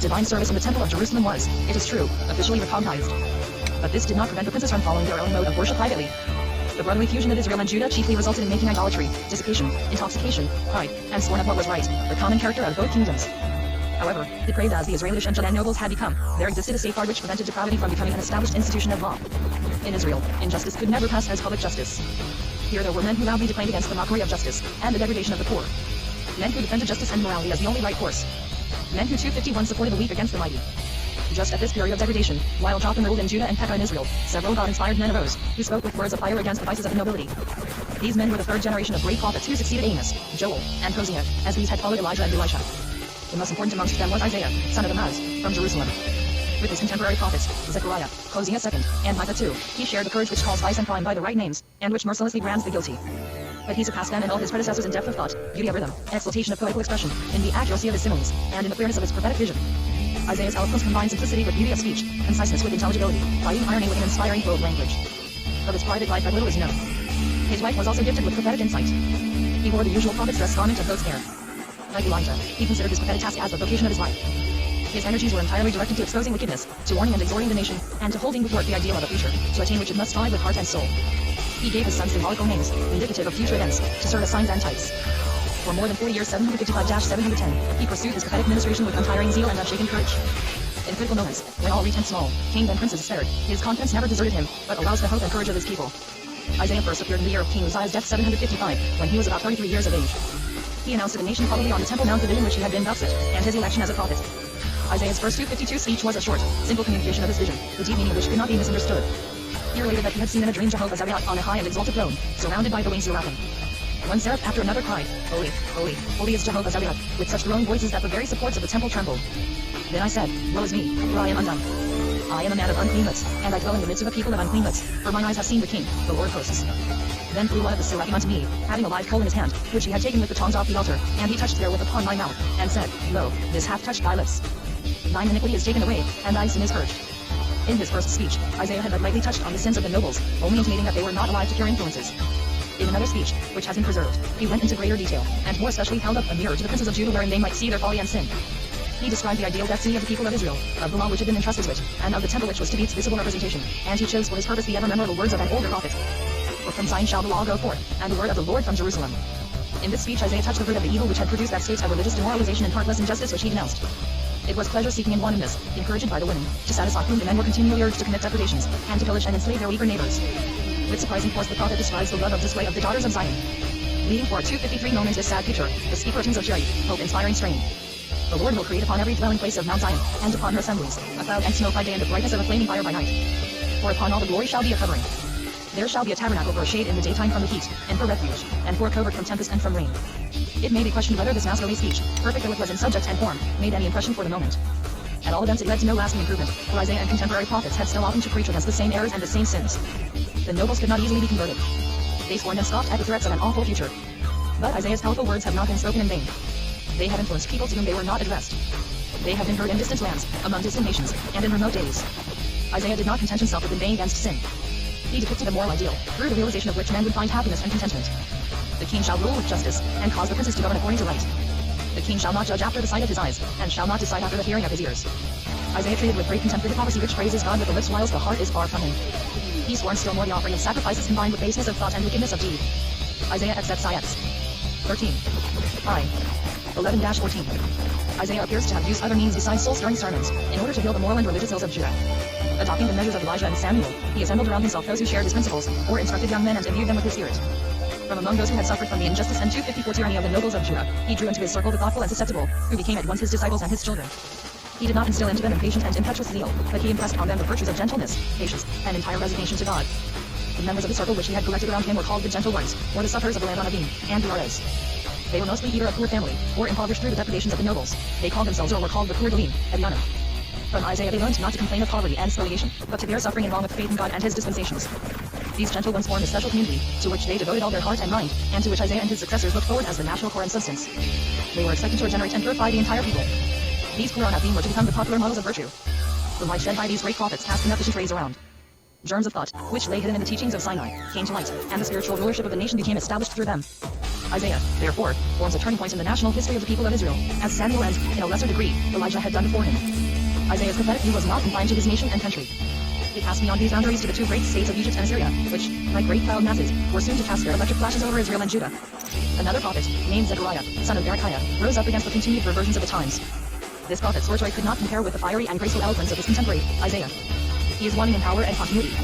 Divine service in the Temple of Jerusalem was, it is true, officially recognized. But this did not prevent the princes from following their own mode of worship privately. The brotherly fusion of Israel and Judah chiefly resulted in making idolatry, dissipation, intoxication, pride, and scorn of what was right, the common character of both kingdoms. However, depraved as the Israeli and nobles had become, there existed a safeguard which prevented depravity from becoming an established institution of law. In Israel, injustice could never pass as public justice. Here there were men who loudly declaimed against the mockery of justice, and the degradation of the poor. Men who defended justice and morality as the only right course. Men who 251 supported the weak against the mighty. Just at this period of degradation, while Jotham ruled in Judah and Pekah in Israel, several God-inspired men arose, who spoke with words of fire against the vices of the nobility. These men were the third generation of great prophets who succeeded Amos, Joel, and Hosea, as these had followed Elijah and Elisha. The most important amongst them was Isaiah, son of Amoz, from Jerusalem. With his contemporary prophets, Zechariah, Hosea II, and Micah II, he shared the courage which calls vice and crime by the right names, and which mercilessly brands the guilty. But he surpassed them and all his predecessors in depth of thought, beauty of rhythm, exaltation of poetical expression, in the accuracy of his similes, and in the clearness of his prophetic vision. Isaiah's eloquence combined simplicity with beauty of speech, conciseness with intelligibility, biting irony with an inspiring bold language. Of his private life but little is known. His wife was also gifted with prophetic insight. He wore the usual prophet's dress garment of goat's hair. Like Elijah, he considered his prophetic task as the vocation of his life. His energies were entirely directed to exposing wickedness, to warning and exhorting the nation, and to holding before it the ideal of a future, to attain which it must strive with heart and soul. He gave his sons symbolical names, indicative of future events, to serve as signs and types. For more than 40 years, 755-710, he pursued his prophetic ministration with untiring zeal and unshaken courage. In critical moments, when all reach and small, kings and princes despaired, his confidence never deserted him, but aroused the hope and courage of his people. Isaiah first appeared in the year of King Uzziah's death 755, when he was about 33 years of age. He announced to the nation probably on the Temple Mount the vision which he had been vouchsafed, and his election as a prophet. Isaiah's first 252 speech was a short, simple communication of his vision, the deep meaning which could not be misunderstood. He related that he had seen in a dream Jehovah Sabaoth on a high and exalted throne, surrounded by the wings seraphim. One seraph after another cried, "Holy, holy, holy is Jehovah Sabaoth," with such growing voices that the very supports of the temple trembled. Then I said, "Woe is me, for I am undone. I am a man of unclean lips, and I dwell in the midst of a people of unclean lips, for mine eyes have seen the King, the Lord of hosts." Then flew one of the seraphim unto me, having a live coal in his hand, which he had taken with the tongs off the altar, and he touched therewith upon my mouth, and said, "Lo, this hath touched thy lips. Thine iniquity is taken away, and thy sin is purged." In his first speech, Isaiah had but lightly touched on the sins of the nobles, only intimating that they were not alive to pure influences. In another speech, which has been preserved, he went into greater detail, and more especially held up a mirror to the princes of Judah wherein they might see their folly and sin. He described the ideal destiny of the people of Israel, of the law which had been entrusted to it, and of the temple which was to be its visible representation, and he chose for his purpose the ever-memorable words of an older prophet. "For from Zion shall the law go forth, and the word of the Lord from Jerusalem." In this speech Isaiah touched the root of the evil which had produced that state of religious demoralization and heartless injustice which he denounced. It was pleasure-seeking and wantonness, encouraged by the women, to satisfy whom the men were continually urged to commit depredations, and to pillage and enslave their weaker neighbors. With surprising force the prophet describes the love of display of the daughters of Zion. Leading for a 253 moment this sad picture, the speaker tunes of cheery, hope-inspiring strain. "The Lord will create upon every dwelling place of Mount Zion, and upon her assemblies, a cloud and snow by day and the brightness of a flaming fire by night. For upon all the glory shall be a covering. There shall be a tabernacle for a shade in the daytime from the heat, and for refuge, and for a covert from tempest and from rain." It may be questioned whether this masquerade speech, perfect though it was in subject and form, made any impression for the moment. At all events it led to no lasting improvement, for Isaiah and contemporary prophets had still often to preach against the same errors and the same sins. The nobles could not easily be converted. They scorned and scoffed at the threats of an awful future. But Isaiah's powerful words have not been spoken in vain. They have influenced people to whom they were not addressed. They have been heard in distant lands, among distant nations, and in remote days. Isaiah did not content himself with inveighing against sin. He depicted a moral ideal, through the realization of which men would find happiness and contentment. The king shall rule with justice, and cause the princes to govern according to right. The king shall not judge after the sight of his eyes, and shall not decide after the hearing of his ears. Isaiah treated with great contempt the prophecy which praises God with the lips whilst the heart is far from him. He scorned still more the offering of sacrifices combined with baseness of thought and wickedness of deed. Isaiah XXIX 13. I. 11-14. Isaiah appears to have used other means besides soul-stirring sermons, in order to heal the moral and religious ills of Judah. Adopting the measures of Elijah and Samuel, he assembled around himself those who shared his principles, or instructed young men and imbued them with his spirit. From among those who had suffered from the injustice and 254 tyranny of the nobles of Judah, he drew into his circle the thoughtful and susceptible, who became at once his disciples and his children. He did not instill into them impatient and impetuous zeal, but he impressed on them the virtues of gentleness, patience, and entire resignation to God. The members of the circle which he had collected around him were called the gentle ones, or the sufferers of the land on Avim, and the Ares. They were mostly either of poor family, or impoverished through the depredations of the nobles. They called themselves or were called the poor Golim, Ebianim. From Isaiah they learned not to complain of poverty and spoliation, but to bear suffering along with faith in God and his dispensations. These gentle ones formed a special community, to which they devoted all their heart and mind, and to which Isaiah and his successors looked forward as the national core and substance. They were expected to regenerate and purify the entire people. These poor on Avim were to become the popular models of virtue. The light shed by these great prophets cast inefficient rays around. Germs of thought, which lay hidden in the teachings of Sinai, came to light, and the spiritual rulership of the nation became established through them. Isaiah, therefore, forms a turning point in the national history of the people of Israel, as Samuel and, in a lesser degree, Elijah had done before him. Isaiah's prophetic view was not confined to his nation and country. It passed beyond these boundaries to the two great states of Egypt and Assyria, which, like great cloud masses, were soon to cast their electric flashes over Israel and Judah. Another prophet, named Zechariah, son of Berechiah, rose up against the continued perversions of the times. This prophet's oratory could not compare with the fiery and graceful eloquence of his contemporary, Isaiah. He is wanting in power and continuity.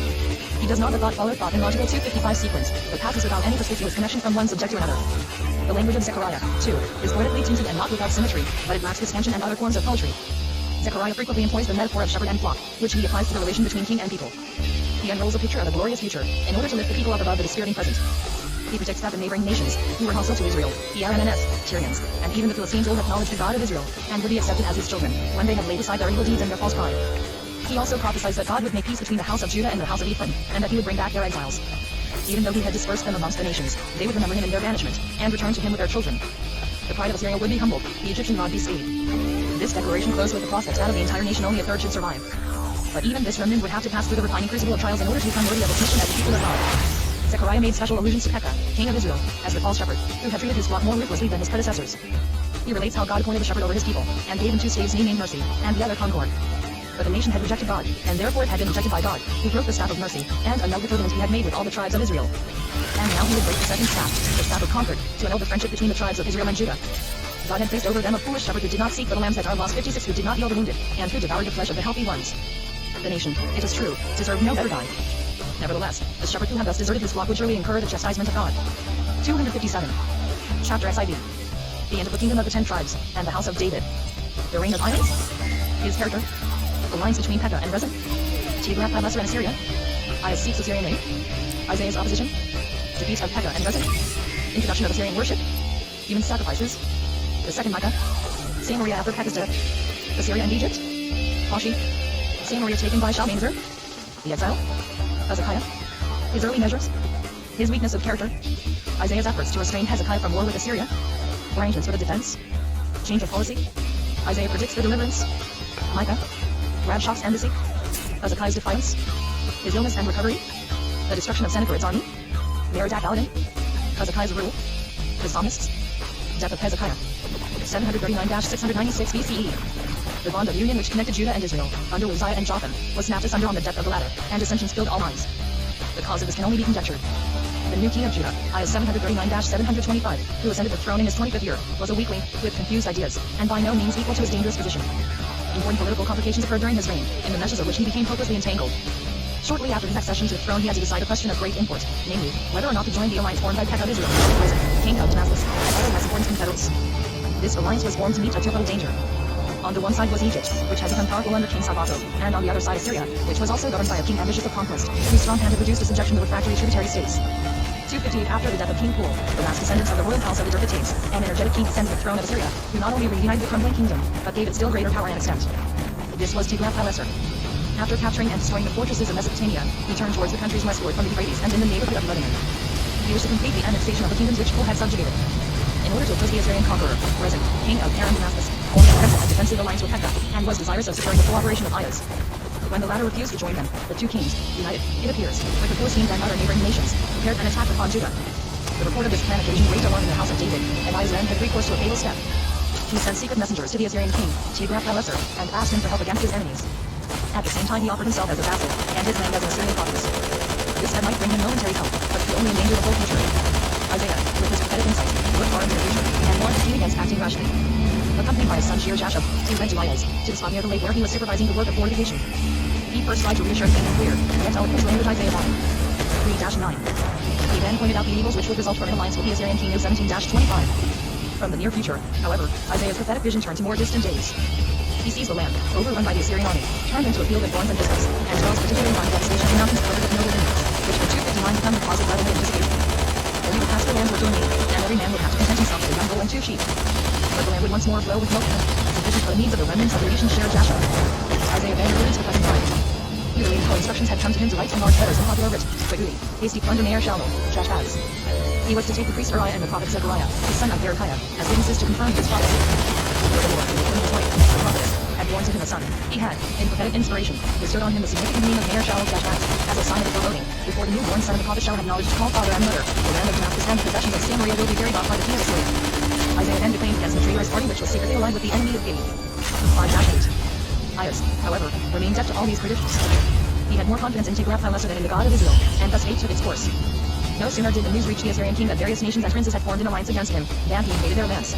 He does not let thought follow thought in logical 255 sequence, but passes without any perspicuous connection from one subject to another. The language of Zechariah, too, is poetically tinted and not without symmetry, but it lacks expansion and other forms of poetry. Zechariah frequently employs the metaphor of shepherd and flock, which he applies to the relation between king and people. He unrolls a picture of a glorious future, in order to lift the people up above the dispiriting present. He predicts that the neighboring nations, who were hostile to Israel, the Arameans, Tyrians, and even the Philistines will acknowledge the God of Israel, and will be accepted as his children, when they have laid aside their evil deeds and their false pride. He also prophesies that God would make peace between the house of Judah and the house of Ephraim, and that he would bring back their exiles. Even though he had dispersed them amongst the nations, they would remember him in their banishment, and return to him with their children. The pride of Assyria would be humbled, the Egyptian rod be stayed. This declaration closed with the prospect that of the entire nation only a third should survive. But even this remnant would have to pass through the refining crucible of trials in order to become worthy of its mission as the people of God. Zechariah made special allusions to Pekah, king of Israel, as the false shepherd, who had treated his flock more ruthlessly than his predecessors. He relates how God appointed a shepherd over his people, and gave him two staves named Mercy, and the other Concord. But the nation had rejected God, and therefore it had been rejected by God, who broke the staff of mercy, and annulled the covenant he had made with all the tribes of Israel. And now he would break the second staff, the staff of Concord, to annul the friendship between the tribes of Israel and Judah. God had placed over them a foolish shepherd who did not seek for the lambs that are lost, 56 who did not heal the wounded, and who devoured the flesh of the healthy ones. The nation, it is true, deserved no better die. Nevertheless, the shepherd who had thus deserted his flock would surely incur the chastisement of God. 257. Chapter SIV. The end of the kingdom of the 10 tribes, and the house of David. The reign of Idas. His character. The lines between Pekah and Rezin. Tiglath-Pileser and Assyria. Idas seeks Assyrian aid. Isaiah's opposition. Defeat of Pekah and Rezin. Introduction of Assyrian worship. Human sacrifices. The second Micah. Samaria after Pekah's death. Assyria and Egypt. Hoshi. Samaria taken by Shalmaneser. The exile. Hezekiah. His early measures. His weakness of character. Isaiah's efforts to restrain Hezekiah from war with Assyria. Arrangements for the defense. Change of policy. Isaiah predicts the deliverance. Micah. Rabshakeh's embassy. Hezekiah's defiance. His illness and recovery. The destruction of Sennacherib's army. Merodach-Baladan. Hezekiah's rule. The psalmists. Death of Hezekiah. 739-696 BCE. The bond of union which connected Judah and Israel, under Uzziah and Jotham, was snapped asunder on the death of the latter, and dissensions filled all minds. The cause of this can only be conjectured. The new king of Judah, Ahaz 739-725, who ascended the throne in his 25th year, was a weakling, with confused ideas, and by no means equal to his dangerous position. Important political complications occurred during his reign, in the meshes of which he became hopelessly entangled. Shortly after his accession to the throne he had to decide a question of great import, namely, whether or not to join the alliance formed by Pekah of Israel, Rezin, king of Damascus, and other less important confederates. This alliance was formed to meet a twofold danger. On the one side was Egypt, which had become powerful under King Sabato, and on the other side Assyria, which was also governed by a king ambitious of conquest, whose strong hand had reduced to subjection the refractory tributary states. 258 after the death of King Pul, the last descendants of the royal house of the Derpitates, an energetic king ascended the throne of Assyria, who not only reunited the crumbling kingdom, but gave it still greater power and extent. This was Tiglath-Pileser. After capturing and destroying the fortresses of Mesopotamia, he turned towards the countries westward from the Euphrates and in the neighborhood of Lebanon. He wished to complete the annexation of the kingdoms which Pul had subjugated. In order to oppose the Assyrian conqueror, Rezin, king of Aram Damascus, formed a aggressive and defensive alliance with Pekah, and was desirous of securing the cooperation of Ahaz. When the latter refused to join them, the two kings, united, it appears, with the Philistines and other neighboring nations, prepared an attack upon Judah. The report of this plan occasioned great alarm in the house of David, and Ahaz then had recourse to a fatal step. He sent secret messengers to the Assyrian king, Tiglath-Pileser, and asked him for help against his enemies. At the same time he offered himself as a vassal, and his land as an Assyrian province. This head might bring him momentary help, but could only endanger the whole future. Isaiah, with his prophetic insight, looked far into the future, and warned the king against acting rashly. Accompanied by his son Shear-Jashub, he went to Ahaz, to the spot near the lake where he was supervising the work of fortification. He first tried to reassure the king in clear, yet eloquent language Isaiah bought. 3-9. He then pointed out the evils which would result from an alliance with the Assyrian king of 17-25. From the near future, however, Isaiah's prophetic vision turned to more distant days. He sees the land, overrun by the Assyrian army, turned into a field of thorns and thistles, and dwells particularly on devastation in mountains covered with noble vineyards, which by 259 become the cause of revenue and dissipation. Only the pasture lands were to remain, and every man would have to content himself with a young bull and 2 sheep. But the land would once more flow with milk and honey, sufficient for the needs of the remnants of the Egyptian Shear-Jashub. Isaiah then alluded to the present time. He related how instructions had come to him to write in large letters in popular writ, Quaguli, hasty plunder Meir Shalmo, Jashbaz. He was to take the priest Uriah and the prophet Zechariah, his son of Berechiah, as witnesses to confirm his prophecy. Furthermore, when his wife, the prophetess, had born to him a son, he had, in prophetic inspiration, bestowed on him the significant name of Meir Shal-Dash-Raz, as a sign of the foreboding. Before the newborn son of the prophet shall have knowledge to call father and mother, the land of Damascus and the possessions of Samaria will be carried off by the king of Assyria. Isaiah then declaimed against the traitorous party which was secretly allied with the enemy of David. 5-8. Ahaz, however, remained deaf to all these predictions. He had more confidence in Tiglath-Pileser than in the God of Israel, and thus fate took its course. No sooner did the news reach the Assyrian king that various nations and princes had formed an alliance against him, than he invaded their lands.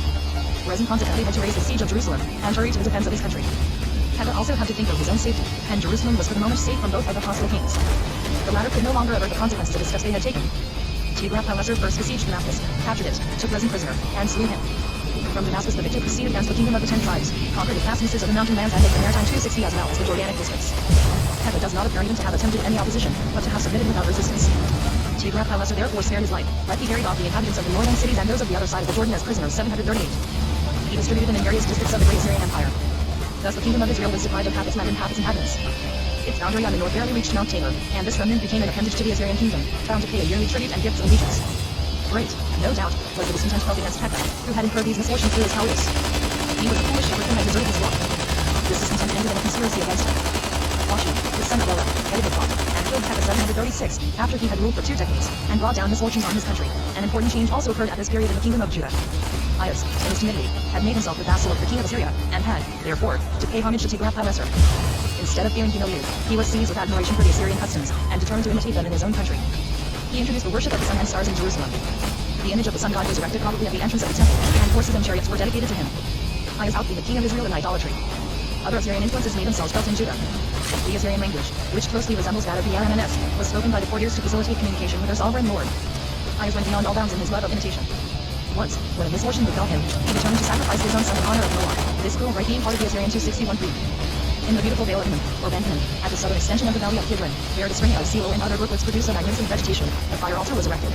Rezin consequently had to raise the siege of Jerusalem, and hurry to the defense of his country. Pekah also had to think of his own safety, and Jerusalem was for the moment safe from both of the hostile kings. The latter could no longer avert the consequences of the steps they had taken. Tiglath-Pileser first besieged Damascus, captured it, took Rezin prisoner, and slew him. From Damascus the victor proceeded against the kingdom of the 10 tribes, conquered the fastnesses of the mountain lands and the maritime 260 as well as the Jordanic districts. Pekah does not appear even to have attempted any opposition, but to have submitted without resistance. Tiglath-Pileser therefore spared his life, but he carried off the inhabitants of the northern cities and those of the other side of the Jordan as prisoners 738. He distributed them in various districts of the great Assyrian Empire. Thus the kingdom of Israel was deprived of half its land and half its inhabitants. Its boundary on the north barely reached Mount Tabor, and this remnant became an appendage to the Assyrian kingdom, bound to pay a yearly tribute and gifts of allegiance. Great, no doubt, was the discontent felt against Pekah, who had incurred these misfortunes through his cowardice. He was a foolish shepherd who had deserted his flock. This discontent ended in a conspiracy against him. Hoshea, his son of Elah, headed the flock, and killed Pekah 736, after he had ruled for 2 decades, and brought down misfortunes on his country. An important change also occurred at this period in the kingdom of Judah. Ahaz, in his timidity, had made himself the vassal of the king of Assyria, and had, therefore, to pay homage to Tiglath-Pileser. Instead of feeling humiliated, he was seized with admiration for the Assyrian customs, and determined to imitate them in his own country. He introduced the worship of the sun and stars in Jerusalem. The image of the sun god was erected probably at the entrance of the temple, and horses and chariots were dedicated to him. Ahaz outdid the king of Israel in idolatry. Other Assyrian influences made themselves felt in Judah. The Assyrian language, which closely resembles that of the RMNS, was spoken by the courtiers to facilitate communication with their sovereign lord. Ahaz went beyond all bounds in his love of imitation. Once, when a misfortune befell him, he determined to sacrifice his own son in honor of Moloch, this cruel rite being part of the Assyrian 261 creed. In the beautiful Vale of Hinnom, or Ben Hinnom, at the southern extension of the valley of Kidron, where the spring of Silo and other brooklets produce a magnificent vegetation, a fire altar was erected.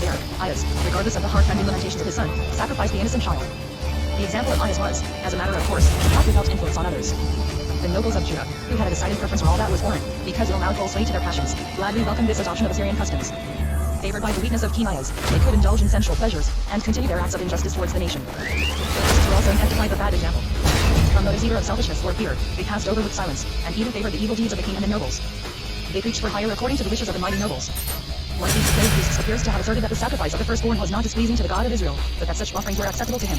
There, Ahaz, regardless of the heart-rending lamentations of his son, sacrificed the innocent child. The example of Ahaz was, as a matter of course, not without influence on others. The nobles of Judah, who had a decided preference for all that was foreign, because it allowed full sway to their passions, gladly welcomed this adoption of Assyrian customs. Favored by the weakness of King Ahaz, they could indulge in sensual pleasures, and continue their acts of injustice towards the nation. The priests were also infected by the bad example. From motives either of selfishness or fear, they passed over with silence, and even favored the evil deeds of the king and the nobles. They preached for hire according to the wishes of the mighty nobles. One of these slave priests appears to have asserted that the sacrifice of the firstborn was not displeasing to the God of Israel, but that such offerings were acceptable to him.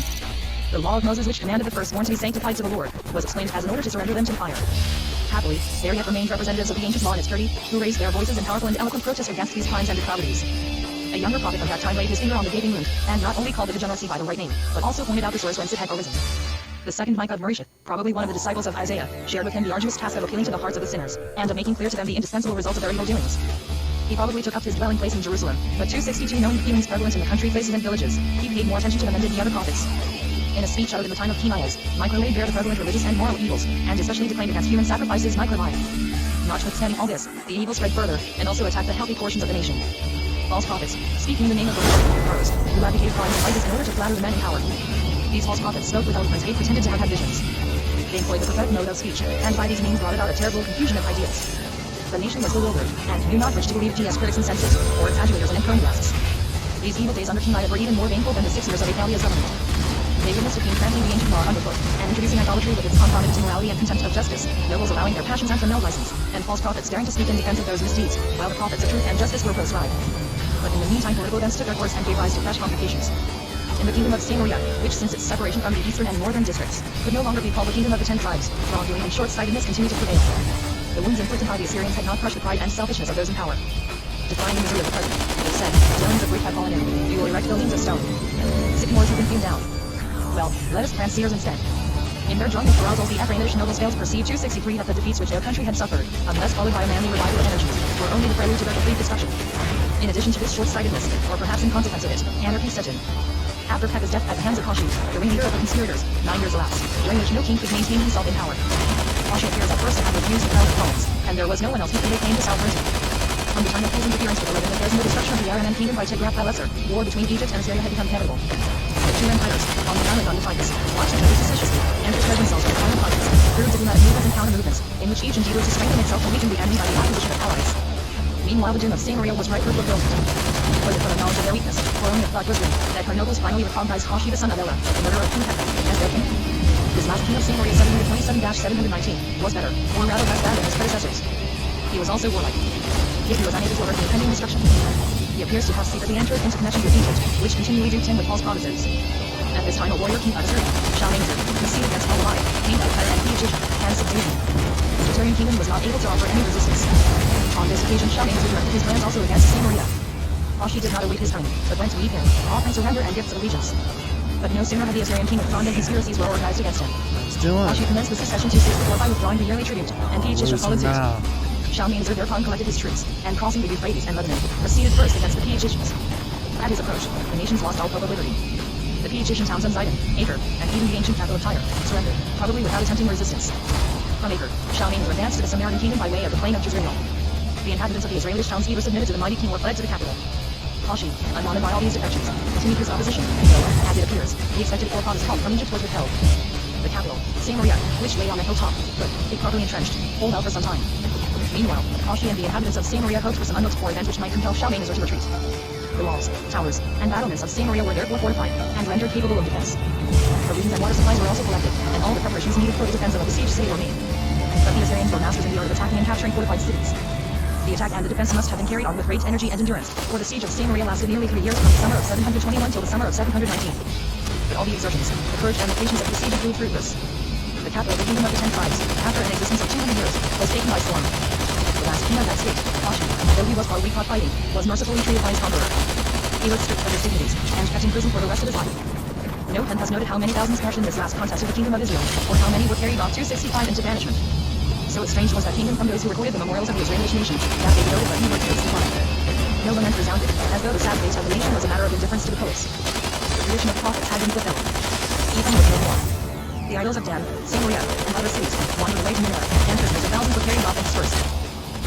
The law of Moses which commanded the firstborn to be sanctified to the Lord, was explained as an order to surrender them to the fire. Happily, there yet remained representatives of the ancient law in its purity, who raised their voices in powerful and eloquent protest against these crimes and depravities. A younger prophet of that time laid his finger on the gaping wound, and not only called the degeneracy by the right name, but also pointed out the source whence it had arisen. The second Micah of Moresheth, probably one of the disciples of Isaiah, shared with him the arduous task of appealing to the hearts of the sinners, and of making clear to them the indispensable results of their evil doings. He probably took up his dwelling place in Jerusalem, but 262 knowing the feelings prevalent in the country places and villages, he paid more attention to them than did the other prophets. In a speech uttered in the time of King Ahaz, Micah laid bare the prevalent religious and moral evils, and especially declaimed against human sacrifices Micah lied. Notwithstanding all this, the evil spread further, and also attacked the healthy portions of the nation. False prophets, speaking in the name of the Lord, arose, who advocated crimes and vices in order to flatter the men in power. These false prophets spoke with eloquence, they pretended to have had visions. They employed the prophetic mode of speech, and by these means brought about a terrible confusion of ideas. The nation was bewildered, and knew not which to believe as critics and censors, or its adulators and encomiasts. These evil days under King Ahaz were even more baneful than the 6 years of Athaliah's government. They witnessed a king trampling the ancient law underfoot, and introducing idolatry with its concomitant immorality and contempt of justice, nobles allowing their passions and criminal license, and false prophets daring to speak in defense of those misdeeds, while the prophets of truth and justice were proscribed. But in the meantime political events took their course and gave rise to fresh complications. In the kingdom of Samaria, which since its separation from the eastern and northern districts, could no longer be called the kingdom of the 10 tribes, wrongdoing and short-sightedness continued to prevail. The wounds inflicted by the Assyrians had not crushed the pride and selfishness of those in power. Defying the misery of the present, they said, stones of brick have fallen in, we will erect buildings of stone. Sycamores have been hewn down. Well, let us plant cedars instead. In their drunken carousals, the Ephraimish nobles failed to perceive 263 that the defeats which their country had suffered, unless followed by a manly revival of energies, were only the prelude to their complete destruction. In addition to this short-sightedness, or perhaps in consequence of it, anarchy set in. After Pekah's death at the hands of Hoshea, the ringleader of the conspirators, 9 years elapsed, during which no king could maintain himself in power. Hoshea appears at first to have refused the crown of province, and there was no one else who could lay claim to sovereignty. From the time of his interference with the living affairs and the destruction of the Aramean kingdom by Tiglath-Pileser, war between Egypt and Assyria had become inevitable. The 2 empires, on the ground and on the Tigris, watched each other suspiciously, and prepared themselves for the final conflicts, through diplomatic movements and counter-movements, in which each endeavored to strengthen itself and weaken the enemy by the acquisition of allies. Meanwhile the doom of Samaria was ripe for fulfillment. Was it from a knowledge of their weakness, or only a thought was that her nobles finally recognized Hoshea the son of Elah, the murderer of King Pekah, as their king? His last king of Samoria 727-719 was better, or rather less bad than his predecessors. He was also warlike, yet he was unable to avert the impending destruction. He appears to have secretly entered into connection with Egypt, which continually duped him with false promises. At this time a warrior king of Assyria, Shalmaneser, conceived against Al-Wai, king of Tyre and the Egyptian, and subdued him. The Assyrian kingdom was not able to offer any resistance. On this occasion Shalmaneser directed his plans also against Samoria. Ashi did not await his time, but went to meet him, offering surrender and gifts of allegiance. But no sooner had the Assyrian king withdrawn than conspiracies were organized against him. Still on. Ashi commenced the succession 2 years before by withdrawing the yearly tribute, and the Egyptians followed suit. Now. Shalmaneser thereupon collected his troops, and crossing the Euphrates and Lebanon, proceeded first against the Egyptians. At his approach, the nations lost all hope of liberty. The Egyptian towns of Sidon, Acre, and even the ancient capital of Tyre, surrendered, probably without attempting resistance. From Acre, Shalmaneser advanced to the Samaritan kingdom by way of the plain of Jezreel. The inhabitants of the Israelitish towns either submitted to the mighty king or fled to the capital. Ashi, unwanted by all these defections, continued his opposition, though, as it appears, the expected forefathers' help from Egypt was withheld. The capital, Samaria, which lay on a hilltop, could, if properly entrenched, hold out for some time. Meanwhile, Ashi and the inhabitants of Samaria hoped for some unlooked-for event which might compel Shalmaneser to retreat. The walls, towers, and battlements of Samaria were therefore fortified, and rendered capable of defense. Provisions and water supplies were also collected, and all the preparations needed for the defense of a besieged city were made. But the Assyrians were masters in the art of attacking and capturing fortified cities. The attack and the defense must have been carried on with great energy and endurance, for the siege of Samaria lasted nearly 3 years from the summer of 721 till the summer of 719. But all the exertions, the courage and the patience of the siege proved fruitless. The capital of the kingdom of the 10 tribes, after an existence of 200 years, was taken by storm. The last king of that state, Ashi, though he was far weak caught fighting, was mercifully treated by his conqueror. He was stripped of his dignities, and kept in prison for the rest of his life. No pen has noted how many thousands perished in this last contest of the kingdom of Israel, or how many were carried off 265 into banishment. So strange was that kingdom from those who recorded the memorials of the Israelitish nation, that they noted that he were to decline. No lament resounded, as though the sad fate of the nation was a matter of indifference to the poets. The tradition of prophets had been fulfilled. Even with no more. The idols of Dan, Samaria, and other cities wandered away to Nineveh, and prisoners of thousands were carried off and dispersed.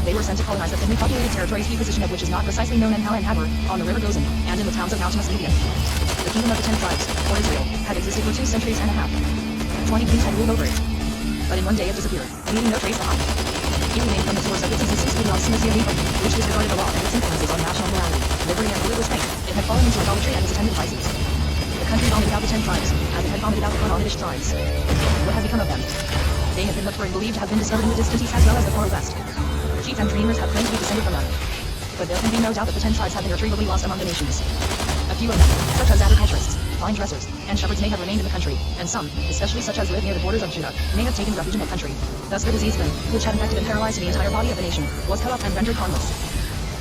They were sent to colonize the thinly populated territories, the position of which is not precisely known, and Haber, on the river Gozan, and in the towns of mountainous Libya. The kingdom of the 10 tribes, or Israel, had existed for 2 centuries and a half. 20 kings had ruled over it. But in one day it disappeared, leaving no trace behind. It remained from the source of its existence the obstinacy of Nephi, which disregarded the law and its influences on national morality, liberty and political strength. It had fallen into idolatry and its attendant vices. The country vomited out the 10 tribes, as it had vomited out the Canaanitish tribes. What has become of them? They have been looked for and believed to have been discovered in the distant east as well as the far west. Chief and dreamers have claimed to be descended from them. But there can be no doubt that the 10 tribes have been irretrievably lost among the nations. A few of them, such as agriculturists, vine dressers, and shepherds may have remained in the country, and some, especially such as live near the borders of Judah, may have taken refuge in the country. Thus the disease then, which had infected and paralyzed the entire body of the nation, was cut off and rendered harmless.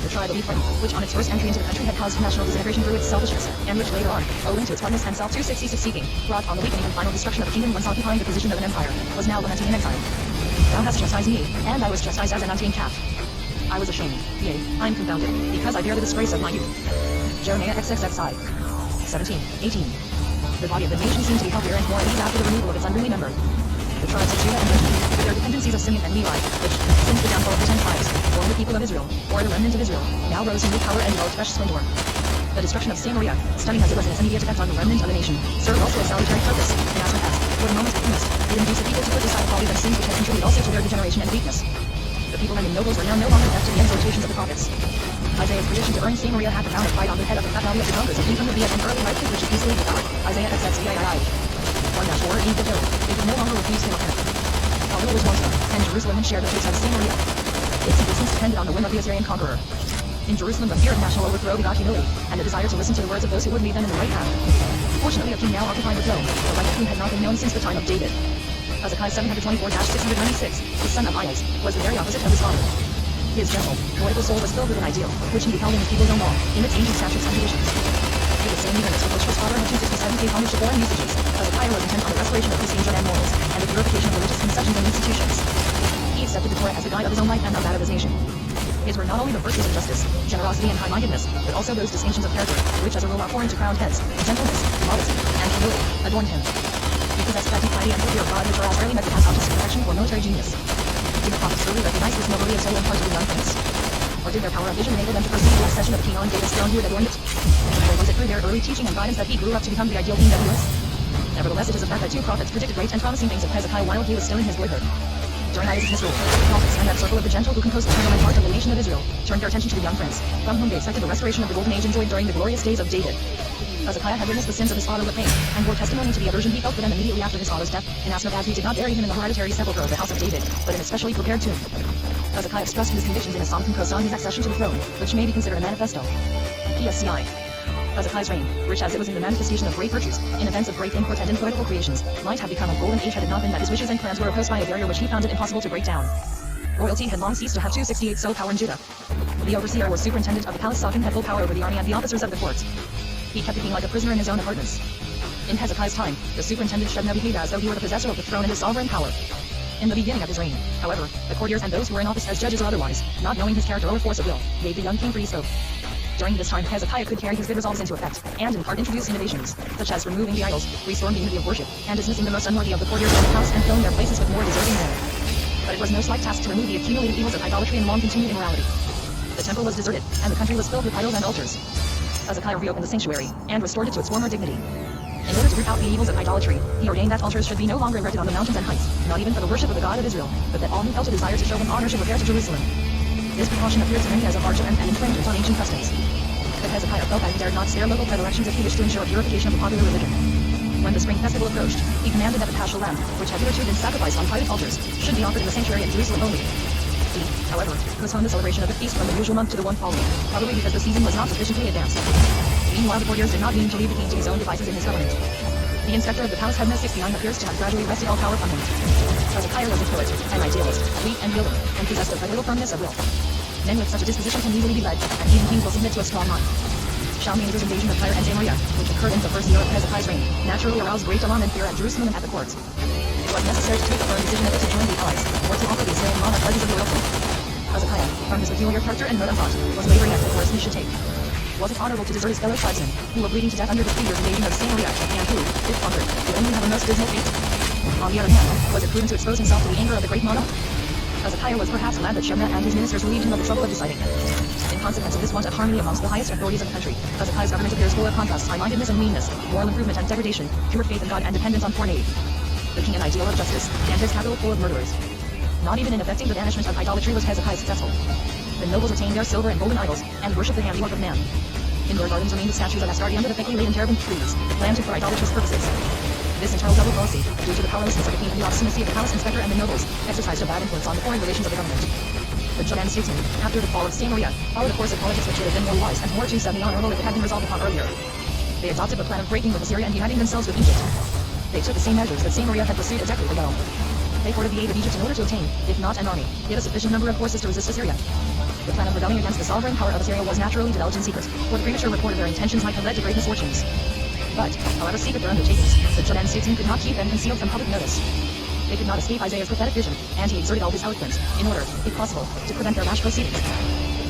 The tribe of Ephraim, which on its first entry into the country had caused national disintegration through its selfishness, and which later on, owing to its hardness and self-266 seeking, brought on the weakening and final destruction of the kingdom once occupying the position of an empire, was now lamenting in exile. Thou hast chastised me, and I was chastised as an untamed calf. I was ashamed, yea, I am confounded, because I bear the disgrace of my youth. Jeremiah XXXI. 17, 18. The body of the nation seemed to be healthier and more at ease after the removal of its unruly member. The tribes of Judah and Benjamin, with their dependencies of Simeon and Levi, which, since the downfall of the 10 tribes, formed the people of Israel, or the remnant of Israel, now rose in new power and developed fresh splendor. The destruction of Samaria, stunning as it was in its immediate effect on the remnant of the nation, served also a salutary purpose, and as perhaps, for the moment witnessed, it induced the people to put aside follies and sins which had contributed also to their degeneration and weakness. The people and the nobles were now no longer deaf to the exhortations of the prophets. Isaiah's prediction to earn Samaria had the crown of pride on the head of the fat valley of the Congress, came from the Viet and early life which is easily devoured. Isaiah XXVII. 1-4 Eve the Hill. It could no longer refuse him a penny. Although it was once and Jerusalem had shared the fates of Samaria. Its existence depended on the whim of the Assyrian conqueror. In Jerusalem, the fear of national overthrow begot humility, and the desire to listen to the words of those who would lead them in the right path. Fortunately, a king now occupying the throne, the right of whom had not been known since the time of David. Hezekiah 724-696, the son of Ias, was the very opposite of his father. His gentle, loyal soul was filled with an ideal, which he beheld in his people's own law, in its ancient statutes and traditions. He was same eagerness with which his father had 267 paid homage to foreign usages. Hezekiah was intent on the restoration of pristine and morals, and the purification of religious conceptions and institutions. He accepted the Torah as the guide of his own life and of that of his nation. His were not only the virtues of justice, generosity, and high-mindedness, but also those distinctions of character, which as a rule are foreign to crowned heads, gentleness, modesty, and humility, adorned him. He possessed that deep piety and fear of God which are as rarely met with as objects of perfection for military genius. Did the prophets truly recognize this nobility of soul imparted to the young prince? Or did their power of vision enable them to perceive the accession of the king on David's throne who had adorned it? Or was it through their early teaching and guidance that he grew up to become the ideal king that he was? Nevertheless, it is a fact that 2 prophets predicted great and promising things of Hezekiah while he was still in his boyhood. During Isaac rule, the prophets and that circle of the gentle who composed the turbulent heart of the nation of Israel turned their attention to the young prince, from whom they expected the restoration of the golden age enjoyed during the glorious days of David. Hezekiah had witnessed the sins of his father with pain, and bore testimony to the aversion he felt for them immediately after his father's death, inasmuch as he did not bury him in the hereditary sepulchre of the house of David, but in a specially prepared tomb. Hezekiah expressed his convictions in a psalm composed on his accession to the throne, which may be considered a manifesto. PSCI. Hezekiah's reign, rich as it was in the manifestation of great virtues, in events of great import and in poetical creations, might have become a golden age had it not been that his wishes and plans were opposed by a barrier which he found it impossible to break down. Royalty had long ceased to have 268 sole power in Judah. The overseer or superintendent of the palace Sakin had full power over the army and the officers of the courts. He kept the king like a prisoner in his own apartments. In Hezekiah's time, the superintendent Shebna behaved as though he were the possessor of the throne and his sovereign power. In the beginning of his reign, however, the courtiers and those who were in office as judges or otherwise, not knowing his character or force of will, gave the young king free scope. During this time, Hezekiah could carry his good resolves into effect, and in part introduce innovations, such as removing the idols, restoring the unity of worship, and dismissing the most unworthy of the courtiers from the house and filling their places with more deserving men. But it was no slight task to remove the accumulated evils of idolatry and long-continued immorality. The temple was deserted, and the country was filled with idols and altars. Hezekiah reopened the sanctuary, and restored it to its former dignity. In order to root out the evils of idolatry, he ordained that altars should be no longer erected on the mountains and heights, not even for the worship of the God of Israel, but that all who felt a desire to show him honor should repair to Jerusalem. This precaution appeared to many as a hardship and an infringement on ancient customs. But Hezekiah felt that he dared not spare local predilections if he wished to ensure purification of the popular religion. When the spring festival approached, he commanded that the paschal lamb, which had hitherto been sacrificed on private altars, should be offered in the sanctuary in Jerusalem only. He, however, postponed the celebration of the feast from the usual month to the one following, probably because the season was not sufficiently advanced. Meanwhile, the courtiers did not mean to leave the king to his own devices in his government. The inspector of the palace Hebna 69 appears to have gradually wrested all power from him. Hezekiah was a poet, an idealist, weak and yielding, and possessed of but little firmness of will. Men with such a disposition can easily be led, and even kings will submit to a strong mind. Shalmaneser's invasion of Tyre and Samaria, which occurred in the first year of Hezekiah's reign, naturally aroused great alarm and fear at Jerusalem and at the courts. It was necessary to take a firm decision whether to join the allies, or to offer the Assyrian monarch pledges of loyalty. Hezekiah, from his peculiar character and mode of thought, was wavering as to the course he should take. Was it honorable to desert his fellow tribesmen, who were bleeding to death under the 3 years' invasion of Samaria, and who, if conquered, would only have a most dismal fate? On the other hand, was it prudent to expose himself to the anger of the great monarch? Hezekiah was perhaps glad that Shebna and his ministers relieved him of the trouble of deciding. In consequence of this want of harmony amongst the highest authorities of the country, Hezekiah's government appears full of contrasts, high-mindedness and meanness, moral improvement and degradation, pure faith in God and dependence on foreign aid. The king an ideal of justice, and his capital full of murderers. Not even in effecting the banishment of idolatry was Hezekiah successful. The nobles retained their silver and golden idols, and worshipped the handiwork of man. In their gardens remained the statues of Astarte under the thickly laden terebinth trees, planted for idolatrous purposes. This internal double policy, due to the powerlessness of the king and the obstinacy of the palace inspector and the nobles, exercised a bad influence on the foreign relations of the government. The Judean statesmen, after the fall of Samaria, followed a course of politics which would have been more wise and more just and honorable if it had been resolved upon earlier. They adopted the plan of breaking with Assyria and uniting themselves with Egypt. They took the same measures that Samaria had pursued a decade ago. They courted the aid of Egypt in order to obtain, if not an army, yet a sufficient number of forces to resist Assyria. The plan of rebelling against the sovereign power of Assyria was naturally developed in secret, for the premature report of their intentions might have led to great misfortunes. But, however secret their undertakings, the Judean statesmen could not keep them concealed from public notice. They could not escape Isaiah's prophetic vision, and he exerted all his eloquence, in order, if possible, to prevent their rash proceedings.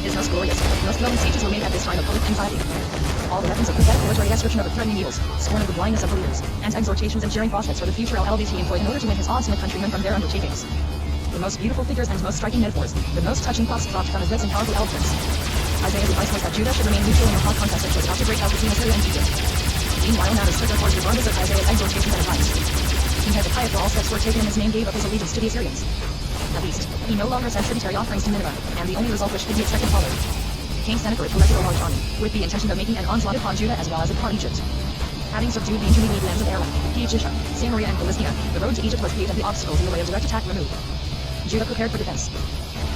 His most glorious, most glowing speeches were made at this time of public anxiety. All the weapons of prophetic poetry description of the threatening evils, scorn of the blindness of believers, and exhortations and cheering prospects for the future LLBT he employed in order to win his obstinate countrymen from their undertakings. The most beautiful figures and most striking metaphors, the most touching thoughts dropped from his lips in powerful eloquence. Isaiah's advice was that Judah should remain neutral in a hot contest and should not to break out between Assyria and Egypt. Meanwhile, matters took their course regardless of Isaiah's exhortations and advice. King Hezekiah, for all steps were taken in his name, gave up his allegiance to the Assyrians. At least, he no longer sent tributary offerings to Nineveh, and the only result which could be expected followed. King Sennacherib collected a large army, with the intention of making an onslaught upon Judah as well as upon Egypt. Having subdued the intermediate lands of Aram, Egyptia, Samaria and Philistia, the road to Egypt was paved and the obstacles in the way of direct attack removed. Judah prepared for defense.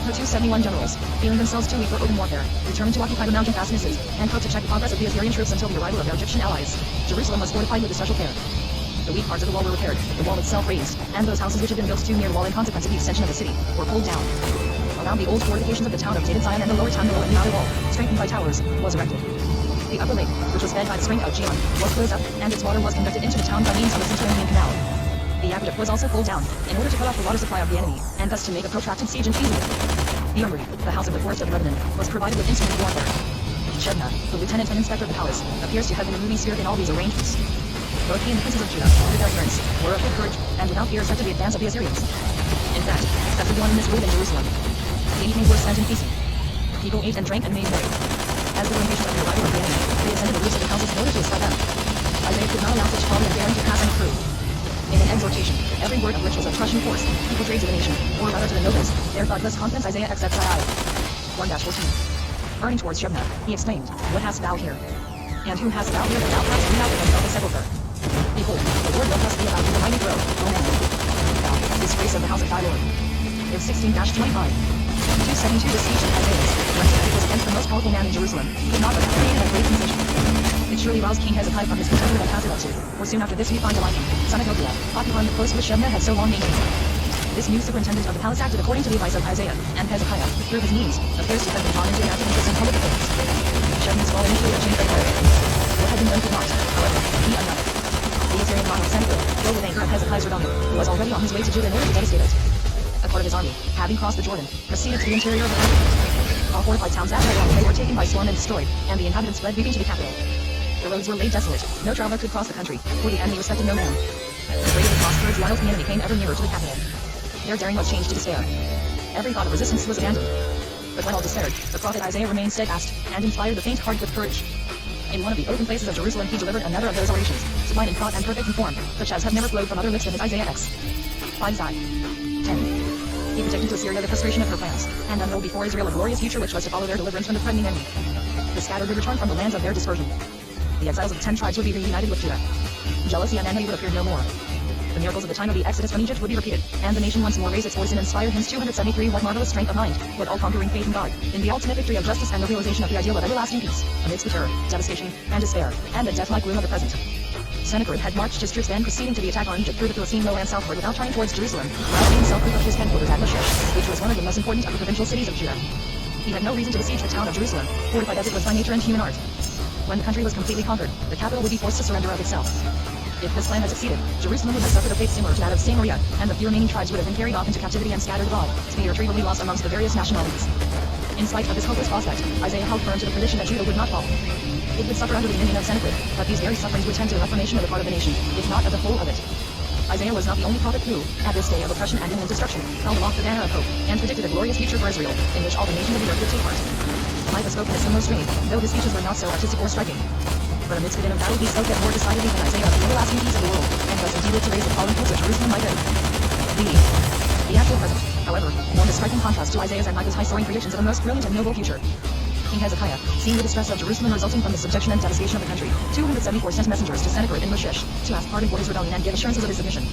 Her 271 generals, feeling themselves too weak for open warfare, determined to occupy the mountain fastnesses, and hoped to check the progress of the Assyrian troops until the arrival of their Egyptian allies. Jerusalem was fortified with especial care. The weak parts of the wall were repaired, the wall itself raised, and those houses which had been built too near the wall in consequence of the extension of the city, were pulled down. Around the old fortifications of the town of David Zion and the lower town middle and the outer wall, strengthened by towers, was erected. The upper lake, which was fed by the spring of Gihon, was closed up, and its water was conducted into the town by means of a subterranean canal. The aqueduct was also pulled down, in order to cut off the water supply of the enemy, and thus to make a protracted siege infeasible. The armory, the house of the forest of Lebanon, was provided with instruments of warfare. Shebna, the lieutenant and inspector of the palace, appears to have been a moving spirit in all these arrangements. Both he and the princes of Judah, with their appearance, were of good courage, and without fear expected the advance of the Assyrians. In fact, after one misruled in Jerusalem, the evenings were spent in feasting. People ate and drank and made merry. As they were impatient of the arrival of the enemy, they ascended the roofs of the houses in order to espy them. Isaiah could not allow such folly and daring to pass unthrough. In an exhortation, every word of which was of crushing force, he portrayed to the nation, or rather to the nobles, their thoughtless confidence. Isaiah XXII 1-14. Turning towards Shebna, he exclaimed, What hast thou here? And who hast thou here that thou hast read out against the sepulchre? Behold, the Lord will thus be about the mighty grove, O man. Thou, disgrace of the house of thy Lord. If 16-25. 272 The siege of Isaiah, when it was against the most powerful man in Jerusalem, could not but have created a great sensation. It surely roused King Hezekiah from his contentment and passed it up to, for soon after this we find Eliakim, son of Hilkiah, occupying the post which Shebna had so long maintained. This new superintendent of the palace acted according to the advice of Isaiah, and Hezekiah, through his means, appears to have been drawn into an active interest in public affairs. Shebna's fall initially obtained the fire. What had been done could not, however, be undone. The Assyrian monarch Sennacherib, filled with anger at Hezekiah's rebellion, was already on his way to Judah in order to devastate it. A part of his army, having crossed the Jordan, proceeded to the interior of the country. All fortified towns at Haifa they were taken by storm and destroyed, and the inhabitants fled weeping to the capital. The roads were laid desolate, no traveler could cross the country, for the enemy respected no man. The greater the cost towards loyalty, the enemy came ever nearer to the capital. Their daring was changed to despair. Every thought of resistance was abandoned. But when all despaired, the prophet Isaiah remained steadfast, and inspired the faint heart with courage. In one of the open places of Jerusalem he delivered another of those orations, sublime in thought and perfect in form, such as have never flowed from other lips than his Isaiah X. 5 Zai. 10. He predicted to Assyria the frustration of her plans, and unrolled before Israel a glorious future which was to follow their deliverance from the threatening enemy. The scattered would return from the lands of their dispersion. The exiles of the 10 tribes would be reunited with Judah. Jealousy and enmity would appear no more. The miracles of the time of the Exodus from Egypt would be repeated, and the nation once more raise its voice and inspire hymns 273. What marvelous strength of mind, what all-conquering faith in God, in the ultimate victory of justice and the realization of the ideal of everlasting peace, amidst the terror, devastation, and despair, and the death-like gloom of the present. Sennacherib had marched his troops then proceeding to the attack on Egypt through the Philistine lowland southward without turning towards Jerusalem, rousing himself out of his headquarters at Lachish, which was one of the most important of the provincial cities of Judah. He had no reason to besiege the town of Jerusalem, fortified as it was by nature and human art. When the country was completely conquered, the capital would be forced to surrender of itself. If this plan had succeeded, Jerusalem would have suffered a fate similar to that of Samaria, and the few remaining tribes would have been carried off into captivity and scattered abroad, to be irretrievably lost amongst the various nationalities. In spite of this hopeless prospect, Isaiah held firm to the prediction that Judah would not fall. It would suffer under the dominion of Sennacherib, but these very sufferings would tend to the reformation of a part of the nation, if not of the whole of it. Isaiah was not the only prophet who, at this day of oppression and imminent destruction, held aloft the banner of hope, and predicted a glorious future for Israel, in which all the nations of the earth would take part. Micah spoke in a similar strain, though his speeches were not so artistic or striking. But amidst the din of battle he spoke yet more decidedly than Isaiah of the everlasting peace of the world, and thus indeed to raise the fallen hopes of Jerusalem might end. The actual present, however, formed a striking contrast to Isaiah's and Micah's high-soaring predictions of a most brilliant and noble future. King Hezekiah, seeing the distress of Jerusalem resulting from the subjection and devastation of the country, 274 sent messengers to Sennacherib in Lachish, to ask pardon for his rebellion and give assurances of his submission.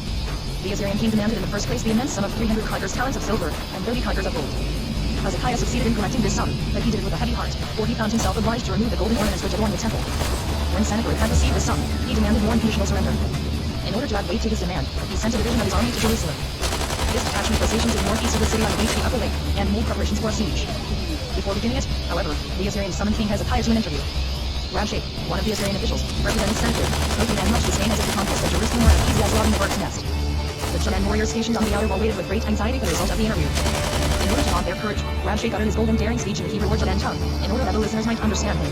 The Assyrian king demanded in the first place the immense sum of 300 kikars talents of silver, and 30 kikars of gold. Hezekiah succeeded in collecting this sum, but he did it with a heavy heart, for he found himself obliged to remove the golden ornaments which adorned the temple. When Sennacherib had received the sum, he demanded more unconditional surrender. In order to add weight to his demand, he sent a division of his army to Jerusalem. This detachment was stationed to the northeast of the city on the way to the upper lake, and made preparations for a siege. Before beginning it, however, the Assyrians summoned King Hezekiah to an interview. Rabshakeh, one of the Assyrian officials, representing Sennacherib, spoke with much disdain as if the conquest of Jerusalem were as easy as robbing the bird's nest. The Judah warriors stationed on the outer wall waited with great anxiety for the result of the interview. In order to daunt their courage, Rabshakeh uttered his bold and daring speech in the Hebrew or Judean tongue, in order that the listeners might understand him.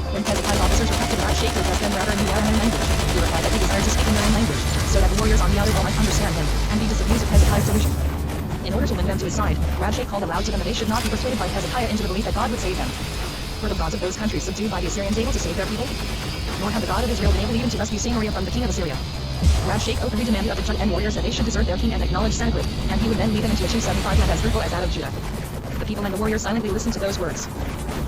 When Hezekiah's officers requested Rabshakeh to address them rather in the Aramean language, he replied that he desired to speak in their own language, so that the warriors on the outer wall might understand him, and be disabused of Hezekiah's delusion. In order to win them to his side, Rabshakeh called aloud to them that they should not be persuaded by Hezekiah into the belief that God would save them. Were the gods of those countries subdued by the Assyrians able to save their people? Nor had the God of Israel been able even to rescue Samaria from the king of Assyria. Rabshakeh openly demanded of the Judean warriors that they should desert their king and acknowledge Sennacherib, and he would then lead them into a 275 land as fruitful as that of Judah. The people and the warriors silently listened to those words.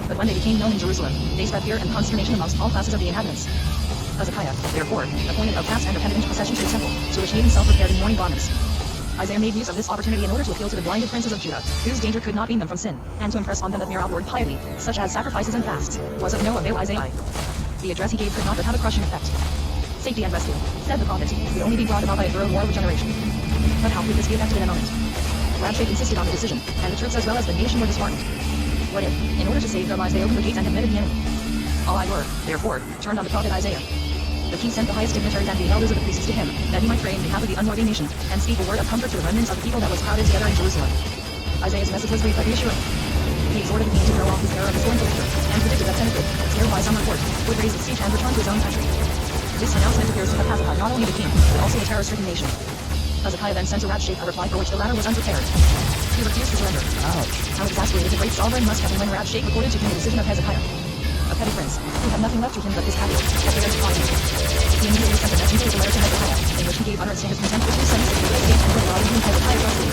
But when they became known in Jerusalem, they spread fear and consternation amongst all classes of the inhabitants. Hezekiah, therefore, appointed a fast and repentant procession to the temple, to which he himself prepared in mourning garments. Isaiah made use of this opportunity in order to appeal to the blinded princes of Judah, whose danger could not wean them from sin, and to impress on them that mere outward piety, such as sacrifices and fasts, was of no avail. Isaiah. The address he gave could not but have a crushing effect. Safety and rescue, said the prophet, would only be brought about by a thorough war of regeneration. But how could this be effected in a moment? Rabshakeh insisted on the decision, and the troops as well as the nation were disheartened. What if, in order to save their lives, they opened the gates and admitted the enemy? All eyes were, therefore, turned on the prophet Isaiah. The king sent the highest dignitaries and the elders of the priests to him, that he might pray in behalf of the unworthy nation, and speak a word of comfort to the remnants of the people that was crowded together in Jerusalem. Isaiah's message was brief but reassuring. He exhorted the king to throw off his error of his scornful victor, and predicted that Sennacherib, scared by some report, would raise the siege and return to his own country. This announcement appears to have pacified not only the king, but also the terror-stricken nation. Hezekiah then sent to Rabshakeh a reply for which the latter was unprepared. He refused to surrender. How exasperated the great sovereign must have been when Rabshakeh reported to him the decision of Hezekiah. a petty prince, who had nothing left to him but his habit, prepared to find him. He immediately sent a messenger with a letter to Hezekiah, in which he gave utterance to his contempt for 276 days and for God whom Hezekiah trusted.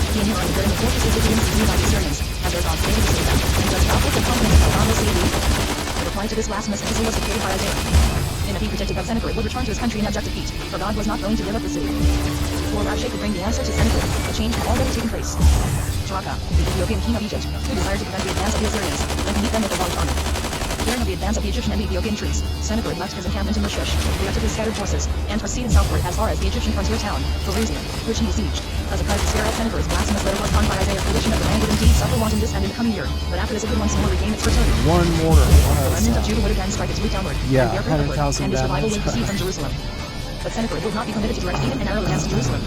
He enumerated that in the fortresses which he was subdued by the Syrians, and their gods favored to save them, and judged thou with confidence that God will save thee. The reply to this blasphemous epistle was dictated by Isaiah. In it he predicted that Sennacherib would return to his country in abject defeat, for God was not going to give up the city. Before Rabshakeh could bring the answer to Sennacherib, a change had already taken place. Joachah, the Ethiopian king of Egypt, who desired to prevent the advance of the Assyrians, went to meet them with a large army. Hearing of the advance of the Egyptian and the Ethiopian troops, Sennacherib left his encampment in Lachish, directed his scattered forces, and proceeded southward as far as the Egyptian frontier town, Pelusium, which he besieged. Hezekiah to Sarah Sennacherib's blasphemous letter was found by Isaiah's prediction of the land would indeed suffer want in this and in the coming year, but after this it would once more regain its fertility. One more. The remnant of Judah would again strike its root downward, Yeah, and bear fruit upward, 100,000 and his revival would battles. proceed from Jerusalem. But Sennacherib would not be permitted to direct even an arrow against Jerusalem.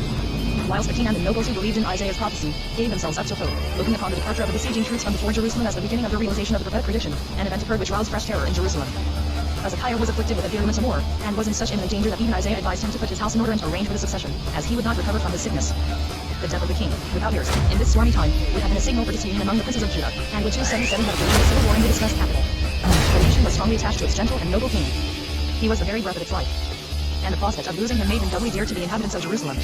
Whilst the king and the nobles who believed in Isaiah's prophecy gave themselves up to hope, looking upon the departure of the besieging troops from before Jerusalem as the beginning of the realization of the prophetic prediction, an event occurred which roused fresh terror in Jerusalem. Hezekiah was afflicted with a virulent tumor, and was in such imminent danger that even Isaiah advised him to put his house in order and to arrange for the succession, as he would not recover from his sickness. The death of the king, without heirs, in this stormy time, would have been a signal for disunion among the princes of Judah, and would 277 have created a civil war in the distressed capital. The nation was strongly attached to its gentle and noble king. He was the very breath of its life, and the prospect of losing him made him doubly dear to the inhabitants of Jerusalem.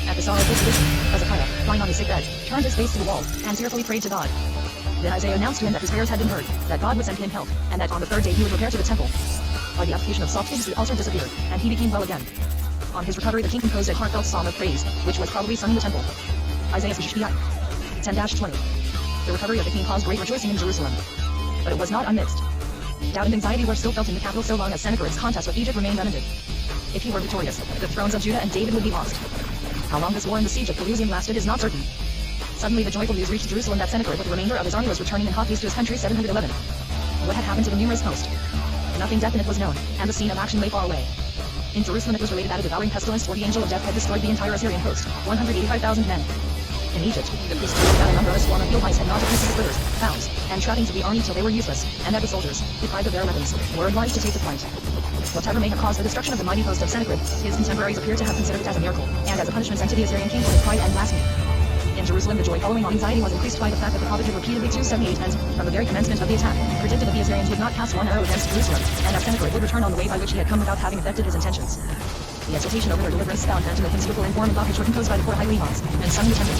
At the sorrowful vision, Hezekiah, lying on his sick bed, turned his face to the wall, and tearfully prayed to God. Then Isaiah announced to him that his prayers had been heard, that God would send him help, and that on the third day he would repair to the temple. By the application of salt figs the ulcer disappeared, and he became well again. On his recovery the king composed a heartfelt psalm of praise, which was probably sung in the temple. Isaiah 10-20. The recovery of the king caused great rejoicing in Jerusalem. But it was not unmixed. Doubt and anxiety were still felt in the capital so long as Sennacherib's contest with Egypt remained unended. If he were victorious, the thrones of Judah and David would be lost. How long this war and the siege of Pelusium lasted is not certain. Suddenly the joyful news reached Jerusalem that Sennacherib with the remainder of his army was returning in hot haste to his country 711. What had happened to the numerous host? Nothing definite was known, and the scene of action lay far away. In Jerusalem it was related that a devouring pestilence or the angel of death had destroyed the entire Assyrian host, 185,000 men. In Egypt, the priests took out a numberless swarm of Gilbites and gnawed to pieces the critters, fowls, and trappings of the army till they were useless, and that the soldiers, deprived of their weapons, were obliged to take to flight. Whatever may have caused the destruction of the mighty host of Sennacherib, his contemporaries appear to have considered it as a miracle, and as a punishment sent to the Assyrian king for his pride and blasphemy. In Jerusalem, the joy following on anxiety was increased by the fact that the prophet had repeatedly 278 times, from the very commencement of the attack, predicted that the Assyrians would not cast one arrow against Jerusalem, and that Sennacherib would return on the way by which he had come without having effected his intentions. The exhortation over their deliverance found vent in the hymns vocal and form which were composed by the 4 high Levites, and sung in the temple.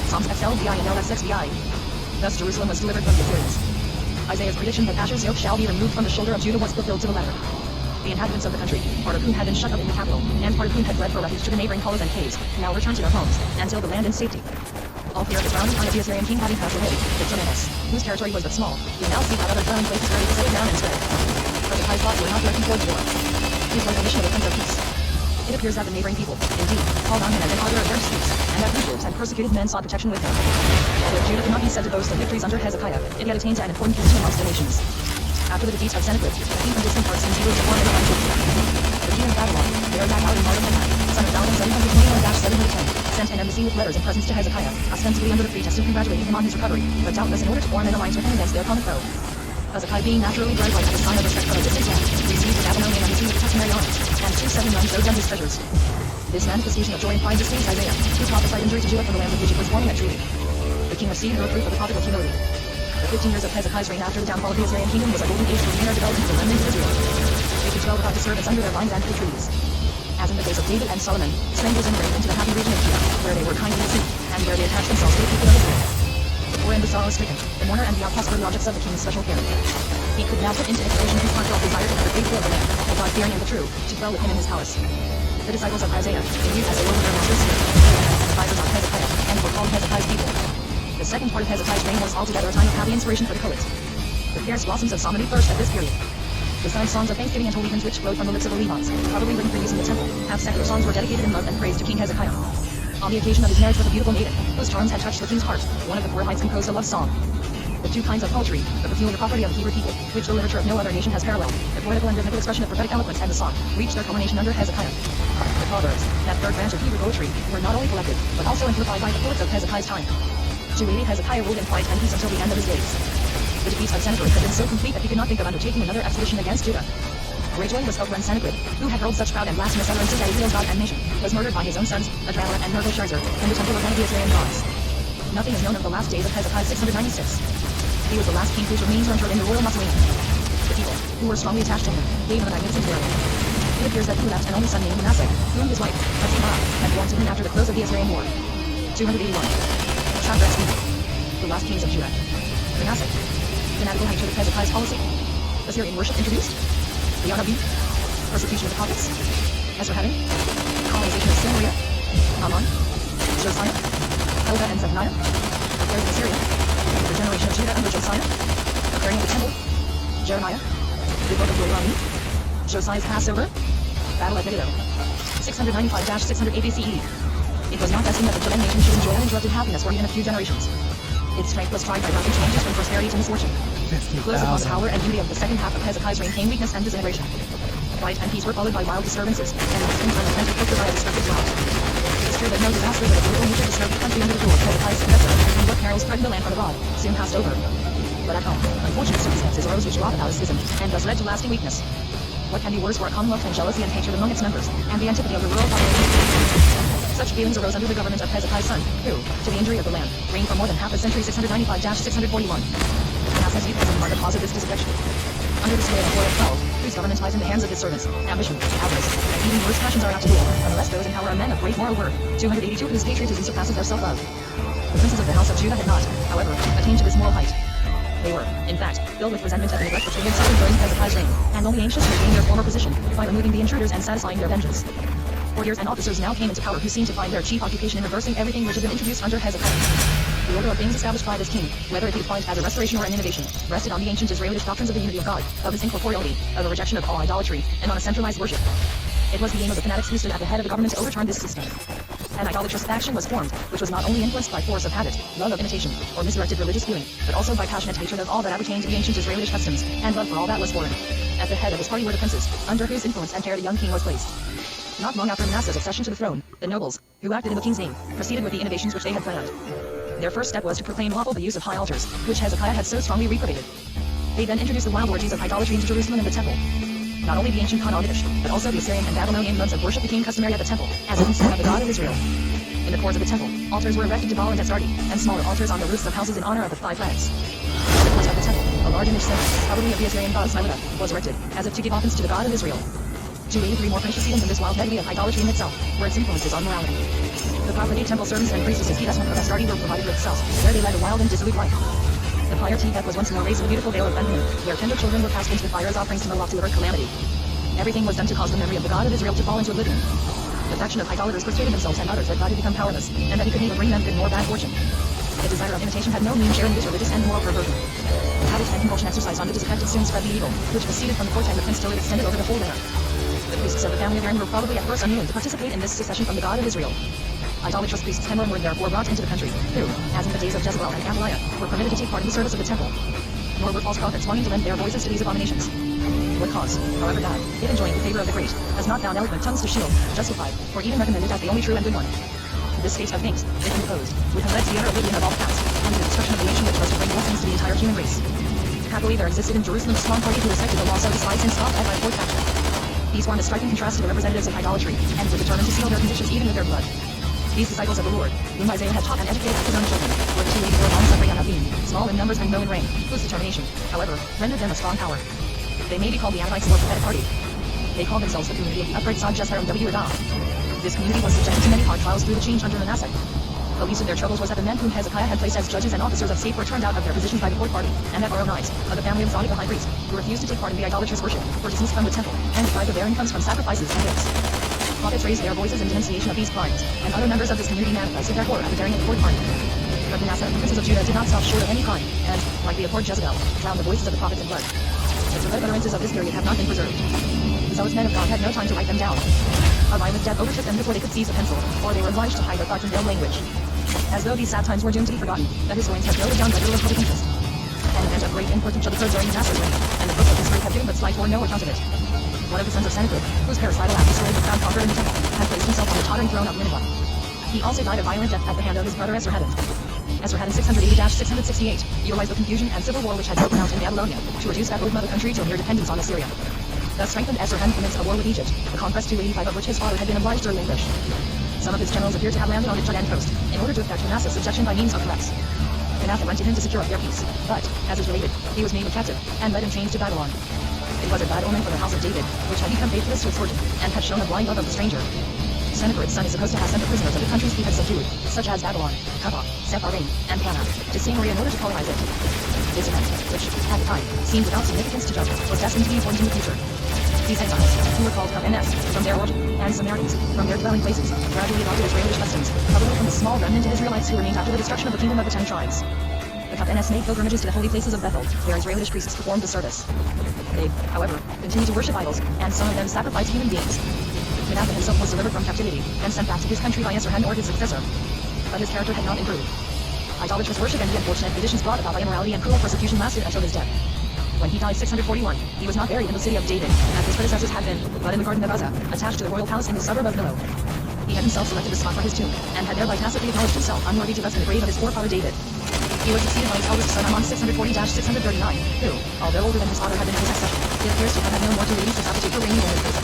Psalms XLVI and LXXVI. Thus Jerusalem was delivered from the Assyrians. Isaiah's prediction that Asher's yoke shall be removed from the shoulder of Judah was fulfilled to the letter. The inhabitants of the country, part of whom had been shut up in the capital, and part of whom had fled for refuge to the neighboring hollows and caves, now returned to their homes, until the land in safety. All fear of the frowning eye of the Assyrian king having passed away, Victorinus, whose territory was but small, we now seek out other dwelling places ready to settle down and spread. Hezekiah's thoughts were not directed towards war. His was the mission of the Prince of Peace. It appears that the neighboring people, indeed, called on him as an author of their disputes, and that fugitives and persecuted men sought protection with him. Although Judah could not be said to boast of victories under Hezekiah, it had attained to an important position amongst the nations. After the defeat of Sennacherib, a king from distant parts seemed eager to form an alliance with Judah. The king of Babylon, Merodach al-Marduk, son of Balaam 721-710, sent an embassy with letters and presents to Hezekiah, ostensibly under the pretext of congratulating him on his recovery, but doubtless in order to form an alliance with him against their common foe. Hezekiah, being naturally bright like a sign of respect from a distant man, received the Babylonian embassy with customary honors, and 279 showed them his treasures. This manifestation of joy implied displeased Isaiah, who prophesied injury to Judah for the land with which it was forming a treaty. The king received no proof of the prophet with humility. The 15 years of Hezekiah's reign after the downfall of the Assyrian kingdom was a golden age for the inner development of the remnant of Israel. They could dwell without disturbance under their vines and fruit trees. As in the days of David and Solomon, strangers emigrated into the happy region of Judah, where they were kindly received, and where they attached themselves to the people of Israel. The poor and the sorrow-stricken, the mourner and the outcast were the objects of the king's special care. He could now put into execution his heartfelt desire to have the faithful of the land, the God-fearing and the true, to dwell with him in his palace. The disciples of Isaiah, imbued as they were with their master's spirit, advisors of Hezekiah, and were called Hezekiah's people. The second part of Hezekiah's reign was altogether a time of happy inspiration for the poets. The fairest blossoms of psalmody flourished at this period. Besides songs of thanksgiving and holy hymns which flowed from the lips of the Levites, probably written for use in the temple, half secular songs were dedicated in love and praise to King Hezekiah. On the occasion of his marriage with a beautiful maiden, whose charms had touched the king's heart, one of the Korahites composed a love song. The two kinds of poetry, the peculiar property of the Hebrew people, which the literature of no other nation has paralleled, the poetical and rhythmical expression of prophetic eloquence and the song, reached their culmination under Hezekiah. The Proverbs, that third branch of Hebrew poetry, were not only collected, but also amplified by the poets of Hezekiah's time. 280 Hezekiah ruled in quiet and peace until the end of his days. The defeat of Sennacherib had been so complete that he could not think of undertaking another expedition against Judah. Great joy was felt when Sennacherib, who had hurled such proud and blasphemous utterances at Israel's God and nation, was murdered by his own sons, Adrammelech and Nergal-Sharezer, in the temple of one of the Assyrian gods. Nothing is known of the last days of Hezekiah 696. He was the last king whose remains were interred in the royal mausoleum. The people, who were strongly attached to him, gave him a magnificent burial. It appears that he left an only son named Manasseh, whom his wife, Hezekiah, had born to him after the close of the Assyrian War. 281. Chapter XP. The last kings of Judah. Manasseh. Fanatical hatred of Hezekiah's policy. Assyrian worship introduced. The Arabi. Persecution of the prophets. Esarhaddon. Colonization of Samaria. Ammon. Josiah. Helga and Zephaniah. Affairs of Assyria. The generation of Judah under Josiah. Preparing of the temple. Jeremiah. The book of Deuteronomy. Josiah's Passover. Battle at Megiddo. 695-680 CE. It was not destined that the Judean nation should enjoy uninterrupted happiness for even a few generations. Its strength was tried by rapid changes from prosperity to misfortune. Close upon the power and beauty of the second half of Hezekiah's reign came weakness and disintegration. Quiet and peace were followed by wild disturbances, and in the spring time was put by a destructive drought. It is true that no disasters of a brutal nature disturbed the country under the rule of Hezekiah's successor, and what perils threatened the land from abroad soon passed over. But at home, unfortunate circumstances arose which brought about a schism, and thus led to lasting weakness. What can be worse for a commonwealth than jealousy and hatred among its members, and the antipathy of the rural population? Such feelings arose under the government of Hezekiah's son, who, to the injury of the land, reigned for more than half a century 695-641. Manasseh's youth was in part the cause of this disaffection. Under the sway of Jehoiakim, whose government lies in the hands of his servants, ambition, avarice, and even worse passions are apt to rule, unless those in power are men of great moral worth. 282 whose patriotism surpasses their self-love. The princes of the house of Judah had not, however, attained to this moral height. They were, in fact, filled with resentment at the neglect which they had suffered during Hezekiah's reign, and only anxious to regain their former position by removing the intruders and satisfying their vengeance. Courtiers and officers now came into power who seemed to find their chief occupation in reversing everything which had been introduced under Hezekiah. The order of things established by this king, whether it be defined as a restoration or an innovation, rested on the ancient Israelitish doctrines of the unity of God, of his incorporeality, of a rejection of all idolatry, and on a centralized worship. It was the aim of the fanatics who stood at the head of the government to overturn this system. An idolatrous faction was formed, which was not only influenced by force of habit, love of imitation, or misdirected religious feeling, but also by passionate hatred of all that appertained to the ancient Israelitish customs, and love for all that was foreign. At the head of his party were the princes, under whose influence and care the young king was placed. Not long after Manasseh's accession to the throne, the nobles, who acted in the king's name, proceeded with the innovations which they had planned. Their first step was to proclaim lawful the use of high altars, which Hezekiah had so strongly reprobated. They then introduced the wild orgies of idolatry into Jerusalem and the temple. Not only the ancient Canaanitish, but also the Assyrian and Babylonian modes of worship became customary at the temple, as an instance of the God of Israel. In the courts of the temple, altars were erected to Baal and Astarte, and smaller altars on the roofs of houses in honor of the five flags. In the courts of the temple, a large image symbol, probably of the Assyrian god Smilada, was erected, as if to give offense to the God of Israel. 283 more pernicious in this wild medley of idolatry in itself, were its influences on morality. The profligate temple servants and priestesses Kedesman of Astarte were provided with cells, where they led a wild and dissolute life. The pyre Tebeth was once more raised in the beautiful vale of Benjamin, where tender children were cast into the fire as offerings to Moloch to avert calamity. Everything was done to cause the memory of the God of Israel to fall into oblivion. The faction of idolaters persuaded themselves and others that God had become powerless, and that he could neither bring them good nor bad fortune. The desire of imitation had no mean share in this religious and moral perversion. The habit and compulsion exercised on the disaffected soon spread the evil, which proceeded from the court and the prince till it extended over the whole land. The priests of the family of Aaron were probably at first unwilling to participate in this secession from the God of Israel. Idolatrous priests Cameron were therefore brought into the country, who, as in the days of Jezebel and Athaliah, were permitted to take part in the service of the temple. Nor were false prophets longing to lend their voices to these abominations. What cause, however bad, if enjoying the favor of the great, has not found eloquent tongues to shield, justify, or even recommend it as the only true and good one. This state of things, if imposed, would have led to the utter oblivion of all the past, and to the destruction of the nation which was to bring blessings to the entire human race. Happily there existed in Jerusalem a strong party who respected the law so despised and scoffed at by the fourth faction. These formed a striking contrast to the representatives of idolatry, and were determined to seal their conditions even with their blood. These disciples of the Lord, whom Isaiah had taught and educated as his own children, were the 284 long-suffering Anabim, small in numbers and low in rank, whose determination, however, rendered them a strong power. They may be called the Anabites or prophetic party. They called themselves the community of the upright Sod Jesharim W. Adam. This community was subjected to many hard trials through the change under Manasseh. The least of their troubles was that the men whom Hezekiah had placed as judges and officers of state were turned out of their positions by the fourth party, and that Aaronite, of the family of Zadok the high priest, who refused to take part in the idolatrous worship, were dismissed from the temple, and deprived of their incomes from sacrifices and gifts. Prophets raised their voices in denunciation of these crimes, and other members of this community manifested their horror at the daring of the fourth party. But Manasseh and the princes of Judah did not stop short of any crime, and, like the abhorred Jezebel, drowned the voices of the prophets in blood. The prophetic utterances of this period have not been preserved. The zealous men of God had no time to write them down. A violent death overtook them before they could seize a pencil, or they were obliged to hide their thoughts in their language. As though these sad times were doomed to be forgotten, the historians have noted down but little of public interest. An event of great importance occurred during Manasseh's reign, and the books of history have given but slight or no account of it. One of the sons of Sennacherib, whose parricidal act destroyed the crown conqueror in the temple, had placed himself on the tottering throne of Nineveh. He also died a violent death at the hand of his brother Esarhaddon. Esarhaddon 680-668 utilized the confusion and civil war which had broken out in Babylonia to reduce that old mother country to a mere dependence on Assyria. Thus strengthened Esarhaddon commenced a war with Egypt, the conquest 285 of which his father had been obliged to relinquish. Some of his generals appear to have landed on the Jordan coast, in order to effect Manasseh's subjection by means of threats. Menahem went to him to secure up their peace, but, as is related, he was made a captive, and led in chains to Babylon. It was a bad omen for the house of David, which had become faithless to its fortune, and had shown a blind love of the stranger. Sennacherib's son is supposed to have sent the prisoners of the countries he had subdued, such as Babylon, Cuthah, Sepharvaim, and Hannah, to Samaria in order to colonize it. This event, which, at the time, seemed without significance to judges, was destined to be important in the future. These exiles, who were called Kapanes, from their origin, and Samaritans, from their dwelling places, gradually adopted Israelitish customs, probably from the small remnant of Israelites who remained after the destruction of the kingdom of the 10 tribes. The Kapanes made pilgrimages to the holy places of Bethel, where Israelitish priests performed the service. They, however, continued to worship idols, and some of them sacrificed human beings. Menahem himself was delivered from captivity, and sent back to his country by Esarhaddon or his successor. But his character had not improved. Idolatrous worship and the unfortunate conditions brought about by immorality and cruel persecution lasted until his death. When he died 641, he was not buried in the city of David, as his predecessors had been, but in the garden of Uzzah, attached to the royal palace in the suburb of Millo. He had himself selected the spot for his tomb, and had thereby tacitly acknowledged himself unworthy to rest in the grave of his forefather David. He was succeeded by his eldest son Amon 640-639, who, although older than his father had been in his succession, it appears to have had no more to release his aptitude for reigning in his place.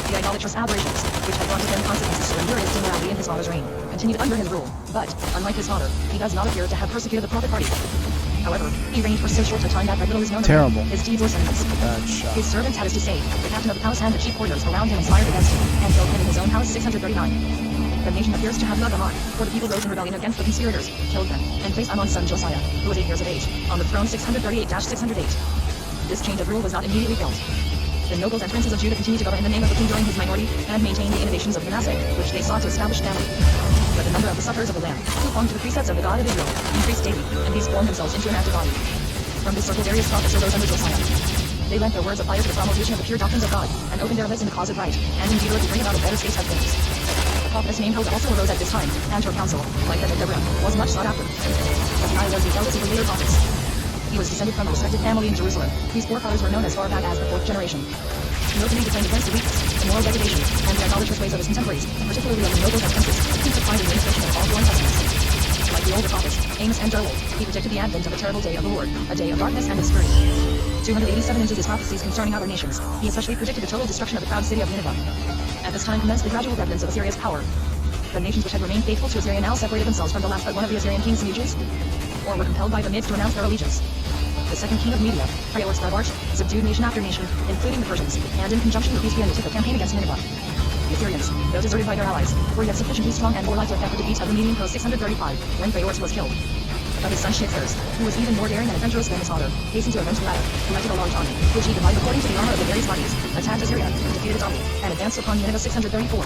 The idolatrous aberrations, which had brought to them consequences so injurious to morality in his father's reign, continued under his rule, but, unlike his father, he does not appear to have persecuted the prophet party. However, he reigned for so short a time that little is known of him. His deeds were senseless. His servants had, as to say, the captain of the palace and the chief courtiers around him inspired against him, and killed him in his own house 639. The nation appears to have loved Amon, for the people rose in rebellion against the conspirators, killed them, and placed Amon's son Josiah, who was 8 years of age, on the throne 638-608. This change of rule was not immediately felt. The nobles and princes of Judah continued to govern in the name of the king during his minority, and maintained the innovations of Manasseh, which they sought to establish family. But the number of the sufferers of the land, who clung to the precepts of the God of Israel, increased daily, and these formed themselves into an active body. From this circle various prophets arose under Josiah. They lent their words of fire to the promulgation of the pure doctrines of God, and opened their lips in the cause of right, and in Deuteronomy to bring about a better state of things. The prophetess named Huldah also arose at this time, and her counsel, like that of Deborah, was much sought after. Josiah was the eldest of the later prophets. He was descended from a respected family in Jerusalem, whose forefathers were known as far back as the 4th generation. Nobly declared against the weakness, the moral degradation, and the idolatrous ways of his contemporaries, particularly of the nobles and princes, who took pride in the administration of all foreign customs. Like the older prophets, Amos and Joel, he predicted the advent of a terrible day of the Lord, a day of darkness and obscurity. 287 into his prophecies concerning other nations, he especially predicted the total destruction of the proud city of Nineveh. At this time commenced the gradual decadence of Assyria's power. The nations which had remained faithful to Assyria now separated themselves from the last but one of the Assyrian kings' lieges, or were compelled by the Medes to renounce their allegiance. The second king of Media, Preorxtarbarch, subdued nation after nation, including the Persians, and in conjunction with these he undertook a campaign against Nineveh. The Assyrians, though deserted by their allies, were yet sufficiently strong and warlike to effect the defeat of the Median post 635, when Preorx was killed. But his son Shaphares, who was even more daring and adventurous than his father, hastened to avenge the latter, collected a large army, which he divided according to the armor of the various bodies, attacked Assyria, defeated its army, and advanced upon Nineveh 634.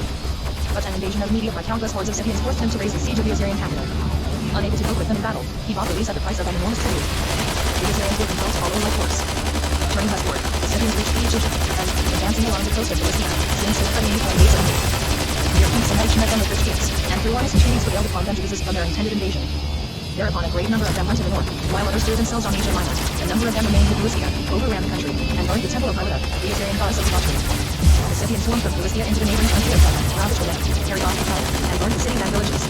But an invasion of Media by countless hordes of Scythians forced him to raise the siege of the Assyrian capital. Unable to cope with them in battle, he bought the lease at the price of an enormous tribute. The Assyrians were compelled to follow like horse. Turning westward, the Scythians reached the Egyptian, and, advancing along the coast of Philistia, soon stood threatening the gates of Egypt. Their kings and heads met them with rich gifts, and through honest entreaties prevailed upon them to resist from their intended invasion. Thereupon a great number of them went to the north, while others threw themselves on Asia Minor. A number of them remained in Philistia, overran the country, and burned the temple of Harada, the Assyrian goddess of debauchery. The Scythians swarmed from Philistia into the neighboring country of Judah, ravaged the land, carried off the cattle, and burned the cities and villages.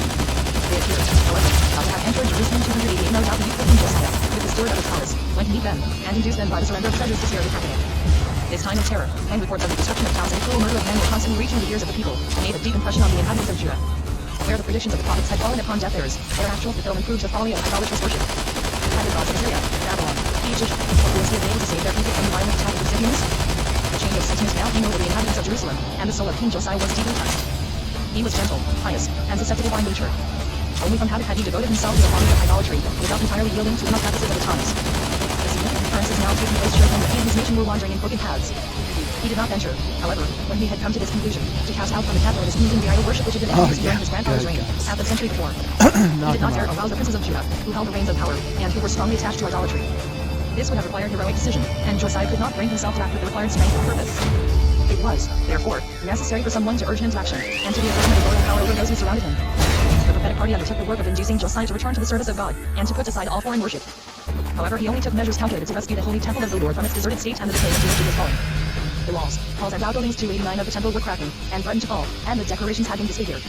They appeared, however, to have entered Jerusalem 288 no doubt the youthful King Josiah, with the steward of his palace, went to meet them, and induced them by the surrender of treasures to spare the capital. This time of terror, and reports of the destruction of towns and cruel murder of men were constantly reaching the ears of the people, made a deep impression on the inhabitants of Judah. Where the predictions of the prophets had fallen upon deaf ears, their actual fulfillment proved the folly of idolatrous worship. Had the gods of Assyria, Babylon, Egypt, or Philistia been able to save their people from the violent attack of the Scythians? A change of sentiment now came over the inhabitants of Jerusalem, and the soul of King Josiah was deeply touched. He was gentle, pious, and susceptible by nature. Only from habit had he devoted himself to the folly of idolatry, without entirely yielding to the practices of the times. The significant occurrences now taking place showed him that he and his nation were wandering in crooked paths. He did not venture, however, when he had come to this conclusion, to cast out from the capital of his kingdom the idol worship which had been introduced during his grandfather's reign, half a century before. He did not dare arouse the princes of Judah, who held the reins of power, and who were strongly attached to idolatry. This would have required heroic decision, and Josiah could not bring himself to act with the required strength and purpose. It was, therefore, necessary for someone to urge him to action, and to be a person of royal power over those who surrounded him. The prophetic party undertook the work of inducing Josiah to return to the service of God, and to put aside all foreign worship. However, he only took measures calculated to rescue the holy temple of the Lord from its deserted state and the decay into which it was falling. The walls, halls, and outbuildings 289 of the temple were cracking, and threatened to fall, and the decorations had been disfigured.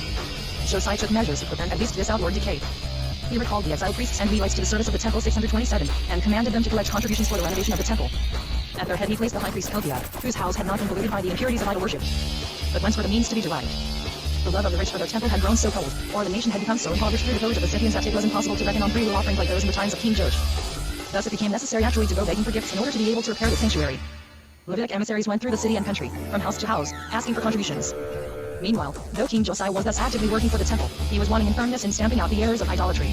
Josiah took measures to prevent at least this outward decay. He recalled the exiled priests and Levites to the service of the temple 627, and commanded them to collect contributions for the renovation of the temple. At their head he placed the high priest Hilkiah, whose house had not been polluted by the impurities of idol worship. But whence were the means to be derived? The love of the rich for their temple had grown so cold, or the nation had become so impoverished through the pillage of the Scythians that it was impossible to reckon on free will offerings like those in the times of King Judge. Thus it became necessary actually to go begging for gifts in order to be able to repair the sanctuary. Levitic emissaries went through the city and country, from house to house, asking for contributions. Meanwhile, though King Josiah was thus actively working for the temple, he was wanting in firmness in stamping out the errors of idolatry.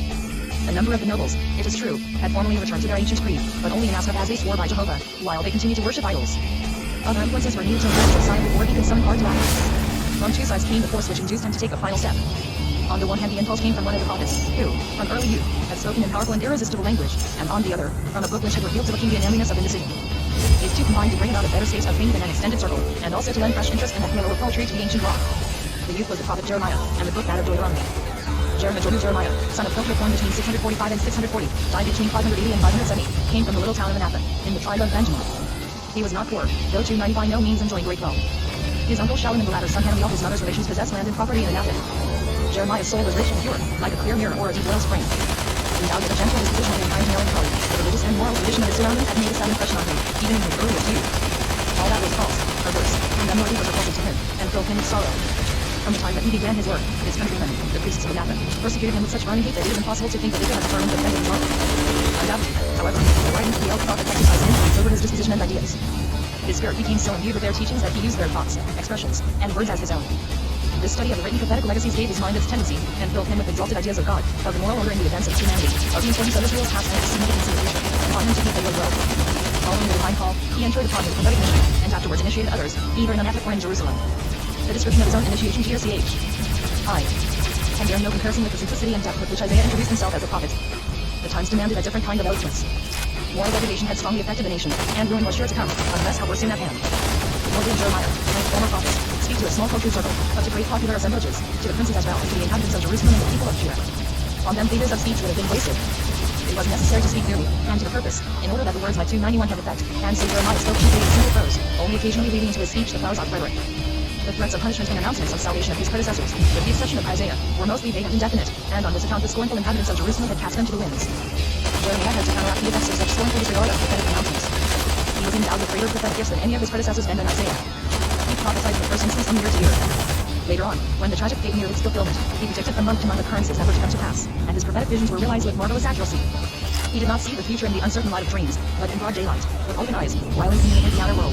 A number of the nobles, it is true, had formally returned to their ancient creed, but only in aspect as they swore by Jehovah, while they continued to worship idols. Other influences were needed to impress Josiah before he could summon hard to act. From two sides came the force which induced him to take a final step. On the one hand, the impulse came from one of the prophets, who, from early youth, had spoken in powerful and irresistible language, and on the other, from a book which had revealed to the king the unmanliness of indecision. These two combined to bring about a better state of things in an extended circle, and also to lend fresh interest and halo of poetry to the ancient law. The youth was the prophet Jeremiah, and the book that of Deuteronomy. Jeremiah, son of Hilkiah, born between 645 and 640, died between 580 and 570, came from the little town of Manasseh, in the tribe of Benjamin. He was not poor, though 290 by no means enjoying great wealth. His uncle Shallum and the latter's son Hananiah, his mother's relations, possessed land and property in Anathoth. Jeremiah's soul was rich and pure, like a clear mirror or a deep well spring. Endowed with a gentle disposition and kind melancholy, the religious and moral tradition of his surroundings had made a sad impression on him, even in his earliest youth. All that was false, perverse, and unworthy was repulsive to him, and filled him with sorrow. From the time that he began his work, his countrymen, the priests of Anathoth, persecuted him with such burning hate that it is impossible to think that they could have affirmed the defending his honor. Undoubtedly, however, the writings of the old prophet exercised influence over his disposition and ideas. His spirit became so imbued with their teachings that he used their thoughts, expressions, and words as his own. This study of the written prophetic legacies gave his mind its tendency, and filled him with exalted ideas of God, of the moral order in the events of humanity, of the importance of Israel's past and its significance in the future, and taught him to keep the good will. Following the divine call, he entered upon his prophetic mission, and afterwards initiated others, either in Anathoth or in Jerusalem. The description of his own initiation to ch. I can bear no comparison with the simplicity and depth with which Isaiah introduced himself as a prophet. The times demanded a different kind of eloquence. Moral degradation had strongly affected the nation, and ruin was sure to come, unless help were soon at hand. Nor did Jeremiah, like former prophets, speak to a small cultured circle, but to great popular assemblages, to the princes as well as to the inhabitants of Jerusalem and the people of Judah. On them figures of speech would have been wasted. It was necessary to speak clearly, and to the purpose, in order that the words might 291 have effect, and so Jeremiah spoke chiefly in simple prose, only occasionally leading into his speech the flowers of rhetoric. The threats of punishment and announcements of salvation of his predecessors, with the exception of Isaiah, were mostly vague and indefinite, and on this account the scornful inhabitants of Jerusalem had cast them to the winds. Jeremiah had to counteract the effects of such scornful disregard of prophetic announcements. He was endowed with greater prophetic gifts than any of his predecessors and than Isaiah. He prophesied in the first instance from year to year. Later on, when the tragic fate neared its fulfillment, he predicted from month to month occurrences that were to come to pass, and his prophetic visions were realized with marvelous accuracy. He did not see the future in the uncertain light of dreams, but in broad daylight, with open eyes, while in communion with the outer world.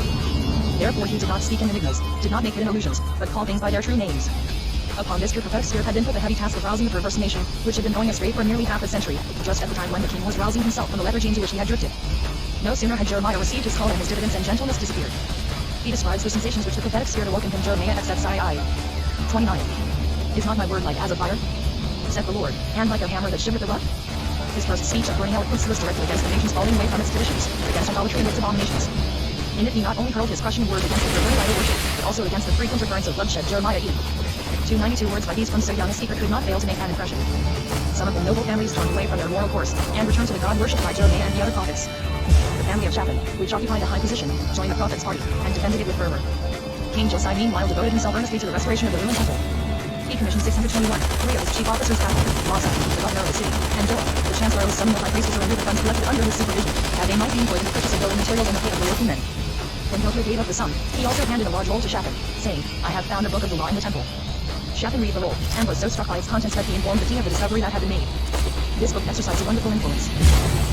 Therefore he did not speak in enigmas, did not make hidden illusions, but called things by their true names. Upon this pure prophetic spirit had been put the heavy task of rousing the perverse nation, which had been going astray for nearly half a century, just at the time when the king was rousing himself from the lethargy into which he had drifted. No sooner had Jeremiah received his call and his dividends and gentleness disappeared. He describes the sensations which the prophetic spirit awoke in him. Jeremiah XXII. 29. Is not my word like as of fire? Said the Lord, and like a hammer that shivereth the rock? His first speech of burning eloquence was directed against the nations falling away from its traditions, against idolatry and its abominations. In it he not only hurled his crushing word against the perverted idol worship, but also against the frequent occurrence of bloodshed. Jeremiah E. 292 words by these from so young a speaker could not fail to make an impression. Some of the noble families turned away from their moral course, and returned to the God worshipped by Jeremiah and the other prophets. The family of Shaphan, which occupied a high position, joined the prophet's party, and defended it with fervor. King Josiah meanwhile devoted himself earnestly to the restoration of the ruined temple. He commissioned 621, three of his chief officers, Shaphan, Masa, the governor of the city, and Joah, the chancellor, with some of the high priests to remove the funds collected under his supervision, that they might be employed in the purchase of building materials and the pay of the working men. When Hilkiah gave up the sum, he also handed a large roll to Shaphan, saying, I have found a book of the law in the temple. Shaphan read the roll, and was so struck by its contents that he informed the king of the discovery that had been made. This book exercised a wonderful influence.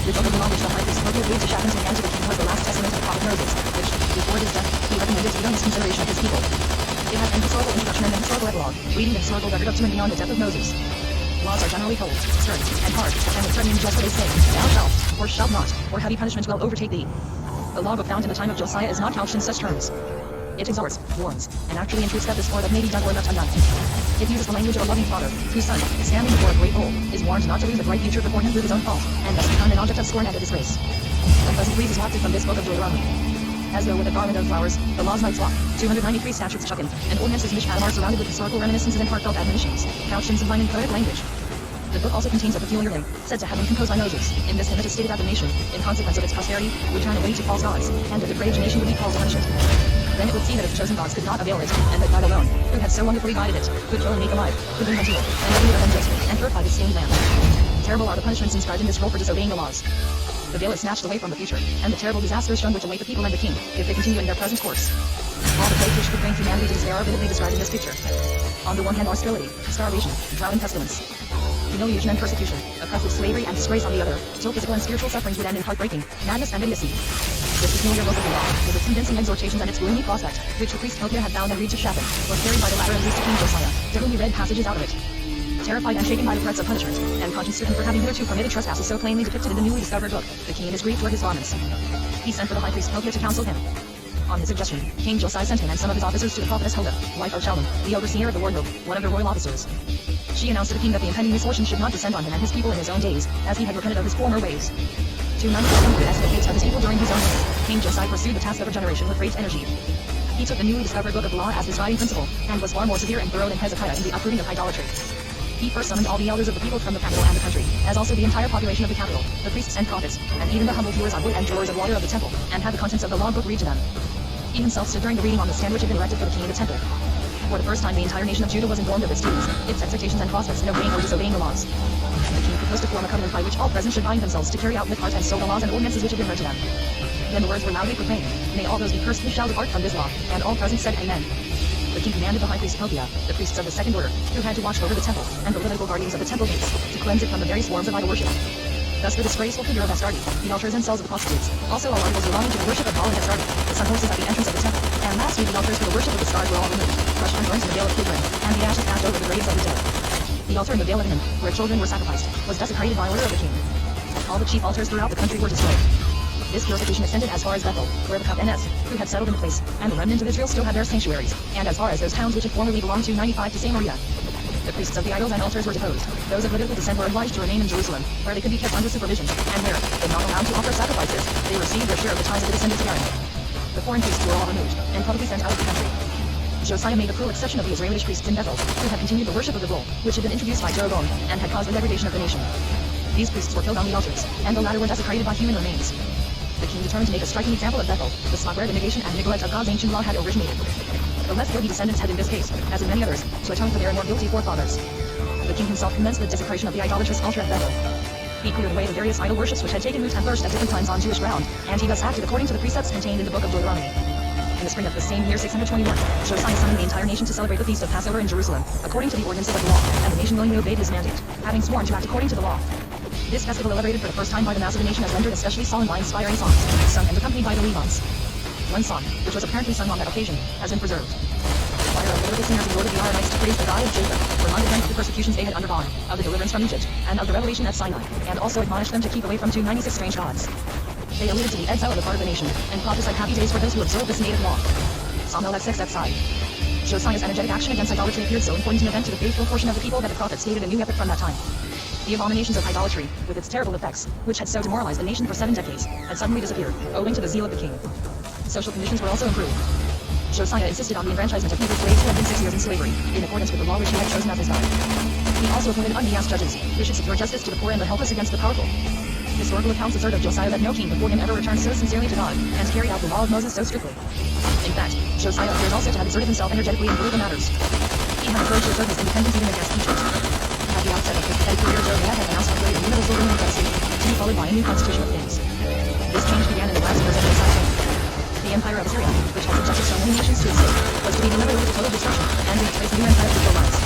The book of the law which the high priest Hilkiah gave to Shaphan to hand to the king was the last testament of the prophet Moses, which, before his death, he recommended to the earnest consideration of his people. It has an historical introduction and an historical epilogue, reading the historical record up to and beyond the death of Moses. Laws are generally cold, stern, and hard, and with threatening just what they say, thou shalt, or shalt not, or heavy punishment will overtake thee. The law book found in the time of Josiah is not couched in such terms. It exhorts, warns, and actually entreats that this war that may be done or left undone. It uses the language of a loving father, whose son, standing before a great goal, is warned not to lose a bright future before him through his own fault, and thus become an object of scorn and a disgrace. A pleasant breeze is wafted from this book of Deuteronomy. As though with a garland of flowers, the laws might swap, 293 statutes chuckened, and ordinances mishpat are surrounded with historical reminiscences and heartfelt admonitions, couched in sublime and poetic language. The book also contains a peculiar hymn, said to have been composed by Moses. In this hymn it is stated that the nation, in consequence of its prosperity, would turn away to false gods, and the depraved nation would be called to punish it. Then it would see that its chosen gods could not avail it, and that God alone, who had so wonderfully guided it, could kill and make alive, could bring them to it, and deliver them justly, and purify the stained land. Terrible are the punishments inscribed in this roll for disobeying the laws. The veil is snatched away from the future, and the terrible disasters from which await the people and the king, if they continue in their present course. All the plagues which could bring humanity to despair are vividly described in this picture. On the one hand are sterility, starvation, drought and pestilence, humiliation and persecution, oppressive slavery and disgrace on the other, till physical and spiritual sufferings would end in heartbreaking, madness and idiocy. This peculiar book of the law, with its convincing exhortations and its gloomy prospect, which the priest Hilkiah had bound and read to Shaphan, was carried by the latter and used to King Josiah, to whom he read passages out of it. Terrified and shaken by the threats of punishment, and conscience-stricken for having hitherto committed trespasses so plainly depicted in the newly discovered book, the king in his grief tore his garments. He sent for the high priest Hilkiah to counsel him. On his suggestion, King Josiah sent him and some of his officers to the prophetess Huldah, wife of Shallum, the overseer of the wardrobe, one of the royal officers. She announced to the king that the impending misfortune should not descend on him and his people in his own days, as he had repented of his former ways. To none of the estimates of his people during his own days, King Josiah pursued the task of regeneration with great energy. He took the newly discovered book of the law as his guiding principle, and was far more severe and thorough than Hezekiah in the uprooting of idolatry. He first summoned all the elders of the people from the capital and the country, as also the entire population of the capital, the priests and prophets, and even the humble hewers of wood and drawers of water of the temple, and had the contents of the law book read to them. He himself stood during the reading on the stand which had been erected for the king of the temple. For the first time the entire nation of Judah was informed of its duties, its expectations and prospects in obeying or disobeying the laws. The king proposed to form a covenant by which all present should bind themselves to carry out with heart and soul the laws and ordinances which had been read to them. Then the words were loudly proclaimed, "May all those be cursed who shall depart from this law," and all present said, "Amen." The king commanded the high priest Hilkiah, the priests of the second order, who had to watch over the temple, and the Levitical guardians of the temple gates, to cleanse it from the very swarms of idol worship. Thus the disgraceful figure of Astarte, the altars and cells of prostitutes, also all articles belonging to the worship of Baal and Astarte, the sun horses at the entrance of the temple, and lastly the altars for the worship of the stars were all removed, crushed and burned in the vale of Kidron, and the ashes passed over the graves of the dead. The altar in the vale of Hinnom, where children were sacrificed, was desecrated by order of the king. All the chief altars throughout the country were destroyed. This purification extended as far as Bethel, where the Cup-Ns, who had settled in the place, and the remnant of Israel still had their sanctuaries, and as far as those towns which had formerly belonged to 95 to Samaria. The priests of the idols and altars were deposed. Those of Levitical descent were obliged to remain in Jerusalem, where they could be kept under supervision, and where, though not allowed to offer sacrifices, they received their share of the tithes of the descendants of Aaron. The foreign priests were all removed, and publicly sent out of the country. Josiah made a cruel exception of the Israelitish priests in Bethel, who had continued the worship of the bull, which had been introduced by Jeroboam, and had caused the degradation of the nation. These priests were killed on the altars, and the latter were desecrated by human remains. The king determined to make a striking example of Bethel, the spot where the negation and neglect of God's ancient law had originated. The less guilty descendants had in this case, as in many others, to atone for their more guilty forefathers. The king himself commenced the desecration of the idolatrous altar at Bethel. He cleared away the various idol worships which had taken root and flourished at different times on Jewish ground, and he thus acted according to the precepts contained in the book of Deuteronomy. In the spring of the same year 621, Josiah summoned the entire nation to celebrate the feast of Passover in Jerusalem, according to the ordinances of the law, and the nation willingly obeyed his mandate, having sworn to act according to the law. This festival celebrated for the first time by the mass of the nation as rendered especially solemn by inspiring songs, sung and accompanied by the Levites. One song, which was apparently sung on that occasion, has been preserved. The choir of Levitical singers exhorted the Aaronites to praise the God of Jacob, reminded them of the persecutions they had undergone, of the deliverance from Egypt, and of the revelation at Sinai, and also admonished them to keep away from 296 strange gods. They alluded to the exile of a part of the nation, and prophesied happy days for those who observe this native law. Samuel XXXI. Josiah's energetic action against idolatry appeared so important an event to the faithful portion of the people that the prophets stated a new epoch from that time. The abominations of idolatry, with its terrible effects, which had so demoralized the nation for 7 decades, had suddenly disappeared, owing to the zeal of the king. Social conditions were also improved. Josiah insisted on the enfranchisement of Hebrew slaves who had been 6 years in slavery, in accordance with the law which he had chosen as his guide. He also appointed unbiased judges, who should secure justice to the poor and the helpless against the powerful. Historical accounts assert of Josiah that no king before him ever returned so sincerely to God, and carried out the law of Moses so strictly. In fact, Josiah appears also to have exerted himself energetically in political matters. He had encouraged to assert his independence even against Egypt. At the outset of his pathetic career, Josiah had announced a period of universal ruling and devastation, to be followed by a new constitution of things. This change began in the last years of Josiah's reign. The empire of Assyria, which had subjected so many nations to its yoke, was to be delivered over to total destruction, and in its place a new empire would rise.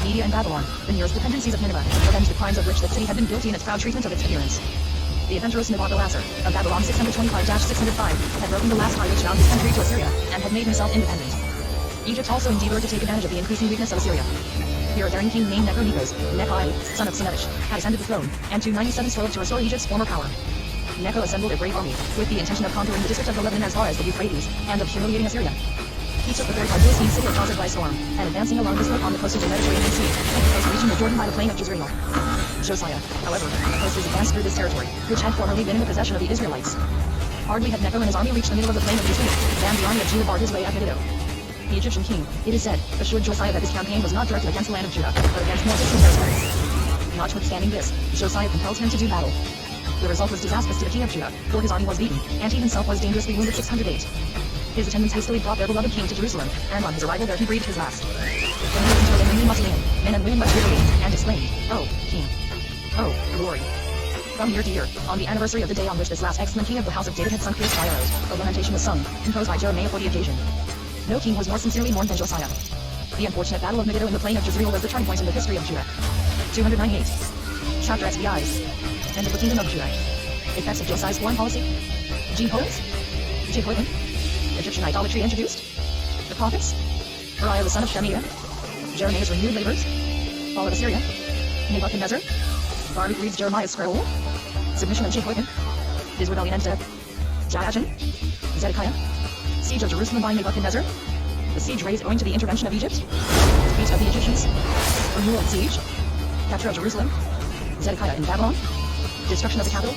Media and Babylon, the nearest dependencies of Nineveh, avenged the crimes of which the city had been guilty in its proud treatment of its adherents. The adventurous Nabopolassar, of Babylon 625-605, had broken the last tie which bound his country to Assyria, and had made himself independent. Egypt also endeavored to take advantage of the increasing weakness of Assyria. Here a daring king named Necho-Nikos, Nechi, son of Senedish, had ascended the throne, and 297 strove to restore Egypt's former power. Necho assembled a great army, with the intention of conquering the district of the Lebanon as far as the Euphrates, and of humiliating Assyria. He took the fortified Philistine city of Gaza by storm, and advancing along this route on the coast of the Mediterranean Sea, at the coast reaching the Jordan by the plain of Jezreel. Josiah, however, opposed his advance through this territory, which had formerly been in the possession of the Israelites. Hardly had Necho and his army reached the middle of the plain of Jezreel, than the army of Judah barred his way at Megiddo. The Egyptian king, it is said, assured Josiah that his campaign was not directed against the land of Judah, but against more distant territories. Notwithstanding this, Josiah compelled him to do battle. The result was disastrous to the king of Judah, for his army was beaten, and he himself was dangerously wounded 608. His attendants hastily brought their beloved king to Jerusalem, and on his arrival there he breathed his last. Then he listened to a new mausoleum, men and women wept bitterly, and exclaimed, "Oh, king! Oh, glory! From year to year, on the anniversary of the day on which this last excellent king of the house of David had sunk fierce arrows, a lamentation was sung, composed by Jeremiah for the occasion. No king was more sincerely mourned than Josiah. The unfortunate battle of Megiddo in the plain of Jezreel was the turning point in the history of Judah. 298. Chapter XBIs. End of the kingdom of Judah. Effects of Josiah's foreign policy. Jehoiakim. Jehoiakim. Egyptian idolatry introduced. The prophets. Uriah the son of Shemaiah. Jeremiah's renewed labors. Fall of Assyria. Nebuchadnezzar. Baruch reads Jeremiah's scroll. Submission of Jehoiakim. His rebellion and death. Joachim. Zedekiah. Siege of Jerusalem by Nebuchadnezzar. The siege raised owing to the intervention of Egypt. Defeat of the Egyptians. Renewal of siege. Capture of Jerusalem. Zedekiah in Babylon. Destruction of the capital.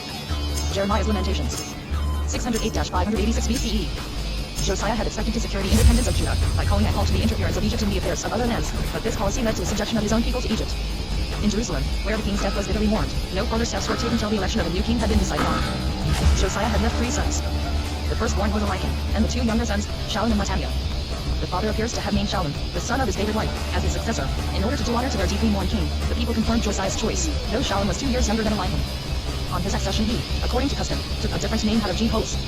Jeremiah's lamentations. 608-586 BCE. Josiah had expected to secure the independence of Judah by calling a halt to the interference of Egypt in the affairs of other lands, but this policy led to the subjection of his own people to Egypt. In Jerusalem, where the king's death was bitterly mourned, no further steps were taken until the election of a new king had been decided on. Josiah had left 3 sons. The firstborn was Eliakim, and the 2 younger sons, Shallum and Mattaniah. The father appears to have named Shallum, the son of his favorite wife, as his successor. In order to do honor to their deeply mourned king, the people confirmed Josiah's choice, though Shallum was 2 years younger than Eliakim. On his accession he, according to custom, took a different name out of Jehoash.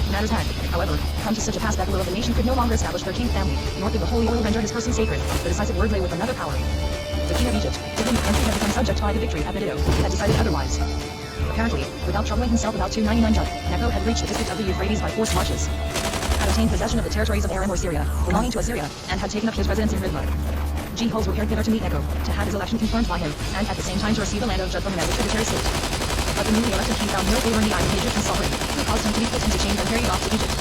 Matters had, however, come to such a pass that the will of the nation could no longer establish their king family, nor could the holy oil render his person sacred. The decisive word lay with another power. The king of Egypt, to whom the country had become subject by the victory at Megiddo, had decided otherwise. Apparently, without troubling himself about 299 Judd, Necho had reached the district of the Euphrates by forced marches, had obtained possession of the territories of Aram or Syria, belonging to Assyria, and had taken up his residence in Riblah. Jehoash repaired thither to meet Necho, to have his election confirmed by him, and at the same time to receive the land of Judd from him as a tributary state. But the newly elected king found no favor in the eyes of the Egyptian sovereign, who caused him to be put into chains and carried off to Egypt.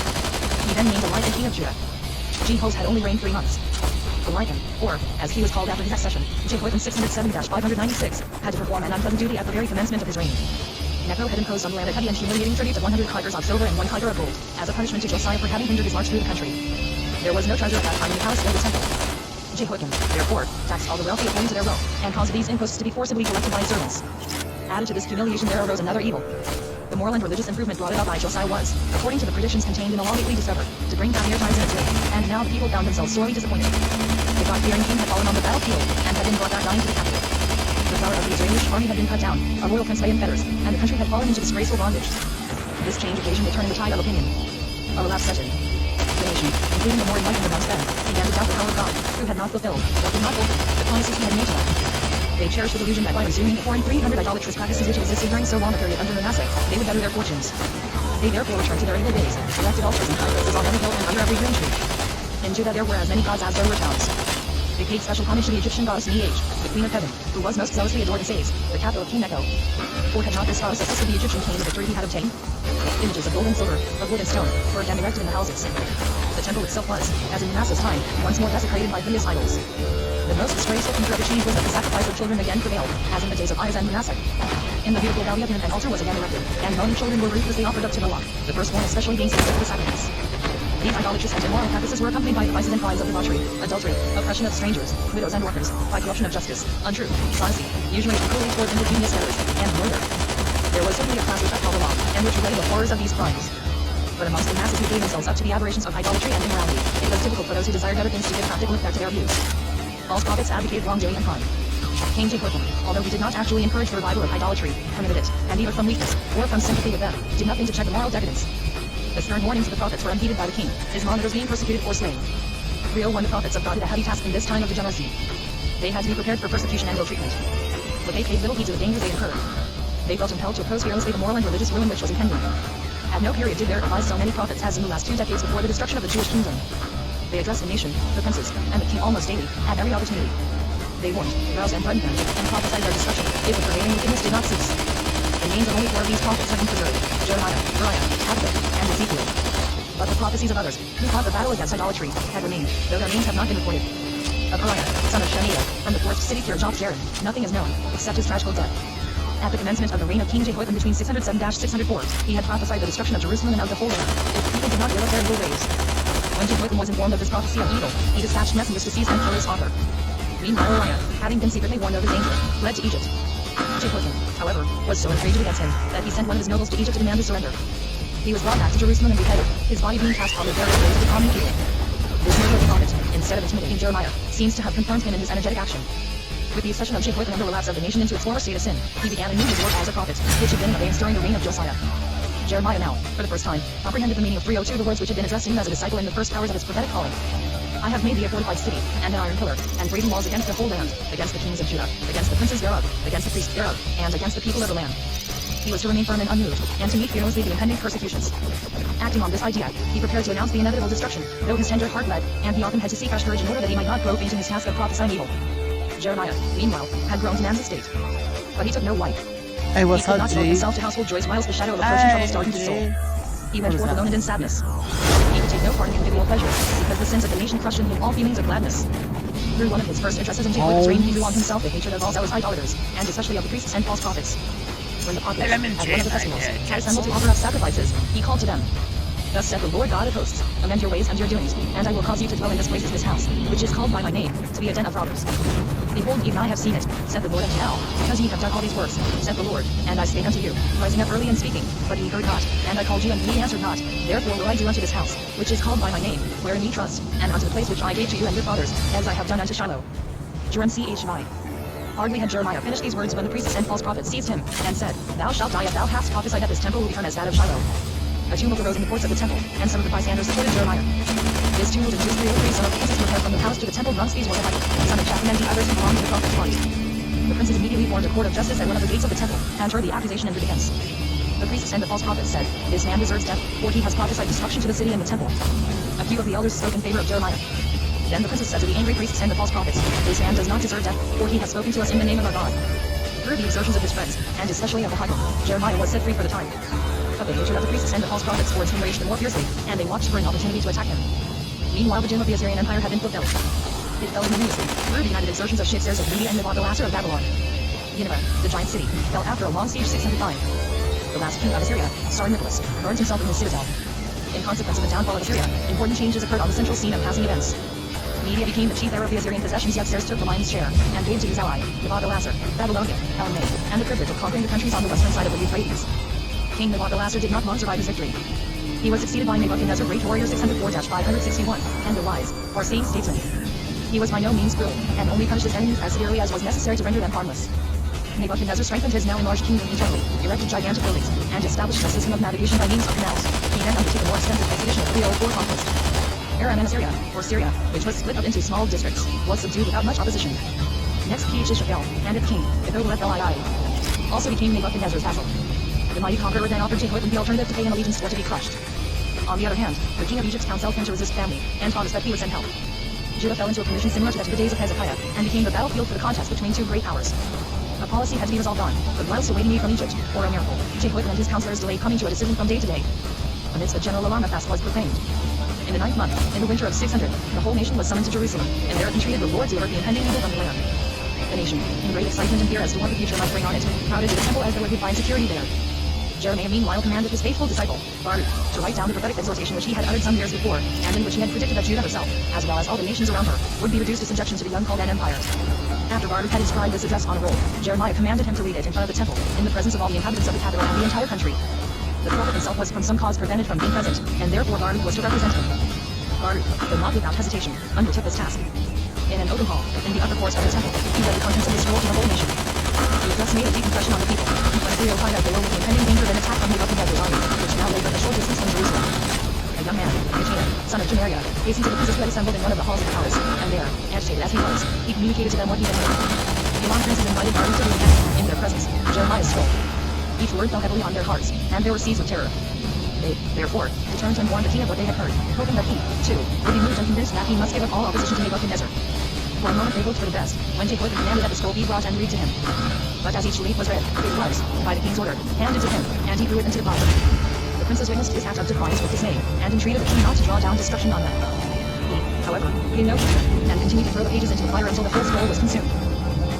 He then named Eliakim king of Judah. Jehoash had only reigned 3 months. Eliakim, or, as he was called after his accession, Jehoiakim 607-596, had to perform an unpleasant duty at the very commencement of his reign. Necho had imposed on the land a heavy and humiliating tribute of 100 kikers of silver and 1 kiker of gold, as a punishment to Josiah for having hindered his march through the country. There was no treasure at that time in the palace or the temple. Jehoiakim, therefore, taxed all the wealthy according to their wealth, and caused these imposts to be forcibly collected by his servants. Added to this humiliation there arose another evil. The moral and religious improvement brought about by Josiah was, according to the predictions contained in the law lately discovered, to bring happier times in its way, and now the people found themselves sorely disappointed. The God-fearing king had fallen on the battlefield, and had been brought back dying to the capital. The flower of the Israeli army had been cut down, a royal prince lay in fetters, and the country had fallen into disgraceful bondage. This change occasioned a turn in the tide of opinion. A relapse set in. The nation, including the more enlightened amongst them, began to doubt the power of God, who had not fulfilled, or could not fulfill, the promises he had made to them. They cherished the delusion that by resuming the foreign 300 idolatrous practices which existed during so long a period under Manasseh, they would better their fortunes. They therefore returned to their evil ways, erected altars and high places on every hill and under every green tree. In Judah there were as many gods as there were towns. They paid special homage to the Egyptian goddess Neach, the queen of heaven, who was most zealously adored in Sais, the capital of King Necho. For had not this goddess assisted the Egyptian king in the victory he had obtained? Images of gold and silver, of wood and stone, were again erected in the houses. The temple itself was, as in Manasseh's time, once more desecrated by hideous idols. The most disgraceful thing to achieve was that the sacrifice of children again prevailed, as in the days of Ayaz and Manasseh. In the beautiful valley of Hinnom an altar was again erected, and moaning children were ruthlessly offered up to Moloch, the firstborn especially being sacrificed for the sacrifice. These idolatrous and immoral practices were accompanied by the vices and crimes of debauchery, adultery, oppression of strangers, widows and orphans, by corruption of justice, untruth, dishonesty, usually cruelty towards impecunious debtors, and murder. There was certainly a class which upheld the law, and which related the horrors of these crimes. But amongst the masses who gave themselves up to the aberrations of idolatry and immorality, it was difficult for those who desired better things to give practical effect to their views. False prophets advocated wrongdoing and crime. King Jehoiakim, although he did not actually encourage the revival of idolatry, permitted it, and either from weakness, or from sympathy with them, did nothing to check the moral decadence. The stern warnings of the prophets were unheeded by the king, his monitors being persecuted or slain. Rio warned the prophets of God had a heavy task in this time of degeneracy. They had to be prepared for persecution and ill treatment. But they paid little heed to the dangers they incurred. They felt impelled to oppose fearlessly the moral and religious ruin which was impending. At no period did there arise so many prophets as in the last 2 decades before the destruction of the Jewish kingdom. They addressed the nation, the princes, and the king almost daily, at every opportunity. They warned, roused, and threatened them, and prophesied their destruction, if the prevailing wickedness did not cease. The names of only 4 of these prophets have been preserved: Jeremiah, Uriah, Habakkuk, and Ezekiel. But the prophecies of others, who fought the battle against idolatry, had remained, though their names have not been recorded. Of Uriah, son of Shemaiah, from the forest city Kirjath-Jearim, nothing is known, except his tragical death. At the commencement of the reign of King Jehoiakim between 607-604, he had prophesied the destruction of Jerusalem and of the whole land, if the people did not give up their evil ways. When Jehoiakim was informed of this prophecy of evil, he dispatched messengers to seize and kill his author. Meanwhile Uriah, having been secretly warned of his danger, fled to Egypt. Jehoiakim, however, was so enraged against him, that he sent one of his nobles to Egypt to demand his surrender. He was brought back to Jerusalem and beheaded, his body being cast on the various graves of the common people. This murder of the prophet, instead of intimidating Jeremiah, seems to have confirmed him in his energetic action. With the accession of Jehoiakim and the relapse of the nation into its former state of sin, he began anew his work as a prophet, which had been in abeyance during the reign of Josiah. Jeremiah now, for the first time, comprehended the meaning of 302, the words which had been addressed to him as a disciple in the first hours of his prophetic calling. I have made thee a fortified city, and an iron pillar, and brazen walls against the whole land, against the kings of Judah, against the princes thereof, against the priests thereof, and against the people of the land. He was to remain firm and unmoved, and to meet fearlessly the impending persecutions. Acting on this idea, he prepared to announce the inevitable destruction, though his tender heart bled, and he often had to seek fresh courage in order that he might not grow faint in his task of prophesying evil. Jeremiah, meanwhile, had grown to man's estate. But he took no wife. Hey, what's he could up, not devote G? himself to household joys whilst the shadow of approaching troubles darkened his soul. He went forth alone and in sadness. He could take no part in convivial pleasures, because the sins of the nation crushed in him all feelings of gladness. Through one of his first addresses in Jehoiakim's reign, he drew on himself the hatred of all zealous idolaters, and especially of the priests and false prophets. When the populace, at one of the festivals, had assembled to offer up sacrifices, he called to them, Thus saith the Lord God of hosts, amend your ways and your doings, and I will cause you to dwell in this place, this house, which is called by my name, to be a den of robbers. Behold, even I have seen it, saith the Lord unto now, because ye have done all these works, saith the Lord, and I spake unto you, rising up early and speaking, but ye heard not, and I called you, and ye answered not, therefore will I do unto this house, which is called by my name, wherein ye trust, and unto the place which I gave to you and your fathers, as I have done unto Shiloh. Jerem Chvi. Hardly had Jeremiah finished these words when the priests and false prophets seized him, and said, Thou shalt die if thou hast prophesied that this temple will become as that of Shiloh. A tumult arose in the courts of the temple, and some of the bystanders supported Jeremiah. This tumult induced 303 some of the princes repaired from the palace to the temple runs these were the son of Shaphan and the others who belonged to the prophet's party. The princes immediately formed a court of justice at one of the gates of the temple, and heard the accusation and the defense. The priests and the false prophets said, This man deserves death, for he has prophesied destruction to the city and the temple. A few of the elders spoke in favor of Jeremiah. Then the princes said to the angry priests and the false prophets, This man does not deserve death, for he has spoken to us in the name of our God. Through the exertions of his friends, and especially of the high court, Jeremiah was set free for the time. But the hatred of the priests and the false prophets towards him raged the more fiercely, and they watched for an opportunity to attack him. Meanwhile, the doom of the Assyrian Empire had been fulfilled. It fell ignominiously through the united exertions of Shapshares of Media and Nabonidus of Babylon. Nineveh, the giant city, fell after a long siege 605. The last king of Assyria, Tsar Nicholas, burned himself in his citadel. In consequence of the downfall of Assyria, important changes occurred on the central scene of passing events. Media became the chief heir of the Assyrian possessions, yet Xerxes took the lion's share, and gave to his ally, Nabonidus, Babylonia, Elmay, and the privilege of conquering the countries on the western side of the Euphrates. King Nabonidus did not long survive his victory. He was succeeded by Nebuchadnezzar, great warrior 604-561, and a wise, foreseeing statesman. He was by no means cruel, and only punished his enemies as severely as was necessary to render them harmless. Nebuchadnezzar strengthened his now enlarged kingdom internally, erected gigantic buildings, and established a system of navigation by means of canals. He then undertook a more extensive expedition of 304 conquest. Aram and Assyria, or Syria, which was split up into small districts, was subdued without much opposition. Next Shishakal, and its king, Ithobel also became Nebuchadnezzar's vassal. The mighty conqueror then offered Jehoiakim the alternative to pay an allegiance or to be crushed. On the other hand, the king of Egypt's counsel came to resist family, and taught us that he would send help. Judah fell into a condition similar to that of the days of Hezekiah, and became the battlefield for the contest between two great powers. A policy had to be resolved on, but whilst awaiting aid from Egypt, or a miracle, Jehoiakim and his counselors delayed coming to a decision from day to day. Amidst a general alarm, a fast was proclaimed. In the 9th month, in the winter of 600, the whole nation was summoned to Jerusalem, and there entreated the Lord to avert the impending evil from the land. The nation, in great excitement and fear as to what the future might bring on it, crowded to the temple as though it would find security there. Jeremiah meanwhile commanded his faithful disciple, Baruch, to write down the prophetic exhortation which he had uttered some years before, and in which he had predicted that Judah herself, as well as all the nations around her, would be reduced to subjection to the uncalled an empire. After Baruch had inscribed this address on a roll, Jeremiah commanded him to read it in front of the temple, in the presence of all the inhabitants of the capital and the entire country. The prophet himself was from some cause prevented from being present, and therefore Baruch was to represent him. Baruch, though not without hesitation, undertook this task. In an open hall, in the upper courts of the temple, he read the contents of the scroll to the whole nation. The address made a deep impression on the people, when it realized that they were with the impending danger of an attack from Nebuchadnezzar's army, which now lay but a short distance from Jerusalem. A young man, Micaiah, son of Gemariah, hastened to the princes who had assembled in one of the halls of the palace, and there, agitated as he was, he communicated to them what he had heard. The alarmed princes invited Baruch to read in their presence Jeremiah's scroll. Each word fell heavily on their hearts, and they were seized with terror. They, therefore, returned and warned the king of what they had heard, hoping that he, too, would be moved and convinced that he must give up all opposition to Nebuchadnezzar. For a moment they hoped for the best, when Jehoiakim commanded that the scroll be brought and read to him. But as each leaf was read, it was, by the king's order, handed to him, and he threw it into the fire. The princes witnessed his act of defiance with dismay, and entreated the king not to draw down destruction on them. He, however, paid no heed, and continued to throw the pages into the fire until the whole scroll was consumed.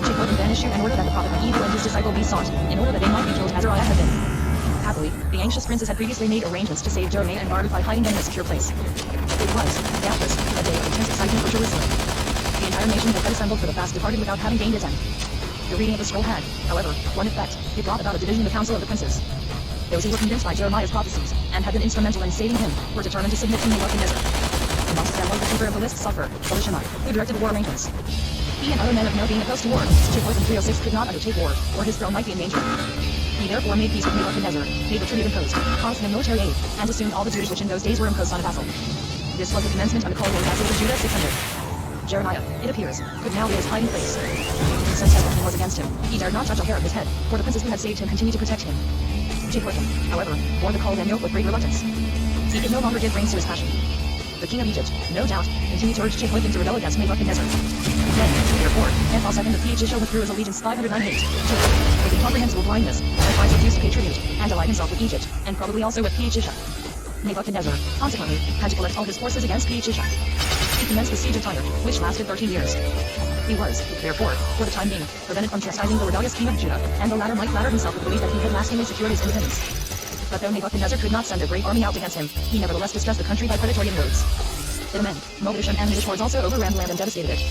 Jehoiakim then issued an order that the prophet Iddo and his disciple be sought, in order that they might be killed as Uriah had been. Happily, the anxious princes had previously made arrangements to save Jeremiah and Baruch by hiding them in a secure place. It was, doubtless, a day of intense excitement for Jerusalem. The entire nation that had assembled for the fast departed without having gained its end. The reading of the scroll had, however, one effect. It brought about a division in the council of the princes. Those who were convinced by Jeremiah's prophecies, and had been instrumental in saving him, were determined to submit to Nebuchadnezzar. Amongst them was the keeper of the list, Sulphur, Elishama, who directed war arrangements. He and other men of note being opposed to war, Jehoiakim 306 could not undertake war, or his throne might be in danger. He therefore made peace with Nebuchadnezzar, paid the tribute imposed, promised him military aid, and assumed all the duties which in those days were imposed on a vassal. This was the commencement of the Chaldean vassal of Judah 600. Jeremiah, it appears, could now be his hiding place. Since everything was against him, he dared not touch a hair of his head, for the princes who had saved him continued to protect him. Jehoiakim, however, bore the Chaldean yoke with great reluctance. He could no longer give reins to his passion. The king of Egypt, no doubt, continued to urge Jehoiakim to rebel against Nebuchadnezzar. Then, therefore, Nephal II of Ph withdrew his allegiance 598. Jehoiakim, with incomprehensible blindness, likewise refused to pay tribute, and allied himself with Egypt, and probably also with Ph. Nebuchadnezzar, consequently, had to collect all his forces against Ph. He commenced the siege of Tyre, which lasted 13 years. He was, therefore, for the time being, prevented from chastising the rebellious king of Judah, and the latter might flatter himself with the belief that he had lastingly secured his independence. But though Nebuchadnezzar could not send a great army out against him, he nevertheless distressed the country by predatory inroads. In the end, Mogadishu and Midish hordes also overran the land and devastated it.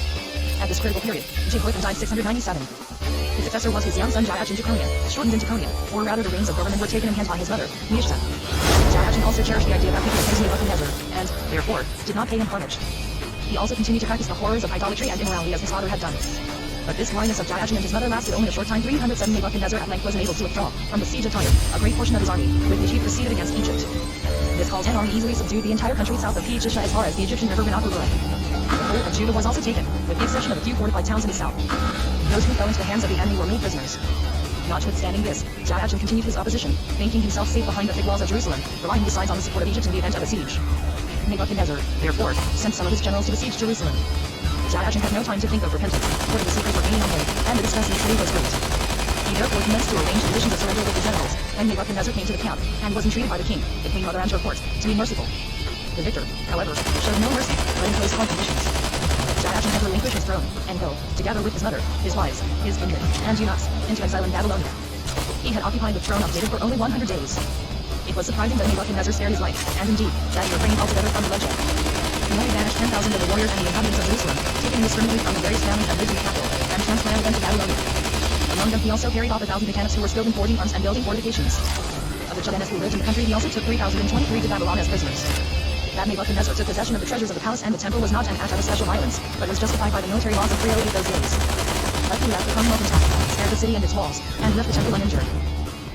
At this critical period, Jehoiakim died 697. His successor was his young son Joachim Jeconiah, shortened into Jeconiah, or rather the reins of government were taken in hand by his mother, Nehushta. Joachim also cherished the idea that he could praise Nebuchadnezzar, and, therefore, did not pay him homage. He also continued to practice the horrors of idolatry and immorality as his father had done. But this blindness of Joachim and his mother lasted only a short time. 307 Nebuchadnezzar at length was unable to withdraw from the siege of Tyre, a great portion of his army, with which he proceeded against Egypt. This Chaldean army easily subdued the entire country south of Ph as far as the Egyptian river Rinakugura. The whole of Judah was also taken, with the exception of a few fortified towns in the south. Those who fell into the hands of the enemy were made prisoners. Notwithstanding this, Joachim continued his opposition, thinking himself safe behind the thick walls of Jerusalem, relying besides on the support of Egypt in the event of a siege. Nebuchadnezzar, therefore, sent some of his generals to besiege Jerusalem. Joachim had no time to think of repentance, for the besiegers were gaining on him, and the distress in the city was great. He therefore commenced to arrange conditions of surrender with the generals, and Nebuchadnezzar came to the camp, and was entreated by the king, the queen mother and her court, to be merciful. The victor, however, showed no mercy, but imposed hard conditions. Joachim had relinquished his throne, and go, together with his mother, his wives, his kindred, and eunuchs, into exile in Babylonia. He had occupied the throne of David for only 100 days. It was surprising that Nebuchadnezzar spared his life, and indeed, that he refrained altogether from bloodshed. He only banished 10,000 of the warriors and the inhabitants of Jerusalem, taking indiscriminately from the various families that lived in the capital, and transplanted them to Babylonia. Among them he also carried off 1,000 mechanics who were skilled in forging arms and building fortifications. Of the Chaldeans who lived in the country he also took 3,023 to Babylon as prisoners. That Nebuchadnezzar took possession of the treasures of the palace and the temple was not an act of special violence, but was justified by the military laws of 308 those days. But he left the Commonwealth intact, spared the city and its walls, and left the temple uninjured.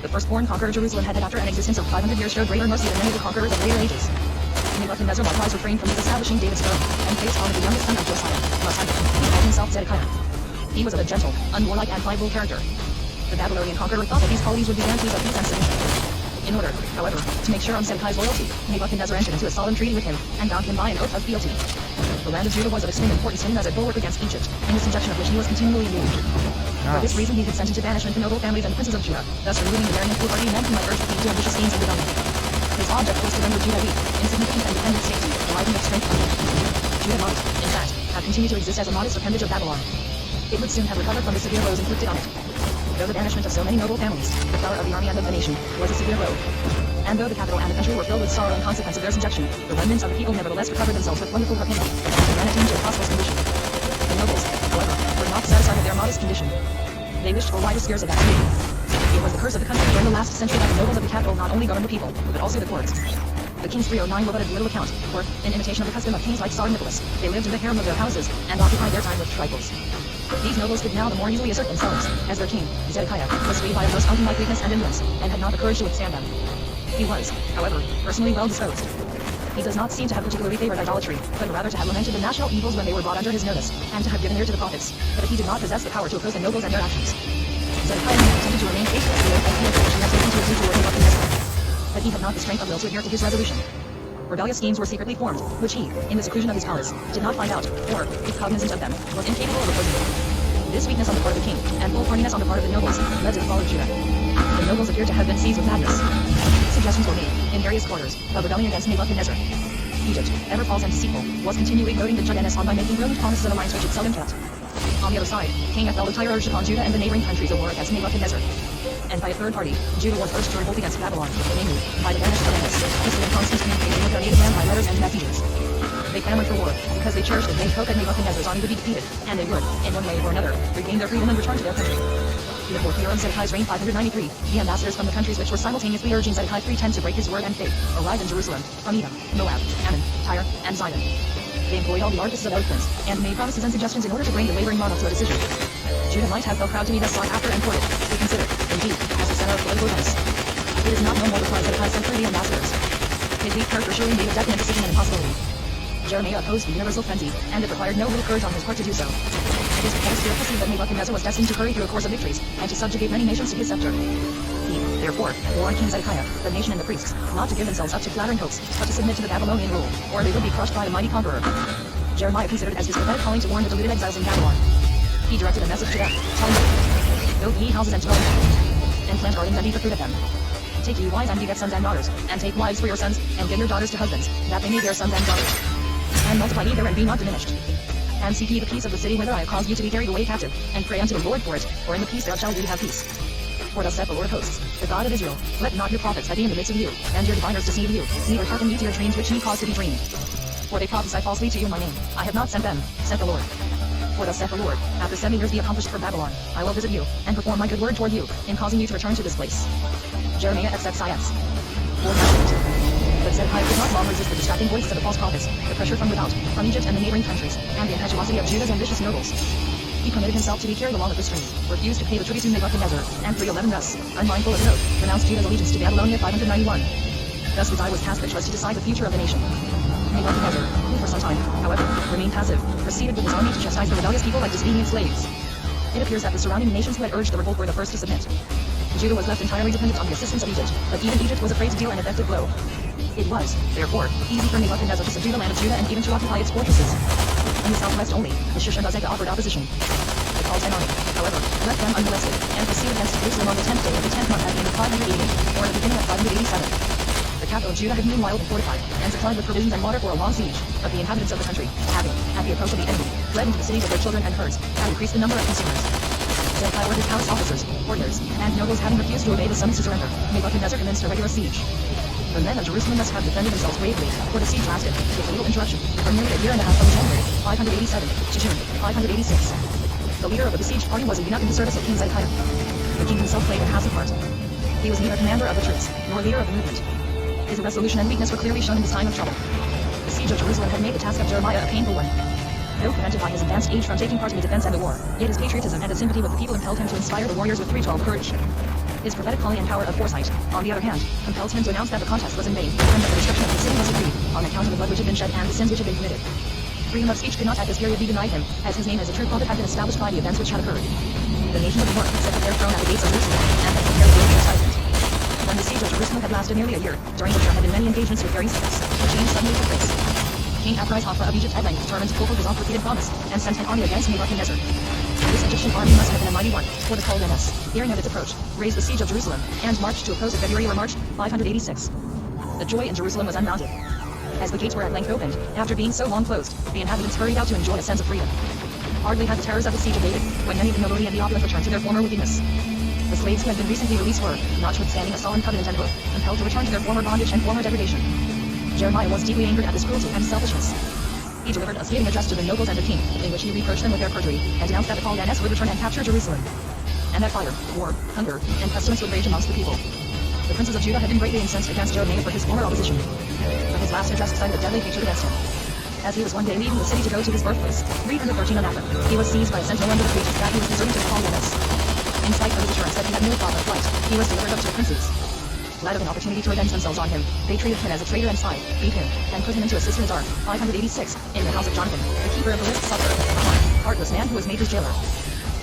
The firstborn conqueror Jerusalem had after an existence of 500 years showed greater mercy than many of the conquerors of later ages. Nebuchadnezzar likewise refrained from establishing David's throne, and placed on the youngest son of Josiah, Mosiah, who called himself Zedekiah. He was of a gentle, unwarlike and pliable character. The Babylonian conqueror thought that these qualities would be guarantees of peace and submission. In order, however, to make sure of Zedekiah's loyalty, Nebuchadnezzar entered into a solemn treaty with him, and bound him by an oath of fealty. The land of Judah was of extreme importance to him as a bulwark against Egypt, in the subjection of which he was continually engaged. For this reason he consented to banishment the noble families and princes of Judah, thus removing the daring and foolhardy men who might urge the king to ambitious schemes of rebellion. His object was to render Judah weak, insignificant and dependent state, deriving its strength from him. Judah might, in fact, have continued to exist as a modest appendage of Babylon. It would soon have recovered from the severe blows inflicted on it. Though the banishment of so many noble families, the flower of the army and of the nation, was a severe blow. And though the capital and the country were filled with sorrow in consequence of their subjection, the remnants of the people nevertheless recovered themselves with wonderful rapidity, and ran attained to a prosperous condition. The nobles, however, were not satisfied with their modest condition. They wished for wider spheres of activity. It was the curse of the country during the last century that the nobles of the capital not only governed the people, but also the courts. The king's 309 were but of little account, for, in imitation of the custom of kings like Tsar Nicholas, they lived in the harem of their houses, and occupied their time with trifles. These nobles could now the more easily assert themselves, as their king, Zedekiah, was swayed by a most unlike weakness and indolence, and had not the courage to withstand them. He was, however, personally well disposed. He does not seem to have particularly favored idolatry, but rather to have lamented the national evils when they were brought under his notice, and to have given ear to the prophets, but he did not possess the power to oppose the nobles and their actions. Zedekiah intended to remain faithful to the oath and fealty which he had taken to agree toward Nebuchadnezzar, but he had not the strength of will to adhere to his resolution. Rebellious schemes were secretly formed, which he, in the seclusion of his palace, did not find out, or, if cognizant of them, was incapable of opposing them. This weakness on the part of the king, and foolhardiness on the part of the nobles, led to the fall of Judah. The nobles appeared to have been seized with madness. Suggestions were made, in various quarters, of rebelling against Nebuchadnezzar. Egypt, ever false and deceitful, was continually goading the Chaldeans on by making brilliant promises of alliance which it seldom kept. On the other side, King Ethel of Tyre urged upon Judah and the neighboring countries a war against Nebuchadnezzar. And by a third party, Judah was urged to revolt against Babylon, namely, by the banished Chaldeans, peaceful and constant communication with their native land by letters and messages. They clamored for war, because they cherished a vague hope that Nebuchadnezzar's army would be defeated, and they would, in one way or another, regain their freedom and return to their country. In the fourth year of Zedekiah's reign 593, the ambassadors from the countries which were simultaneously urging Zedekiah 310 to break his word and faith, arrived in Jerusalem, from Edom, Moab, Ammon, Tyre, and Zidon. They employed all the artifices of eloquence, and made promises and suggestions in order to bring the wavering monarch to a decision. Judah might have felt proud to be thus sought after and courted, be considered, indeed, as the center of political events. It is not no more the prize that has sent through the ambassadors. His weak character surely made a definite decision an impossibility. Jeremiah opposed the universal frenzy, and it required no little courage on his part to do so. It is because fear perceived that Nebuchadnezzar was destined to hurry through a course of victories, and to subjugate many nations to his scepter. He, therefore, warned King Zedekiah, the nation and the priests, not to give themselves up to flattering hopes, but to submit to the Babylonian rule, or they would be crushed by a mighty conqueror. Jeremiah considered as his prophetic calling to warn the deluded exiles in Babylon. He directed a message to them, telling them, "Build ye houses and dwell in them, and plant gardens and eat the fruit of them. Take ye wives and beget sons and daughters, and take wives for your sons, and give your daughters to husbands, that they may bear sons and daughters. And multiply ye there and be not diminished. And seek ye the peace of the city whither I have caused you to be carried away captive, and pray unto the Lord for it, for in the peace there shall ye have peace. For thus saith the Lord of hosts, the God of Israel, let not your prophets that be in the midst of you, and your diviners deceive you, neither hearken ye to your dreams which ye cause to be dreamed. For they prophesy falsely to you in my name. I have not sent them, saith the Lord. For thus saith the Lord, after 7 years be accomplished for Babylon, I will visit you, and perform my good word toward you, in causing you to return to this place." Jeremiah accepts Science. But Zedekiah could not long resist the distracting voices of the false prophets, the pressure from without, from Egypt and the neighboring countries, and the impetuosity of Judah's ambitious nobles. He permitted himself to be carried along with the stream, refused to pay the tribute to Nebuchadnezzar, and 311 thus, unmindful of his oath, renounced Judah's allegiance to Babylonia 591. Thus his eye was cast which was to decide the future of the nation. Nebuchadnezzar, who for some time, however, remained passive, proceeded with his army to chastise the rebellious people like disobedient slaves. It appears that the surrounding nations who had urged the revolt were the first to submit. Judah was left entirely dependent on the assistance of Egypt, but even Egypt was afraid to deal an effective blow. It was, therefore, easy for Nebuchadnezzar to subdue the land of Judah and even to occupy its fortresses. In the southwest only, the Shushan-Bazeka offered opposition. The Chaldean army, however, left them unmolested, and proceeded against Jerusalem on the 10th day of the 10th month at the end of 588, or at the beginning of 587. The capital of Judah had meanwhile been fortified, and supplied with provisions and water for a long siege, but the inhabitants of the country, having, at the approach of the enemy, fled into the cities with their children and herds, had increased the number of consumers. Zedekiah ordered his palace officers, courtiers, and nobles having refused to obey the summons to surrender, Nebuchadnezzar commenced a regular siege. The men of Jerusalem must have defended themselves bravely, for the siege lasted, with little interruption, for nearly a year and a half from January 587 to June 586. The leader of the besieged party was enough in the service of King Zedekiah. The king himself played a passive part. He was neither commander of the troops, nor leader of the movement. His irresolution and weakness were clearly shown in his time of trouble. The siege of Jerusalem had made the task of Jeremiah a painful one. Though prevented by his advanced age from taking part in the defense and the war, yet his patriotism and his sympathy with the people impelled him to inspire the warriors with 312 courage. His prophetic calling and power of foresight, on the other hand, compelled him to announce that the contest was in vain, and that the destruction of the city was agreed, on account of the blood which had been shed and the sins which had been committed. Freedom of speech could not at this period be denied him, as his name as a true prophet had been established by the events which had occurred. The nation of the north had set up their throne at the gates of Jerusalem, and had prepared the chastisement. When the siege of Jerusalem had lasted nearly a year, during which there had been many engagements with varying sects, a change suddenly took place. King Abrizhafra of Egypt at length determined to fulfill his oft-repeated promise, and sent an army against Nebuchadnezzar. This Egyptian army must have been a mighty one, for the Chaldeans, hearing of its approach, raised the siege of Jerusalem, and marched to oppose it February or March 586. The joy in Jerusalem was unbounded. As the gates were at length opened, after being so long closed, the inhabitants hurried out to enjoy a sense of freedom. Hardly had the terrors of the siege abated, when many of the nobility and the opulent returned to their former wickedness. The slaves who had been recently released were, notwithstanding a solemn covenant and oath, compelled to return to their former bondage and former degradation. Jeremiah was deeply angered at this cruelty and selfishness. He delivered a scathing address to the nobles and the king, in which he reproached them with their perjury, and announced that the Chaldeans would return and capture Jerusalem, and that fire, war, hunger, and pestilence would rage amongst the people. The princes of Judah had been greatly incensed against Jeremiah for his former opposition, but his last address excited a deadly hatred against him. As he was one day leaving the city to go to his birthplace, 313 Anatha, he was seized by a sentinel under the pretext that he was deserting to the Chaldeans. In spite of his assurance that he had no thought of flight, he was delivered up to the princes. Glad of an opportunity to revenge themselves on him, they treated him as a traitor and spy, beat him, and put him into a cistern dark, 586, in the house of Jonathan, the keeper of the list supper, a hard, heartless man who was made his jailer.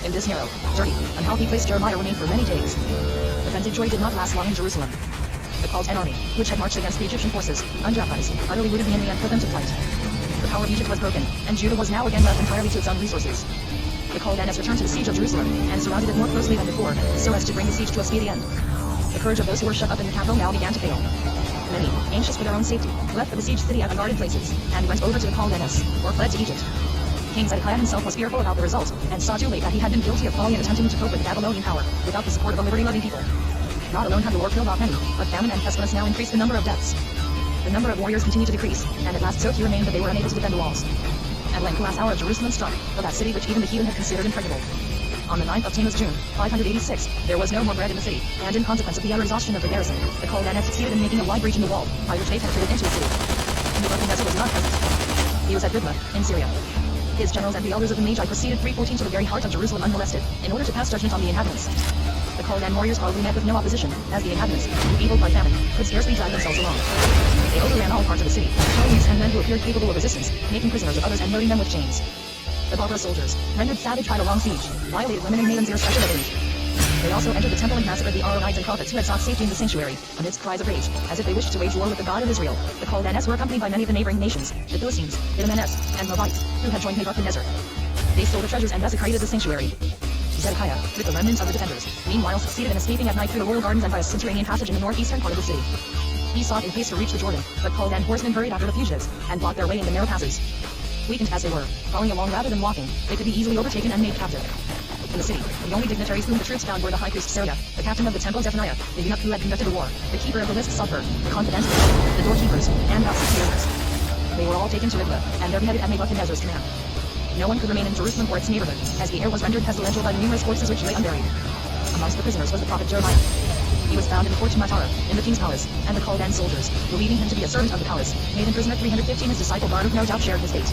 In this narrow, dirty, unhealthy place Jeremiah remained for many days. The vented joy did not last long in Jerusalem. The Chaldean army, which had marched against the Egyptian forces, undrafized, utterly routed the enemy and put them to flight. The power of Egypt was broken, and Judah was now again left entirely to its own resources. The Chaldeans returned to the siege of Jerusalem, and surrounded it more closely than before, so as to bring the siege to a speedy end. The courage of those who were shut up in the capital now began to fail. Many, anxious for their own safety, left the besieged city at unguarded places, and went over to the Chaldeans, or fled to Egypt. King Zedekiah himself was fearful about the result, and saw too late that he had been guilty of folly in attempting to cope with the Babylonian power, without the support of a liberty-loving people. Not alone had the war killed off many, but famine and pestilence now increased the number of deaths. The number of warriors continued to decrease, and at last so few remained that they were unable to defend the walls. At length the last hour of Jerusalem struck, of that city which even the heathen had considered impregnable. On the 9th of Tammuz June, 586, there was no more bread in the city, and in consequence of the utter exhaustion of the garrison, the Chaldeans succeeded in making a wide breach in the wall, by which they penetrated into the city. Nebuchadnezzar was not present. He was at Riblah, in Syria. His generals and the elders of the Magi proceeded 314 to the very heart of Jerusalem unmolested, in order to pass judgment on the inhabitants. The Chaldean warriors probably met with no opposition, as the inhabitants, enfeebled by famine, could scarcely drag themselves along. They overran all parts of the city, killing youths and men who appeared capable of resistance, making prisoners of others and loading them with chains. The barbarous soldiers, rendered savage by the long siege, violated women and maidens irrespectively. They also entered the temple and massacred the Aaronites and prophets who had sought safety in the sanctuary, amidst cries of rage, as if they wished to wage war with the God of Israel. The Chaldeans were accompanied by many of the neighboring nations, the Philistines, Idumeans, and Moabites, who had joined Nebuchadnezzar. They stole the treasures and desecrated the sanctuary. Zedekiah, with the remnants of the defenders, meanwhile succeeded in escaping at night through the royal gardens and by a subterranean passage in the northeastern part of the city. He sought in haste to reach the Jordan, but Chaldean horsemen hurried after the fugitives, and blocked their way in the narrow passes. Weakened as they were, crawling along rather than walking, they could be easily overtaken and made captive. In the city, the only dignitaries whom the troops found were the high priest Seraiah, the captain of the temple Zephaniah, the eunuch who had conducted the war, the keeper of the lists Sophar, the confidant, the doorkeepers, and about 60 others. They were all taken to Riblah, and there beheaded at Nebuchadnezzar's command. No one could remain in Jerusalem or its neighborhood, as the air was rendered pestilential by the numerous corpses which lay unburied. Amongst the prisoners was the prophet Jeremiah. He was found in the court Matara, in the king's palace, and the Chaldean soldiers, believing him to be a servant of the palace, made him prisoner 315. His disciple Baruch no doubt shared his fate.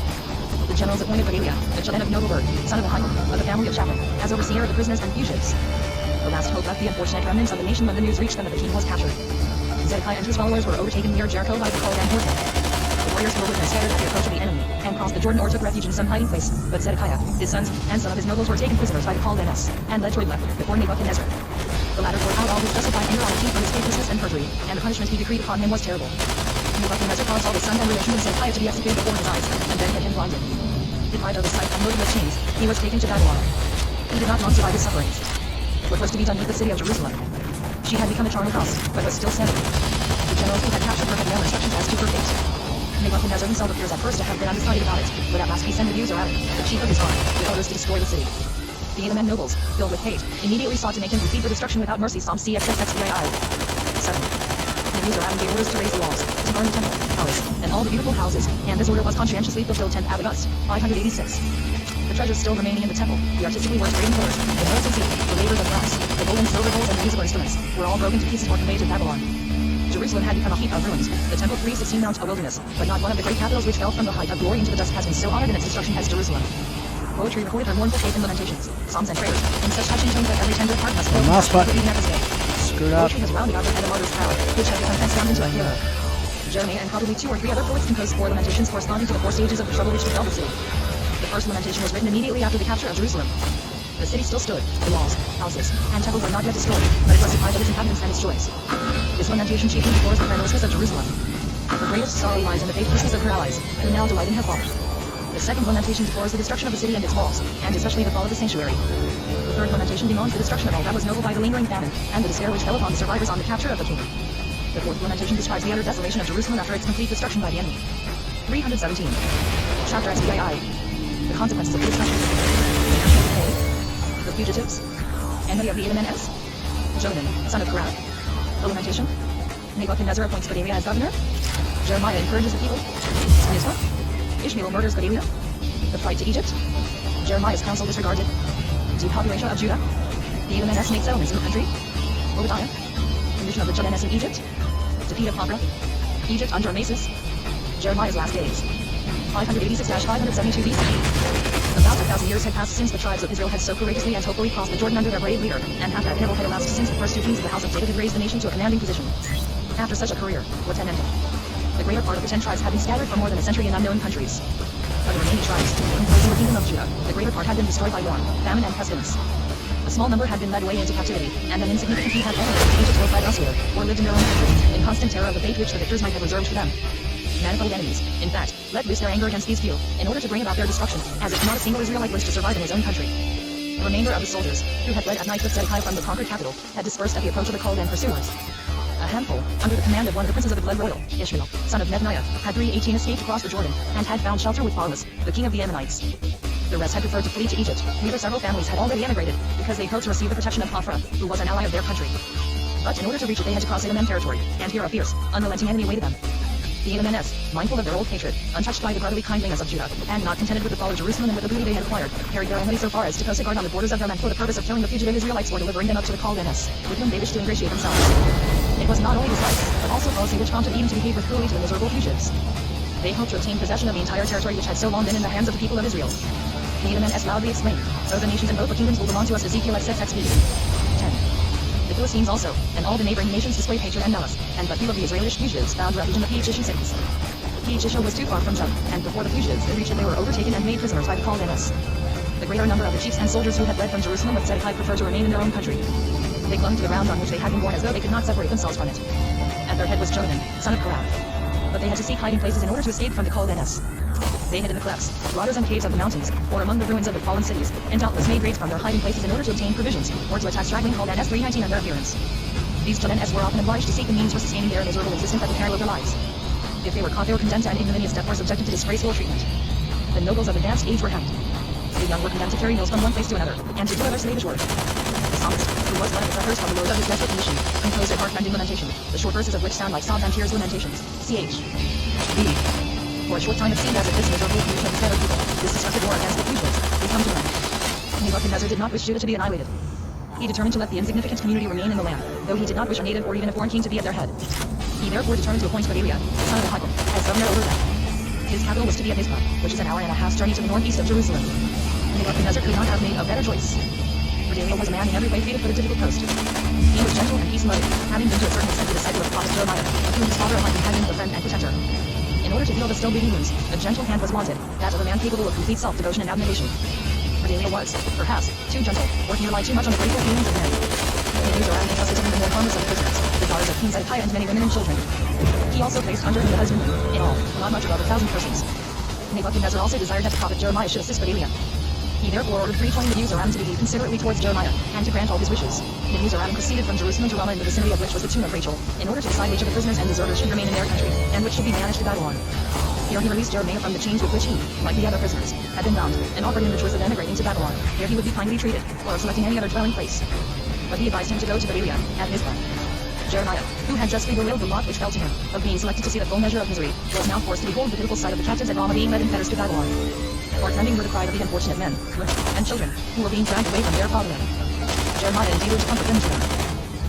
The generals appointed Gedaliah, the Chaldean of noble birth, son of Ahikam, of the family of Shaphan, as overseer of the prisoners and fugitives. The last hope left the unfortunate remnants of the nation when the news reached them that the king was captured. Zedekiah and his followers were overtaken near Jericho by the Chaldean horsemen. The warriors who were with them scattered at the approach of the enemy, and crossed the Jordan or took refuge in some hiding place, but Zedekiah, his sons, and some of his nobles were taken prisoners by the Chaldeans, and led to Riblah, before Nebuchadnezzar. The latter poured out all his justified anger on the king for his faithlessness and perjury, and the punishment he decreed upon him was terrible. Nebuchadnezzar caused all his sons and relations of Zedekiah to be executed before his eyes, and then had him blinded. Deprived of his sight and loaded with chains, he was taken to Babylon. He did not long survive his sufferings. What was to be done with the city of Jerusalem? She had become a charnel house, but was still standing. The generals who had captured her had no instructions as to her fate. Nebuchadnezzar himself appears at first to have been undecided about it, but at last he sent Nebuzaradan, the chief of his guard, with orders to destroy the city. The Edomen nobles, filled with hate, immediately sought to make him receive the destruction without mercy. Psalm CXXXVII. 7. Nebuzaradan gave orders to raise the walls, to burn the temple, palace, and all the beautiful houses, and this order was conscientiously fulfilled. 10th August, 586. The treasures still remaining in the temple, the artistically worked graven pillars, the notes of zinc, the labors of brass, the gold and silver bowls and musical instruments, were all broken to pieces or conveyed to Babylon. Jerusalem had become a heap of ruins, the temple 316 Mount a wilderness, but not one of the great capitals which fell from the height of glory into the dust has been so honored in its destruction as Jerusalem. Poetry recorded her mournful faith and lamentations, psalms and prayers, in such touching tones that every tender heart must feel even at this day. Screwed up. Poetry has rounded out her head a martyr's proud, which had become transformed into a hero. Jeremiah and probably 2 or 3 other poets composed 4 lamentations corresponding to the 4 stages of the trouble which befell the city. The first lamentation was written immediately after the capture of Jerusalem. The city still stood, the walls, houses, and temples were not yet destroyed, but it was deprived of its inhabitants and its joys. This lamentation chiefly deplores the friendlessness of Jerusalem. Her greatest sorrow lies in the faithlessness of her allies, who now delight in her fall. The second lamentation deplores the destruction of the city and its walls, and especially the fall of the sanctuary. The third lamentation bemoans the destruction of all that was noble by the lingering famine, and the despair which fell upon the survivors on the capture of the king. The fourth lamentation describes the utter desolation of Jerusalem after its complete destruction by the enemy. 317. Chapter XVII. The consequences of the destruction. The fugitives. Enemy of the Edomeans. Jonan, son of Korah. The lamentation. Nebuchadnezzar appoints Gedaliah as governor. Jeremiah encourages the people. Nizwa. Ishmael murders Gedaliah. The flight to Egypt. Jeremiah's counsel disregarded. Depopulation of Judah. The Edomeans make settlements in the country. Obadiah. Condition of the Chaldeans in Egypt. Defeat of Hophra. Egypt under Amasis. Jeremiah's last days. 586-572 BCE. About 1,000 years had passed since the tribes of Israel had so courageously and hopefully crossed the Jordan under their brave leader, and half that interval had elapsed since the first 2 kings of the house of David had raised the nation to a commanding position. After such a career, what had ended? The greater part of the 10 tribes had been scattered for more than a century in unknown countries. Of the remaining tribes, composing the kingdom of Judah, the greater part had been destroyed by war, famine, and pestilence. A small number had been led away into captivity, and an insignificant few had fallen into Egypt or fled elsewhere, or lived in their own country, in constant terror of the fate which the victors might have reserved for them. Manifold enemies, in fact, let loose their anger against these few, in order to bring about their destruction, as if not a single Israelite wished to survive in his own country. The remainder of the soldiers, who had fled at night with Zedekiah from the conquered capital, had dispersed at the approach of the Chaldean pursuers. A handful, under the command of one of the princes of the blood royal, Ishmael, son of Nethaniah, had 318 escaped across the Jordan, and had found shelter with Baalus, the king of the Ammonites. The rest had preferred to flee to Egypt, whither several families had already emigrated, because they hoped to receive the protection of Hophra, who was an ally of their country. But in order to reach it they had to cross Edomen territory, and here a fierce, unrelenting enemy awaited them. The Edomeans, mindful of their old hatred, untouched by the brotherly kindliness of Judah, and not contented with the fall of Jerusalem and with the booty they had acquired, carried their enemy so far as to post a guard on the borders of their land for the purpose of killing the fugitive Israelites or delivering them up to the Chaldeans, with whom they wished to ingratiate themselves. It was not only this vice, but also policy which prompted Edom to behave with cruelty to the miserable fugitives. They hoped to obtain possession of the entire territory which had so long been in the hands of the people of Israel. Nehemiah loudly exclaimed, "So the nations and both the kingdoms will belong to us." Ezekiel XXXB. 10. The Philistines also, and all the neighboring nations displayed hatred and malice, and but few of the Israelite fugitives found refuge in the Pi-Chishi cities. Pi-Chishi was too far from Zub, and before the fugitives had reached it they were overtaken and made prisoners by the Chaldeans. The greater number of the chiefs and soldiers who had fled from Jerusalem with Zedekiah preferred to remain in their own country. They clung to the ground on which they had been born as though they could not separate themselves from it. At their head was Jonathan, son of Korath. But they had to seek hiding places in order to escape from the Chaldeans. They hid in the clefts, grottos and caves of the mountains, or among the ruins of the fallen cities, and doubtless made raids from their hiding places in order to obtain provisions, or to attack straggling Chaldeans 319 and their appearance. These Chaldeans were often obliged to seek the means for sustaining their miserable existence at the peril of their lives. If they were caught, they were condemned to an ignominious death or subjected to disgraceful treatment. The nobles of advanced age were hanged. The young were condemned to carry mills from one place to another, and to do other slavish work. The psalmist, who was one of the sufferers from the load of his desperate condition, composed a heartrending lamentation, the short verses of which sound like sobs and tears lamentations. Ch. B. For a short time it seemed as if this miserable condition of the scattered people, this destructive war against the fugitives, would come to an end. Nebuchadnezzar did not wish Judah to be annihilated. He determined to let the insignificant community remain in the land, though he did not wish a native or even a foreign king to be at their head. He therefore determined to appoint Gedaliah, son of Ahikam, as governor over them. His capital was to be at Mizpah, which is an hour and a half's journey to the northeast of Jerusalem. Nebuchadnezzar could not have made a better choice. Gedaliah was a man in every way fitted for the difficult post. He was gentle and peace-loving, having been to a certain extent the disciple of the prophet Jeremiah, of whom his father Ahikam had been the friend and protector. In order to heal the still bleeding wounds, a gentle hand was wanted, that of a man capable of complete self-devotion and abnegation. Gedaliah was, perhaps, too gentle, or he relied too much on the grateful feelings of men. The news around entrusted to him the more harmless of the prisoners, the daughters of King Zedekiah and many women and children. He also placed under him the husbandmen, in all, not much above 1,000 persons. Nebuchadnezzar also desired that the prophet Jeremiah should assist Gedaliah. He therefore ordered 320 Nebuzaradin to behave considerately towards Jeremiah, and to grant all his wishes. Nebuzaradin proceeded from Jerusalem to Ramah, in the vicinity of which was the tomb of Rachel, in order to decide which of the prisoners and deserters should remain in their country, and which should be banished to Babylon. Here he released Jeremiah from the chains with which he, like the other prisoners, had been bound, and offered him the choice of emigrating to Babylon, where he would be kindly treated, or of selecting any other dwelling place. But he advised him to go to Gedaliah, at Mizpah. Jeremiah, who had justly bewailed the lot which fell to him, of being selected to see the full measure of misery, was now forced to behold the pitiful sight of the captives at Ramah being led in fetters to Babylon. Heartrending were the cry of the unfortunate men, women, and children, who were being dragged away from their fatherland. Jeremiah endeavored to comfort them to them.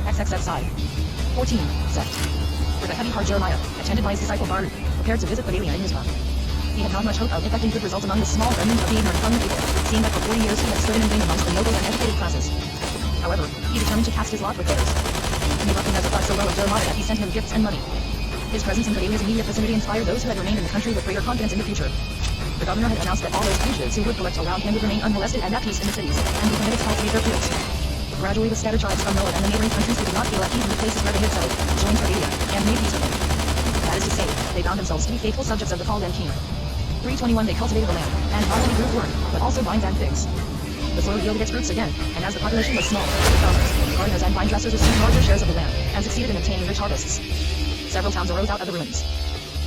XXXI. 14. Sect. With a heavy heart Jeremiah, attended by his disciple Baruch, prepared to visit Gedaliah in Mizpah. He had not much hope of effecting good results among the small remnant of the ignorant common people, seeing that for 40 years he had striven in vain amongst the noble and educated classes. However, he determined to cast his lot with theirs. Nebuchadnezzar thought so well of Jeremiah that he sent him gifts and money. His presence in Gedaliah's immediate vicinity inspired those who had remained in the country with greater confidence in the future. The governor had announced that all those fugitives who would collect around him would remain unmolested and at peace in the cities, and be permitted to cultivate their fields. Gradually the scattered tribes from Moab and the neighboring countries who did not feel at ease in the places where they had settled, joined Gedaliah, and made peace with him. That is to say, they found themselves to be faithful subjects of the Chaldean king. 321 They cultivated the land, and not only grew corn, but also vines and figs. The soil yielded its fruits again, and as the population was small, the farmers, gardeners and vine dressers received larger shares of the land, and succeeded in obtaining rich harvests. Several towns arose out of the ruins.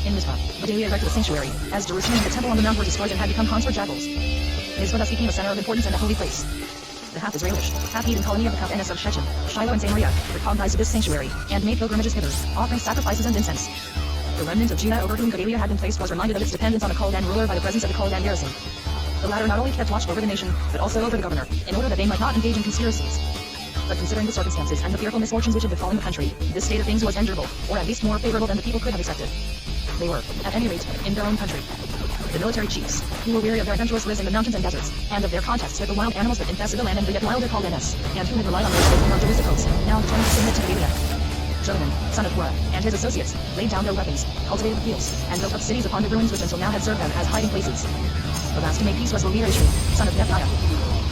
In Mizpah, Gedaliah erected a sanctuary, as Jerusalem and the temple on the mount were destroyed and had become haunts for jackals. Mizpah thus became a center of importance and a holy place. The half-Israelitish, half-heathen colony of the Chaldeans of Shechem, Shiloh and Samaria, recognized this sanctuary, and made pilgrimages hither, offering sacrifices and incense. The remnant of Judah over whom Gedaliah had been placed was reminded of its dependence on a Chaldean ruler by the presence of the Chaldean garrison. The latter not only kept watch over the nation, but also over the governor, in order that they might not engage in conspiracies. But considering the circumstances and the fearful misfortunes which had befallen the country, this state of things was endurable, or at least more favorable than the people could have accepted. They were, at any rate, in their own country. The military chiefs, who were weary of their adventurous lives in the mountains and deserts, and of their contests with the wild animals that infested the land and the yet wilder Chaldeans, and who had relied on their skills from the coast, now determined to submit to Gedaliah. Jonathan, son of Korah, and his associates, laid down their weapons, cultivated the fields, and built up cities upon the ruins which until now had served them as hiding places. The last to make peace was Leah Ishmael, son of Nephaniah.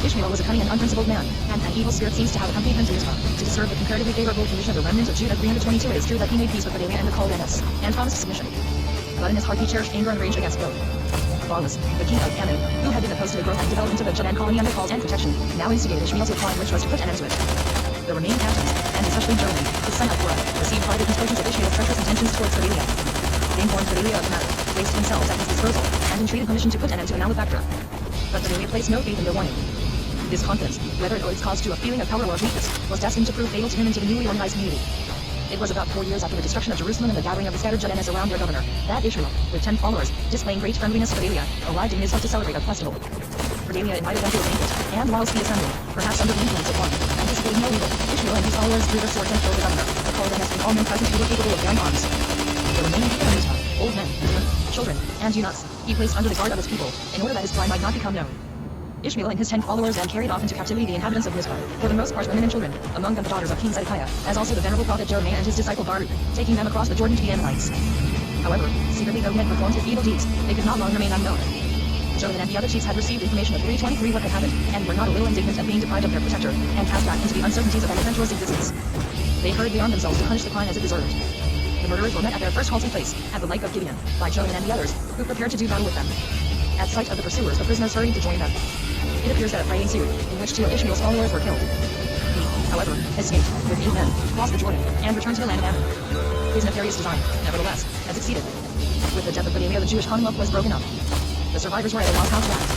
Ishmael was a cunning and unprincipled man, and an evil spirit seems to have accompanied him to Mizpah, to disturb the comparatively favorable condition of the remnant of Judah 322. It is true that he made peace with Gedaliah and the Chaldeans, and promised submission. But in his heart he cherished anger and rage against both. Balas, the king of Ammon, who had been opposed to the growth and development of the Judean colony under Paul's and protection, now instigated Ishmael's reply, which was to put an end to it. The remaining captains, and especially Jonathan, the son of Korah, received private intelligence of Ishmael's treacherous intentions towards Gedaliah. They informed Gedaliah of the matter, placed themselves at his disposal, and entreated permission to put an end to the malefactor. But Gedaliah placed no faith in their warning. This confidence, whether it owed its cause to a feeling of power or of weakness, was destined to prove fatal to him and to the newly organized community. It was about 4 years after the destruction of Jerusalem and the gathering of the scattered Judeans around their governor, that Ishmael, with 10 followers, displaying great friendliness to Gedaliah, arrived in Mizpah to celebrate a festival. Gedaliah invited them to a banquet, and whilst the assembly, perhaps under the influence of wine, anticipating no evil, Ishmael and his followers drew their swords and killed the governor, the Chaldeans and all men present who were capable of bearing arms. The remaining people of Mizpah, old men, women, children, and eunuchs, he placed under the guard of his people, in order that his crime might not become known. Ishmael and his 10 followers then carried off into captivity the inhabitants of Mizpah, for the most part women and children, among them the daughters of King Zedekiah, as also the venerable prophet Jeremiah and his disciple Baruch, taking them across the Jordan to the Ammonites. However, secretly though he had performed his evil deeds, they could not long remain unknown. Jonathan and the other chiefs had received information of 323 what had happened, and were not a little indignant at being deprived of their protector, and cast back into the uncertainties of an adventurous existence. They hurriedly armed themselves to punish the crime as it deserved. The murderers were met at their first halting place, at the Lake of Gibeon, by Jonathan and the others, who prepared to do battle with them. At sight of the pursuers, the prisoners hurried to join them. It appears that a fray ensued, in which 2 of Ishmael's followers were killed. He, however, escaped, with 8 men, crossed the Jordan, and returned to the land of Ammon. His nefarious design, nevertheless, had succeeded. With the death of Gedaliah, the Jewish Commonwealth was broken up. The survivors were at a loss how to act.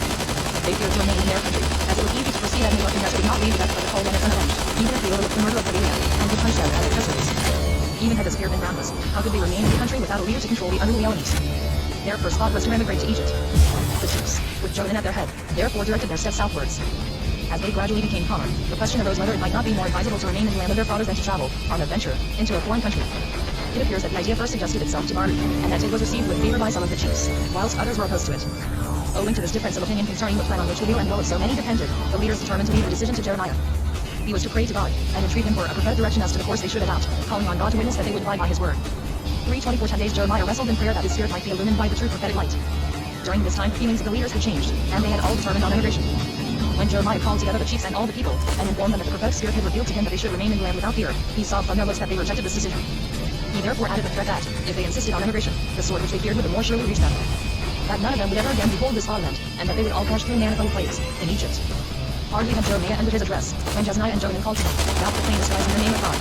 They feared to remain in their country, as it was easy to foresee that Nebuchadnezzar would not leave the death of the whole land unavenged, even if they overlooked the murder of Gedaliah, and would punish them as their treacheries. Even had the spear been groundless, how could they remain in the country without a leader to control the unruly elements? Their first thought was to emigrate to Egypt. The chiefs, with Jonathan at their head, therefore directed their steps southwards. As they gradually became calmer, the question arose whether it might not be more advisable to remain in the land of their fathers than to travel, on a venture, into a foreign country. It appears that the idea first suggested itself to Baruch, and that it was received with favor by some of the chiefs, whilst others were opposed to it. Owing to this difference of opinion concerning the plan on which the weal and woe of so many depended, the leaders determined to leave the decision to Jeremiah. He was to pray to God, and entreat him for a prophetic direction as to the course they should adopt, calling on God to witness that they would abide by his word. 10 days Jeremiah wrestled in prayer that his spirit might be illumined by the true prophetic light. During this time the feelings of the leaders had changed, and they had all determined on emigration. When Jeremiah called together the chiefs and all the people, and informed them that the prophetic spirit had revealed to him that they should remain in the land without fear, he saw from their lips that they rejected this decision. He therefore added the threat that, if they insisted on emigration, the sword which they feared would the more surely reach them. That none of them would ever again behold this land, and that they would all perish through manifold plagues, in Egypt. Hardly had Jeremiah ended his address, when Jezaniah and Jonathan called to him, thou proclaim this rise in the name of God.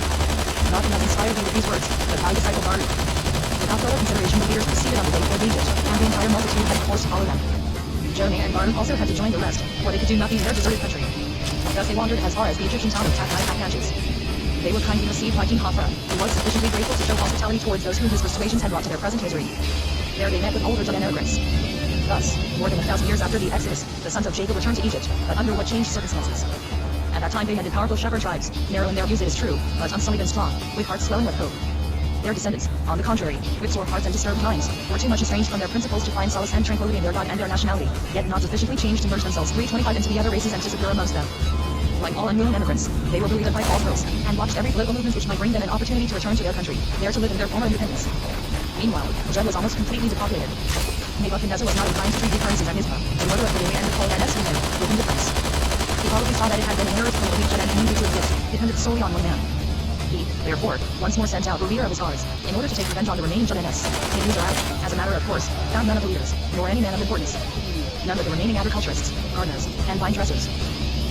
Not that inspired me with these words, but thy disciple Baruch. Without further consideration the leaders proceeded on the way toward Egypt, and the entire multitude had forced to follow them. Jeremiah and Baruch also had to join the rest, for they could do nothing in their deserted country. Thus they wandered as far as the Egyptian town of Tahpanhes. They were kindly received by King Hophra, who was sufficiently grateful to show hospitality towards those whom his persuasions had brought to their present misery. There they met with older Judean emigrants. Thus, more than 1,000 years after the Exodus, the sons of Jacob returned to Egypt, but under what changed circumstances. At that time they had been powerful shepherd tribes, narrow in their views it is true, but unsullied and strong, with hearts swelling with hope. Their descendants, on the contrary, with sore hearts and disturbed minds, were too much estranged from their principles to find solace and tranquility in their God and their nationality, yet not sufficiently changed to merge themselves 325 into the other races and disappear amongst them. Like all unwilling emigrants, they were believed by false hopes, and watched every political movement which might bring them an opportunity to return to their country, there to live in their former independence. Meanwhile, Jud was almost completely depopulated. Nebuchadnezzar was not inclined to treat the occurrences at Mizpah, the murder of Gedaliah and the Chaldean Estimate, with indifference. He probably saw that it had been inherent from the weak Jud and community to exist, depended solely on one man. He, therefore, once more sent out the leader of his fathers, in order to take revenge on the remaining Judeans. His out, as a matter of course, found none of the leaders, nor any man of importance. None of the remaining agriculturists, gardeners, and vine dressers.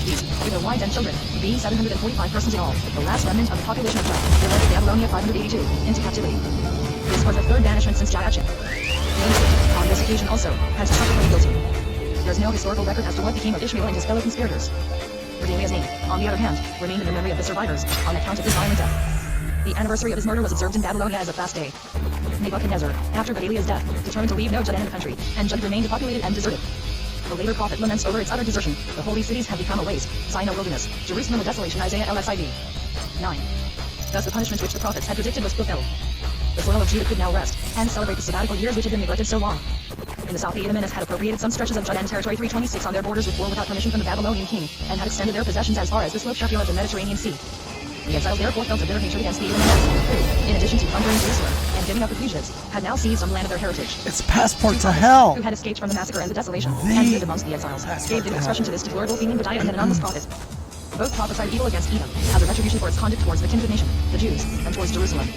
These, with their wives and children, being 745 persons in all, the last remnant of the population of Jud, were led to Babylonia 582, into captivity. This was the third banishment since Joachim. The King, on this occasion also, has subsequently guilty. There is no historical record as to what became of Ishmael and his fellow conspirators. Gedaliah's name, on the other hand, remained in the memory of the survivors, on account of his violent death. The anniversary of his murder was observed in Babylonia as a fast day. Nebuchadnezzar, after Gedaliah's death, determined to leave no Jud in the country, and Jud remained depopulated and deserted. The later prophet laments over its utter desertion. The holy cities have become a waste, Zion a wilderness, Jerusalem a desolation. Isaiah LXIV. 9. Thus the punishment which the prophets had predicted was fulfilled. The soil of Judah could now rest, and celebrate the sabbatical years which had been neglected so long. In the south the Edomites had appropriated some stretches of Judean territory 326 on their borders with war without permission from the Babylonian king, and had extended their possessions as far as the slope of the Mediterranean Sea. The exiles therefore felt a bitter hatred against the Edomites, who, in addition to plundering Jerusalem, and giving up the fugitives, had now seized some land of their heritage. It's passport to hell! Who had escaped from the massacre and the desolation, and lived amongst the exiles, gave due expression to this deplorable feeling Bediah and an anonymous prophet. Both prophesied evil against Edom, as a retribution for its conduct towards the kindred nation, the Jews, and towards Jerusalem.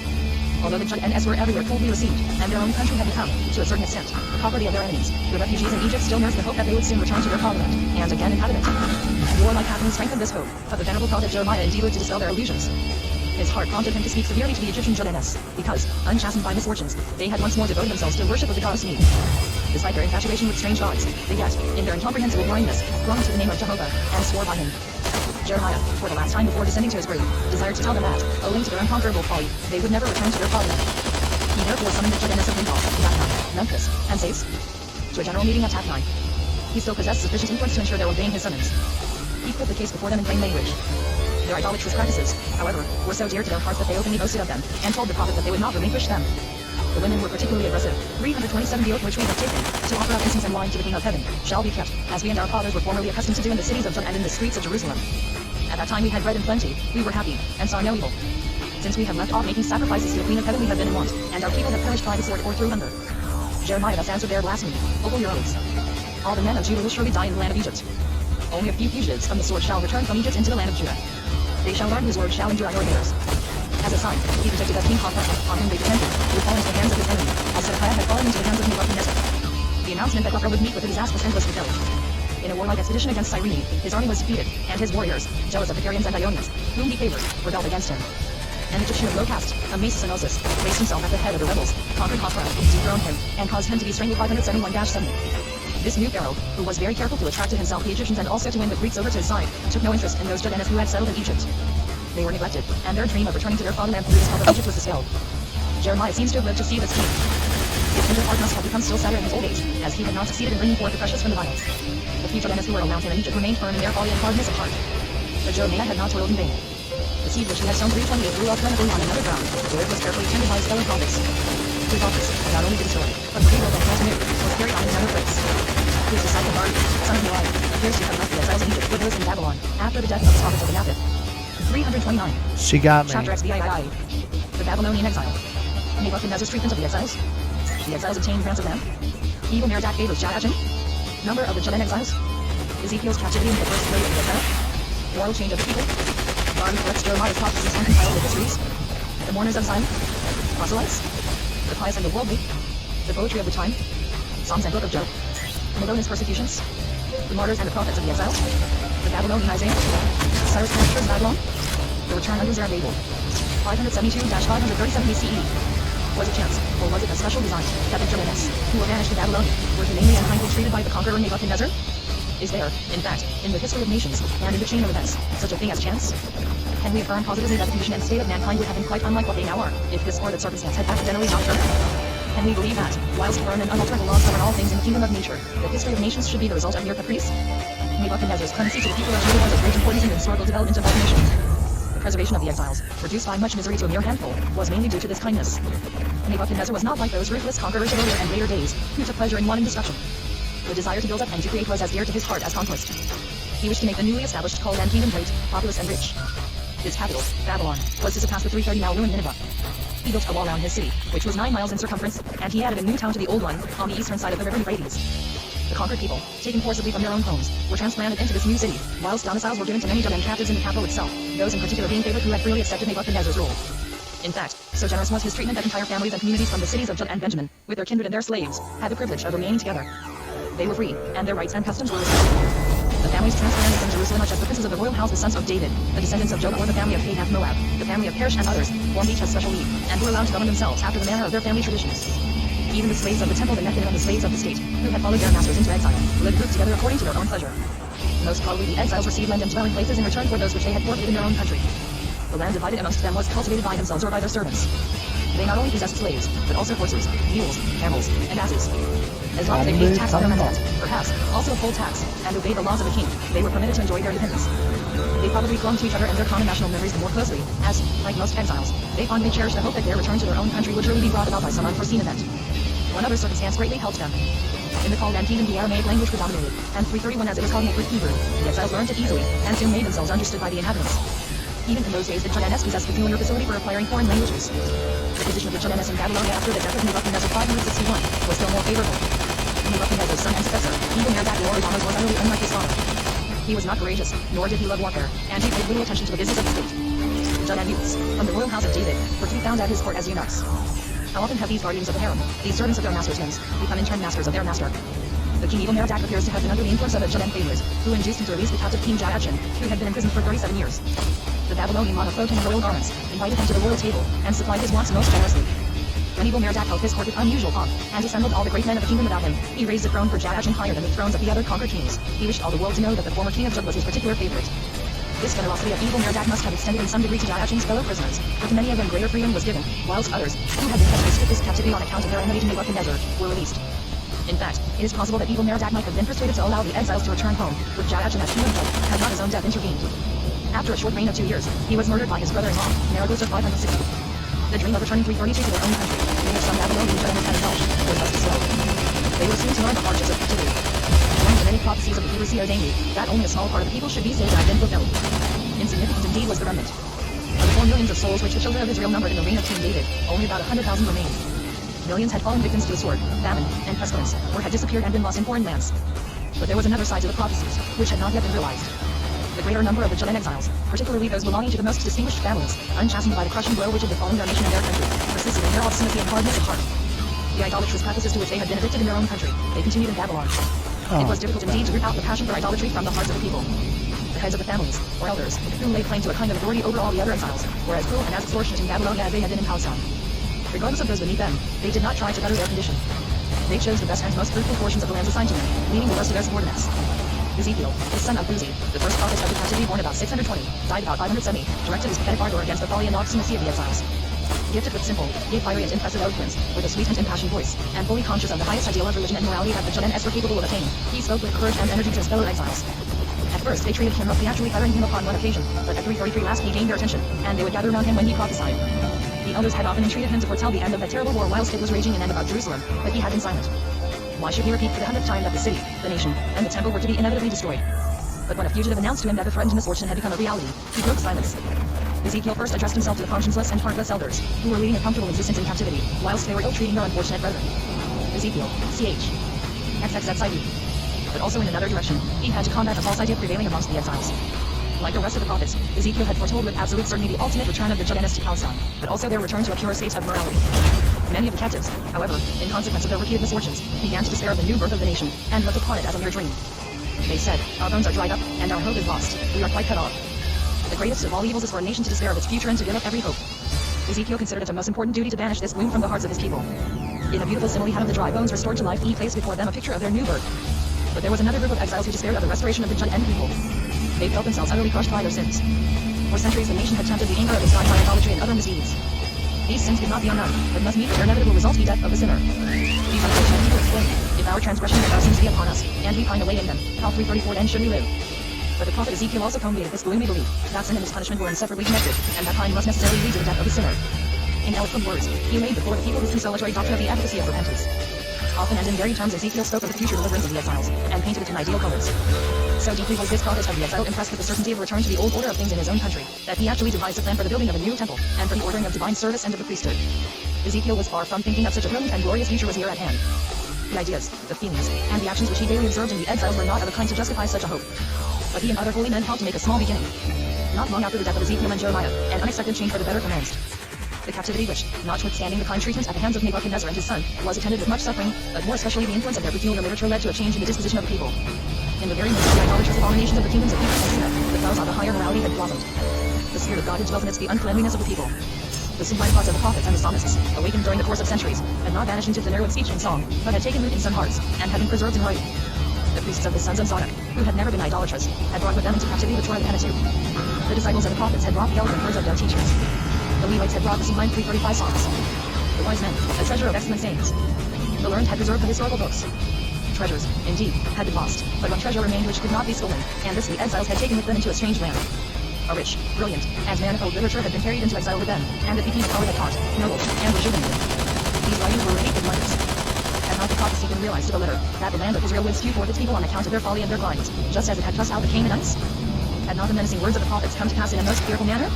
Although the Judeans were everywhere coldly received, and their own country had become, to a certain extent, the property of their enemies, the refugees in Egypt still nursed the hope that they would soon return to their fatherland, and again inhabit it. Warlike happenings strengthened this hope, but the venerable prophet Jeremiah endeavored to dispel their illusions. His heart prompted him to speak severely to the Egyptian Judeans, because, unchastened by misfortunes, they had once more devoted themselves to the worship of the goddess Neb. Despite their infatuation with strange gods, they yet, in their incomprehensible blindness, clung to the name of Jehovah, and swore by him. Jeremiah, for the last time before descending to his grave, desired to tell them that, owing to their unconquerable folly, they would never return to their fatherland. He therefore summoned the Judeans of Lindal, Gatna, Memphis, and Sais, to a general meeting at Tapnai. He still possessed sufficient influence to ensure their obeying his summons. He put the case before them in plain language. Their idolatrous practices, however, were so dear to their hearts that they openly boasted of them, and told the prophet that they would not relinquish them. The women were particularly aggressive. 327 the oath which we have taken, to offer up incense and wine to the King of Heaven, shall be kept, as we and our fathers were formerly accustomed to do in the cities of Judah and in the streets of Jerusalem. At that time we had bread in plenty, we were happy, and saw no evil. Since we have left off making sacrifices to the Queen of Heaven we have been in want, and our people have perished by the sword or through hunger. Jeremiah thus answered their blasphemy, Open your oaths. All the men of Judah will surely die in the land of Egypt. Only a few fugitives from the sword shall return from Egypt into the land of Judah. They shall learn whose word shall endure your theirs. As a sign, he predicted that King Hophra, on whom they depended, would fall into the hands of his enemy, as Zedekiah had fallen into the hands of Nebuchadnezzar. The announcement that Hophra would meet with a disastrous end was fulfilled. In a warlike expedition against Cyrene, his army was defeated, and his warriors, jealous of the Carians and Ionians, whom he favored, rebelled against him. An Egyptian of low caste, Amasis, placed himself at the head of the rebels, conquered Hophra, dethroned him, and caused him to be slain with 571-70. This new pharaoh, who was very careful to attract to himself the Egyptians and also to win the Greeks over to his side, took no interest in those Judahites who had settled in Egypt. They were neglected, and their dream of returning to their fatherland through the help of Egypt was dispelled. Jeremiah seems to have lived to see this time. His tender heart must have become still sadder in his old age, as he had not succeeded in bringing forth the precious from the vials. The few Judahites who were around him in Egypt remained firm in their folly and hardness of heart. But Jeremiah had not toiled in vain. The seed which he had sown 328 grew up plentifully on another ground, where it was carefully tended by his fellow prophets. His office, not only to destroy, but to rebuild and plant anew, was carried on in another place. His disciple Baruch, son of Neriah, appears to have left the exiles in Egypt with those in Babylon, after the death of the prophets of Anatheth. 329. She got me. Chapter XVII. The Babylonian exile. Nebuchadnezzar's treatment of the exiles. The exiles obtained grants of land. Evil-Merodach favors Jachin. Number of the Judean exiles. Ezekiel's captivity in the first period of the exile. Moral change of the people. Baruch collects Jeremiah's prophecies and compiled with histories. The mourners of Zion. Proselytes. The pious and the worldly. The poetry of the time. Psalms and Book of Job. Madonna's persecutions. The martyrs and the prophets of the exiles. The Babylonian Isaiah. Cyrus captures Babylon. The return under Zerubbabel. 572-537 BCE. Was it chance, or was it a special design, that the Judeans, who were banished to Babylon, were humanely and kindly treated by the conqueror Nebuchadnezzar? Is there, in fact, in the history of nations, and in the chain of events, such a thing as chance? Can we affirm positively that the condition and state of mankind would have been quite unlike what they now are, if this or that circumstance had accidentally not occurred? Can we believe that, whilst firm and unalterable laws govern all things in the kingdom of nature, the history of nations should be the result of mere caprice? Nebuchadnezzar's clemency to the people of Judah was of great importance in the historical development of that nation. The preservation of the exiles, reduced by much misery to a mere handful, was mainly due to this kindness. Nebuchadnezzar was not like those ruthless conquerors of earlier and later days, who took pleasure in wanton destruction. The desire to build up and to create was as dear to his heart as conquest. He wished to make the newly established Chaldean kingdom great, populous and rich. His capital, Babylon, was to surpass the 330 now ruined Nineveh. He built a wall around his city, which was 9 miles in circumference, and he added a new town to the old one, on the eastern side of the river Euphrates. The conquered people, taken forcibly from their own homes, were transplanted into this new city, whilst domiciles were given to many Judean captives in the capital itself, those in particular being favored who had freely accepted Nebuchadnezzar's rule. In fact, so generous was his treatment that entire families and communities from the cities of Judah and Benjamin, with their kindred and their slaves, had the privilege of remaining together. They were free, and their rights and customs were respected. The families transplanted from Jerusalem, much as the princes of the royal house, the sons of David, the descendants of Job, or the family of Pahath Moab, the family of Perish and others, formed each a special league, and were allowed to govern themselves after the manner of their family traditions. Even the slaves of the temple, the Nethinim, and the slaves of the state, who had followed their masters into exile, lived grouped together according to their own pleasure. Most probably the exiles received land and dwelling places in return for those which they had forfeited in their own country. The land divided amongst them was cultivated by themselves or by their servants. They not only possessed slaves, but also horses, mules, camels, and asses. As long as they paid tax on their land, perhaps also a full tax, and obeyed the laws of the king, they were permitted to enjoy their independence. They probably clung to each other and their common national memories the more closely, as, like most exiles, they fondly cherished the hope that their return to their own country would surely be brought about by some unforeseen event. One other circumstance greatly helped them. In the Chaldean kingdom, the Aramaic language predominated, and 331 as it was called with Hebrew, the exiles learned it easily, and soon made themselves understood by the inhabitants. Even in those days, the Judeans possessed peculiar facility for acquiring foreign languages. The position of the Judeans in Babylonia after the death of Nebuchadnezzar 561 was still more favorable. Nebuchadnezzar's son and successor, Evil-Merodach the Lord was utterly unlike his father. He was not courageous, nor did he love warfare, and he paid little attention to the business of the state. The Judean youths, from the royal house of David, were to be found at his court as eunuchs. How often have these guardians of the harem, these servants of their master's hymns, become in turn masters of their master? The king Evil-Merodach appears to have been under the influence of a Judean favorite, who induced him to release the captive king Jachin, who had been imprisoned for 37 years. The Babylonian monarch clothed him in royal garments, invited him to the royal table, and supplied his wants most generously. When Evil-Merodach held his court with unusual pomp, and assembled all the great men of the kingdom about him, he raised a throne for Jachin higher than the thrones of the other conquered kings. He wished all the world to know that the former king of Judah was his particular favorite. This generosity of Evil-Merodach must have extended in some degree to Jachin's fellow prisoners, for to many of them greater freedom was given, whilst others, who had been kept in strictest captivity on account of their enmity to Nebuchadnezzar, were released. In fact, it is possible that Evil-Merodach might have been persuaded to allow the exiles to return home, with Jachin as king of Judah, had not his own death intervened. After a short reign of 2 years, he was murdered by his brother-in-law, Mereglus of 560. The dream of returning 332 to their own country, in which some Babylonian Judeans had indulged, was thus dispelled. They were soon to learn the hardships of captivity. One of the many prophecies of the Hebrew seer Daniel, that only a small part of the people should be saved had been fulfilled. Insignificant indeed was the remnant. Of the 4 millions of souls which the children of Israel numbered in the reign of King David, only about 100,000 remained. Millions had fallen victims to the sword, famine, and pestilence, or had disappeared and been lost in foreign lands. But there was another side to the prophecies, which had not yet been realized. The greater number of the Judean exiles, particularly those belonging to the most distinguished families, unchastened by the crushing blow which had befallen their nation and their country, persisted in their obstinacy and hardness of heart. The idolatrous practices to which they had been addicted in their own country, they continued in Babylon. It was difficult indeed to root out the passion for idolatry from the hearts of the people. The heads of the families, or elders, who laid claim to a kind of authority over all the other exiles, were as cruel and as extortionate in Babylonia as they had been in Palestine. Regardless of those beneath them, they did not try to better their condition. They chose the best and most fruitful portions of the lands assigned to them, leaving the rest to their subordinates. Ezekiel, the son of Buzi, the first prophet of the captivity, born about 620, died about 570, directed his prophetic ardor against the folly and obstinacy of the exiles. Gifted with simple, yet fiery and impressive eloquence, with a sweet and impassioned voice, and fully conscious of the highest ideal of religion and morality that the Judeans were capable of attaining, he spoke with courage and energy to his fellow exiles. At first they treated him roughly, actually firing him upon one occasion, but at 333 last he gained their attention, and they would gather around him when he prophesied. The elders had often entreated him to foretell the end of that terrible war whilst it was raging in and about Jerusalem, but he had been silent. Why should he repeat for the 100th time that the city, the nation, and the temple were to be inevitably destroyed? But when a fugitive announced to him that the threatened misfortune had become a reality, he broke silence. Ezekiel first addressed himself to the conscienceless and heartless elders, who were leading a comfortable existence in captivity, whilst they were ill-treating their unfortunate brethren. Ezekiel, ch. XXXIV. But also in another direction, he had to combat a false idea prevailing amongst the exiles. Like the rest of the prophets, Ezekiel had foretold with absolute certainty the ultimate return of the Judeans to Palestine, but also their return to a pure state of morality. Many of the captives, however, in consequence of their repeated misfortunes, began to despair of the new birth of the nation, and looked upon it as a mere dream. They said, our bones are dried up, and our hope is lost, we are quite cut off. The greatest of all evils is for a nation to despair of its future and to give up every hope. Ezekiel considered it a most important duty to banish this gloom from the hearts of his people. In a beautiful simile had of the dry bones restored to life, he placed before them a picture of their new birth. But there was another group of exiles who despaired of the restoration of the Judean people. They felt themselves utterly crushed by their sins. For centuries the nation had tempted the anger of its God by idolatry and other misdeeds. These sins could not be undone, but must meet their inevitable result be death of the sinner. These unfortunate people exclaimed, if our transgressions and our sins be upon us, and we find a way in them, how 334 then should we live? But the prophet Ezekiel also combated this gloomy belief, that sin and its punishment were inseparably connected, and that kind must necessarily lead to the death of the sinner. In eloquent words, he laid before the people his consolatory doctrine of the efficacy of repentance. Often and in varied terms Ezekiel spoke of the future deliverance of the exiles, and painted it in ideal colors. So deeply was this prophet of the exile impressed with the certainty of return to the old order of things in his own country, that he actually devised a plan for the building of a new temple, and for the ordering of divine service and of the priesthood. Ezekiel was far from thinking that such a brilliant and glorious future was near at hand. The ideas, the feelings, and the actions which he daily observed in the exiles were not of a kind to justify such a hope. But he and other holy men helped to make a small beginning. Not long after the death of Ezekiel and Jeremiah, an unexpected change for the better commenced. The captivity which, notwithstanding the kind treatment at the hands of Nebuchadnezzar and his son, was attended with much suffering, but more especially the influence of their peculiar literature led to a change in the disposition of the people. In the very midst of the idolatrous abominations of the kingdoms of Egypt and Judah, the flowers of the higher morality had blossomed. The Spirit of God had dwelt amidst the uncleanliness of the people. The sublime thoughts of the prophets and the psalmists, awakened during the course of centuries, had not vanished into thin air with speech and song, but had taken root in some hearts, and had been preserved in writing. The priests of the sons of Zadok, who had never been idolatrous, had brought with them into captivity the Torah and the Pentateuch. The disciples of the prophets had brought the eloquent words of their teachers. The Levites had brought the sublime 335 songs. The wise men, a treasure of excellent sayings. The learned had preserved the historical books. Treasures, indeed, had been lost, but one treasure remained which could not be stolen, and this the exiles had taken with them into a strange land. A rich, brilliant, and manifold literature had been carried into exile with them, and it became a power that taught, noble, and rejuvenated. These writings were replete with wonders. Had not the prophecy been realized to the letter, that the land of Israel would spew forth its people on account of their folly and their crimes, just as it had thrust out the Canaanites? Had not the menacing words of the prophets come to pass in a most fearful manner?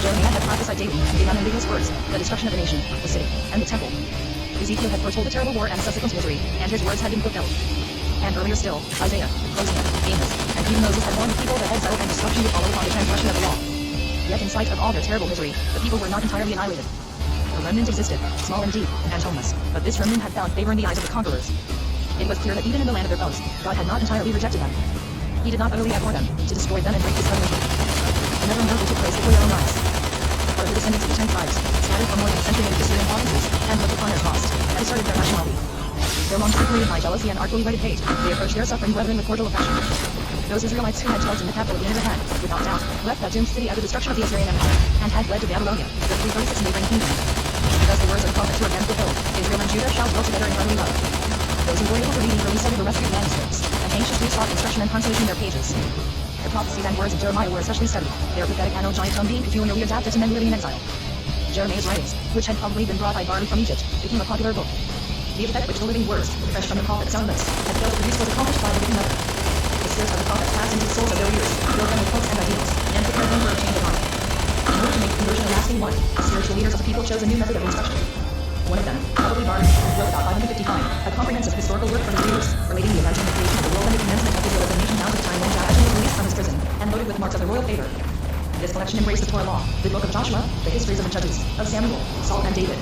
Jeremiah had prophesied daily, in unambiguous words, the destruction of the nation, the city, and the temple. Ezekiel had foretold the terrible war and subsequent misery, and his words had been fulfilled. And earlier still, Isaiah, Hosea, Amos, and even Moses had warned the people that exile and destruction would follow upon the transgression of the law. Yet in spite of all their terrible misery, the people were not entirely annihilated. A remnant existed, small indeed, and homeless, but this remnant had found favor in the eyes of the conquerors. It was clear that even in the land of their foes, God had not entirely rejected them. He did not utterly abhor them, to destroy them and break his covenant. Another miracle took place before their own eyes. For the descendants of the 10 tribes, scattered for more than a century in the Syrian provinces, and looked upon their cost, had asserted their nationality. Their long separated by jealousy and artfully wedded hate, they approached their suffering brethren with cordial affection. Those Israelites who had dwelt in the capital of Nineveh had, without doubt, left that doomed city at the destruction of the Assyrian Empire, and had fled to Babylonia, the 336 neighboring kingdom. Thus the words of the prophets were again fulfilled, Israel and Judah shall dwell together in brotherly love. Those who were able to read eagerly studied the rescued manuscripts, and anxiously sought instruction and consolation in their pages. The prophecies and words of Jeremiah were especially studied, their prophetic analogic tone being peculiarly adapted to men living in exile. Jeremiah's writings, which had probably been brought by Barney from Egypt, became a popular book. The effect which the living words, fresh from the prophet's own lips, had failed to produce was accomplished by the living letter. The spirits of the prophets passed into the souls of their readers, filled them with hopes and ideals, and prepared them for a change of heart. In order to make conversion a lasting one, the spiritual leaders of the people chose a new method of instruction. One of them, probably Barney, wrote about 555, a comprehensive historical work for his readers, relating the events of the creation of the world and the commencement of Israel as a nation down to the time when Joachim was released from his prison, and loaded with marks of the royal favor. This collection embraced the Torah law, the book of Joshua, the histories of the judges, of Samuel, Saul, and David.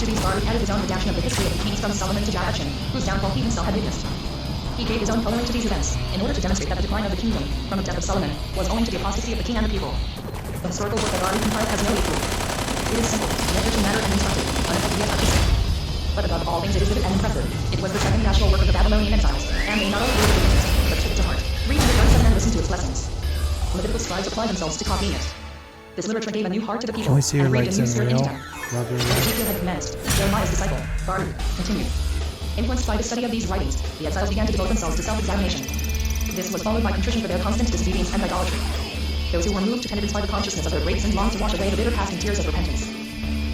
To these Barney added his own redaction of the history of the kings from Solomon to Joachim, whose downfall he himself had witnessed. He gave his own coloring to these events, in order to demonstrate that the decline of the kingdom, from the death of Solomon, was owing to the apostasy of the king and the people. The historical work that Barney compiled has no equal. It is simple, yet rich in matter and instructive, unaffected yet artistic. But above all things it is vivid and impressive. It was the second national work of the Babylonian exiles, and they not only read it, but took it to heart. 337 men listened to its lessons. Levitical scribes applied themselves to copying it. This literature gave a new heart to the people, Can we see your and breathed a lights new in spirit into real? them. Ezekiel had commenced, Jeremiah's disciple, Barney, continued. Influenced by the study of these writings, the exiles began to devote themselves to self-examination. This was followed by contrition for their constant disobedience and idolatry. Those who were moved to penitence by the consciousness of their great sins longed to wash away the bitter past in tears of repentance.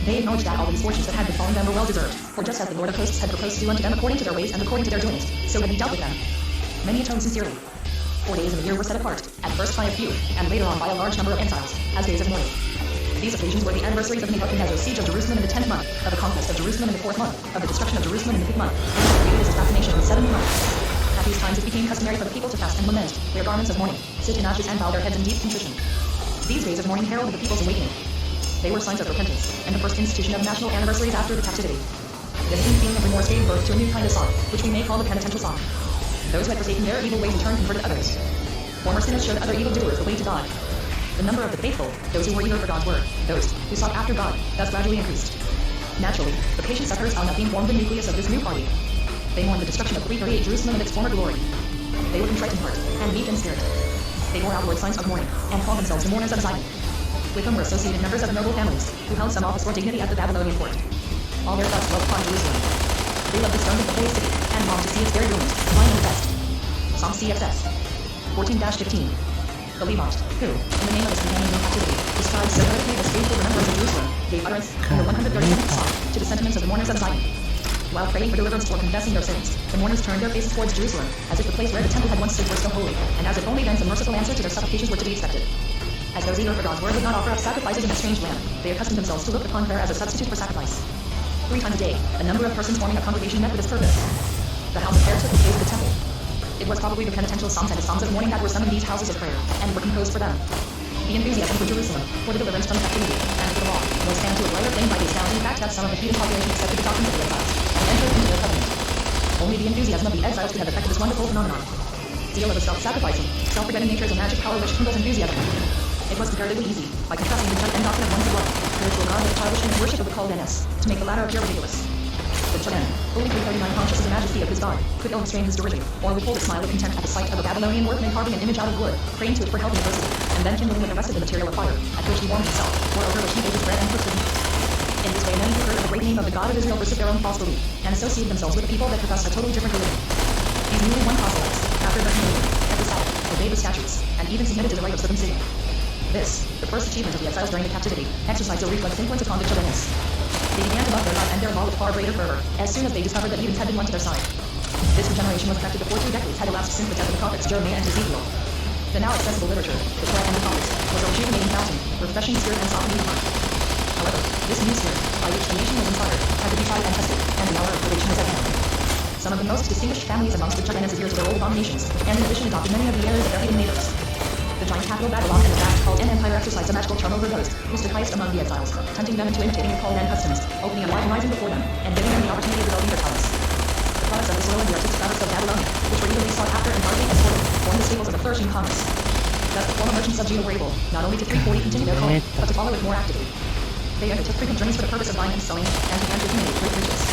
They acknowledged that all the misfortunes that had befallen them were well deserved, for just as the Lord of hosts had proposed to do unto them according to their ways and according to their doings, so had he dealt with them. Many atoned sincerely. 4 days in the year were set apart, at first by a few, and later on by a large number of exiles, as days of mourning. These occasions were the anniversaries of Nebuchadnezzar's siege of Jerusalem in the 10th month, of the conquest of Jerusalem in the 4th month, of the destruction of Jerusalem in the 5th month, and of his assassination in the 7th month. At these times it became customary for the people to fast and lament, wear garments of mourning, sit in ashes and bow their heads in deep contrition. These days of mourning heralded the people's awakening. They were signs of repentance, and the first institution of national anniversaries after the captivity. This new feeling of remorse gave birth to a new kind of song, which we may call the penitential song. Those who had forsaken their evil ways in turn converted others. Former sinners showed other evildoers the way to God. The number of the faithful, those who were eager for God's word, those who sought after God, thus gradually increased. Naturally, the patient sufferers found nothing formed the nucleus of this new party. They mourned the destruction of 338 Jerusalem and its former glory. They were contrite in heart, and weak in spirit. They bore outward signs of mourning, and called themselves the mourners of Zion. With whom were associated members of noble families, who held some office or dignity at the Babylonian court. All their thoughts dwelt upon Jerusalem. They loved the stone of the holy city, and longed to see its very ruins, lying in the dust. Psalm CXS 14-15. The Levite, who, in the name of his companions in captivity, describes so earthly as faithful remembrance of Jerusalem, gave utterance in the 137th Psalm to the sentiments of the mourners of Zion. While praying for deliverance or confessing their sins, the mourners turned their faces towards Jerusalem, as if the place where the temple had once stood were still holy, and as if only then some merciful answer to their supplications were to be expected. As those eager for God's word would not offer up sacrifices in a strange land, they accustomed themselves to look upon prayer as a substitute for sacrifice. 3 times a day, a number of persons forming a congregation met for this purpose. The house of prayer took the place of the temple. It was probably the penitential psalms and the songs of mourning that were sung in these houses of prayer, and were composed for them. The enthusiasm for Jerusalem, for the deliverance from captivity, and for the law, was fanned to a brighter flame by the astounding fact that some of the heathen population accepted the doctrines of the exiles, and entered into their covenant. Only the enthusiasm of the exiles could have effected this wonderful phenomenon. Zeal of a self-sacrificing, self-forgetting nature is a magic power which kindles enthusiasm. It was comparatively easy, by confessing the judge and doctrine of one's blood, to regard with childish and worship of the Chaldeans, to make the latter appear ridiculous. The Chaldean, fully 339 conscious of the majesty of his God, could ill restrain his derision, or withhold a smile of contempt at the sight of a Babylonian workman carving an image out of wood, praying to it for help in adversity, and then kindling with the rest of the material a fire, at which he warmed himself, or over which he baked his bread and cooked his meat. In this way many who heard of the great name of the God of Israel forsook their own false belief, and associated themselves with a people that professed a totally different religion. These newly won proselytes, after their communion, kept the Sabbath, obeyed the statutes, and even submitted to the rite of circumcision. This, the first achievement of the exiles during the captivity, exercised a reflex influence upon the Chaldeans. They began to love their God and their law with far greater fervor, as soon as they discovered that heathens had been won to their side. This regeneration was effected before 2 decades had elapsed since the death of the prophets Jeremiah and Ezekiel. The now accessible literature, the Torah and the prophets, was a rejuvenating fountain, refreshing spirit and softening heart. However, this new spirit, by which the nation was inspired, had to be tried and tested, and the hour of probation was at hand. Some of the most distinguished families amongst the Chaldeans adhered to their old abominations, and in addition adopted many of the errors of their heathen neighbors. The giant capital Babylon and the vast Chaldean Empire exercised a magical charm over those who stood highest among the exiles, tempting them into imitating the Chaldean customs, opening a wide horizon before them, and giving them the opportunity of developing their talents. The products of the soil and the artistic fabrics of Babylonia, which were eagerly sought after and largely exported, formed the staples of the flourishing commerce. Thus the former merchants of Judah were able, not only to 340 continue their calling, but to follow it more actively. They undertook frequent journeys for the purpose of buying and selling, and began to accumulate great riches.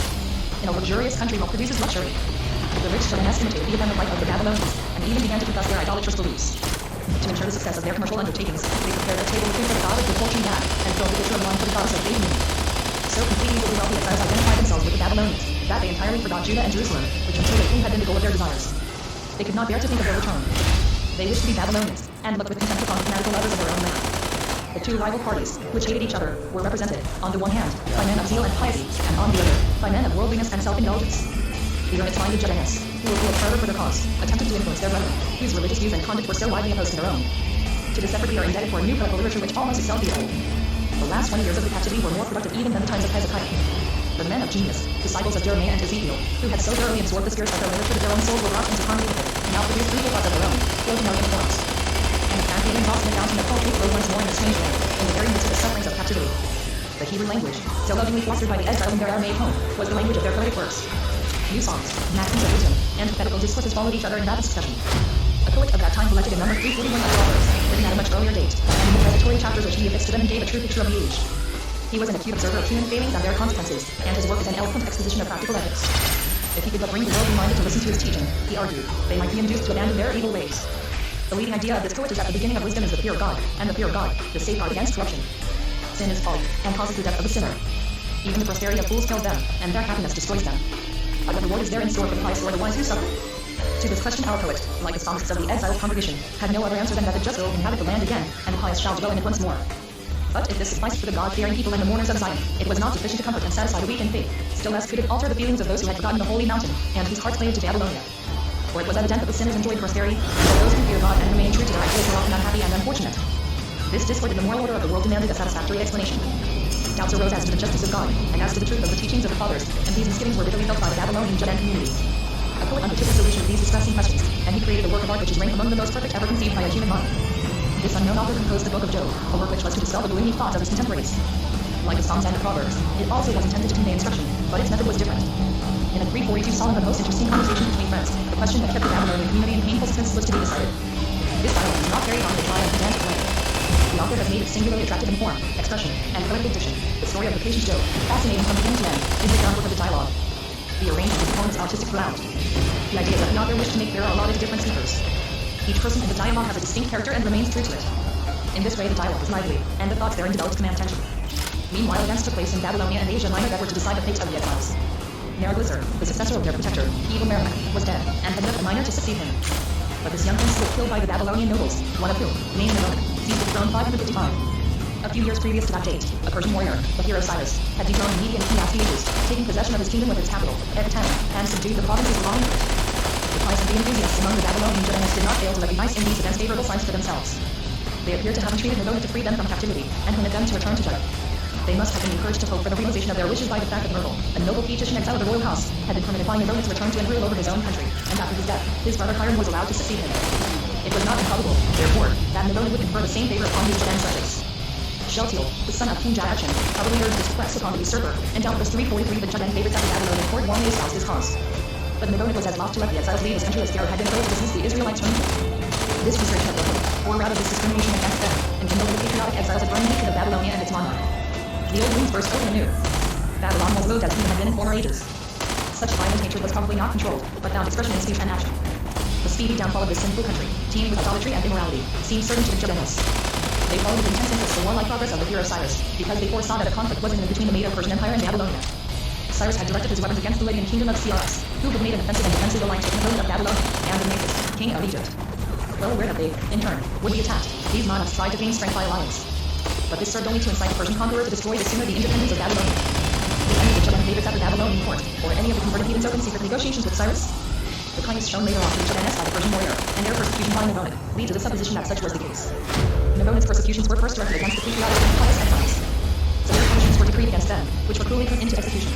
In a luxurious country what produces luxury, the rich Chaldeans imitated the effeminate life of the Babylonians, and even began to confess their idolatrous beliefs. To ensure the success of their commercial undertakings, they prepared a table with food for the god of good fortune bad, and filled the pitcher of wine for the goddess of baby moon. So completely did the wealthy exiles identify themselves with the Babylonians, that they entirely forgot Judah and Jerusalem, which until lately had been the goal of their desires. They could not bear to think of their return. They wished to be Babylonians, and looked with contempt upon the fanatical lovers of their own land. The two rival parties, which hated each other, were represented, on the one hand, by men of zeal and piety, and on the other, by men of worldliness and self-indulgence. The units-minded Judeans, who were full of fervor for their cause, attempted to influence their brethren, whose religious views and conduct were so widely opposed to their own. To this effort we are indebted for a new political literature which almost excelled the old. The last 20 years of the captivity were more productive even than the times of Hezekiah. The men of genius, disciples of Jeremiah and Ezekiel, who had so thoroughly absorbed the spirits of their literature that their own souls were brought into harmony with it, now produced fruitful thoughts of their own, floating out in forms. And the Canadian exhausted mountain of poetry flowed once more in a strange land, in the very midst of the sufferings of captivity. The Hebrew language, so lovingly fostered by the exiles in their Aramaic home, was the language of their poetic works. New songs, maxims of wisdom, and pathetical discourses followed each other in rapid succession. A poet of that time collected a number 341 of proverbs, written at a much earlier date, and in the predatory chapters which he affixed to them gave a true picture of the age. He was an acute observer of human failings and their consequences, and his work is an eloquent exposition of practical ethics. If he could but bring the worldly-minded to listen to his teaching, he argued, they might be induced to abandon their evil ways. The leading idea of this poet is that the beginning of wisdom is the fear of God, and the fear of God, the safeguard against corruption. Sin is folly, and causes the death of the sinner. Even the prosperity of fools kills them, and their happiness destroys them. But what reward is there in store for the pious or the wise who suffer? To this question our poet, like the psalmists of the exiled congregation, had no other answer than that the just will inhabit the land again, and the pious shall dwell in it once more. But if this sufficed for the God-fearing people and the mourners of Zion, it was not sufficient to comfort and satisfy the weak in faith, still less could it alter the feelings of those who had forgotten the holy mountain, and whose hearts clave to Babylonia. For it was evident that the sinners enjoyed prosperity, and that those who fear God and remain true to their ideals were often unhappy and unfortunate. This discord in the moral order of the world demanded a satisfactory explanation. Doubts arose as to the justice of God, and as to the truth of the teachings of the fathers, and these misgivings were bitterly felt by the Babylonian Judean community. A poet undertook the solution of these distressing questions, and he created a work of art which is ranked among the most perfect ever conceived by a human mind. This unknown author composed the Book of Job, a work which was to dispel the gloomy thoughts of his contemporaries. Like the Psalms and the Proverbs, it also was intended to convey instruction, but its method was different. In a 342 psalm of a most interesting conversation between friends, the question that kept the Babylonian community in painful suspense was to be decided. This dialogue is not carried on in a dry and pedantic way. The author has made it singularly attractive in form, expression, and poetic diction. The story of the patient Job, fascinating from beginning to end, is the groundwork of the dialogue. The arrangement of the poem's artistic ground. The idea is that the author wished to make there are allotted different speakers. Each person in the dialogue has a distinct character and remains true to it. In this way the dialogue is lively, and the thoughts therein developed command attention. Meanwhile events took place in Babylonia and Asia Minor that were to decide the fate of the exiles. Neriglissar, the successor of their protector, evil Merodach, was dead, and had left a minor to succeed him. But this young prince was killed by the Babylonian nobles, one of whom, named Merodach, seized the throne 555. A few years previous to that date, a Persian warrior, the hero Cyrus, had dethroned Media and King Astyages, taking possession of his kingdom with its capital, Ecbatana, and subdued the provinces belonging to it. The pious and the enthusiasts among the Babylonian Judeans did not fail to recognize in these events favorable signs for themselves. They appeared to have entreated Merodach to free them from captivity, and permit them to return to Judah. They must have been encouraged to hope for the realization of their wishes by the fact that Nergal, a noble Egyptian exile of the royal house, had been permitted by Merodach's return to and rule over his own country, and after his death, his brother Hiram was allowed to succeed him. It was not improbable, therefore, that Merodach would confer the same favor upon his Judean subjects. Shealtiel, the son of King Joachim, probably urged this request upon the usurper, and doubtless 343 the Judean favorites of the Babylonian court warmly espoused his cause. But Merodach was as loth to let the exiles leave his country as Pharaoh had been told to dismiss the Israelites from Egypt. This restriction of their hope, or rather this discrimination against them, enkindled the patriotic exiles a growing hatred of Babylonia and its monarch. The old wounds burst open anew. Babylon was loathed as he had been in former ages. Such violent hatred was probably not controlled, but found expression in speech and action. The speedy downfall of this sinful country, teemed with idolatry and immorality, seemed certain to the Judeans. They followed with intense interest the warlike progress of the hero Cyrus, because they foresaw that a conflict was imminent between the Medo-Persian Empire and Babylonia. Cyrus had directed his weapons against the Lydian kingdom of Cyrus, who had made an offensive and defensive alliance with Merodach of Babylonia, and Amethys, king of Egypt. Well aware that they, in turn, would be attacked, these monarchs tried to gain strength by alliance. But this served only to incite the Persian conqueror to destroy the sooner the independence of Babylonia. If any of the Judean favorites at the Babylonian court, or any of the converted heathens opened secret negotiations with Cyrus, the kindness shown later on to the Judeans by the Persian warrior, and their persecution by Merodach, lead to the supposition that such was the case. Merodach's persecutions were first directed against the patriotic and pious exiles. Severe punishments were decreed against them, which were cruelly put into execution.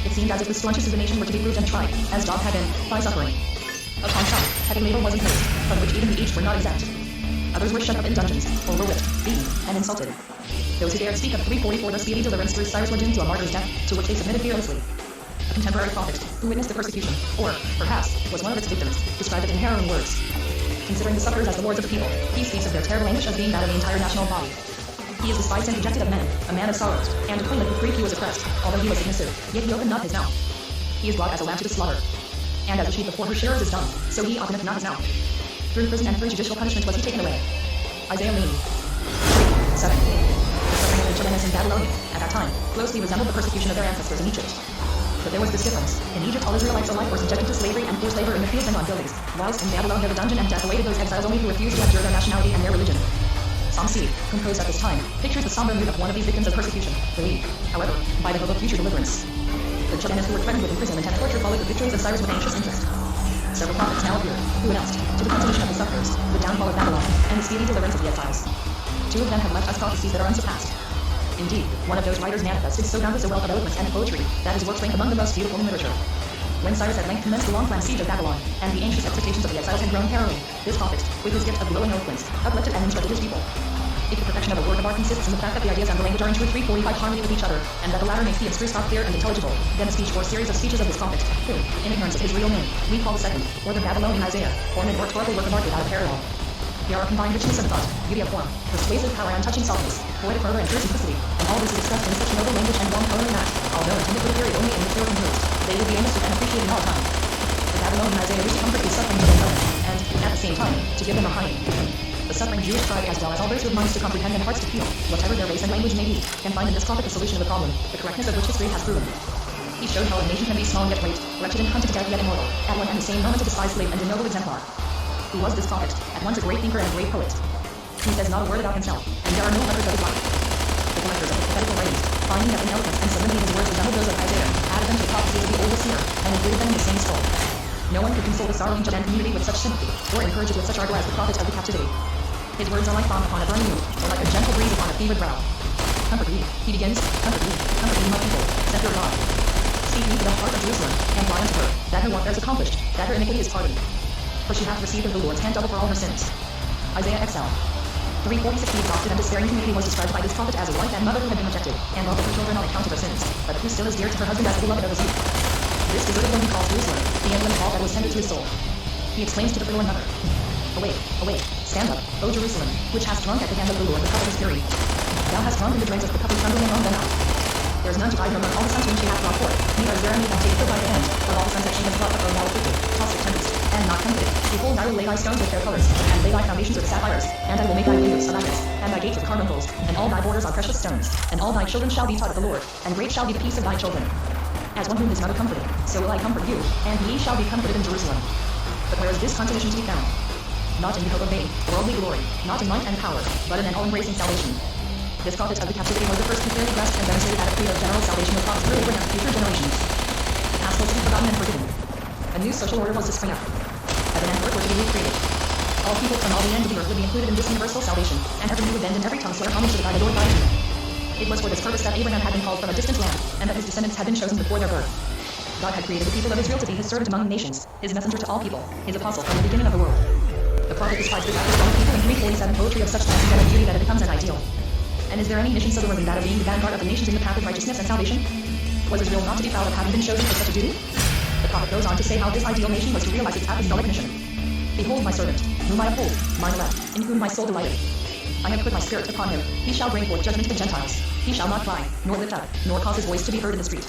It seemed as if the staunchest of the nation were to be proved and tried, as Job had been, by suffering. Upon shock, heavy labor was imposed, from which even the aged were not exempt. Others were shut up in dungeons, or were whipped, beaten, and insulted. Those who dared speak of 344 the speedy deliverance through Cyrus were doomed to a martyr's death, to which they submitted fearlessly. A contemporary prophet, who witnessed the persecution, or, perhaps, was one of its victims, described it in harrowing words. Considering the sufferers as the lords of the people, he speaks of their terrible anguish as being that of the entire national body. He is despised and rejected of men, a man of sorrows, and acquainted with grief he was oppressed, although he was submissive, yet he opened not his mouth. He is brought as a lamb to the slaughter. And as a sheep before her shearers is dumb, so he openeth not his mouth. Through prison and through judicial punishment was he taken away. Isaiah 7. The suffering of the Judeans in Babylonia, at that time, closely resembled the persecution of their ancestors in Egypt. But there was this difference. In Egypt all Israelites alike were subjected to slavery and forced labor in the fields and on buildings, whilst in Babylon there the dungeon and death awaited those exiles only who refused to abjure their nationality and their religion. Psalm C, composed at this time, pictures the somber mood of one of these victims of persecution, relieved, however, by the hope of future deliverance. The Judeans who were threatened with imprisonment and torture followed the victories of Cyrus with anxious interest. Several prophets now appeared, who announced, to the consolation of the sufferers, the downfall of Babylon, and the speedy deliverance of the exiles. Two of them have left us prophecies that are unsurpassed. Indeed, one of those writers manifested so boundless a wealth of eloquence and poetry that his works rank among the most beautiful in literature. When Cyrus at length commenced the long-planned siege of Babylon, and the anxious expectations of the exiles had grown harrowing, this prophet, with his gift of glowing eloquence, uplifted and instructed his people. If the perfection of a work of art consists in the fact that the ideas and the language are in truth 345 harmony with each other, and that the latter makes the abstruse thought clear and intelligible, then a speech or series of speeches of this prophet, who, in ignorance of his real name, we call the second, or the Babylonian Isaiah, form an oratorical work of art without a parallel. Here are combined richness of thought, beauty of form, persuasive power and touching softness, poetic fervor and pure simplicity, and all this is expressed in such noble language and warm coloring that, although intended for the period only in which they were composed, they will be understood and appreciated in all time. The Babylonian Isaiah wished to comfort these suffering Judean brethren, and, at the same time, to give them a harmony. The suffering Jewish tribe, as well as all those with minds to comprehend and hearts to feel, whatever their race and language may be, can find in this prophet the solution of the problem, the correctness of which history has proven. He showed how a nation can be small yet great, wretched and hunted to death yet immortal, at one and the same moment a despised slave and a noble exemplar. Who was this prophet, at once a great thinker and a great poet? He says not a word about himself, and there are no records of his life. The collectors of the prophetical writings, finding that in eloquence and sublimity his words resembled those of Isaiah, added them to the prophecies of the oldest seer, and included them in the same scroll. No one could console the sorrowing Judean community with such sympathy, or encourage it with such ardor as the prophet of the captivity. His words are like balm upon a burning wound, or like a gentle breeze upon a fevered brow. Comfort ye, he begins, comfort ye, my people, saith your God. Speak ye to the heart of Jerusalem, and cry unto her, that her warfare is accomplished, that her iniquity is pardoned. For she hath received of the Lord's hand double for all her sins. Isaiah XL. 346. The exhausted and despairing community was described by this prophet as a wife and mother who had been rejected, and loved her children on account of their sins, but who still is dear to her husband as the beloved of his youth. This deserted one he calls Jerusalem, the emblem of all that was tender to his soul. He exclaims to the forlorn mother, Awake, awake, stand up, O Jerusalem, which hast drunk at the hand of the Lord the cup of his fury. Thou hast drunk in the dregs of the cup of trembling among them out. There is none to guide her among all the sons whom she hath brought forth, neither is there any that taketh her by the hand, of all the sons that she has brought up, O thou afflicted, tossed with tempest, and not comforted. Behold, I will lay thy stones with their colors, and lay thy foundations with sapphires, and I will make thy windows of agates, and thy gates with carbuncles, and all thy borders are precious stones, and all thy children shall be taught of the Lord, and great shall be the peace of thy children. As one whom his mother comforted, so will I comfort you, and ye shall be comforted in Jerusalem. But where is this consolation to be found? Not in the hope of vain, worldly glory, not in might and power, but in an all-embracing salvation. This prophet of the captivity was the first who clearly grasped and demonstrated that a creed of general salvation was promised through Abraham to future generations. Past was to be forgotten and forgiven. A new social order was to spring up. Heaven and earth were to be recreated. All people from all the ends of the earth would be included in this universal salvation, and every knee would bend and every tongue swear homage to the God adored by him. It was for this purpose that Abraham had been called from a distant land, and that his descendants had been chosen before their birth. God had created the people of Israel to be his servant among nations, his messenger to all people, his apostle from the beginning of the world. The prophet describes this after telling people in 347 poetry of such fancy and beauty that it becomes an ideal. And is there any mission so worthy that of being the vanguard of the nations in the path of righteousness and salvation? Was Israel not to be proud of having been chosen for such a duty? The prophet goes on to say how this ideal nation was to realize its apostolic mission. Behold my servant, whom I uphold, mine elect, in whom my soul delighteth. I have put my spirit upon him, he shall bring forth judgment to the Gentiles. He shall not cry, nor lift up, nor cause his voice to be heard in the street.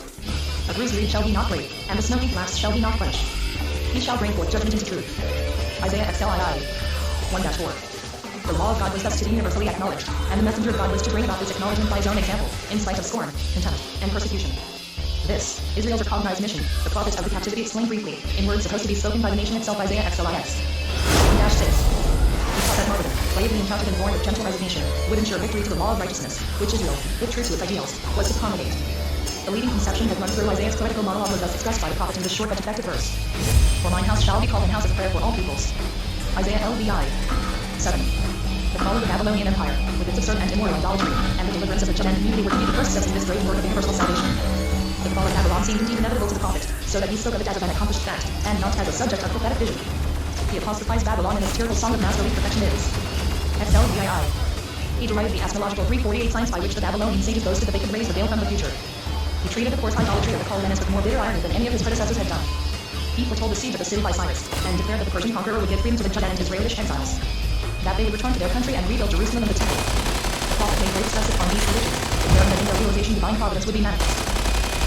A bruised reed shall he not break, and the snowy flax shall he not quench. He shall bring forth judgment into truth. Isaiah XLII 1-4. The law of God was thus to be universally acknowledged, and the messenger of God was to bring about this acknowledgement by his own example, in spite of scorn, contempt, and persecution. This, Israel's recognized mission, the prophet of the captivity explained briefly, in words supposed to be spoken by the nation itself. Isaiah XLIX 1-6. He taught that martyrdom, bravely encountered and born with gentle resignation, would ensure victory to the law of righteousness, which Israel, if true to its ideals, was to promulgate. The leading conception that runs through Isaiah's poetical monologue was thus expressed by the prophet in this short but effective verse. For mine house shall be called an house of prayer for all peoples. Isaiah LVI 7. The fall of the Babylonian Empire, with its absurd and immoral idolatry, and the deliverance of the Judean community were to be the first steps in this great work of universal salvation. The fall of Babylon seemed indeed inevitable to the prophet, so that he spoke of it as of an accomplished fact, and not as a subject of prophetic vision. He apostrophized Babylon in his tearful song of mass relief perfection is XLVII. He derided the astrological 348 signs by which the Babylonian sages boasted that they could raise the veil from the future. He treated the coarse idolatry of the Colonists with more bitter irony than any of his predecessors had done. He foretold the siege of the city by Cyrus, and declared that the Persian conqueror would give freedom to the Judean and Israelitish exiles, that they would return to their country and rebuild Jerusalem and the temple. The prophet made great stress upon these conditions, declaring that in their realization divine providence would be manifest.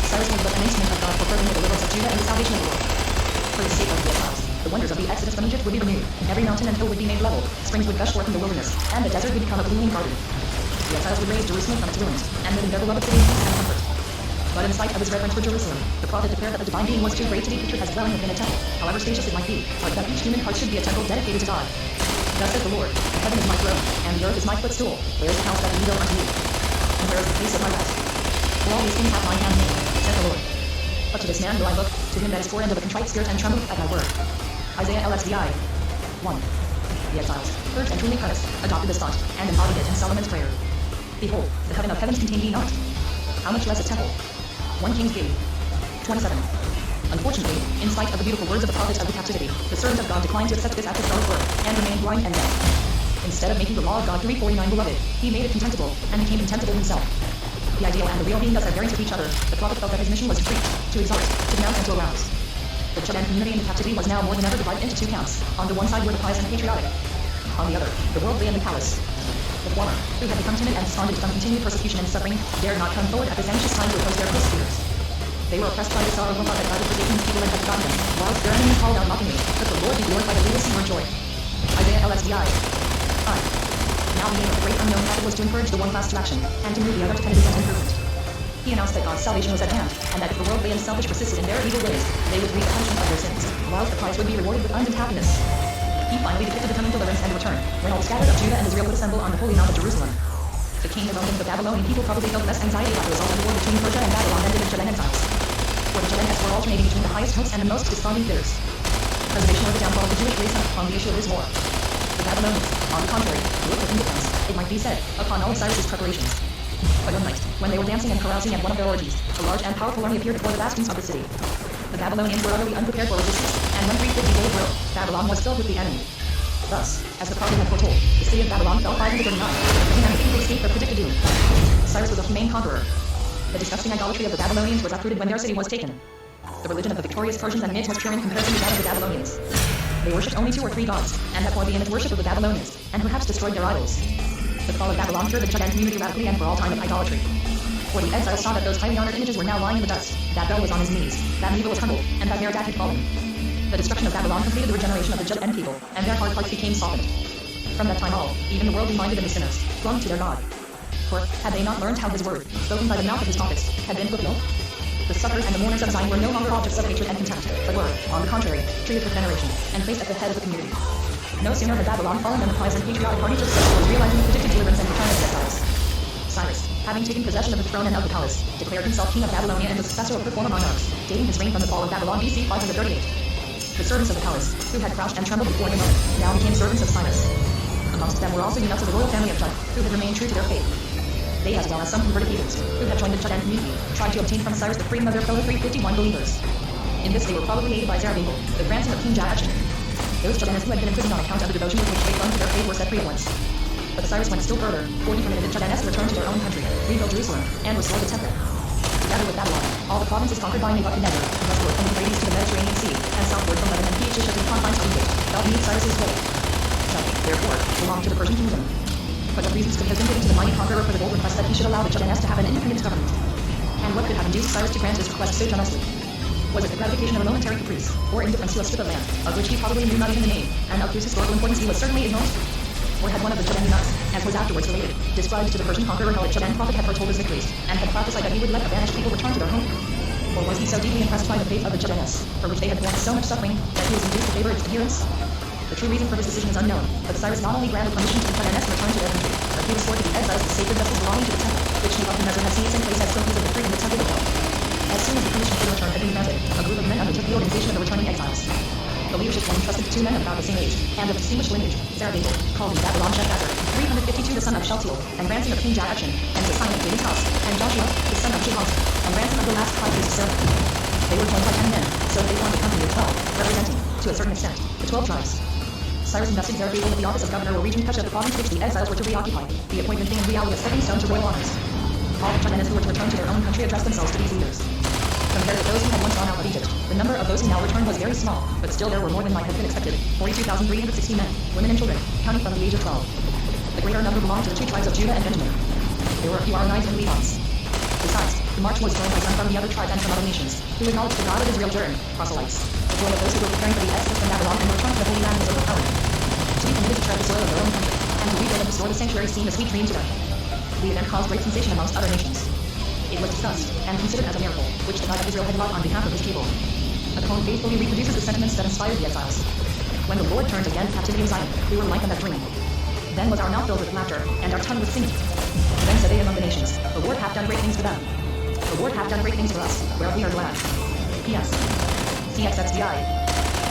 Cyrus was but an instrument of God for furthering the deliverance of Judah and the salvation of the world. For the sake of the exiles, the wonders of the exodus from Egypt would be renewed, every mountain and hill would be made level, springs would gush forth in the wilderness, and the desert would become a blooming garden. The exiles would raise Jerusalem from its ruins, and live in their beloved city in peace and comfort. But in spite of his reverence for Jerusalem, the prophet declared that the divine being was too great to be pictured as dwelling within a temple, however spacious it might be, or that each human heart should be a temple dedicated to God. Thus says the Lord, heaven is my throne, and the earth is my footstool. Where is the house that I built unto you? And where is the place of my rest? For all these things hath mine hand made, saith the Lord. But to this man will I look, to him that is poor and of a contrite spirit and trembleth at my word. Isaiah LXDI 1. The exiles, heard and truly cursed, adopted this thought, and embodied it in Solomon's prayer. Behold, the heaven of heavens contain ye not. How much less a temple? 1 Kings Gate 27. Unfortunately, in spite of the beautiful words of the prophet of the captivity, the servant of God declined to accept this apostolic word, and remained blind and deaf. Instead of making the law of God 349 beloved, he made it contemptible, and became contemptible himself. The ideal and the real being thus at variance with each other, the prophet felt that his mission was to preach, to exhort, to denounce, and to arouse. The Judean community in the captivity was now more than ever divided into two camps. On the one side were the pious and patriotic. On the other, the worldly and the callous. The former, who had become timid and despondent from continued persecution and suffering, dared not come forward at this anxious time to oppose their persecutors. They were oppressed by the sorrow of a heart that God had forsaken his people and had forgotten them, whilst their enemy called out mockingly, "Let the Lord be glorified, and we will sing your joy." Isaiah LXDI 5. Now the aim of the great unknown prophet was to encourage the one class to action, and to move the other to penitence and improvement. He announced that God's salvation was at hand, and that if the worldly and selfish persisted in their evil ways, they would reap the punishment of their sins, whilst the prize would be rewarded with abundant happiness. He finally depicted the coming deliverance and return, when all scattered of Judah and Israel would assemble on the holy mount of Jerusalem. The king, the Babylonian people probably felt less anxiety about the result of the war between Persia and Babylon than did the Judean exiles. For the Judeans were alternating between the highest hopes and the most desponding fears. Preservation or the downfall of the Jewish race hung upon the issue of this war. The Babylonians, on the contrary, looked with indifference, it might be said, upon all of Cyrus's preparations. But one night, when they were dancing and carousing at one of their orgies, a large and powerful army appeared before the bastions of the city. The Babylonians were utterly unprepared for resistance, and when 350 days broke, Babylon was filled with the enemy. Thus, as the prophet had foretold, the city of Babylon fell 539, and the people escaped their predicted doom. Cyrus was a humane conqueror. The disgusting idolatry of the Babylonians was uprooted when their city was taken. The religion of the victorious Persians and Medes was pure in comparison to that of the Babylonians. They worshipped only 2 or 3 gods, and abhorred the image worship of the Babylonians, and perhaps destroyed their idols. The fall of Babylon cured the Judean community radically and for all time of idolatry. For the exiles saw that those highly honored images were now lying in the dust, that Bel was on his knees, that Nebo was humbled, and that Merodach had fallen. The destruction of Babylon completed the regeneration of the Judean people, and their hard hearts became softened. From that time all, even the worldly-minded and the sinners, clung to their God. For, had they not learned how his word, spoken by the mouth of his prophets, had been fulfilled? The suckers and the mourners of Zion were no longer objects of hatred and contempt, but were, on the contrary, treated with veneration, and placed at the head of the community. No sooner had Babylon fallen than the pious and patriotic party took steps towards realizing the predicted deliverance and return of the exiles. Cyrus, having taken possession of the throne and of the palace, declared himself king of Babylonia and the successor of her former monarchs, dating his reign from the fall of Babylon BC 538. The servants of the palace, who had crouched and trembled before him, now became servants of Cyrus. Amongst them were also eunuchs of the royal family of Judah, who had remained true to their faith. They, as well as some converted heathens, who had joined the Judean community, tried to obtain from Cyrus the freedom of their fellow 351 believers. In this they were probably aided by Zerubbabel, the grandson of King Jaachin. Those Judeans who had been imprisoned on account of the devotion with which they clung to their faith were set free at once. But Cyrus went still further, for he permitted the Judeans to return to their own country, rebuild Jerusalem, and restore the temple. Together with Babylon, all the provinces conquered by Nebuchadnezzar, westward from the Euphrates to the Mediterranean Sea, and southward from Lebanon and Phoenicia to the confines of Egypt, fell beneath Cyrus's sway. Such, therefore, belonged to the Persian kingdom. But what reasons could have been given to the mighty conqueror for the bold request that he should allow the Judeans to have an independent government? And what could have induced Cyrus to grant his request so generously? Was it the gratification of a momentary caprice, or indifference to a strip of land, of which he probably knew not even the name, and of whose historical importance he was certainly ignorant? Or had one of the Judean eunuchs, as was afterwards related, described to the Persian conqueror how the Judean prophet had foretold his victories, and had prophesied that he would let the banished people return to their home? Or was he so deeply impressed by the faith of the Judeans, for which they had borne so much suffering, that he was induced to favor its adherence? The true reason for his decision is unknown, but Cyrus not only granted permission to the Judeans to return to their country, but he restored to the exiles the sacred vessels belonging to the temple, which Nebuchadnezzar had seized and placed as trophies of victory in the temple of God. As soon as the permission for the return had been granted, a group of men undertook the organization of the returning exiles. The leadership was entrusted to 2 men of about the same age, and of distinguished lineage, Zerubbabel, called in Babylon Sheshbazzar, 352 the son of Shealtiel, and grandson of King Jaachin, and Josiah David's house, and Joshua, the son of Jehoshaphat, and grandson of the last high priest Sarah. They were joined by 10 men, so they formed a company of 12, representing, to a certain extent, the 12 tribes. Cyrus invested Zerubbabel with the office of governor or regent Peshah of the province which the exiles were to reoccupy, the appointment being in reality a stepping stone to royal honors. All the Judeans who were to return to their own country addressed themselves to these leaders. Compared with those who had once gone out of Egypt, the number of those who now returned was very small, but still there were more than might have been expected, 42,360 men, women and children, counting from the age of 12. The greater number belonged to the 2 tribes of Judah and Benjamin. There were a few Aaronites and Levites. Besides, the march was joined by some from the other tribes and from other nations, who acknowledged the God of Israel during proselytes. The joy of those who were preparing for the exodus from Babylon and return to the Holy Land was overpowering. To be permitted to tread the soil of their own country, and to rebuild and restore the sanctuary seemed a sweet dream to them. The event caused great sensation amongst other nations. It was discussed, and considered as a miracle, which the God of Israel had wrought on behalf of his people. A poem faithfully reproduces the sentiments that inspired the exiles. When the Lord turned again captivity of Zion, we were like in that dream. Then was our mouth filled with laughter, and our tongue with singing. Then said they among the nations, the Lord hath done great things for them. The Lord hath done great things for us, whereof we are glad. P.S. CXXVI.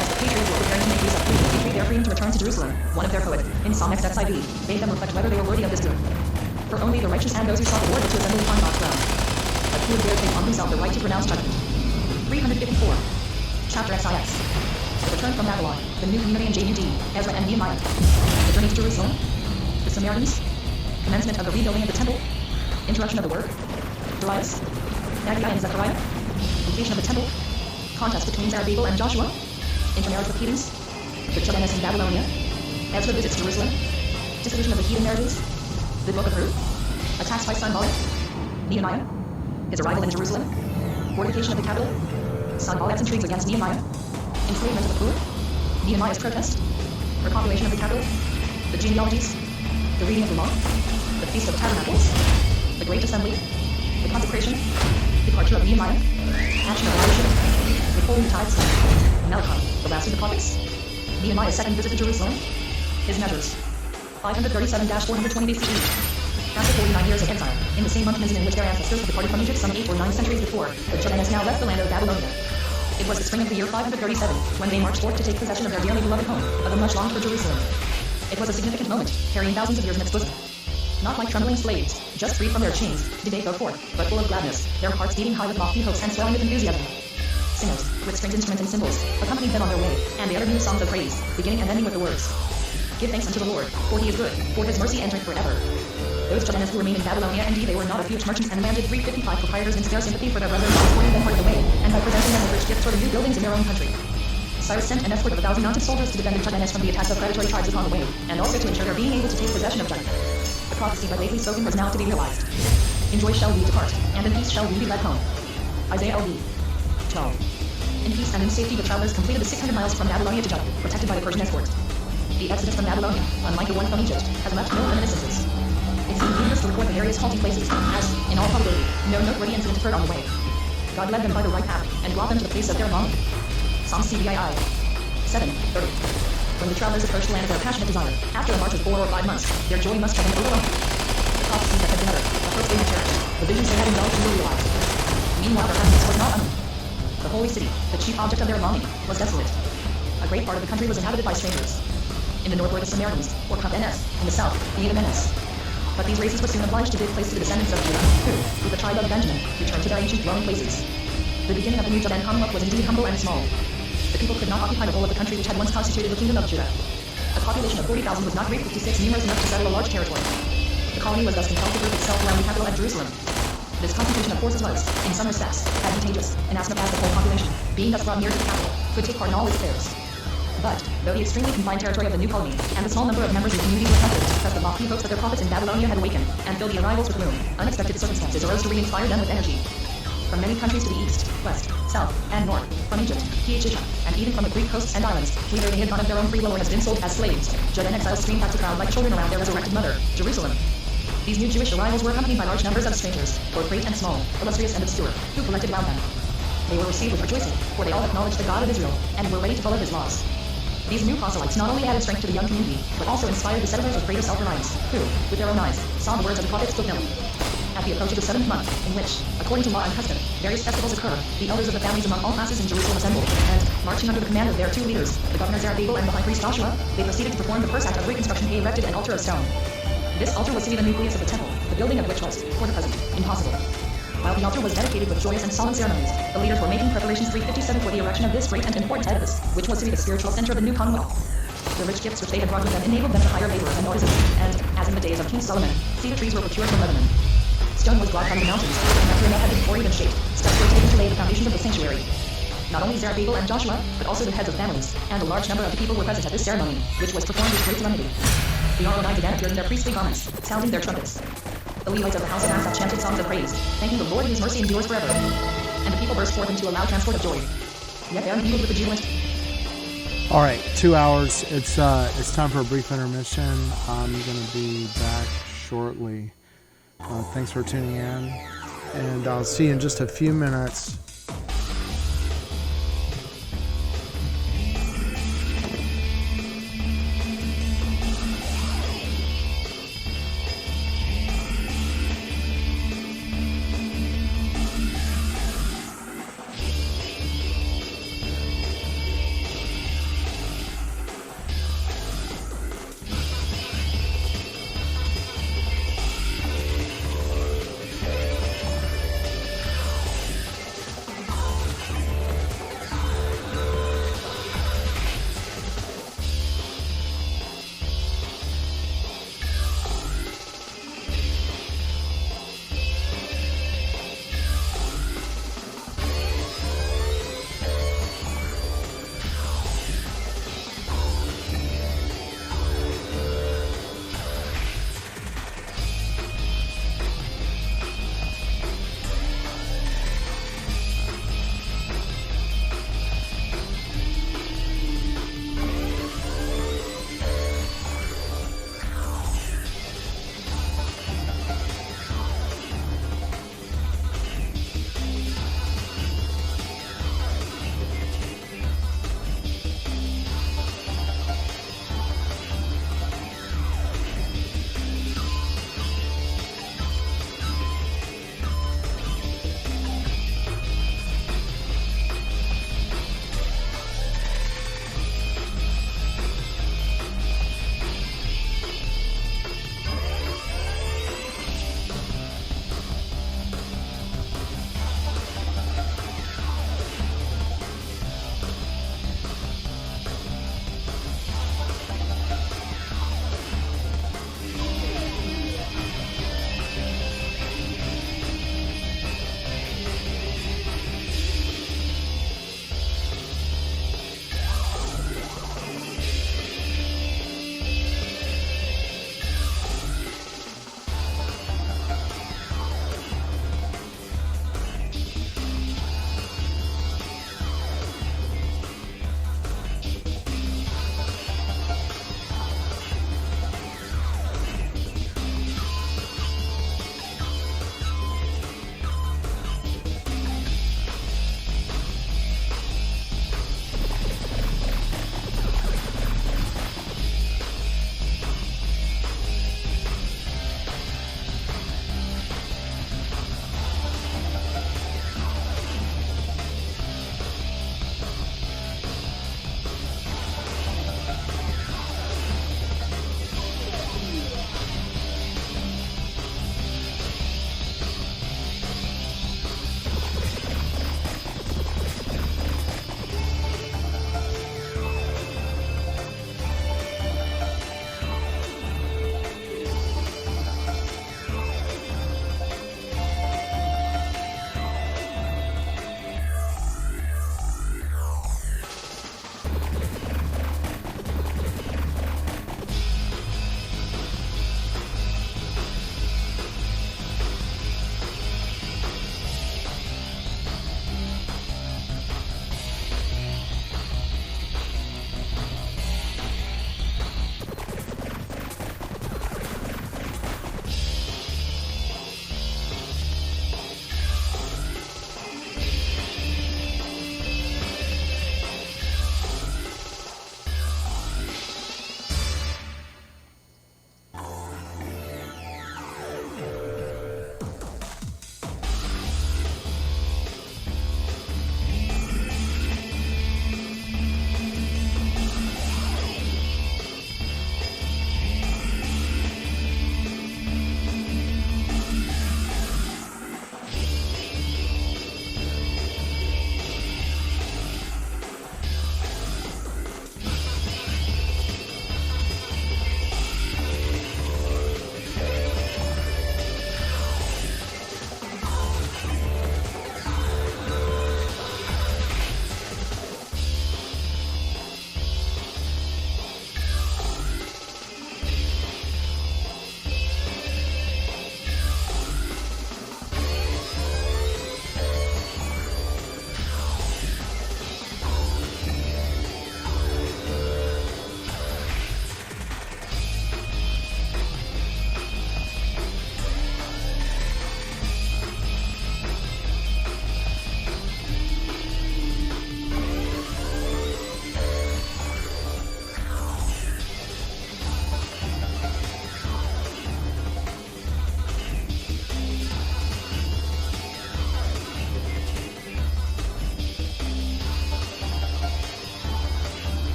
As the patriots were preparing to make use of freedom, decreed their freedom to return to Jerusalem, one of their poets, in Psalm XXIV, bade them reflect whether they were worthy of this doom. For only the righteous and those who sought the Lord were to assemble upon God's throne. But who would dare take on himself the right to pronounce judgment? 354. Chapter XIX. The return from Babylon, the new community in JUD, Ezra and Nehemiah. The journey to Jerusalem, the Samaritans, commencement of the rebuilding of the temple, interruption of the work, Darius, Haggai and Zechariah, completion of the temple, contest between Zerubbabel and Joshua, intermarriage with heathens, the Chaldeans in Babylonia, Ezra visits Jerusalem, dissolution of the heathen marriages, the book of Ruth, attacks by Sanballat, Nehemiah, his arrival in Jerusalem, fortification of the capital, Sanballat's intrigues against Nehemiah, enslavement of the poor, Nehemiah's protest, repopulation of the capital, the genealogies, the reading of the law, the Feast of Tabernacles, the Great Assembly, the consecration, departure of Nehemiah, action of Elisha, withholding tithes, Malachi, the last of the prophets, Nehemiah's second visit to Jerusalem, his measures, 537-420 BCE. After 49 years of exile, in the same month in which their ancestors had departed from Egypt some 8 or 9 centuries before, the Chaldeans now left the land of Babylonia. It was the spring of the year 537, when they marched forth to take possession of their dearly beloved home, of the much longed for Jerusalem. It was a significant moment, carrying thousands of years in its bosom. Not like trembling slaves, just freed from their chains, did they go forth, but full of gladness, their hearts beating high with lofty hopes and swelling with enthusiasm. Singers, with stringed instruments and cymbals, accompanied them on their way, and they uttered new songs of praise, beginning and ending with the words, Give thanks unto the Lord, for he is good, for his mercy endureth forever. Those Chaldeans who remained in Babylonia, indeed they were not a few merchants and landed 355 proprietors in their sympathy for their brethren by supporting them part of the way, and by presenting them with rich gifts for the new buildings in their own country. Cyrus sent an escort of 1,000 mounted soldiers to defend the Chaldeans from the attacks of predatory tribes upon the way, and also to ensure their being able to take possession of Judah. The prophecy by lately spoken was now to be realized. In joy shall we depart, and in peace shall we be led home. Isaiah LB. 12. In peace and in safety the travelers completed the 600 miles from Babylonia to Judah, protected by the Persian escort. The exodus from Babylonia, unlike the one from Egypt, has left no reminiscences. It seems needless to record the various halting places, as, in all probability, no noteworthy incident occurred on the way. God led them by the right path, and brought them to the place of their longing. Psalm CBII. 7:30. When the travelers approached the land of their passionate desire, after a march of 4 or 5 months, their joy must have been overwhelming. The prophecies that had been uttered, the hopes they had cherished, the visions they had indulged were realized. Meanwhile their happiness was not unknown. The holy city, the chief object of their longing, was desolate. A great part of the country was inhabited by strangers. In the north were the Samaritans, or Chaldeans, in the south, the Edomites. But these races were soon obliged to give place to the descendants of Judah, who, with the tribe of Benjamin, returned to their ancient dwelling places. The beginning of the new Judean Commonwealth was indeed humble and small. The people could not occupy the whole of the country which had once constituted the kingdom of Judah. A population of 40,000 was not great, 56 numerous enough to settle a large territory. The colony was thus compelled to group itself around the capital at Jerusalem. This concentration of forces was, in some respects, advantageous, inasmuch as the whole population, being thus brought near to the capital, could take part in all its affairs. But, though the extremely confined territory of the new colony, and the small number of members in the community were tempted to suppress the lofty hopes that their prophets in Babylonia had awakened, and filled the arrivals with gloom, unexpected circumstances arose to re-inspire them with energy. From many countries to the east, west, south, and north, from Egypt, Phoenicia, and even from the Greek coasts and islands, whither they had gone of their own free will or has been sold as slaves, Judean exiles streamed back to crowd like children around their resurrected mother, Jerusalem. These new Jewish arrivals were accompanied by large numbers of strangers, both great and small, illustrious and obscure, who collected round them. They were received with rejoicing, for they all acknowledged the God of Israel, and were ready to follow his laws. These new proselytes not only added strength to the young community, but also inspired the settlers with greater self-reliance, who, with their own eyes, saw the words of the prophets fulfilled. At the approach of the 7th month, in which, according to law and custom, various festivals occur, the elders of the families among all classes in Jerusalem assembled, and, marching under the command of their 2 leaders, the governor Zerubbabel and the high priest Joshua, they proceeded to perform the first act of reconstruction. They erected an altar of stone. This altar was to be the nucleus of the temple, the building of which was, for the present, impossible. While the altar was dedicated with joyous and solemn ceremonies, the leaders were making preparations 357 for the erection of this great and important edifice, which was to be the spiritual center of the new commonwealth. The rich gifts which they had brought with them enabled them to hire laborers and artisans, and, as in the days of King Solomon, cedar trees were procured from Lebanon. Stone was brought from the mountains, and after enough had been quarried and shaped, steps were taken to lay the foundations of the sanctuary. Not only Zerubbabel and Joshua, but also the heads of families, and a large number of the people were present at this ceremony, which was performed with great solemnity. The Aaronites again appeared in their priestly garments, sounding their trumpets. The Levites of the house of Asaph chanted songs of praise, thanking the Lord whose mercy endures forever. And the people burst forth into a loud transport of joy. Yet they are mingled with the jubilant. All right, 2 hours. It's time for a brief intermission. I'm going to be back shortly. Thanks for tuning in, and I'll see you in just a few minutes.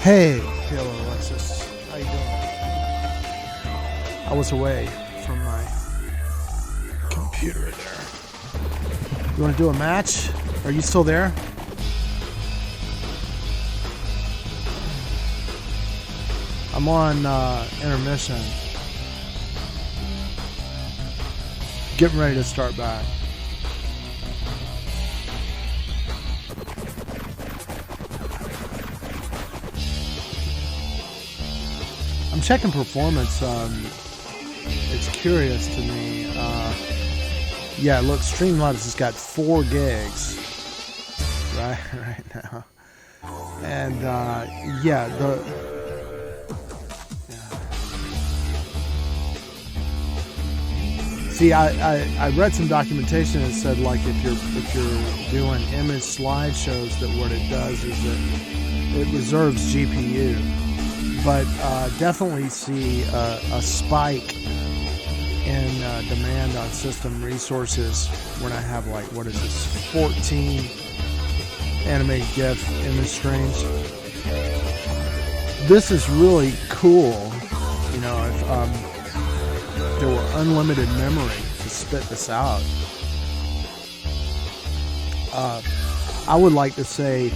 Hey, hello Alexis. How you doing? I was away from my computer there. You want to do a match? Are you still there? I'm on intermission. Getting ready to start back. I'm checking performance. It's curious to me. Yeah, look, Streamlabs has got 4 gigs right now, and yeah, See, I read some documentation that said like if you're doing image slideshows, that what it does is that it reserves GPU. But definitely see a spike in demand on system resources when I have like, what is this, 14 animated GIF image streams. This is really cool. You know, if there were unlimited memory to spit this out, I would like to say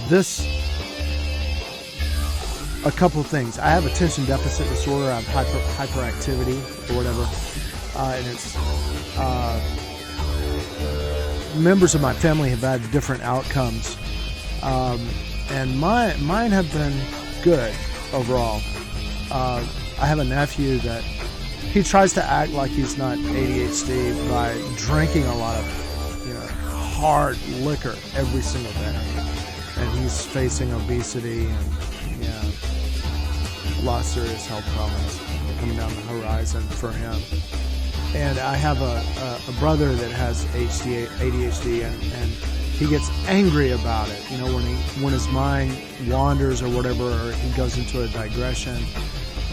this. A couple of things. I have attention deficit disorder. I have hyperactivity or whatever, and it's members of my family have had different outcomes, and mine have been good overall. I have a nephew that he tries to act like he's not ADHD by drinking a lot of, hard liquor every single day, and he's facing obesity and a lot of serious health problems coming down the horizon for him. And I have a brother that has ADHD, and he gets angry about it. When his mind wanders or whatever, or he goes into a digression,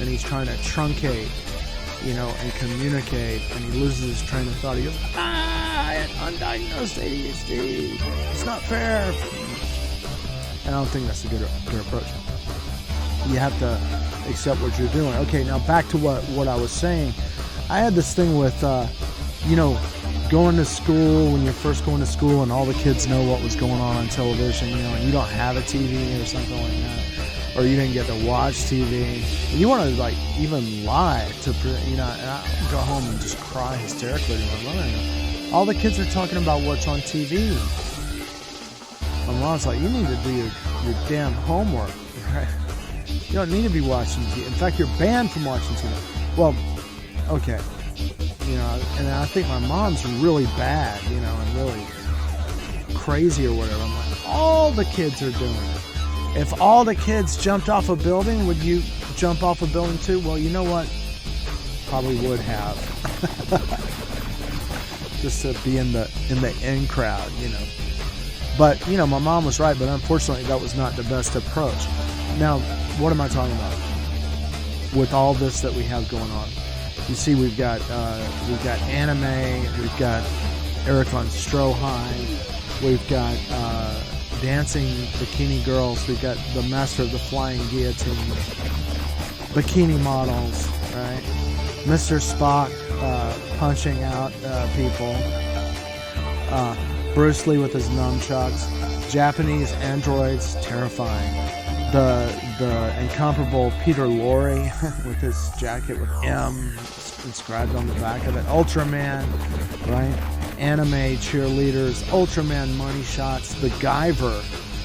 and he's trying to truncate, and communicate, and he loses his train of thought. He goes, I had undiagnosed ADHD. It's not fair. And I don't think that's a good approach. You have to accept what you're doing. Okay, now back to what I was saying. I had this thing with, going to school, when you're first going to school and all the kids know what was going on television, and you don't have a TV or something like that, or you didn't get to watch TV. And you want to, even lie to, and I go home and just cry hysterically to my mother. All the kids are talking about what's on TV. My mom's like, you need to do your damn homework, right? You don't need to be watching TV. In fact, you're banned from watching TV. Well, okay. And I think my mom's really bad, and really crazy or whatever. I'm like, all the kids are doing it. If all the kids jumped off a building, would you jump off a building too? Well, you know what? Probably would have. Just to be in the in crowd, But, my mom was right, but unfortunately that was not the best approach. Now, what am I talking about? With all this that we have going on, you see, we've got anime, we've got Eric von Stroheim, we've got dancing bikini girls, we've got the Master of the Flying Guillotine, bikini models, right? Mr. Spock punching out people, Bruce Lee with his nunchucks, Japanese androids, terrifying. The incomparable Peter Lorre with his jacket with M inscribed on the back of it. Ultraman, right? Anime cheerleaders, Ultraman money shots, the Guyver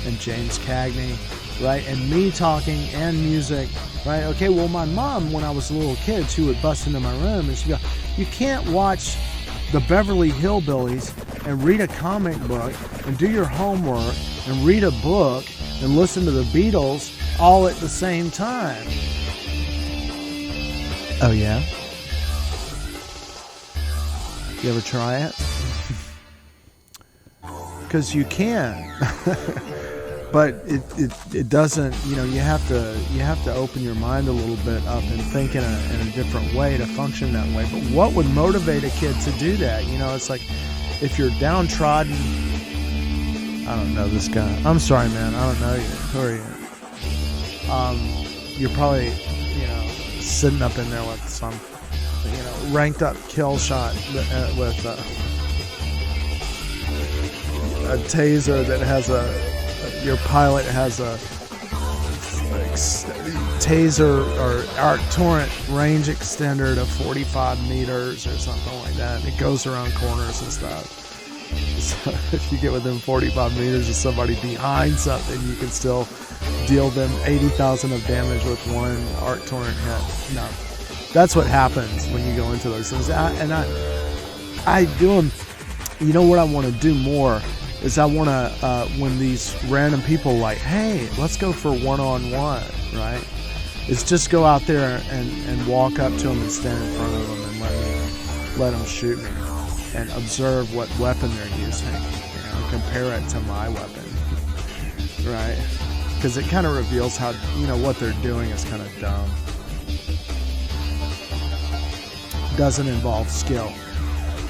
and James Cagney, right? And me talking and music, right? Okay, well, my mom, when I was a little kid, she would bust into my room and she'd go, you can't watch the Beverly Hillbillies and read a comic book and do your homework and read a book and listen to the Beatles all at the same time. Oh, yeah? You ever try it? Because you can. But it doesn't, you have to open your mind a little bit up and think in a different way to function that way. But what would motivate a kid to do that? It's like if you're downtrodden. I don't know this guy. I'm sorry, man. I don't know you. Who are you? you're probably, sitting up in there with some, ranked up kill shot with a taser that has your pilot has a taser or arc torrent range extender to 45 meters or something like that. And it goes around corners and stuff. So if you get within 45 meters of somebody behind something, you can still deal them 80,000 of damage with one arc torrent hit. No, that's what happens when you go into those things. I do them. You know what I want to do more is I want to, when these random people like, hey, let's go for one-on-one, right? Is just go out there and walk up to them and stand in front of them and let them shoot me and observe what weapon they're using, compare it to my weapon, right? Because it kind of reveals how, what they're doing is kind of dumb. Doesn't involve skill.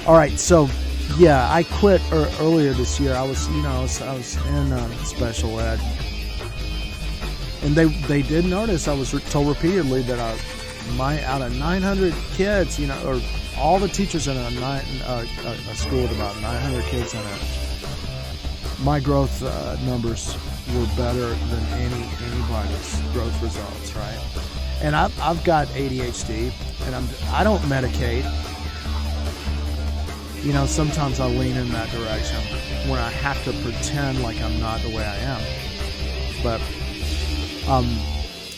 All right, so yeah, I quit earlier this year. I was in special ed, and they did notice. I was told repeatedly that out of 900 kids, or all the teachers in a school with about 900 kids in it, my growth numbers were better than anybody's growth results, right? And I've got ADHD, and I don't medicate. Sometimes I lean in that direction when I have to pretend like I'm not the way I am. But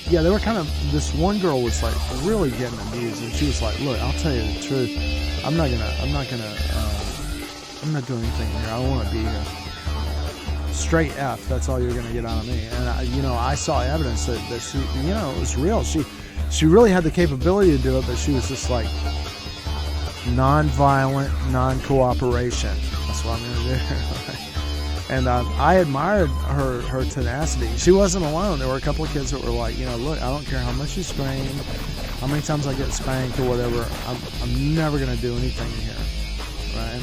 yeah, they were kind of. This one girl was like really getting abused, and she was like, "Look, I'll tell you the truth. I'm not doing anything here. I don't want to be here. Straight F. That's all you're gonna get out of me." And I saw evidence that she, it was real. She really had the capability to do it, but she was just like non-violent, non-cooperation. That's what I'm gonna do. And I admired her tenacity. She wasn't alone. There were a couple of kids that were like, look, I don't care how much you scream, how many times I get spanked or whatever, I'm never going to do anything here, right?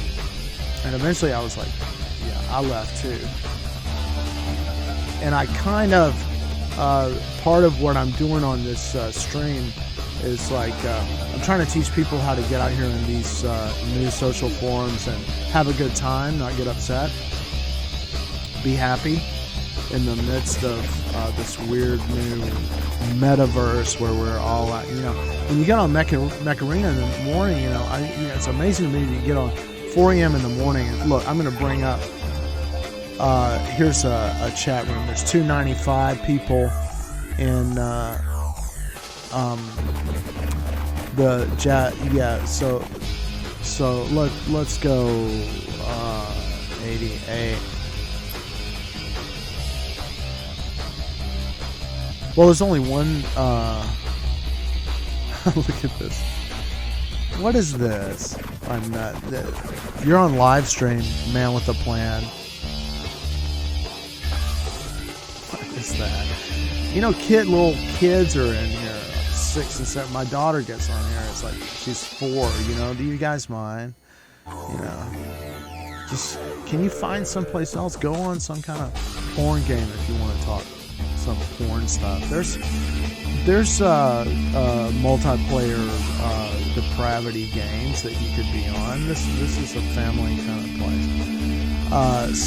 And eventually I was like, yeah, I left too. And I kind of, part of what I'm doing on this stream is like, I'm trying to teach people how to get out here in these new social forums and have a good time, not get upset. Be happy in the midst of this weird new metaverse where we're all at. When you get on Mech Arena in the morning, it's amazing to me that you get on 4 a.m. in the morning. And look, I'm going to bring up, here's a chat room. There's 295 people in the chat. Yeah, so let's go 88. Well, there's only one, look at this. What is this? I'm not, you're on live stream, Man with a Plan. What is that? Little kids are in here, 6 and 7. My daughter gets on here, it's like, she's 4, do you guys mind? Just, can you find someplace else? Go on some kind of porn game if you want to talk some porn stuff. There's multiplayer depravity games that you could be on. This is a family kind of place.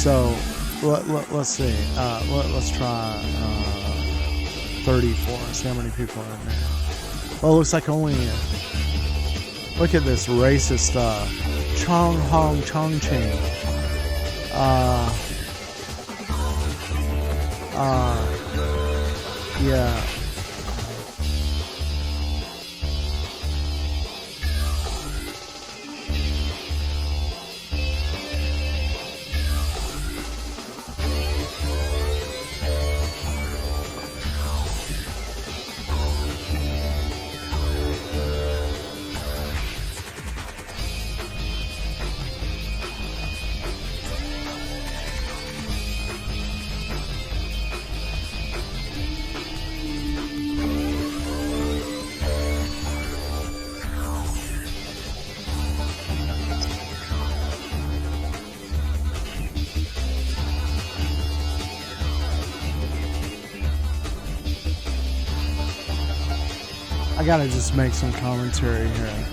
So let's see. Let's try 34. See how many people are in there. Well, it looks like only. Look at this racist Chong Hong Chong Ching. Yeah. I gotta just make some commentary here.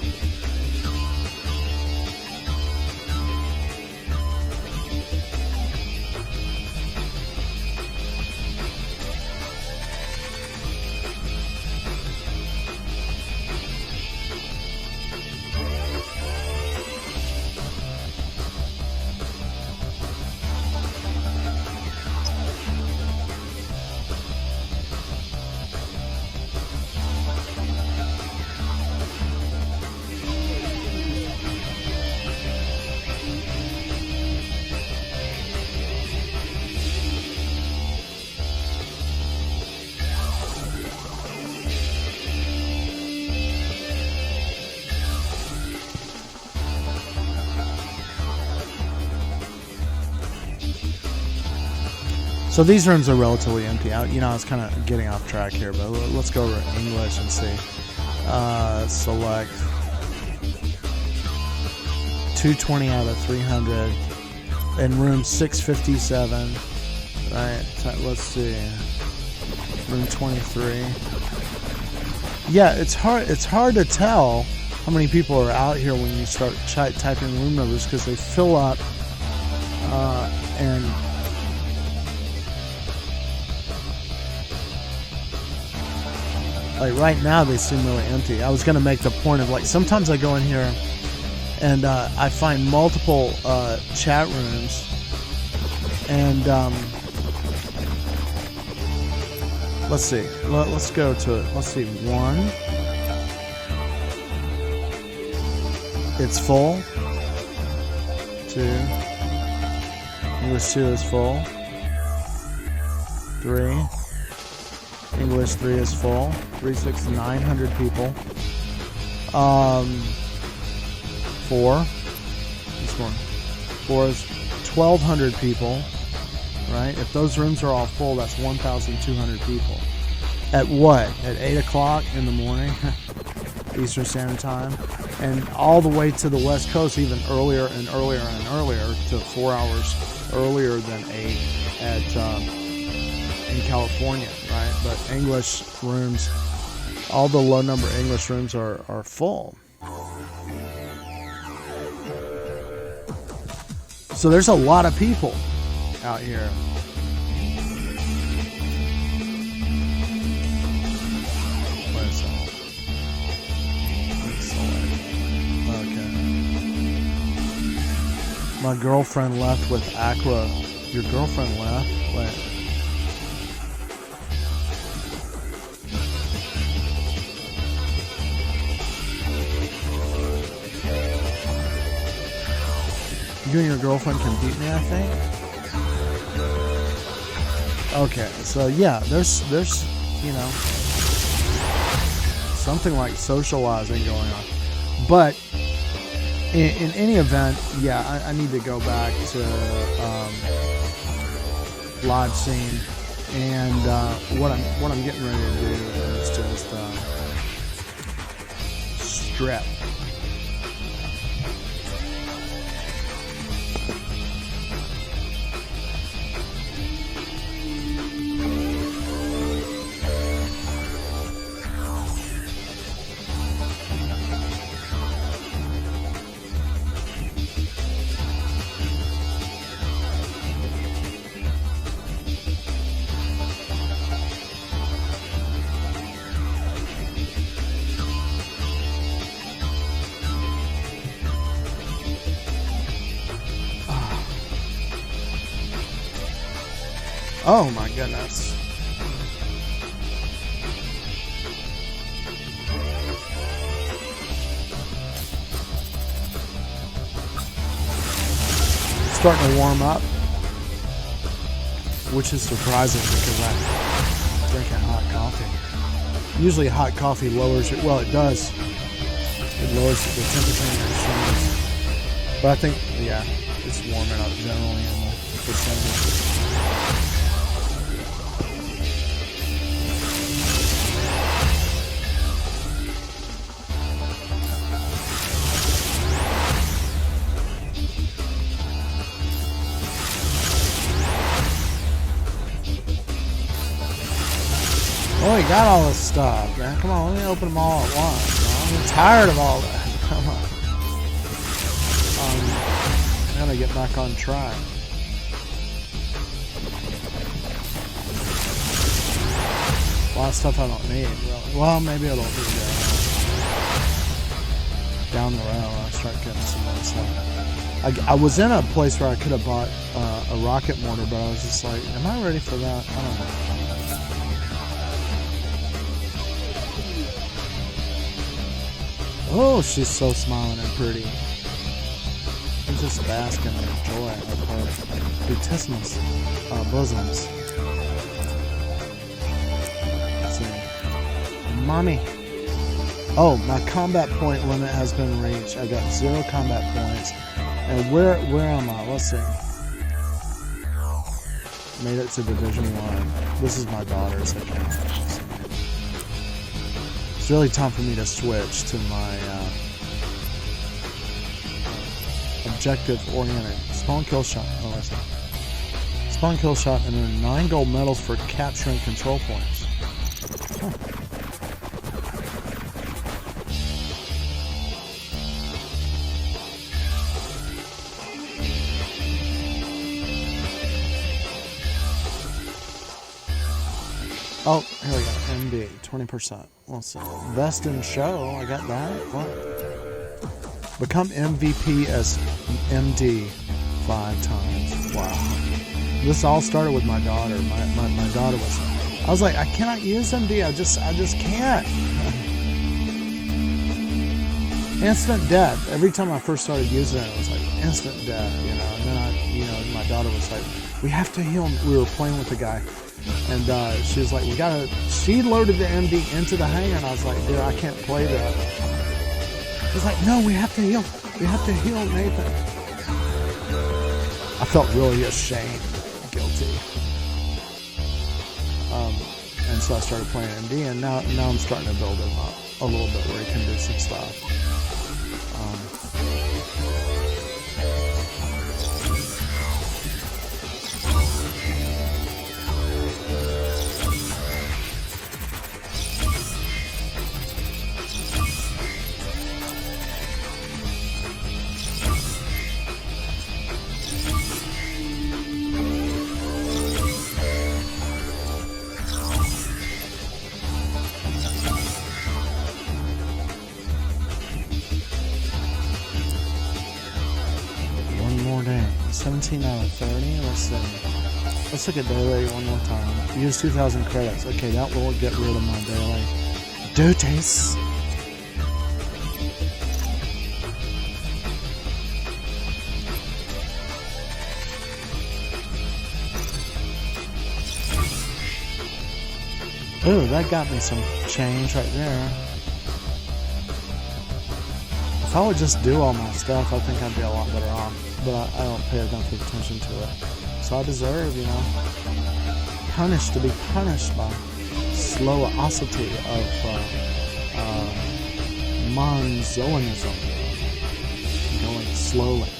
So these rooms are relatively empty. I was kind of getting off track here, but let's go over English and see. Select 220 out of 300 in room 657. Right. Let's see. Room 23. Yeah, it's hard to tell how many people are out here when you start typing room numbers because they fill up and. Like right now they seem really empty. I was going to make the point of like sometimes I go in here and I find multiple chat rooms and let's see. Let's go to let's see 1. It's full. 2. English 2 is full. 3. English 3 is full. 3, 6, 900 people. 4. This one. 4 is 1,200 people. Right? If those rooms are all full, that's 1,200 people. At what? At 8 o'clock in the morning, Eastern Standard Time, and all the way to the West Coast, even earlier and earlier and earlier, to 4 hours earlier than 8 at in California, right? But English rooms, all the low number English rooms are full. So there's a lot of people out here. What is that? Okay. My girlfriend left with Aqua. Your girlfriend left? Wait. You and your girlfriend can beat me, I think. Okay, so yeah, there's something like socializing going on, but in any event, yeah, I need to go back to live scene, and what I'm getting ready to do is just strip. Oh my goodness. Starting to warm up, which is surprising because I'm drinking hot coffee. Usually hot coffee lowers it. Well, it does. It lowers the temperature in your shoulders. But I think, yeah, it's warming up generally in the vicinity. Oh, we got all this stuff, man. Come on, let me open them all at once. I'm tired of all that. Come on. I'm gonna get back on track. A lot of stuff I don't need, really. Well, maybe it'll be down the road. I'll start getting some more stuff. I was in a place where I could have bought a rocket mortar, but I was just like, am I ready for that? I don't know. Oh, she's so smiling and pretty. I'm just basking in the joy of her beautismus bosoms. Let's see. Mommy. Oh, my combat point limit has been reached. I got 0 combat points. And where am I? Let's see. Made it to Division 1. This is my daughter's account. It's really time for me to switch to my objective-oriented spawn kill shot. Oh, I see. Spawn kill shot and then 9 gold medals for capturing control points. Huh. Oh, here we go. MD, 20%. Let's see. Best in show. I got that. What? Become MVP as MD 5 times. Wow. This all started with my daughter. My daughter was. I was like, I cannot use MD. I just can't. Instant death. Every time I first started using it, it was like instant death, you know. And then my daughter was like, we have to heal. We were playing with the guy. And she was like, she loaded the MD into the hangar, and I was like, dude, I can't play that. She's like, no, we have to heal. We have to heal Nathan. I felt really ashamed, guilty. And so I started playing MD, and now I'm starting to build him up a little bit where he can do some stuff. More day. 17 out of 30. Let's see. Let's look at daily one more time. Use 2,000 credits. Okay, that will get rid of my daily duties. Ooh, that got me some change right there. If I would just do all my stuff, I think I'd be a lot better off. But I don't pay enough attention to it. So I deserve, you know, to be punished by slowosity of Monzoanism. Going slowly.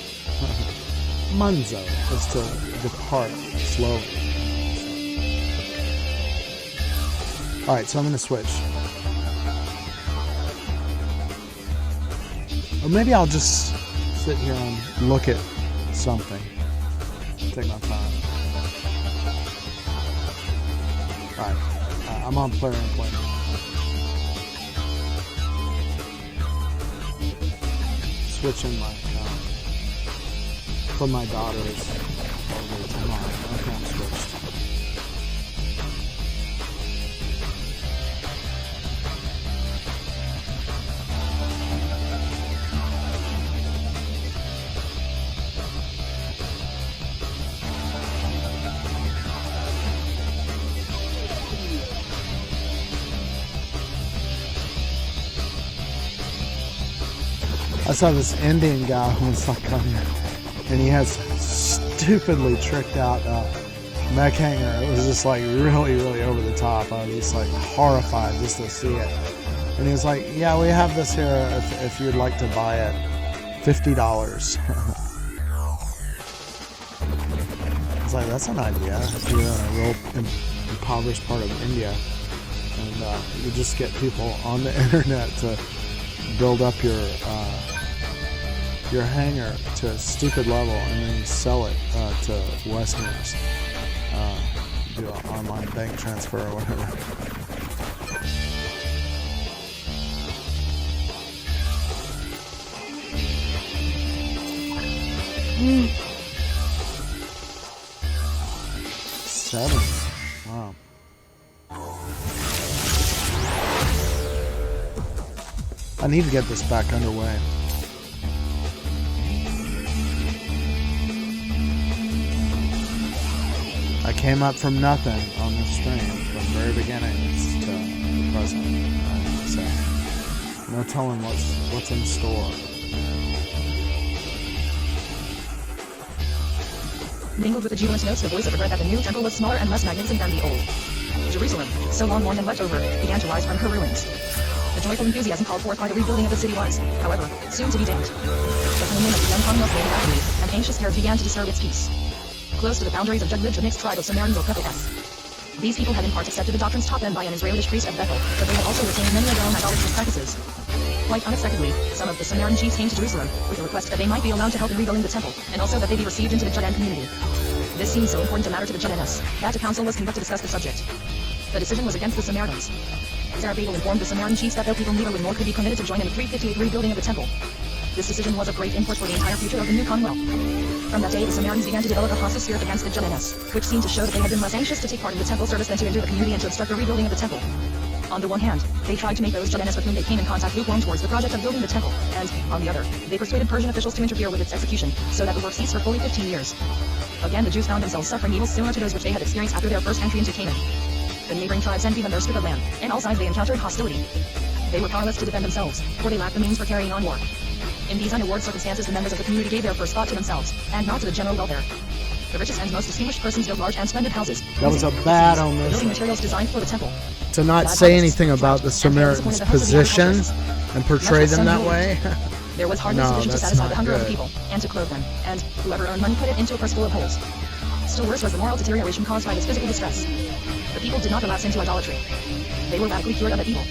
Monzo is to depart slowly. Alright, so I'm going to switch. Or maybe I'll just sit here and look at something. Take my time. Alright, I'm on player and play. Switching my account from my daughter's over to mine. Okay, I'm switched. I saw this Indian guy who was like on here, and he has stupidly tricked out mech hanger. It was just like really, really over the top. I was just like horrified just to see it. And he was like, yeah, we have this here if you'd like to buy it. $50. I was like, that's an idea. If you're in a real impoverished part of India and you just get people on the internet to build up your hangar to a stupid level, and then you sell it to Westerners. Do an online bank transfer or whatever. Seven. Wow. I need to get this back underway. I came up from nothing on this stream from the very beginning to the present. So no telling what's in store. Mingled with the jubilant notes, the voice of regret that the new temple was smaller and less magnificent than the old. Jerusalem, so long mourned and left over, began to rise from her ruins. The joyful enthusiasm called forth by the rebuilding of the city was, however, soon to be damped. The honeymoon of the young Commonwealth faded rapidly, and anxious cares began to disturb its peace. Close to the boundaries of Judd lived a mixed tribe of Samaritans or Pephites. These people had in part accepted the doctrines taught them by an Israelitish priest of Bethel, but they had also retained many of their own idolatrous practices. Quite unexpectedly, some of the Samaritan chiefs came to Jerusalem with a request that they might be allowed to help in rebuilding the temple, and also that they be received into the Judean community. This seemed so important a matter to the Judeans that a council was convoked to discuss the subject. The decision was against the Samaritans. Zerubbabel informed the Samaritan chiefs that their people neither would nor could be permitted to join in the 358 rebuilding of the temple. This decision was of great import for the entire future of the new Commonwealth. From that day, the Samaritans began to develop a hostile spirit against the Judeans, which seemed to show that they had been less anxious to take part in the temple service than to enter the community and to obstruct the rebuilding of the temple. On the one hand, they tried to make those Judeans with whom they came in contact lukewarm towards the project of building the temple, and, on the other, they persuaded Persian officials to interfere with its execution, so that the work ceased for fully 15 years. Again, the Jews found themselves suffering evils similar to those which they had experienced after their first entry into Canaan. The neighboring tribes envied them their strip of land, and all sides they encountered hostility. They were powerless to defend themselves, for they lacked the means for carrying on war. In these untoward circumstances, the members of the community gave their first thought to themselves, and not to the general welfare. The richest and most distinguished persons built large and splendid houses. That was a bad omission. Building materials designed for the temple. To not say anything about the Samaritans' position and portray them that way. There was hardly sufficient to satisfy the hunger of the people, and to clothe them, and whoever earned money put it into a purse full of holes. Still worse was the moral deterioration caused by this physical distress. The people did not relapse into idolatry. They were radically cured of that evil.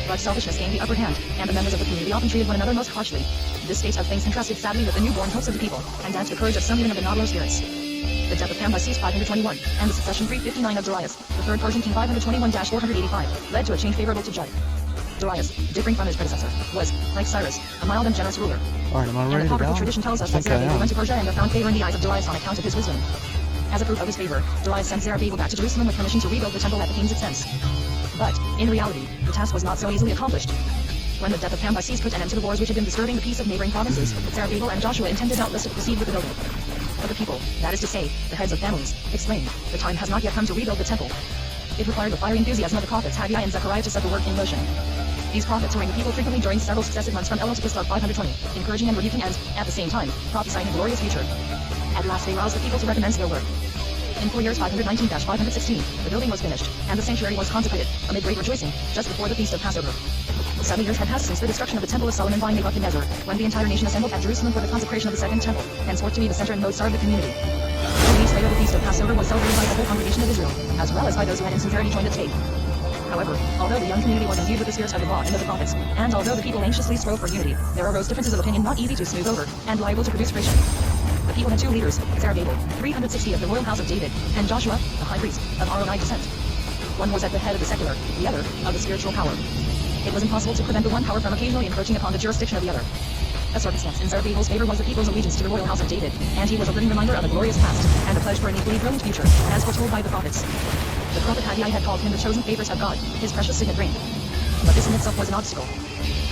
But selfishness gained the upper hand, and the members of the community often treated one another most harshly. This state of things contrasted sadly with the newborn hopes of the people, and damped the courage of some even of the nobler spirits. The death of Cambyses 521, and the succession 359 of Darius, the third Persian king 521-485, led to a change favorable to Judd. Darius, differing from his predecessor, was, like Cyrus, a mild and generous ruler. Alright, am I ready And the to apocryphal go? tradition tells us that Zerubbabel went to Persia and found favor in the eyes of Darius on account of his wisdom. As a proof of his favor, Darius sent Zerubbabel back to Jerusalem with permission to rebuild the temple at the king's expense. But, in reality, the task was not so easily accomplished. When the death of Cambyses put an end to the wars which had been disturbing the peace of neighboring provinces, Zerubbabel and Joshua intended doubtless to proceed with the building. But the people, that is to say, the heads of families, exclaimed, the time has not yet come to rebuild the temple. It required the fiery enthusiasm of the prophets Haggai and Zechariah to set the work in motion. These prophets harangued the people frequently during several successive months from Elul to Kislev 520, encouraging and rebuking and, at the same time, prophesying a glorious future. At last they roused the people to recommence their work. In 4 years 519-516, the building was finished, and the sanctuary was consecrated, amid great rejoicing, just before the feast of Passover. 7 years had passed since the destruction of the temple of Solomon by Nebuchadnezzar, when the entire nation assembled at Jerusalem for the consecration of the second temple, henceforth to be the center and lodestar of the community. 4 weeks later, the feast of Passover was celebrated by the whole congregation of Israel, as well as by those who had in sincerity joined its faith. However, although the young community was imbued with the spirits of the law and of the prophets, and although the people anxiously strove for unity, there arose differences of opinion not easy to smooth over, and liable to produce friction. The people had two leaders, Zerubbabel, 360 of the royal house of David, and Joshua, the high priest, of Aaronite descent. One was at the head of the secular, the other, of the spiritual power. It was impossible to prevent the one power from occasionally encroaching upon the jurisdiction of the other. A circumstance in Zerubbabel's favor was the people's allegiance to the royal house of David, and he was a living reminder of a glorious past, and a pledge for an equally brilliant future, as foretold by the prophets. The prophet Haggai had called him the chosen favorite of God, his precious signet ring. But this in itself was an obstacle.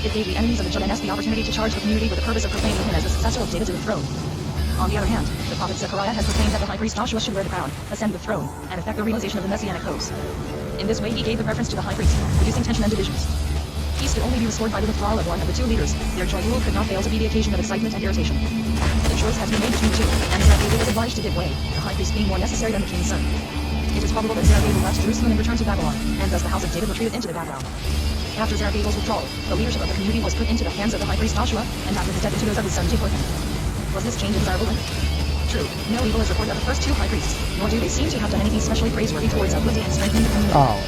It gave the enemies of the Judeans the opportunity to charge the community with the purpose of proclaiming him as the successor of David to the throne. On the other hand, the prophet Zechariah had proclaimed that the high priest Joshua should wear the crown, ascend the throne, and effect the realization of the messianic hopes. In this way he gave the preference to the high priest, reducing tension and divisions. Peace could only be restored by the withdrawal of one of the two leaders. Their joint rule could not fail to be the occasion of excitement and irritation. The choice had to be made between the two, and Zerubbabel was obliged to give way, the high priest being more necessary than the king's son. It is probable that Zerubbabel left Jerusalem and returned to Babylon, and thus the house of David retreated into the background. After Zerubbabel's withdrawal, the leadership of the community was put into the hands of the high priest Joshua, and after his death into those of his son Jehoiakim. Was this change desirable? True, no evil is reported of the first two high priests, nor do they seem to have done anything specially praiseworthy towards uplifting and strengthening the community. Oh.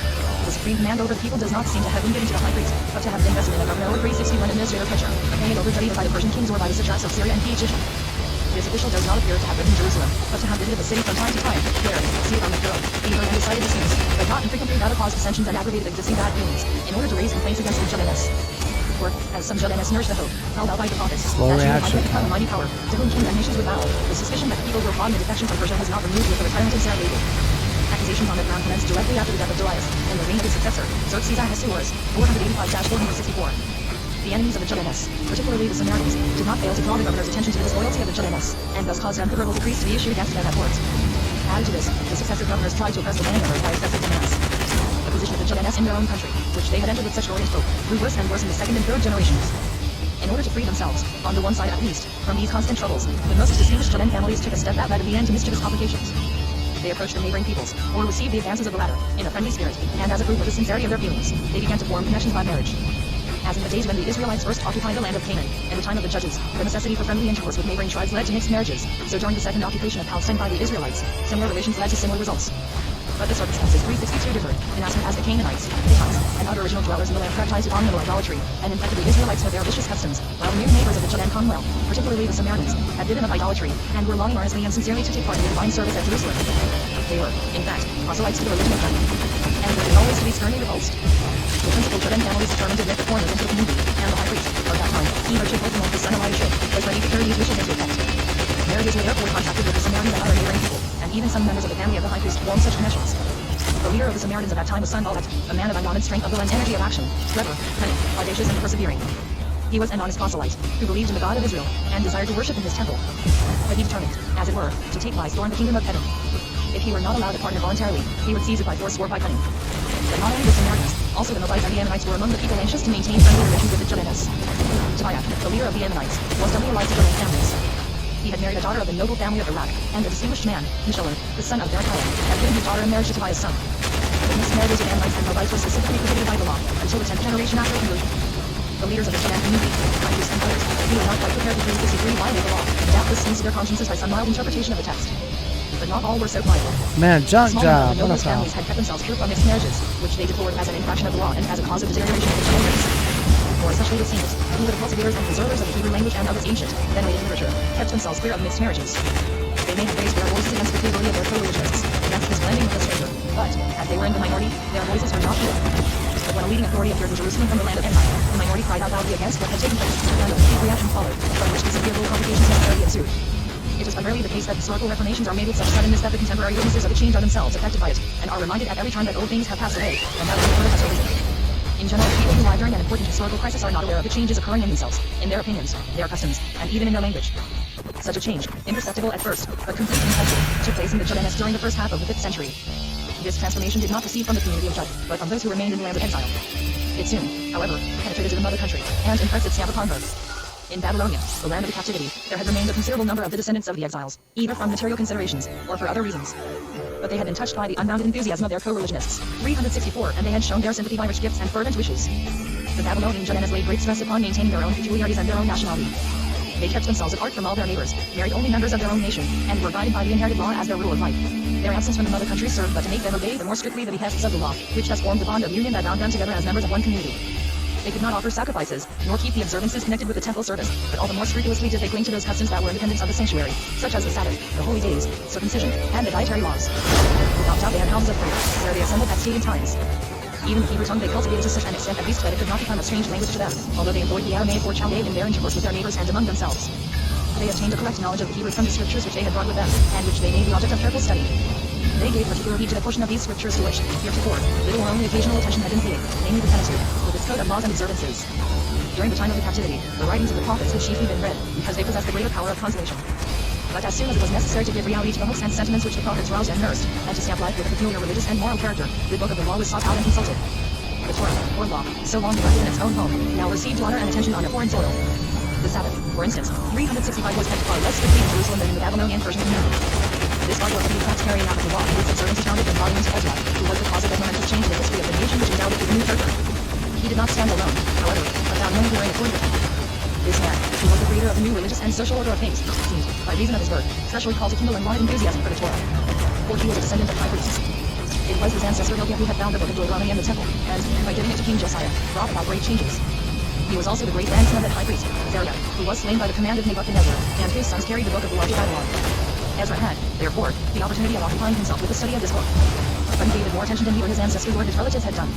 The Supreme command over the people does not seem to have been given to the high priest, but to have been vested in a governor or 361 administrator picture, appointed over either by the Persian kings or by the satraps of Syria and Egyptian. This official does not appear to have lived in Jerusalem, but to have visited the city from time to time, wearing, seated on the throne, he heard and decided disputes, but not infrequently that caused dissensions and aggravated existing bad feelings, in order to raise complaints against the Judeans. For, as some Judeans nourished the hope, held out by the prophets, Slow that he reaction might become a mighty power, to whom kings and nations would bow, the suspicion that the people were plotting a defection from Persia was not removed with the retirement of Zerubbabel. Accusations on the ground commenced directly after the death of Darius, and the reign of his successor, Xerxes Ahasuerus, 485-464. The enemies of the Judeans, particularly the Samaritans, did not fail to draw the governor's attention to the disloyalty of the Judeans, and thus caused unfavorable decrees to be issued against them at courts. Added to this, the successive governors tried to oppress the landowners by excessive demands. The position of the Judeans in their own country, which they had entered with such glorious hope, grew worse and worse in the second and third generations. In order to free themselves, on the one side at least, from these constant troubles, the most distinguished Judean families took a step that led in the end to mischievous complications. They approached the neighboring peoples, or received the advances of the latter, in a friendly spirit, and as a proof of the sincerity of their feelings, they began to form connections by marriage. As in the days when the Israelites first occupied the land of Canaan, in the time of the judges, the necessity for friendly intercourse with neighboring tribes led to mixed marriages, so during the second occupation of Palestine by the Israelites, similar relations led to similar results. But the circumstances 362 differed, inasmuch as the Canaanites, Hittites, and other original dwellers in the land practiced abominable idolatry, and infected the Israelites with their vicious customs, while the new neighbors of the Judean commonwealth, particularly the Samaritans, had bidden of idolatry, and were longing earnestly and sincerely to take part in the divine service at Jerusalem. They were, in fact, proselytes to the religion of God, and were always to be sternly repulsed. The principal Judean families determined to admit the foreigners into the community, and the high priest, of that time, Eber-Chiblekamot, the son of Eliashib, was ready to carry these wishes into effect. Marriages were therefore contracted with the Samaritans and other neighboring people, and even some members of the family of the high priest formed such connections. The leader of the Samaritans at that time was Sanballat, a man of undaunted strength of will and energy of action, clever, cunning, audacious, and persevering. He was an honest proselyte, who believed in the God of Israel, and desired to worship in his temple. But he determined, as it were, to take by storm the kingdom of heaven. If he were not allowed to partner voluntarily, he would seize it by force or by cunning. But not only the Samaritans, also the Moabites and the Ammonites were among the people anxious to maintain friendly relations with the Judeans. Tobiah, the leader of the Ammonites, was doubly allied to Judean families. He had married a daughter of the noble family of Iraq, and the distinguished man, Mishael, the son of Berechiah, had given his daughter in marriage to Tobiah's son. The mixed marriages of Ammonites and Moabites were specifically prohibited by the law, until the 10th generation after conversion. The leaders of the Judean community, high priests and others, who were not quite prepared to use this decree violate the law, doubtless seized their consciences by some mild interpretation of the text. But not all were so pliable. Man, junk Small job. number of What a noblest foul. families had kept themselves pure from mixed marriages, which they deplored as an infraction of the law and as a cause of deterioration of the Judean race. For especially the seniors, who were the cultivators and preservers of the Hebrew language and of its ancient, venerated literature, kept themselves clear of mixed marriages. They may have raised their voices against the futility of their co-religionists, against this blending with the stranger, but, as they were in the minority, their voices were not heard. But when a leading authority appeared in Jerusalem from the land of Empire, the minority cried out loudly against what had taken place, and a complete reaction followed, from which disagreeable complications necessarily ensued. It is primarily the case that historical reformations are made with such suddenness that the contemporary witnesses of the change are themselves affected by it, and are reminded at every time that old things have passed away, and that a new order has arisen. In general, people who lie during an important historical crisis are not aware of the changes occurring in themselves, in their opinions, their customs, and even in their language. Such a change, imperceptible at first, but complete in culture, took place in the Judeans during the first half of the 5th century. This transformation did not proceed from the community of Jud, but from those who remained in the land of exile. It soon, however, penetrated to the mother country, and impressed its stamp upon her. In Babylonia, the land of the captivity, there had remained a considerable number of the descendants of the exiles, either from material considerations, or for other reasons. But they had been touched by the unbounded enthusiasm of their co-religionists, 364, and they had shown their sympathy by rich gifts and fervent wishes. The Babylonian Judeans laid great stress upon maintaining their own peculiarities and their own nationality. They kept themselves apart from all their neighbors, married only members of their own nation, and were guided by the inherited law as their rule of life. Their absence from the mother country served but to make them obey the more strictly the behests of the law, which thus formed the bond of union that bound them together as members of one community. They could not offer sacrifices, nor keep the observances connected with the temple service, but all the more scrupulously did they cling to those customs that were independent of the sanctuary, such as the Sabbath, the holy days, circumcision, and the dietary laws. Without doubt they had houses of prayer, where they assembled at stated times. Even the Hebrew tongue they cultivated to such an extent at least that it could not become a strange language to them, although they employed the Aramaic or Chaldaic in their intercourse with their neighbors and among themselves. They obtained a correct knowledge of the Hebrew from the scriptures which they had brought with them, and which they made the object of careful study. They gave particular heed to the portion of these scriptures to which, heretofore, little or only occasional attention had been paid, namely the Pentateuch, with its code of laws and observances. During the time of the captivity, the writings of the prophets had chiefly been read, because they possessed the greater power of consolation. But as soon as it was necessary to give reality to the hopes and sentiments which the prophets roused and nursed, and to stamp life with a peculiar religious and moral character, the book of the law was sought out and consulted. The Torah, or law, so long neglected in its own home, now received honor and attention on a foreign soil. The Sabbath, for instance, 365 was kept far less strictly in Jerusalem than in the Babylonian Persian community. This part was the exact carrying out of the law, and its observances founded in volumes of Ezra, who was the cause of that momentous change in the history of the nation which endowed it with a new character. He did not stand alone, however, but found many who were in accord with him. This man, who was the creator of the new religious and social order of things, seemed, by reason of his birth, especially called to kindle and wanted enthusiasm for the Torah. For he was a descendant of high priests. It was his ancestor Hilkiah who had found the Book of Deuteronomy and the temple, and, by giving it to King Josiah, brought about great changes. He was also the great-grandson of the high priest, Azariah, who was slain by the command of Nebuchadnezzar, and whose sons carried the book of the law to Babylon. Ezra had, therefore, the opportunity of occupying himself with the study of this book. But he gave it more attention than he or his ancestors or his relatives had done.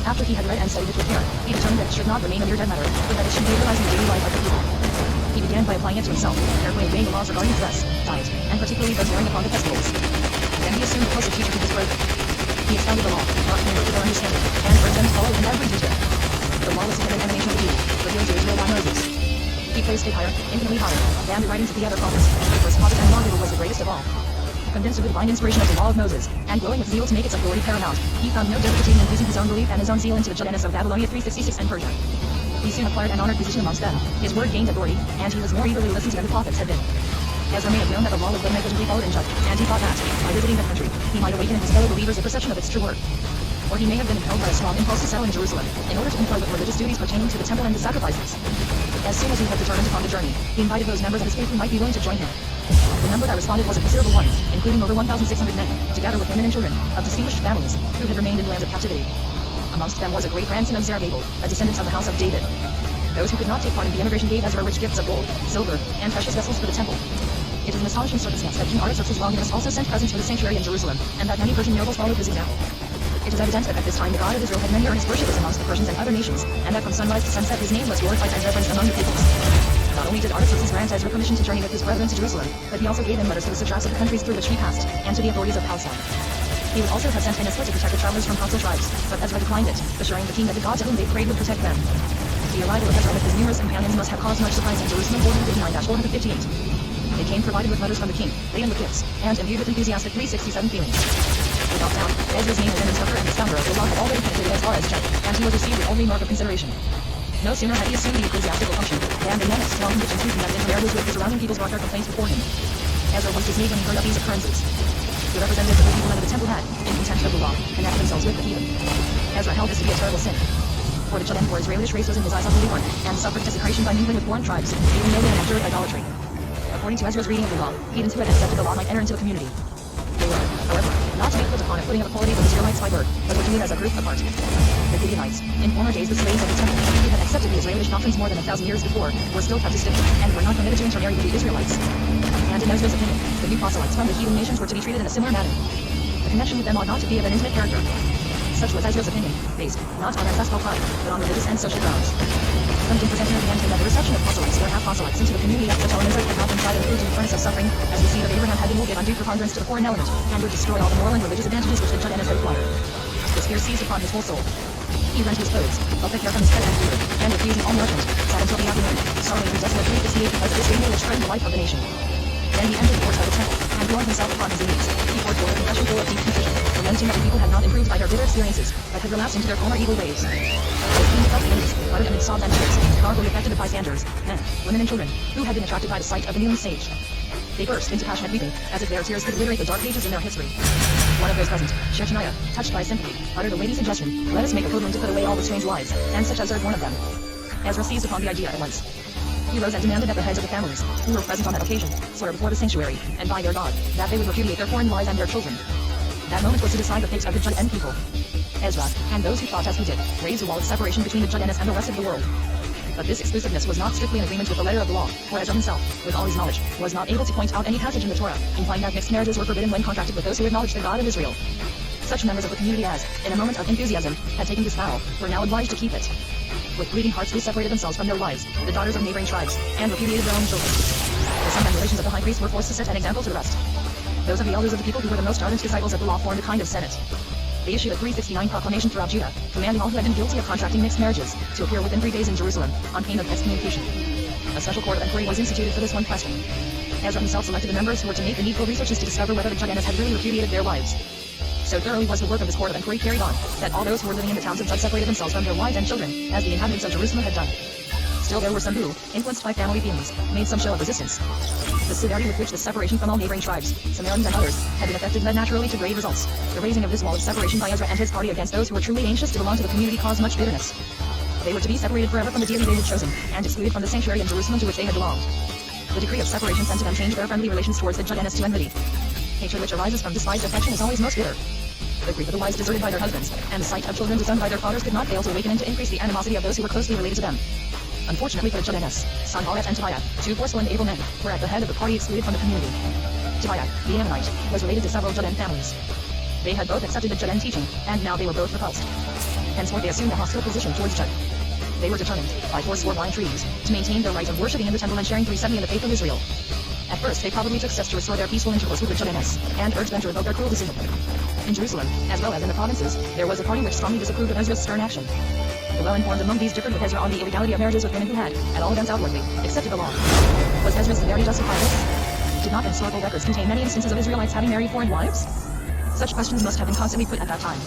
After he had read and studied it with care, he determined that it should not remain a mere dead matter, but that it should be utilized in the daily life of the people. He began by applying it to himself, carefully obeying the laws regarding dress, diet, and particularly those bearing upon the festivals. Then he assumed the post of teacher to his brother. He expounded the law, not merely to their understanding, and urged them to follow in every detail. The law was an emanation of the people, revealed to Israel by Moses. He placed it higher, infinitely higher, than the writings of the other prophets. The first prophet and lawgiver was the greatest of all. Convinced of the divine inspiration of the law of Moses, and glowing with zeal to make its authority paramount, he found no difficulty in infusing his own belief and his own zeal into the Judaeans of Babylonia 366 and Persia. He soon acquired an honored position amongst them, his word gained authority, and he was more eagerly listened to than the prophets had been. Ezra may have known that the law was negligently followed in Judah, and he thought that, by visiting the country, he might awaken in his fellow believers a perception of its true worth. Or he may have been impelled by a strong impulse to settle in Jerusalem, in order to comply with religious duties pertaining to the temple and the sacrifices. As soon as he had determined upon the journey, he invited those members of his faith who might be willing to join him. The number that responded was a considerable one, including over 1,600 men, together with women and children, of distinguished families, who had remained in lands of captivity. Amongst them was a great-grandson of Zerubbabel, a descendant of the house of David. Those who could not take part in the emigration gave Ezra rich gifts of gold, silver, and precious vessels for the temple. It is an astonishing circumstance that King Artaxerxes Longinus also sent presents for the sanctuary in Jerusalem, and that many Persian nobles followed his example. It is evident that at this time the God of Israel had many earnest worshippers amongst the Persians and other nations, and that from sunrise to sunset his name was glorified and reverenced among the peoples. Not only did Artaxerxes grant Ezra permission to journey with his brethren to Jerusalem, but he also gave him letters to the satraps of the countries through which he passed, and to the authorities of Palestine. He would also have sent an escort to protect the travelers from hostile tribes, but Ezra declined it, assuring the king that the God to whom they prayed would protect them. The arrival of Ezra with his numerous companions must have caused much surprise in Jerusalem 459-458. They came provided with letters from the king, laden with gifts, and imbued with enthusiastic 367 feelings. Without doubt, Ezra's name as an instructor and expounders of the law had already penetrated as far as Judah, and he was received with every mark of consideration. No sooner had he assumed the ecclesiastical function, than the men of strong convictions who conducted intermarriages with the surrounding peoples brought their complaints before him. Ezra was dismayed when he heard of these occurrences. The representatives of the people and of the temple had, in contempt of the law, connected themselves with the heathen. Ezra held this to be a terrible sin. For the Judean or Israelitish race was in his eyes unholy one, and suffered desecration by mingling with foreign tribes, even though they had endured idolatry. According to Ezra's reading of the law, heathens who had accepted the law might enter into the community. They were, however, not to be put upon a footing of equality with Israelites by birth, but were treated as a group apart. The Gibeonites, in former days the slaves of the temple, who had accepted the Israelitish doctrines more than 1,000 years before, were still kept distinct, and were not permitted to intermarry with the Israelites. And in Ezra's opinion, the new proselytes from the heathen nations were to be treated in a similar manner. The connection with them ought not to be of an intimate character. Such was Ezra's opinion, based, not on ancestral pride, but on religious and social grounds. Some do present here the end that the reception of proselytes or half-proselytes into the community of such elements as would not inside and proved in the furnace of suffering, as the seed of Abraham had been will give undue preponderance to the foreign element, and would destroy all the moral and religious advantages which the Judeans had acquired. This fear seized upon his whole soul. He rent his clothes, felt the hair from his head and beard, and refusing all nourishment, sat until the afternoon, sorrowing and desolately dismayed because of this danger which threatened the life of the nation. Then he entered the courts of the temple, and throwing himself upon his knees, he poured forth a confession full of deep contrition, lamenting that the people had not improved by their bitter experiences, but had relapsed into their former evil ways. His king felt enemies, uttered amid sobs and tears, powerfully affected the bystanders, men, women and children, who had been attracted by the sight of the kneeling sage. They burst into passionate weeping, as if their tears could obliterate the dark pages in their history. One of those present, Shechaniah, touched by sympathy, uttered a weighty suggestion: let us make a pilgrim to put away all the strange lies, and such as are born of them. Ezra seized upon the idea at once. He rose and demanded that the heads of the families, who were present on that occasion, swear before the sanctuary, and by their God, that they would repudiate their foreign lies and their children. That moment was to decide the fate of the Judean people. Ezra, and those who thought as he did, raised a wall of separation between the Judeans and the rest of the world. But this exclusiveness was not strictly in agreement with the letter of the law, for Ezra himself, with all his knowledge, was not able to point out any passage in the Torah, implying that mixed marriages were forbidden when contracted with those who acknowledged the God of Israel. Such members of the community as, in a moment of enthusiasm, had taken this vow, were now obliged to keep it. With bleeding hearts they separated themselves from their wives, the daughters of neighboring tribes, and repudiated their own children. The sons and relations of the high priest were forced to set an example to the rest. Those of the elders of the people who were the most ardent disciples of the law formed a kind of senate. They issued a 369 proclamation throughout Judah, commanding all who had been guilty of contracting mixed marriages to appear within 3 days in Jerusalem, on pain of excommunication. A special court of inquiry was instituted for this one question. Ezra himself selected the members who were to make the needful researches to discover whether the Judeans had really repudiated their wives. So thoroughly was the work of this court of inquiry carried on, that all those who were living in the towns of Judah separated themselves from their wives and children, as the inhabitants of Jerusalem had done. Still there were some who, influenced by family feelings, made some show of resistance. The severity with which the separation from all neighboring tribes, Samaritans and others, had been effected led naturally to grave results. The raising of this wall of separation by Ezra and his party against those who were truly anxious to belong to the community caused much bitterness. They were to be separated forever from the deity they had chosen, and excluded from the sanctuary in Jerusalem to which they had belonged. The decree of separation sent to them changed their friendly relations towards the Judeans to enmity. Hatred which arises from despised affection is always most bitter. The grief of the wives deserted by their husbands, and the sight of children disowned by their fathers could not fail to awaken and to increase the animosity of those who were closely related to them. Unfortunately for the Judanes, Sanballat and Tobiah, two forceful and able men, were at the head of the party excluded from the community. Tobiah, the Ammonite, was related to several Judan families. They had both accepted the Judan teaching, and now they were both repulsed. Henceforth they assumed a hostile position towards Jud. They were determined, by force or blind treaties, to maintain their right of worshipping in the temple and sharing 370 in the faith of Israel. At first they probably took steps to restore their peaceful intercourse with the Judanes, and urged them to revoke their cruel decision. In Jerusalem, as well as in the provinces, there was a party which strongly disapproved of Ezra's stern action. The well-informed among these differed with Ezra on the illegality of marriages with women who had, at all events outwardly, accepted the law. Was Ezra's severity justifiable? Did not historical records contain many instances of Israelites having married foreign wives? Such questions must have been constantly put at that time.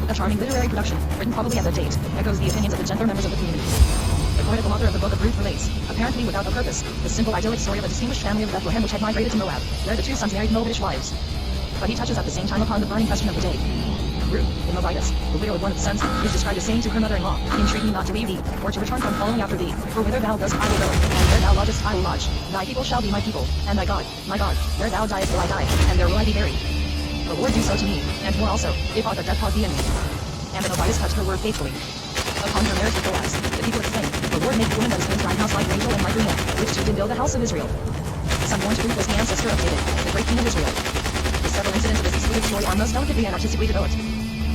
A charming literary production, written probably at that date, echoes the opinions of the gentler members of the community. The poetical author of the Book of Ruth relates, apparently without a purpose, the simple idyllic story of a distinguished family of Bethlehem which had migrated to Moab, where the two sons married Moabish wives. But he touches at the same time upon the burning question of the day. Ruth, the Moabitess, the widow of one of the sons, is described as saying to her mother-in-law, "Entreat me not to leave thee, or to return from following after thee, for whither thou goest I will go, and where thou lodgest I will lodge. Thy people shall be my people, and thy God, my God, where thou diest will I die, and there will I be buried. The Lord do so to me, and more also, if aught but death cause thee in me." And the Moabitess kept her word faithfully. Upon her marriage with Boaz, the people exclaimed, "The Lord make the woman that is in thine house like Rachel and like Leah, which two did build the house of Israel." Son born to Ruth was the ancestor of David, the great king of Israel. The several incidents of this excluded story are most delicately and artistically developed.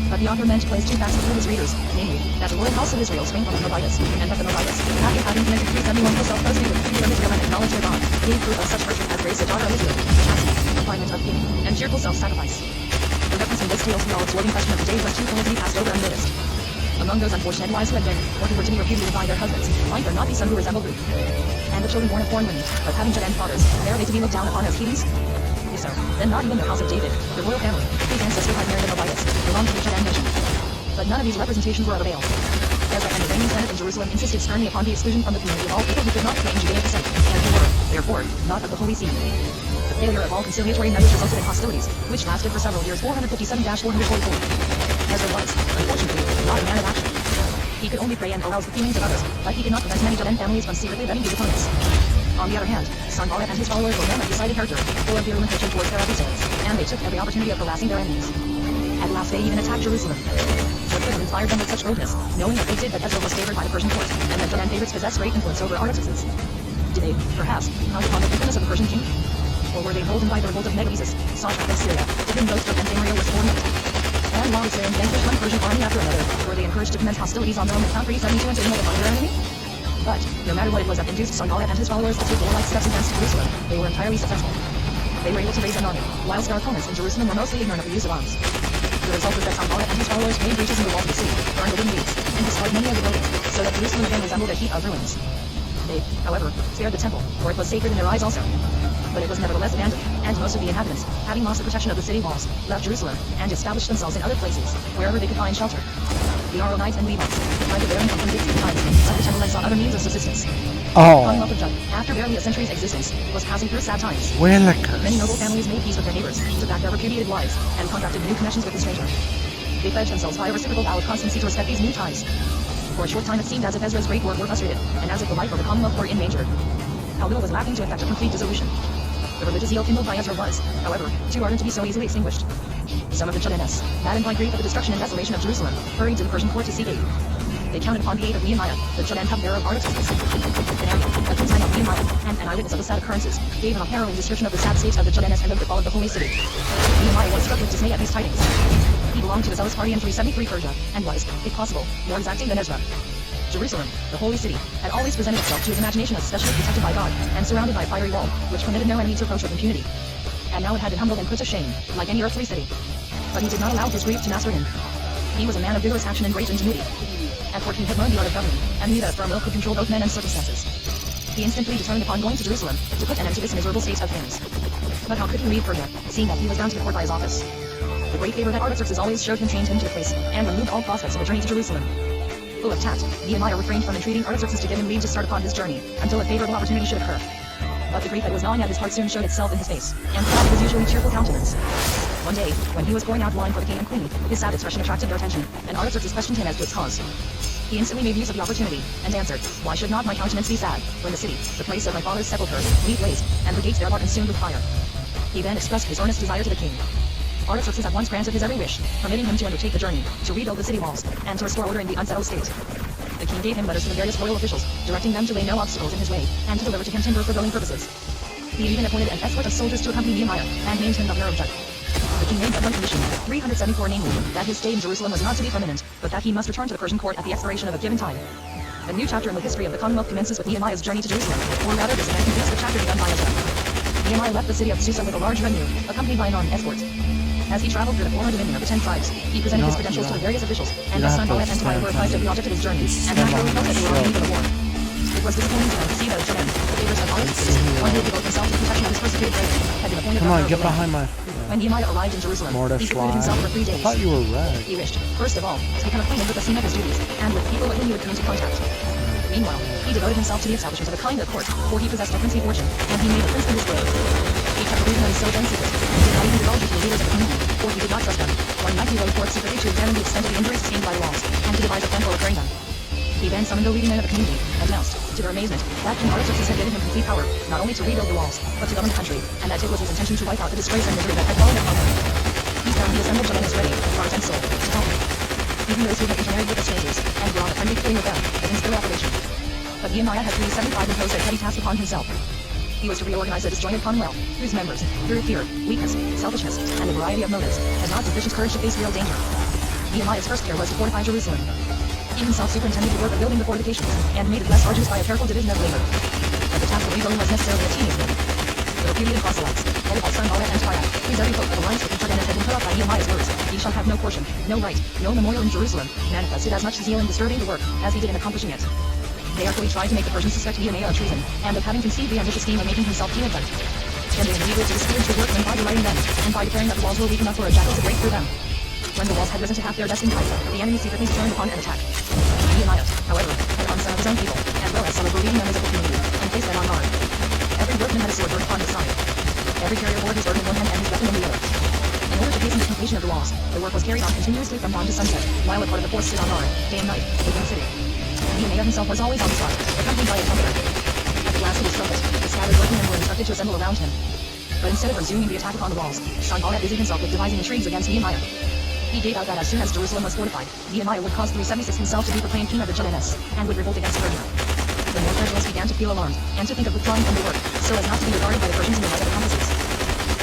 But the author meant to place two facts before his readers, namely, that the royal house of Israel sprang from the Moabitess, and that the Moabitess, after having committed 371 herself closely with the people of Israel and acknowledged their God, gave proof of such virtue as grace, a daughter of Israel, chastity, refinement of pity, and cheerful self-sacrifice. The reference in this tale to the all-absorbing question of the day was too full to be passed over unnoticed. Among those unfortunate wives who had been, or who were to be repudiated by their husbands, might there not be some who resembled Ruth? And the children born of foreign women, but having Judan fathers, are they to be looked down upon as heathens? If so, then not even the house of David, the royal family, whose ancestors had married the Moabites, belonged to the Judan nation. But none of these representations were of avail. Ezra and the reigning senate in Jerusalem insisted sternly upon the exclusion from the community of all people who could not claim Judean descent, and who were, therefore, not of the Holy See. The failure of all conciliatory measures resulted in hostilities, which lasted for several years. 457-444. Ezra was, unfortunately, not a man of action. He could only pray and arouse the feelings of others, but he could not prevent many Judean families from secretly vetting his opponents. On the other hand, Sanballat and his followers were men of decided character, full of virulent hatred towards their adversaries, and they took every opportunity of harassing their enemies. At last they even attacked Jerusalem. What could have inspired them with such boldness, knowing as they did that Ezra was favored by the Persian court, and that Judean favorites possessed great influence over Artaxerxes? Did they, perhaps, count upon the faithfulness of the Persian king? Or were they emboldened by the revolt of Megaesis, Satrap of Syria, to whom both and Samaria was born? And while the Syrians vanquished one Persian army after another, were they encouraged to commence hostilities on their own account, 372 and to ignore their enemy? But, no matter what it was that induced Sanballat and his followers to take warlike steps against Jerusalem, they were entirely successful. They were able to raise an army, whilst their opponents in Jerusalem were mostly ignorant of the use of arms. The result was that Sanballat and his followers made breaches in the walls of the city, burned the wooden gates, and destroyed many of the buildings, so that Jerusalem again resembled a heap of ruins. They, however, spared the temple, for it was sacred in their eyes also. But it was nevertheless abandoned, and most of the inhabitants, having lost the protection of the city walls, left Jerusalem, and established themselves in other places, wherever they could find shelter. The Aaronites and Levites, tried to bear income from Dixie times, left the temple and sought other means of subsistence. The Commonwealth of Judah, after barely a century's existence, was passing through sad times. Many noble families made peace with their neighbors, took back their repudiated wives, and contracted new connections with the stranger. They pledged themselves by a reciprocal vow of constancy to respect these new ties. For a short time it seemed as if Ezra's great work were frustrated, and as if the life of the Commonwealth were in danger. How little was lacking to effect a complete dissolution. The religious zeal kindled by Ezra was, however, too ardent to be so easily extinguished. Some of the Judanes, maddened by grief at the destruction and desolation of Jerusalem, hurried to the Persian court to seek aid. They counted upon the aid of Nehemiah, the Judean cupbearer of Artaxerxes. Benaiah, a consignment of Nehemiah, and an eyewitness of the sad occurrences, gave him a harrowing description of the sad state of the Judanes and of the fall of the holy city. Nehemiah was struck with dismay at these tidings. He belonged to a zealous party in 373 Persia, and was, if possible, more exacting than Ezra. Jerusalem, the holy city, had always presented itself to his imagination as specially protected by God, and surrounded by a fiery wall, which permitted no enemy to approach with impunity. And now it had been humbled and put to shame, like any earthly city. But he did not allow his grief to master him. He was a man of vigorous action and great ingenuity. At 14 he had learned the art of governing, and knew that a firm will could control both men and circumstances. He instantly determined upon going to Jerusalem, to put an end to this miserable state of things. But how could he leave Persia, seeing that he was bound to the court by his office? The great favor that Artaxerxes always showed him chained him to the place, and removed all prospects of a journey to Jerusalem. Full of tact, Nehemiah refrained from entreating Artaxerxes to give him leave to start upon his journey, until a favorable opportunity should occur. But the grief that was gnawing at his heart soon showed itself in his face, and clouded his usually cheerful countenance. One day, when he was pouring out wine for the king and queen, his sad expression attracted their attention, and Artaxerxes questioned him as to its cause. He instantly made use of the opportunity, and answered, "Why should not my countenance be sad, when the city, the place of my father's sepulchre, laid waste, and the gates thereof are consumed with fire?" He then expressed his earnest desire to the king. Artaxerxes at once granted his every wish, permitting him to undertake the journey, to rebuild the city walls, and to restore order in the unsettled state. The king gave him letters to the various royal officials, directing them to lay no obstacles in his way, and to deliver to him timber for building purposes. He even appointed an escort of soldiers to accompany Nehemiah, and named him governor of Judah. The king made but one condition, 374 namely, that his stay in Jerusalem was not to be permanent, but that he must return to the Persian court at the expiration of a given time. A new chapter in the history of the Commonwealth commences with Nehemiah's journey to Jerusalem, or rather this event completes the chapter begun by Ezra. Nehemiah left the city of Susa with a large retinue, accompanied by an armed escort. As he traveled through the former dominion of the 10 tribes, he presented his credentials to the various officials, and thus Sanballat and Tobiah were advised of the object of his journey, and naturally felt that they were ready for the war. It was disappointing to them to see that Joram, the favorites of Artaxerxes, one who had devoted himself to the protection of his persecuted brethren, had been appointed governor of the land. Behind my... When Nehemiah arrived in Jerusalem, he secluded himself for 3 days. I thought you were red. He wished, first of all, to become acquainted with the scene of his duties, and with people with whom he would come into contact. Meanwhile, he devoted himself to the establishment of a kind at court, for he possessed a princely fortune, and he made a princely display. He kept the reason of his so then secret, and did not even divulge it to the leaders of the community, for he did not trust them. One night he rode forth secretly to examine the extent of the injuries sustained by the walls, and to devise a plan for repairing them. He then summoned the leading men of the community, and announced, to their amazement, that King Artaxerxes had given him complete power, not only to rebuild the walls, but to govern the country, and that it was his intention to wipe out the disgrace and misery that had fallen upon them. He found the assembled Joannes ready, heart and soul, to help him. Even those who had intermarried with the strangers, and were on a friendly footing with them, evinced their approbation. But Nehemiah had 375 imposed a heavy task upon himself. He was to reorganize a disjointed commonwealth, whose members, through fear, weakness, selfishness, and a variety of motives, had not sufficient courage to face real danger. Nehemiah's first care was to fortify Jerusalem. He himself superintended the work of building the fortifications, and made it less arduous by a careful division of labor. But the task of rebuilding was necessarily a tedious one. The repudiated proselytes, headed by Sanballat and Tobiah, whose every hope of alliance with Joannes had been cut off by Nehemiah's words, "Ye shall have no portion, no right, no memorial in Jerusalem," manifested as much zeal in disturbing the work, as he did in accomplishing it. They artfully tried to make the Persians suspect Nehemiah of treason, and of having conceived the ambitious scheme of making himself king of Judah. And they endeavored to discourage the workmen by delighting them, and by declaring that the walls were weak enough for a jackal to break through them. When the walls had risen to half their destined height, the enemy secretly determined upon an attack. Nehemiah, however, had armed some of his own people, as well as some of the leading members of the community, and placed them on guard. Every workman had a sword burnt upon his side. Every carrier bore his burden in one hand and his weapon in the other. In order to hasten the completion of the walls, the work was carried on continuously from dawn to sunset, while a part of the force stood on guard, day and night, within the city. Nehemiah himself was always on the spot, accompanied by a trumpeter. At the blast of his trumpet, the scattered workmen were instructed to assemble around him. But instead of resuming the attack upon the walls, Sanballat busied himself with devising intrigues against Nehemiah. He gave out that as soon as Jerusalem was fortified, Nehemiah would cause 376 himself to be proclaimed king of the Joannes, and would revolt against Persia. The more credulous began to feel alarmed, and to think of withdrawing from the work, so as not to be regarded by the Persians in the light of accomplices.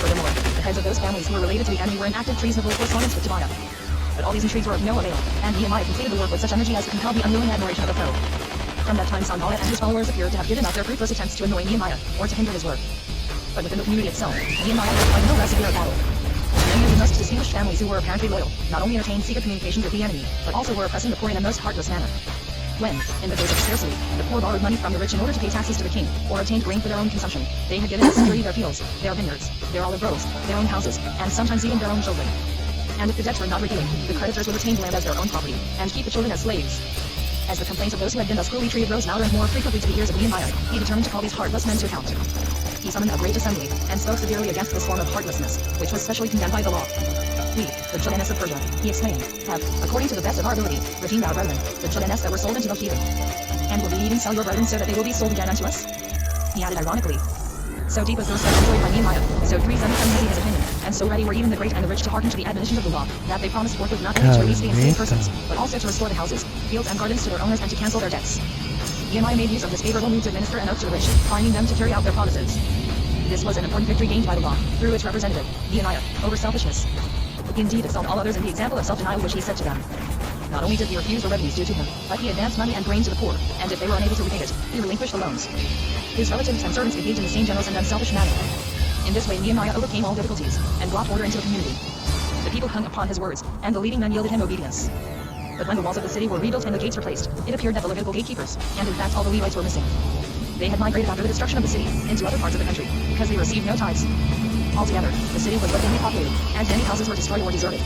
Furthermore, the heads of those families who were related to the enemy were in active treasonable correspondence with Tobiah. But all these intrigues were of no avail, and Nehemiah completed the work with such energy as to compel the unwilling admiration of the foe. From that time Sanballat and his followers appeared to have given up their fruitless attempts to annoy Nehemiah, or to hinder his work. But within the community itself, Nehemiah was fighting no less severe battle. Many of the most distinguished families who were apparently loyal, not only entertained secret communications with the enemy, but also were oppressing the poor in a most heartless manner. When, in the days of scarcity, the poor borrowed money from the rich in order to pay taxes to the king, or obtained grain for their own consumption, they had given as security their fields, their vineyards, their olive groves, their own houses, and sometimes even their own children. And if the debts were not repaid, the creditors would retain the land as their own property, and keep the children as slaves. As the complaints of those who had been thus cruelly treated rose louder and more frequently to the ears of Nehemiah, he determined to call these heartless men to account. He summoned a great assembly, and spoke severely against this form of heartlessness, which was specially condemned by the law. "We, the Joannes of Persia," he exclaimed, "have, according to the best of our ability, redeemed our brethren, the Joannes that were sold into the heathen. And will we even sell your brethren so that they will be sold again unto us?" He added ironically. So deep was the respect enjoyed by Nehemiah, so 377 heavy his opinion, and so ready were even the great and the rich to hearken to the admonitions of the law, that they promised forthwith not only to release the enslaved persons, but also to restore the houses, fields and gardens to their owners and to cancel their debts. Nehemiah made use of this favorable mood to administer an oath to the rich, binding them to carry out their promises. This was an important victory gained by the law, through its representative, Nehemiah, over selfishness. He indeed excelled all others in the example of self-denial which he set to them. Not only did he refuse the revenues due to him, but he advanced money and grain to the poor, and if they were unable to repay it, he relinquished the loans. His relatives and servants behaved in the same generous and unselfish manner. In this way Nehemiah overcame all difficulties, and brought order into the community. The people hung upon his words, and the leading men yielded him obedience. But when the walls of the city were rebuilt and the gates replaced, it appeared that the Levitical gatekeepers, and in fact all the Levites were missing. They had migrated after the destruction of the city, into other parts of the country, because they received no tithes. Altogether, the city was but thinly populated, and many houses were destroyed or deserted.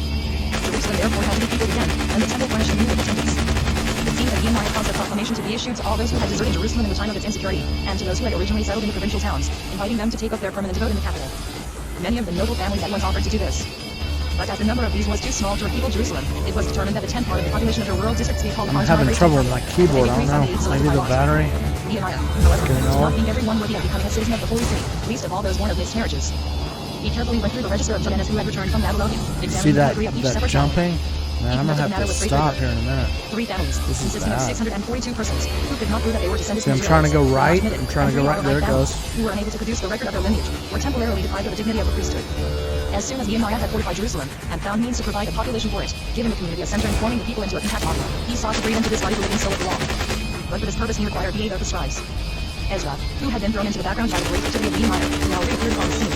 Jerusalem therefore had to be peopled again, and the temple furnished anew with attendants. It seemed that Nehemiah caused a proclamation to be issued to all those who had deserted Jerusalem in the time of its insecurity, and to those who had originally settled in the provincial towns, inviting them to take up their permanent abode in the capital. Many of the noble families at once offered to do this. But as the number of these was too small to repeople Jerusalem, it was determined that a tenth part of the population of her rural districts be called upon to I'm having trouble with my keyboard, I don't know. Maybe the battery? Nehemiah, however, did not think everyone worthy of becoming a citizen of the holy city, least of all those born of miscarriages. He carefully went through the register of Janus who had returned from Babylonia, examining See the that, pedigree of each that separate jumping? Man, I'm Even gonna though have the to matter was stop here in a minute. 3 families, This is consisting of bad. 642 persons, who could not prove that they were descendants See, I'm of trying to go Israelites, right. were not I'm trying to go admitted, right. There it and goes. who were unable to produce the record of their lineage, were temporarily deprived of the dignity of the priesthood. As soon as Nehemiah had fortified Jerusalem, and found means to provide a population for it, giving the community a center and forming the people into a compact body, he sought to breed into this body the living soul of the law. But for this purpose he required the aid of the scribes. Ezra, who had been thrown into the background by the great activity of Nehemiah, now reappeared upon the scene.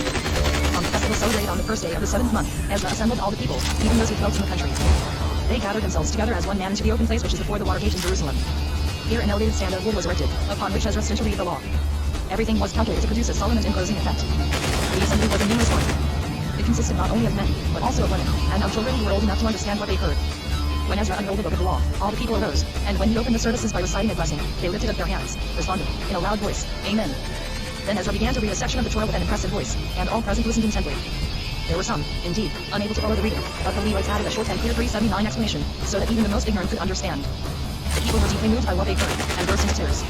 On the festival celebrated on the first day of the 7th month, Ezra assembled all the people, even those who dwelt in the country. They gathered themselves together as one man into the open place which is before the water gate in Jerusalem. Here an elevated stand of wood was erected, upon which Ezra stood to read the law. Everything was calculated to produce a solemn and imposing effect. The assembly was a numerous one. It consisted not only of men, but also of women, and of children who were old enough to understand what they heard. When Ezra unrolled the book of the law, all the people arose, and when he opened the services by reciting a blessing, they lifted up their hands, responding, in a loud voice, Amen. Then Ezra began to read a section of the Torah with an impressive voice, and all present listened intently. There were some, indeed, unable to follow the reading, but the Levites added a short and clear 379 explanation, so that even the most ignorant could understand. The people were deeply moved by what they heard, and burst into tears.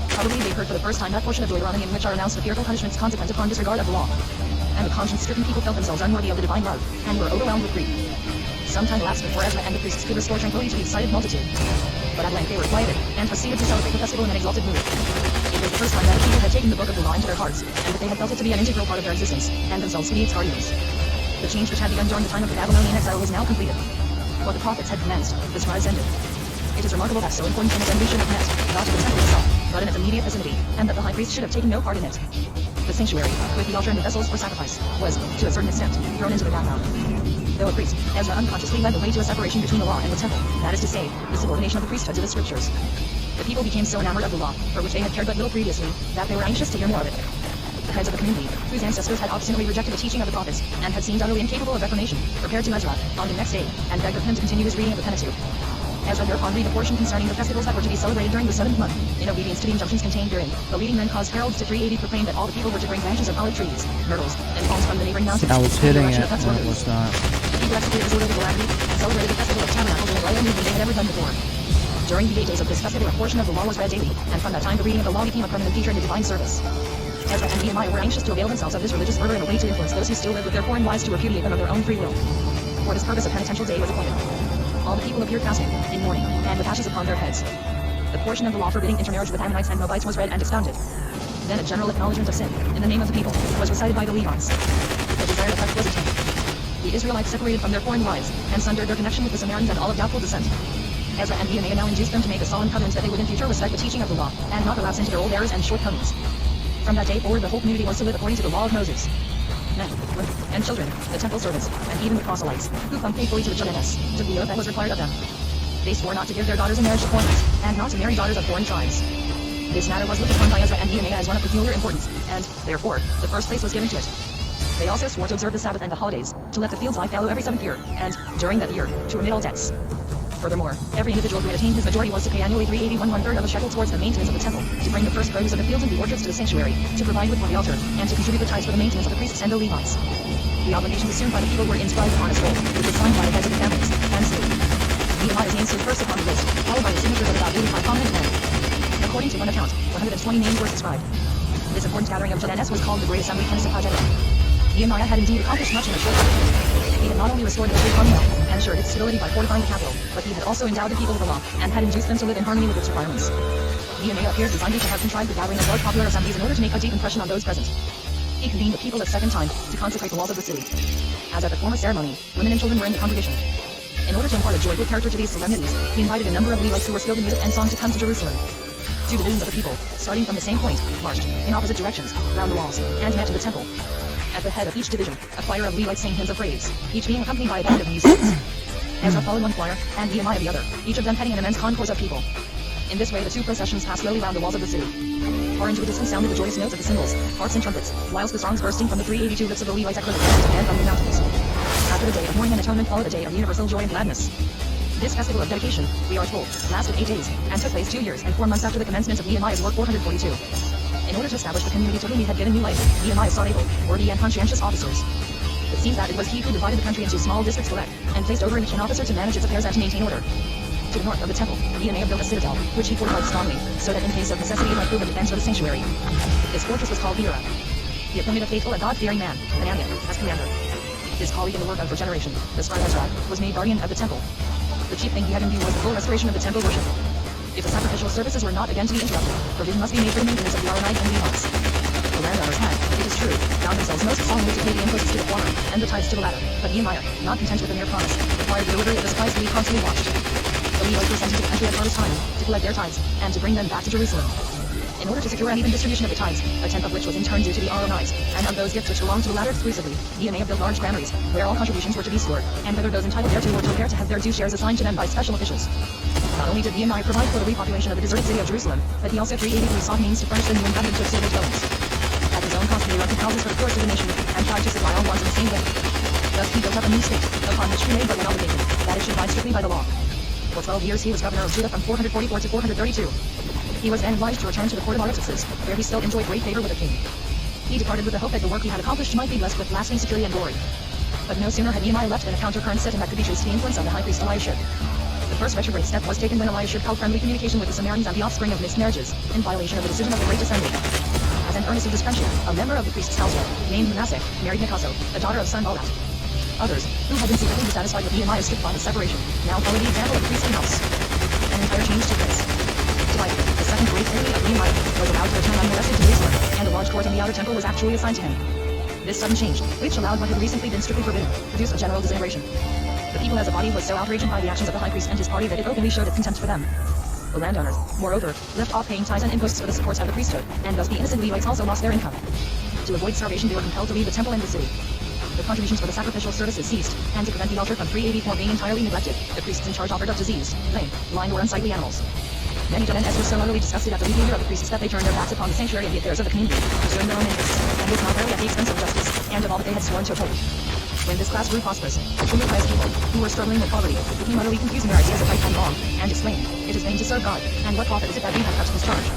Probably they heard for the first time that portion of Deuteronomy in which are announced the fearful punishments consequent upon disregard of the law. And the conscience-stricken people felt themselves unworthy of the divine love, and were overwhelmed with grief. Some time elapsed before Ezra and the priests could restore tranquility to the excited multitude. But at length they were quieted, and proceeded to celebrate the festival in an exalted mood. It was the first time that the people had taken the book of the law into their hearts, and that they had felt it to be an integral part of their existence, and themselves to be its guardians. The change which had begun during the time of the Babylonian exile was now completed. What the prophets had commenced, the scribes ended. It is remarkable that so important an assembly should have met, not at the temple itself, but in its immediate vicinity, and that the high priest should have taken no part in it. The sanctuary, with the altar and the vessels for sacrifice, was, to a certain extent, thrown into the background. Though a priest, Ezra unconsciously led the way to a separation between the law and the temple, that is to say, the subordination of the priesthood to the scriptures. The people became so enamored of the law, for which they had cared but little previously, that they were anxious to hear more of it. The heads of the community, whose ancestors had obstinately rejected the teaching of the prophets, and had seemed utterly incapable of reformation, repaired to Ezra, on the next day, and begged of him to continue his reading of the Pentateuch. Ezra thereupon read the portion concerning the festivals that were to be celebrated during the 7th month. In obedience to the injunctions contained therein, the leading men caused heralds to 380 proclaim that all the people were to bring branches of olive trees, myrtles, and palms from the neighboring mountains. I was hitting in the it, direction of and it was not. The people executed this order with alacrity, and celebrated the festival of tabernacles in a brighter mood than they had ever done before. During the 8 days of this festival, a portion of the law was read daily, and from that time the reading of the law became a permanent feature in the divine service. Ezra and Nehemiah were anxious to avail themselves of this religious fervor in a way to influence those who still lived with their foreign wives to repudiate them of their own free will. For this purpose a penitential day was appointed. All the people appeared fasting, in mourning, and with ashes upon their heads. The portion of the law forbidding intermarriage with Ammonites and Moabites was read and expounded. Then a general acknowledgement of sin, in the name of the people, was recited by the Levites. The desired effect was attained. The Israelites separated from their foreign wives, and sundered their connection with the Samaritans and all of doubtful descent. Ezra and Nehemiah now induced them to make a solemn covenant that they would in future respect the teaching of the law, and not relapse into their old errors and shortcomings. From that day forward the whole community was to live according to the law of Moses. Men, women, and children, the temple servants, and even the proselytes, who clung faithfully to the Janus, took the oath that was required of them. They swore not to give their daughters in marriage to foreigners, and not to marry daughters of foreign tribes. This matter was looked upon by Ezra and Nehemiah as one of peculiar importance, and, therefore, the first place was given to it. They also swore to observe the Sabbath and the holidays, to let the fields lie fallow every 7th year, and, during that year, to remit all debts. Furthermore, every individual who had attained his majority was to pay annually 381 1/3 of a shekel towards the maintenance of the temple, to bring the first produce of the fields and the orchards to the sanctuary, to provide wood for the altar, and to contribute the tithes for the maintenance of the priests and the Levites. The obligations assumed by the people were inscribed upon a scroll, which was signed by the heads of the families, and sealed. Nehemiah's name stood first upon the list, followed by the signatures of about 85 prominent men. According to one account, 120 names were subscribed. This important gathering of Janus was called the Great Assembly Knesset HaJedah. Nehemiah had indeed accomplished much in a short time. He had not only restored the state Carmel, and ensured its stability by fortifying the capital, but he had also endowed the people with the law, and had induced them to live in harmony with its requirements. Nehemiah appears designed to have contrived the gathering of large popular assemblies in order to make a deep impression on those present. He convened the people a second time, to consecrate the walls of the city. As at the former ceremony, women and children were in the congregation. In order to impart a joyful character to these solemnities, he invited a number of Levites who were skilled in music and song to come to Jerusalem. 2 divisions of the people, starting from the same point, marched, in opposite directions, round the walls, and met to the temple. At the head of each division, a choir of Levites sang hymns of praise, each being accompanied by a band of musicians. Ezra followed one choir, and Nehemiah the other, each of them heading an immense concourse of people. In this way the 2 processions passed slowly round the walls of the city. Far into the distance sounded the joyous notes of the cymbals, harps and trumpets, whilst the songs bursting from the 382 lips of the Levites echoed and from the mountains. After the day of mourning and atonement followed a day of universal joy and gladness. This festival of dedication, we are told, lasted 8 days, and took place 2 years and 4 months after the commencement of Nehemiah's work 442. In order to establish the community to whom he had given new life, Nehemiah sought able, worthy and conscientious officers. It seems that it was he who divided the country into small districts for and placed over each an officer to manage its affairs and to maintain order. To the north of the temple, Nehemiah built a citadel, which he fortified strongly, so that in case of necessity it might prove a defense for the sanctuary. This fortress was called Hira. He appointed a faithful and God-fearing man, Hananiah, as commander. His colleague in the work of regeneration, the scribe Ezra, was made guardian of the temple. The chief thing he had in view was the full restoration of the temple worship. If the sacrificial services were not again to be interrupted, provision must be made for the maintenance of the Aaronite and Levites. The landowners had, it is true, bound themselves most solemnly to pay the imposts to the former, and the tithes to the latter, but Nehemiah, not content with the mere promise, required the delivery of the supplies to be constantly watched. The Levites were sent into the country at harvest time, to collect their tithes, and to bring them back to Jerusalem. In order to secure an even distribution of the tithes, a tenth of which was in turn due to the Aaronites, and of those gifts which belonged to the latter exclusively, Nehemiah built large granaries, where all contributions were to be stored, and whether those entitled thereto were prepared to have their due shares assigned to them by special officials. Not only did Nehemiah provide for the repopulation of the deserted city of Jerusalem, but he also 383 sought means to furnish the new inhabitants with suitable dwellings. At his own cost he erected houses for the poorest of the nation, and tried to supply all wants in the same way. Thus he built up a new state, upon which he made but one obligation, that it should abide strictly by the law. For 12 years he was governor of Judah from 444 to 432. He was then obliged to return to the court of Artaxerxes, where he still enjoyed great favor with the king. He departed with the hope that the work he had accomplished might be blessed with lasting security and glory. But no sooner had Nehemiah left than a counter-current set him that could be traced to the influence of the high priest Eliashib. The first retrograde step was taken when Eliashib held friendly communication with the Samaritans and the offspring of mixed marriages, in violation of the decision of the Great Assembly. As an earnest of this friendship, a member of the priest's household, named Manasseh, married Nicaso, the daughter of Sanballat. Others, who had been secretly dissatisfied with Nehemiah's strict bond of separation, now followed the example of the priestly house. An entire change took place. Tobiah, the second great family of Nehemiah, was allowed to return unmolested to Jerusalem, and a large court in the outer temple was actually assigned to him. This sudden change, which allowed what had recently been strictly forbidden, produced a general disintegration. The people as a body was so outraged by the actions of the high priest and his party that it openly showed its contempt for them. The landowners, moreover, left off paying tithes and imposts for the support of the priesthood, and thus the innocent Levites also lost their income. To avoid starvation they were compelled to leave the temple and the city. The contributions for the sacrificial services ceased, and to prevent the altar from 384 being entirely neglected, the priests in charge offered up disease, lame, blind or unsightly animals. Many Judeans were so utterly disgusted at the behavior of the priests that they turned their backs upon the sanctuary and the affairs of the community, pursuing their own interests, and this not rarely at the expense of justice, and of all that they had sworn to uphold. When this class grew prosperous, the truly pious people, who were struggling with poverty, became utterly confused in their ideas of right and wrong, and exclaimed, "It is vain to serve God, and what profit is it that we have kept his charge?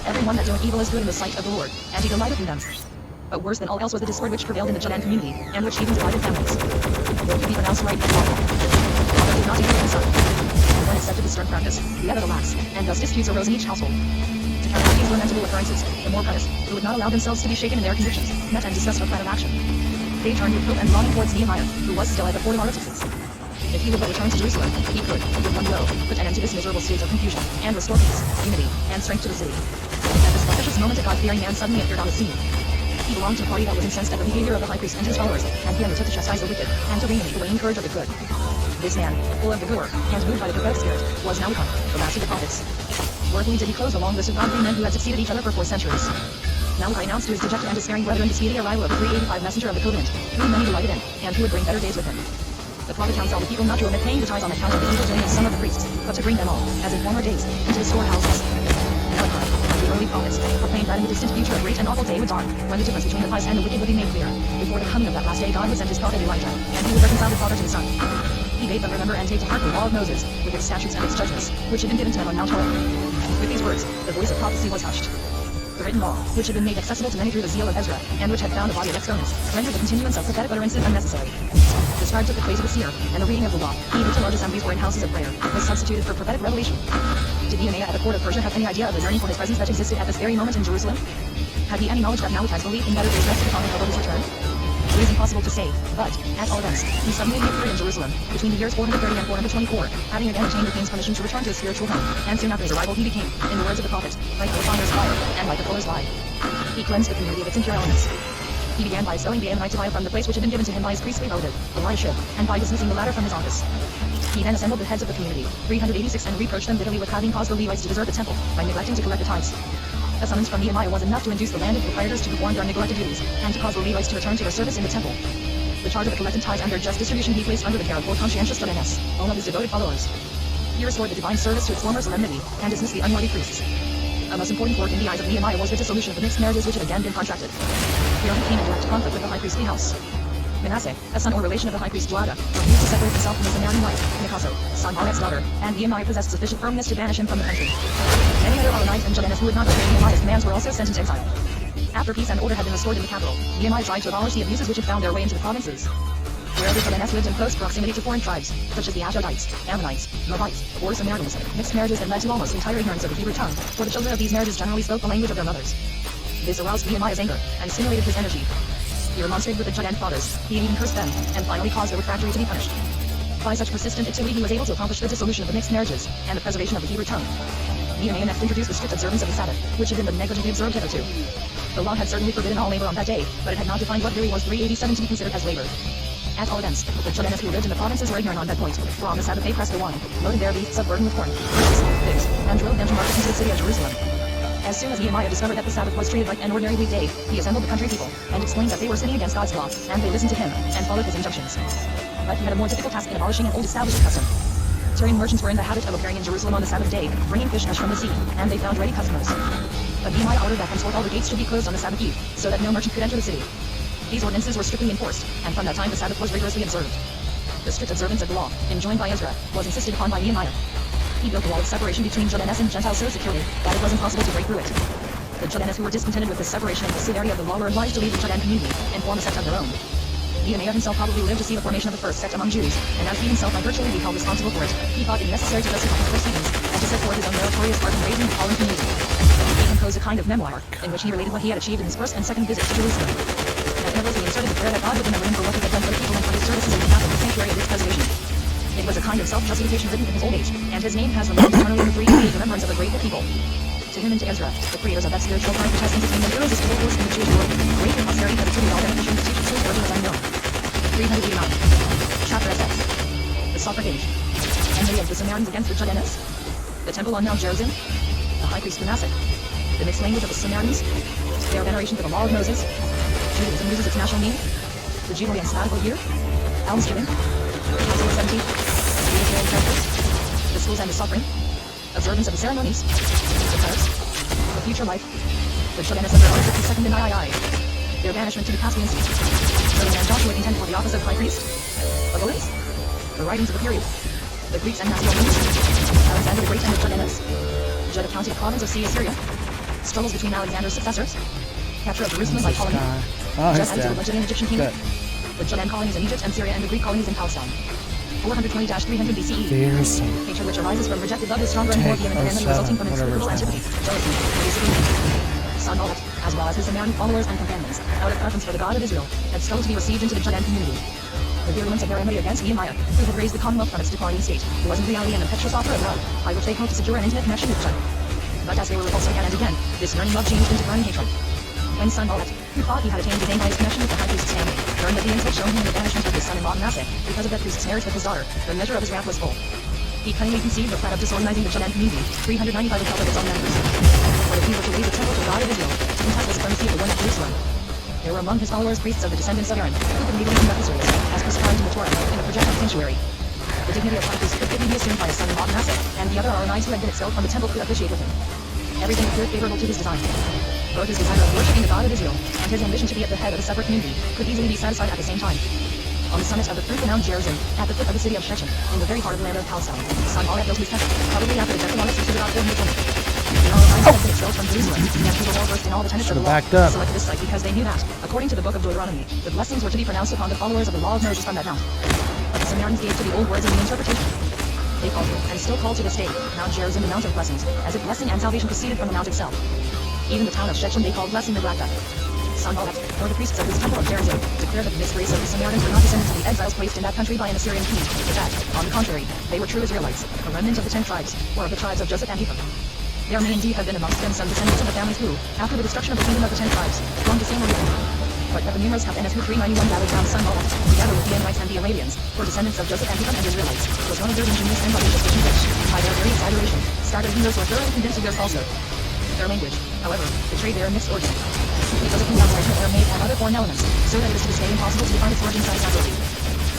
Everyone that doeth evil is good in the sight of the Lord, and he delighteth in them." But worse than all else was the discord which prevailed in the Judean community, and which even divided families. Though he be pronounced right and lawful, father did not even his son. One accepted the stern practice, the other the lax, and thus disputes arose in each household. To carry out these lamentable occurrences, the more pious, who would not allow themselves to be shaken in their convictions, met and discussed a plan of action. They turned with hope and longing towards Nehemiah, who was still at the fort of Artaxerxes. If he would but return to Jerusalem, he could, with one blow, put an end to this miserable state of confusion, and restore peace, unity, and strength to the city. At this propitious moment a God-fearing man suddenly appeared on the scene. He belonged to the party that was incensed at the behavior of the high priest and his followers, and he undertook to chastise the wicked, and to reanimate the waning courage of the good. This man, full of the good work, and moved by the prophetic spirit, was now become the last of the prophets. Worthily did he close a long list of godly men who had succeeded each other for 4 centuries. Now he announced to his dejected and despairing brethren the speedy arrival of the 385 messenger of the covenant, whom many delighted in, and who would bring better days with him. The prophet counseled the people not to omit paying the tithes on account of the evil doing of some of the priests, but to bring them all, as in former days, into the storehouses. Malachi, and the early prophets, proclaimed that in the distant future a great and awful day would dawn, when the difference between the pious and the wicked would be made clear. Before the coming of that last day God would send his prophet Elijah, and he would reconcile the father to the son. He bade them remember and take to heart the law of Moses, with its statutes and its judgments, which had been given to them on Mount Horeb. With these words, the voice of prophecy was hushed. The written law, which had been made accessible to many through the zeal of Ezra, and which had found a body of exponents, rendered the continuance of prophetic utterances unnecessary. The scribe took the place of the seer, and the reading of the law, even to large assemblies or in houses of prayer, was substituted for prophetic revelation. Did Nehemiah at the court of Persia have any idea of the yearning for his presence that existed at this very moment in Jerusalem? Had he any knowledge that Malachi's belief in better days rested upon the hope of his return? It is impossible to say, but, at all events, he suddenly appeared in Jerusalem, between the years 430 and 424, having again obtained the king's permission to return to his spiritual home, and soon after his arrival he became, in the words of the prophet, like the refiner's fire, and like the fuller's lye. He cleansed the community of its impure elements. He began by selling the Ammonite Tobiah from the place which had been given to him by his priestly relative, Eliashib, and by dismissing the latter from his office. He then assembled the heads of the community, 386, and reproached them bitterly with having caused the Levites to desert the temple, by neglecting to collect the tithes. A summons from Nehemiah was enough to induce the landed proprietors to perform their neglected duties, and to cause the Levites to return to their service in the temple. The charge of the collected tithes and their just distribution he placed under the care of 4 conscientious Judeans, one of his devoted followers. He restored the divine service to its former solemnity, and dismissed the unworthy priests. A most important work in the eyes of Nehemiah was the dissolution of the mixed marriages which had again been contracted. Here he came in direct conflict with the high priestly house. Manasseh, a son or relation of the high priest Joiada, refused to separate himself from his Samaritan wife, Nicaso, Sanballat's daughter, and Nehemiah possessed sufficient firmness to banish him from the country. Many other Aaronites and Judeans who would not obey Nehemiah's commands were also sent into exile. After peace and order had been restored in the capital, Nehemiah tried to abolish the abuses which had found their way into the provinces. Where the Judeans lived in close proximity to foreign tribes, such as the Ashdodites, Ammonites, Moabites, or Samaritans, mixed marriages that led to almost entire ignorance of the Hebrew tongue, for the children of these marriages generally spoke the language of their mothers. This aroused Nehemiah's anger and stimulated his energy. He remonstrated with the Judean fathers, he even cursed them, and finally caused the refractory to be punished. By such persistent activity he was able to accomplish the dissolution of the mixed marriages, and the preservation of the Hebrew tongue. Nehemiah next introduced the strict observance of the Sabbath, which had been negligently observed hitherto. The law had certainly forbidden all labor on that day, but it had not defined what really was 387 to be considered as labor. At all events, the Judeans who lived in the provinces were ignorant on that point, for on the Sabbath they pressed the wine, loaded their beasts of burden with corn, horses, pigs, and drove them to market into the city of Jerusalem. As soon as Nehemiah discovered that the Sabbath was treated like an ordinary weekday, he assembled the country people, and explained that they were sinning against God's law, and they listened to him, and followed his injunctions. But he had a more difficult task in abolishing an old established custom. Tyrian merchants were in the habit of appearing in Jerusalem on the Sabbath day, bringing fish fresh from the sea, and they found ready customers. But Nehemiah ordered that henceforth all the gates should be closed on the Sabbath eve, so that no merchant could enter the city. These ordinances were strictly enforced, and from that time the Sabbath was rigorously observed. The strict observance of the law, enjoined by Ezra, was insisted upon by Nehemiah. He built a wall of separation between Judeans and Gentiles so securely that it was impossible to break through it. The Judeans who were discontented with this separation and the severity of the law were obliged to leave the Judean community and form a sect of their own. Nehemiah himself probably lived to see the formation of the first sect among Jews, and as he himself might virtually be held responsible for it, he thought it necessary to justify his proceedings, and to set forth his own meritorious part in raising the fallen community. He composed a kind of memoir, in which he related what he had achieved in his first and second visits to Jerusalem. At intervals he inserted the prayer that God would remember him for what he had done for the people and for his services in behalf of the sanctuary of its preservation. It was a kind of self-justification written in his old age, and his name has remained eternally in the 388 remembrance of a grateful people. To him and to Ezra, the creators of that spiritual time protesting between the irresistible force in the Jewish world, great and posterity has attributed all beneficial institutions to his origin as unknown. 389. Chapter SF. The Suffragage. Enmity of the Samaritans against the Judeans. The temple on Mount Gerizim. The high priest Manasseh. The mixed language of the Samaritans. Their veneration for the law of Moses. Judaism loses its national meaning. The Jubilee and sabbatical year. Almsgiving. Council of 70. Unitarian churches. The schools and the suffering. Observance of the ceremonies. The prayers. The future life. The Judeans of their 52nd in III. Their banishment to the Caspian Sea. The man Joshua intended for the office of high priest. The Bullets. The writings of the period. The Greeks and Macedonians. Alexander the Great and the Judeans. Judah County, province of Syria. Struggles between Alexander's successors. Capture of Jerusalem by Ptolemy. Just added to the Legendary Egyptian kingdom. The Judean colonies in Egypt and Syria and the Greek colonies in Palestine. 420-300 BCE. Hatred which arises from rejected love is stronger and more vehement than the resulting from inscrutable antipathy, jealousy, disagreement. Sanballat, as well as his Samaritan followers and companions, out of preference for the God of Israel, had struggled to be received into the Judean community. The virulence of their enmity against Nehemiah, who had raised the Commonwealth from its declining state, was in reality an impetuous offer of love, by which they hoped to secure an intimate connection with Judah. But as they were repulsed again and again, this yearning love changed into burning hatred. When Sanballat, who thought he had attained his aim by his connection with the high priest's family, learned that the insult shown him in the banishment of his son-in-law Manasseh, because of that priest's marriage with his daughter, the measure of his wrath was full. He cunningly conceived the plan of disorganizing the Judean community, 395 with help of its own members. What if he were to raise a temple to God of Israel, to contest the supremacy of the one at Jerusalem? There were among his followers priests of the descendants of Aaron, who could legally conduct the service, as prescribed in the Torah, in the projected sanctuary. The dignity of high priest could fitly be assumed by his son-in-law Manasseh, and the other Aaronites who had been expelled from the temple could officiate with him. Everything appeared favorable to his design. Both his desire of worshiping the God of Israel, and his ambition to be at the head of a separate community, could easily be satisfied at the same time. On the summit of the fruitful Mount Gerizim, at the foot of the city of Shechem, in the very heart of the land of Palestine, Sanballat built his temple, probably after the death of Alex, who stood about 420. The Aaronites had been expelled from Jerusalem, and people were versed in all the tenets of the law, selected this site because they knew that, according to the book of Deuteronomy, the blessings were to be pronounced upon the followers of the law of Moses from that mount. But the Samaritans gave to the old words in the interpretation. They called it, and still call to this day, Mount Gerizim the Mount of Blessings, as if blessing and salvation proceeded from the mount itself. Even the town of Shechem they called blessing the Blacka. Sanballat, or the priests of his temple of Gerizim, declared that the disgrace of the Samaritans were not descendants of the exiles placed in that country by an Assyrian king, but that, on the contrary, they were true Israelites, a remnant of the 10 tribes, or of the tribes of Joseph and Ephraim. There may indeed have been amongst them some descendants of the families who, after the destruction of the kingdom of the 10 tribes, formed the same religion. But that the numerous Haphanes who 391 gathered round Sanballat, together with the Amorites and the Arabians, were descendants of Joseph and Ephraim and Israelites, was one of their ingenious and audacious visions which, by their very exaggeration, started heroes who were thoroughly convinced of their falsehood. Their language, however, betrayed their mixed origin. Because of the conglomeration of Aramaic and other foreign elements, so that it is to this day impossible to define its origin satisfactorily.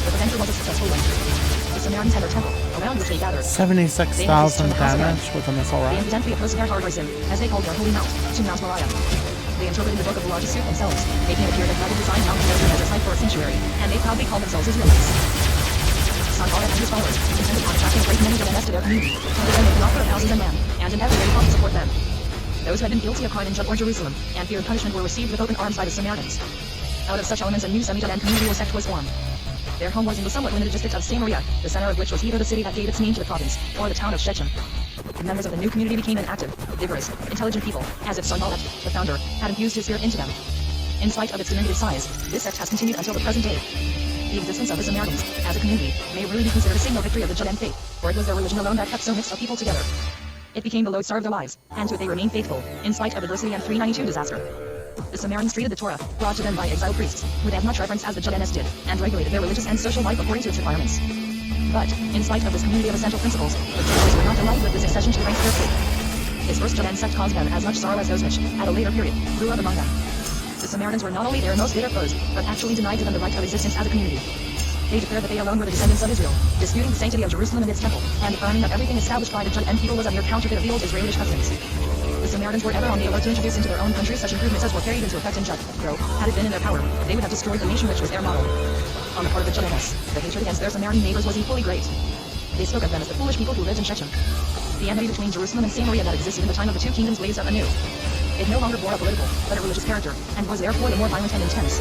But the venture was a successful one. The Samaritans had their temple, around which they gathered. 76,000 damage with a missile They rocket. incidentally opposed their Har-Gerizim, as they called their holy mount, to Mount Moriah. They interpreted the book of the law to suit themselves, making it appear that God had designed Mount Gerizim as a site for a sanctuary, and they proudly called themselves Israelites. Sanballat and his followers, intended on attracting a great many Judeans to their community, told them they could offer of houses and land, and in every way thought to support them. Those who had been guilty of crime in Judah or Jerusalem, and feared punishment were received with open arms by the Samaritans. Out of such elements a new semi-Judean community or sect was formed. Their home was in the somewhat limited district of Samaria, the center of which was either the city that gave its name to the province, or the town of Shechem. The members of the new community became an active, vigorous, intelligent people, as if Sanballat, the founder, had infused his spirit into them. In spite of its diminutive size, this sect has continued until the present day. The existence of the Samaritans, as a community, may really be considered a signal victory of the Judean faith, for it was their religion alone that kept so mixed a people together. It became the lodestar of their lives, and to it they remained faithful, in spite of adversity and 392 disaster. The Samaritans treated the Torah, brought to them by exiled priests, with as much reverence as the Judeans did, and regulated their religious and social life according to its requirements. But, in spite of this community of essential principles, the Judeans were not delighted with this accession to the ranks of their faith. Its first Judean sect caused them as much sorrow as those which, at a later period, grew up among them. The Samaritans were not only their most bitter foes, but actually denied to them the right of existence as a community. They declared that they alone were the descendants of Israel, disputing the sanctity of Jerusalem and its temple, and affirming that everything established by the Judean people was a mere counterfeit of the old Israelitish customs. The Samaritans were ever on the alert to introduce into their own country such improvements as were carried into effect in Judah, though, had it been in their power, they would have destroyed the nation which was their model. On the part of the Judeans, the hatred against their Samaritan neighbors was equally great. They spoke of them as the foolish people who lived in Shechem. The enmity between Jerusalem and Samaria that existed in the time of the two kingdoms blazed up anew. It no longer bore a political, but a religious character, and was therefore the more violent and intense.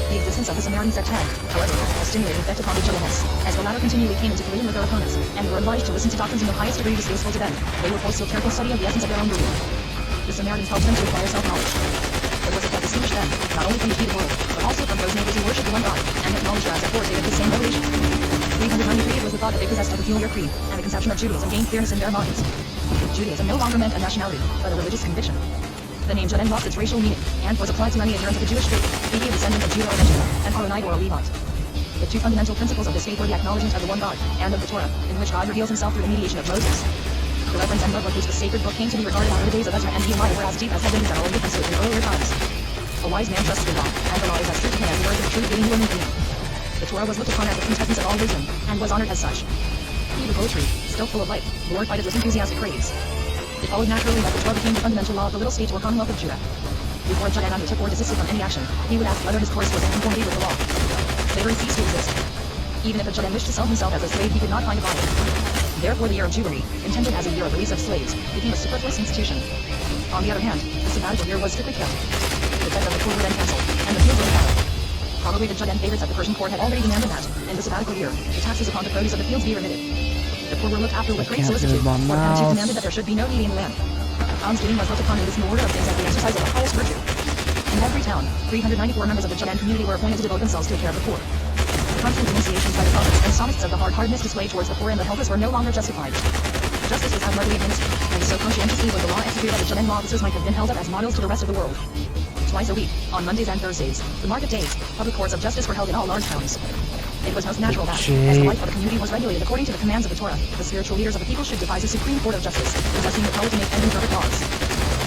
The existence of the Samaritan sect had, however, a stimulating effect upon the Judeans, as the latter continually came into collision with their opponents, and were obliged to listen to doctrines in the highest degree distasteful to them. They were forced to a careful study of the essence of their own belief. The Samaritans helped them to acquire self-knowledge. It was it that distinguished them, not only from the heathen world, but also from those neighbors who worshipped the one God, and acknowledged as authoritative the same revelation. 393 it was the thought that they possessed a peculiar creed, and the conception of Judaism gained clearness in their minds. Judaism no longer meant a nationality, but a religious conviction. The name Judean lost its racial meaning, and was applied to any adherent of the Jewish faith, be he a descendant of Judah or Benjamin, an Aaronite or a Levite. The two fundamental principles of this faith were the acknowledgement of the one God, and of the Torah, in which God reveals himself through the mediation of Moses. The reverence and love with which the sacred book came to be regarded after the days of Ezra and Nehemiah were as deep as had been the general indifference to it in earlier times. A wise man trusts the law, and the law is as true to him as the words of the truth giving you a new meaning. The Torah was looked upon as the quintessence of all wisdom, and was honored as such. Hebrew poetry, still full of life, glorified it with enthusiastic praise. It followed naturally that the Torah became the fundamental law of the little state or commonwealth of Judah. Before Judean undertook or desisted from any action, he would ask whether his course was in conformity with the law. Slavery ceased to exist. Even if a Judean wished to sell himself as a slave, he could not find a buyer. Therefore the year of Jubilee, intended as a year of release of slaves, became a superfluous institution. On the other hand, the sabbatical year was strictly kept. The death of the poor were then cancelled, and the fields were fallow. Probably the Judean favorites at the Persian court had already demanded that, in the sabbatical year, the taxes upon the produce of the fields be remitted. The poor were looked after with great solicitude, for the Pentateuch demanded that there should be no needy in the land. Almsgiving was looked upon in this new order of things as the exercise of the highest virtue. In every town, 394 members of the Judean community were appointed to devote themselves to the care of the poor. The constant denunciations by the prophets and psalmists of the hard-heartedness displayed towards the poor and the helpless were no longer justified. Justice was admirably administered, and so conscientiously was the law executed that the Judean law officers might have been held up as models to the rest of the world. Twice a week, on Mondays and Thursdays, the market days, public courts of justice were held in all large towns. It was most natural that, as the life of the community was regulated according to the commands of the Torah, the spiritual leaders of the people should devise a supreme court of justice, possessing the power to make and interpret laws.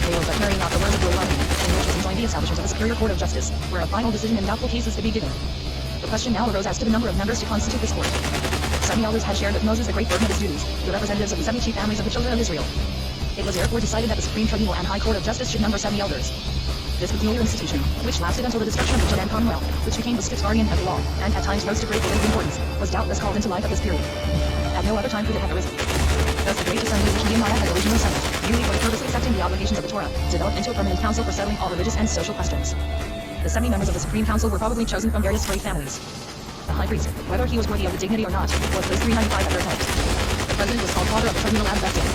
They were but carrying out the words of Deuteronomy, in which was enjoined the establishment of a superior court of justice, where a final decision in doubtful cases could be given. The question now arose as to the number of members to constitute this court. 70 elders had shared with Moses the great burden of his duties, the representatives of the 70 chief families of the children of Israel. It was therefore decided that the Supreme Tribunal and High Court of Justice should number 70 elders. This peculiar institution, which lasted until the destruction of the Judean Commonwealth, which became the strict guardian of the law, and at times rose to great political importance, was doubtless called into life at this period. At no other time could it have arisen. Thus the great assembly which Nehemiah had originally assembled, merely for the purpose of accepting the obligations of the Torah, developed into a permanent council for settling all religious and social questions. The 70 members of the Supreme Council were probably chosen from various great families. The high priest, whether he was worthy of the dignity or not, was placed 395 at their head. The president was called father of the tribunal as Bethel.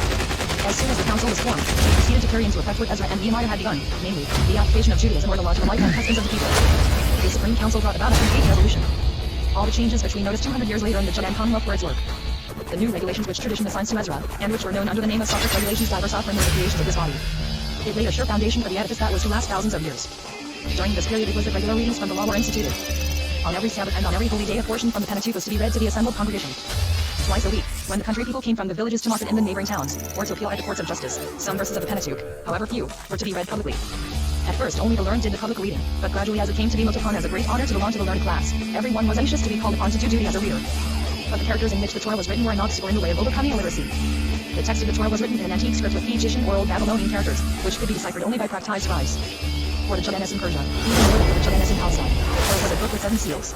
As soon as the council was formed, they proceeded to carry into effect what Ezra and Nehemiah had begun, namely, the application of Judaism or the law to the life and customs of the people. The Supreme Council brought about a complete revolution. All the changes which we noticed 200 years later in the Judean Commonwealth were its work. The new regulations which tradition assigns to Ezra, and which were known under the name of Socratic regulations diverse from the creations of this body. It laid a sure foundation for the edifice that was to last thousands of years. During this period it was that regular readings from the law were instituted. On every Sabbath and on every holy day a portion from the Pentateuch was to be read to the assembled congregation. Twice a week, when the country people came from the villages to market in the neighboring towns, or to appeal at the courts of justice, some verses of the Pentateuch, however few, were to be read publicly. At first only the learned did the public reading, but gradually as it came to be looked upon as a great honor to belong to the learned class, everyone was anxious to be called upon to do duty as a reader. But the characters in which the Torah was written were an obstacle in the way of overcoming illiteracy. The text of the Torah was written in an antique script with Egyptian or Old Babylonian characters, which could be deciphered only by practiced scribes. For the Judeans in Persia, even more than for the Judeans in Palestine, the Torah was a book with 7 seals.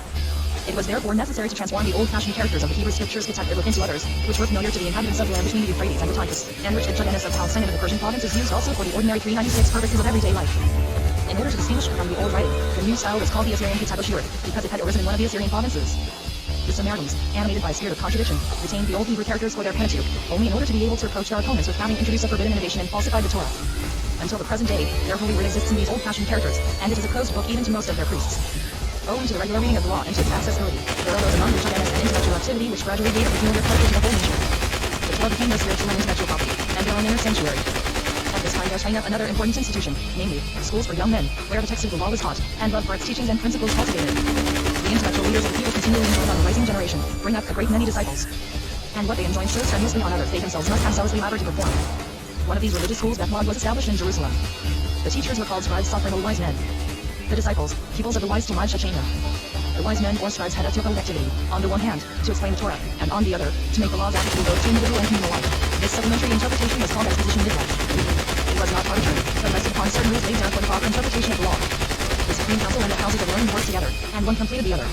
It was therefore necessary to transform the old-fashioned characters of the Hebrew scriptures Ketuvot into others, which were familiar to the inhabitants of the land between the Euphrates and the Tigris, and which the Judeans of Palestine and the Persian provinces used also for the ordinary 396 purposes of everyday life. In order to distinguish it from the old writing, the new style was called the Assyrian Ketuvot, because it had arisen in one of the Assyrian provinces. The Samaritans, animated by a spirit of contradiction, retained the old Hebrew characters for their Pentateuch, only in order to be able to approach their opponents with having introduced a forbidden innovation and falsified the Torah. Until the present day, their holy word exists in these old-fashioned characters, and it is a closed book even to most of their priests. Owing to the regular reading of the law and to its accessibility, there arose among the giants an intellectual activity which gradually gave a peculiar character to the whole nation. The Torah became their spiritual and intellectual property, and their own inner sanctuary. At this time there sprang up another important institution, namely, schools for young men, where the text of the law was taught, and love for its teachings and principles cultivated. The intellectual leaders of the people continually enjoined on the rising generation, bring up a great many disciples. And what they enjoined so strenuously on others, they themselves must have zealously labored to perform. One of these religious schools, Bethlog, was established in Jerusalem. The teachers were called scribes, sovereign or wise men. The disciples, pupils of the wise Talmud Shechem. The wise men or scribes had a twofold activity, on the one hand, to explain the Torah, and on the other, to make the laws applicable both to individual and communal life. This supplementary interpretation was called exposition midrash. It was not arbitrary, but rested upon certain rules laid down for the proper interpretation of the law. The Supreme Council and the houses of learning worked together, and one completed the other.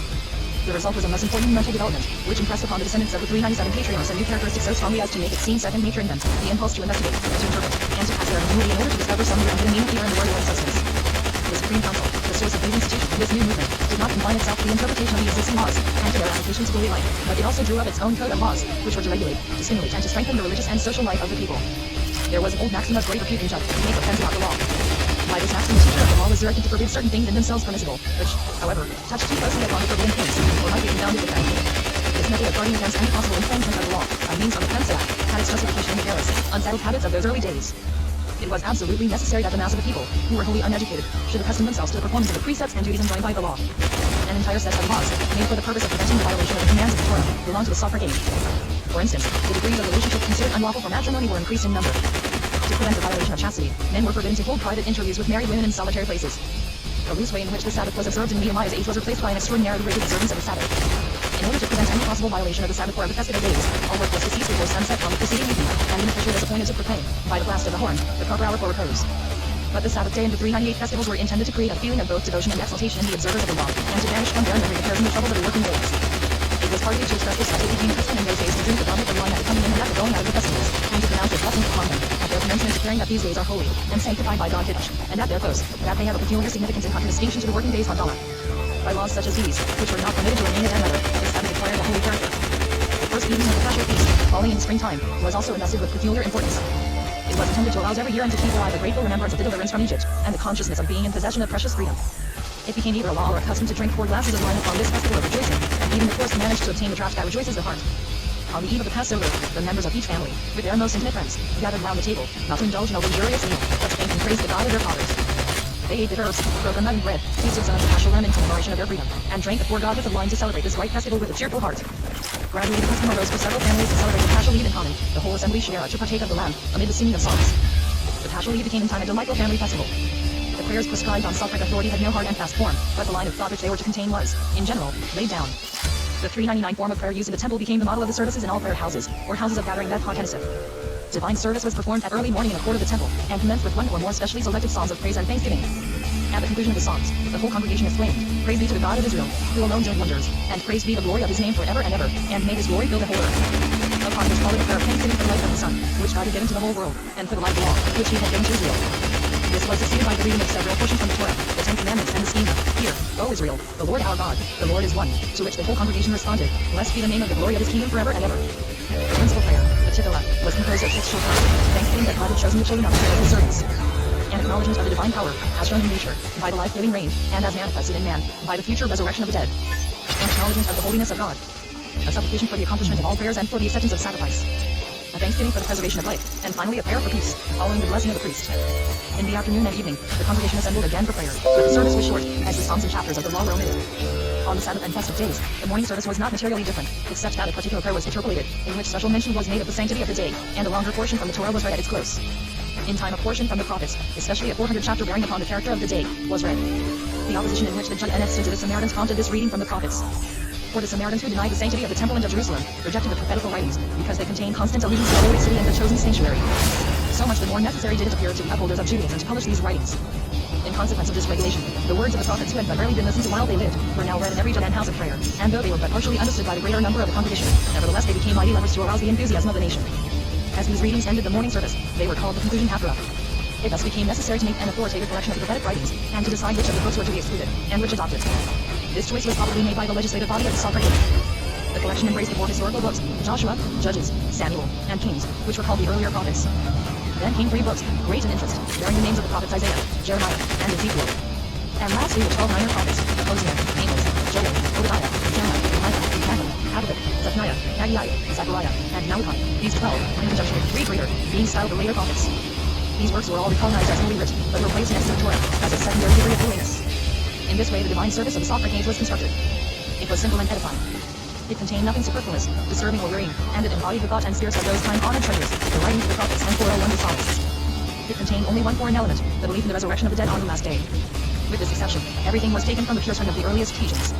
The result was a most important mental development, which impressed upon the descendants of the 397 patriarchs a new characteristic so strongly as to make it seem second nature in them, the impulse to investigate, to interpret, and to pass their ingenuity in order to discover some new and hidden meaning here in the word or substance. The Supreme Council, the source of these institutions of this new movement, did not confine itself to the interpretation of the existing laws, and to their applications to daily life, but it also drew up its own code of laws, which were to regulate, to stimulate, and to strengthen the religious and social life of the people. There was an old maxim of great repute in Judd, make offense about the law. By this maxim, the teacher of the law was directed to forbid certain things in themselves permissible, which, however, touched too closely upon the forbidden things, or might be confounded with them. This method of guarding against any possible infringement of the law, by means of offense act, had its justification in the careless, unsettled habits of those early days. It was absolutely necessary that the mass of the people, who were wholly uneducated, should accustom themselves to the performance of the precepts and duties enjoined by the law. An entire set of laws, made for the purpose of preventing the violation of the commands of the Torah, belonged to the sovereign age. For instance, the degrees of relationship considered unlawful for matrimony were increased in number. To prevent the violation of chastity, men were forbidden to hold private interviews with married women in solitary places. The loose way in which the Sabbath was observed in Nehemiah's age was replaced by an extraordinarily rigid observance of the Sabbath. In order to prevent any possible violation of the Sabbath or of the festival days, all work was to cease before sunset on the preceding evening, and an official was appointed to proclaim, by the blast of the horn, the proper hour for repose. But the Sabbath day and the 398 festivals were intended to create a feeling of both devotion and exaltation in the observers of the law, and to banish from their memory the cares and the troubles of the working days. It was partly to express this that it became custom in those days to drink the goblet of wine at the coming in and at the going out of the festivals, and to pronounce its blessings upon them, at their commencement declaring that these days are holy, and sanctified by God Kiddush, and at their close, that they have a peculiar significance in contradistinction to the working days Havdalah. By laws such as these, which were not permitted to remain in another, the Sabbath acquired a holy character. The first evening of the Paschal Feast, falling in springtime, was also invested with peculiar importance. It was intended to arouse every year and to keep alive a grateful remembrance of the deliverance from Egypt, and the consciousness of being in possession of precious freedom. It became either a law or a custom to drink 4 glasses of wine upon this festival of rejoicing, and even the poorest managed to obtain the draught that rejoices the heart. On the eve of the Passover, the members of each family, with their most intimate friends, gathered round the table, not to indulge in a luxurious meal, but to thank and praise the God of their fathers. They ate bitter herbs, broken unleavened bread, tasted some of the Paschal lamb in commemoration of their freedom, and drank before God with of wine to celebrate this bright festival with a cheerful heart. Gradually the custom arose for several families to celebrate the Paschal Eve in common. The whole assembly shared to partake of the lamb, amid the singing of songs. The Paschal Eve became in time a delightful family festival. The prayers prescribed on sovereign authority had no hard and fast form, but the line of thought which they were to contain was, in general, laid down. The 399 form of prayer used in the temple became the model of the services in all prayer houses, or houses of gathering that Hag-Keneseth. Divine service was performed at early morning in the court of the temple, and commenced with one or more specially selected psalms of praise and thanksgiving. At the conclusion of the songs, the whole congregation exclaimed, "Praise be to the God of Israel, who alone doeth wonders, and praise be the glory of his name forever and ever, and may his glory fill the whole earth." Upon which followed a prayer of thanksgiving for the life of the Son, which God had given to the whole world, and for the life of all, which he had given to Israel. This was succeeded by the reading of several portions from the Torah, the 10 Commandments and the schema, "Hear, O Israel, the Lord our God, the Lord is one," to which the whole congregation responded, "Blessed be the name of the glory of his kingdom forever and ever." The principal prayer, the Tefillah, was composed of 6 short verses, thanksgiving that God had chosen the children of Israel as his servants. An acknowledgement of the divine power, as shown in nature, by the life-giving rain, and as manifested in man, by the future resurrection of the dead. An acknowledgement of the holiness of God. A supplication for the accomplishment of all prayers and for the acceptance of sacrifice. A thanksgiving for the preservation of life, and finally a prayer for peace, following the blessing of the priest. In the afternoon and evening, the congregation assembled again for prayer, but the service was short, as the psalms and chapters of the law were omitted. On the Sabbath and festive days, the morning service was not materially different, except that a particular prayer was interpolated, in which special mention was made of the sanctity of the day, and a longer portion from the Torah was read at its close. In time a portion from the prophets, especially a 400 chapter bearing upon the character of the day, was read. The opposition in which the Judd and stood to the Samaritans prompted this reading from the prophets. For the Samaritans who denied the sanctity of the temple and of Jerusalem, rejected the prophetical writings, because they contained constant allusions to the holy city and the chosen sanctuary. So much the more necessary did it appear to the upholders of Judaism to publish these writings. In consequence of this regulation, the words of the prophets who had but rarely been listened to while they lived, were now read in every Judd and house of prayer, and though they were but partially understood by the greater number of the congregation, nevertheless they became mighty levers to arouse the enthusiasm of the nation. As these readings ended the morning service, they were called the conclusion Haftarah. It thus became necessary to make an authoritative collection of the prophetic writings, and to decide which of the books were to be excluded, and which adopted. This choice was probably made by the legislative body of the sovereign age. The collection embraced the four historical books, Joshua, Judges, Samuel, and Kings, which were called the earlier prophets. Then came 3 books, great in interest, bearing the names of the prophets Isaiah, Jeremiah, and Ezekiel. And lastly the 12 minor prophets, Hosea, Amos, Joel, Obadiah, Jeremiah, Micah, Nahum, Habakkuk, Zephaniah, Haggai, Zechariah, and Malachi. These 12, in conjunction with 3 greater, being styled the later prophets. These works were all recognized as holy writ, but were placed next to the Torah, as a secondary degree of holiness. In this way the divine service of the Socratic age was constructed. It was simple and edifying. It contained nothing superfluous, disturbing or wearying, and it embodied the thought and spirits of those time-honored treasures, the writings of the prophets and 401 psalmists. It contained only one foreign element, the belief in the resurrection of the dead on the last day. With this exception, everything was taken from the pure string of the earliest teachings.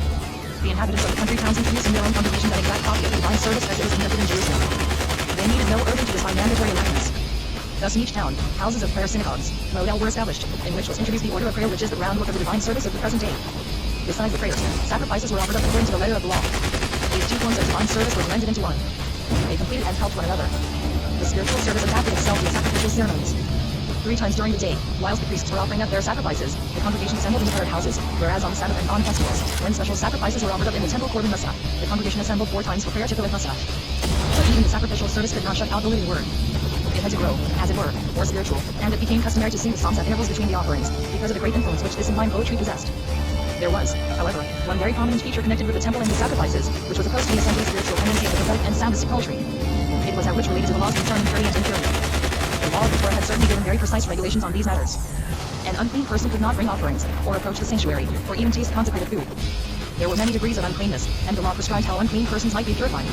The inhabitants of the country towns introduced in their own congregations an exact copy of the divine service as it was conducted in Jerusalem. They needed no urging to decide mandatory enactments. Thus in each town, houses of prayer synagogues, model were established, in which was introduced the order of prayer which is the groundwork of the divine service of the present day. Besides the prayers, sacrifices were offered up according to the letter of the law. These 2 forms of divine service were blended into one. They completed and helped one another. The spiritual service adapted itself to the sacrificial ceremonies. 3 times during the day, whilst the priests were offering up their sacrifices, the congregation assembled in prayer houses, whereas on the Sabbath and on festivals, when special sacrifices were offered up in the temple Korban Massah, the congregation assembled 4 times for prayer to Kohath Massah. But even the sacrificial service could not shut out the living word. It had to grow, as it were, more spiritual, and it became customary to sing the psalms at intervals between the offerings, because of the great influence which this sublime poetry possessed. There was, however, one very prominent feature connected with the temple and the sacrifices, which was opposed to the essentially spiritual tendency of the prophetic and Sabbath poetry. It was that which related to the laws concerning purity and impurity. The law of the Torah had certainly given very precise regulations on these matters. An unclean person could not bring offerings, or approach the sanctuary, or even taste consecrated food. There were many degrees of uncleanness, and the law prescribed how unclean persons might be purified.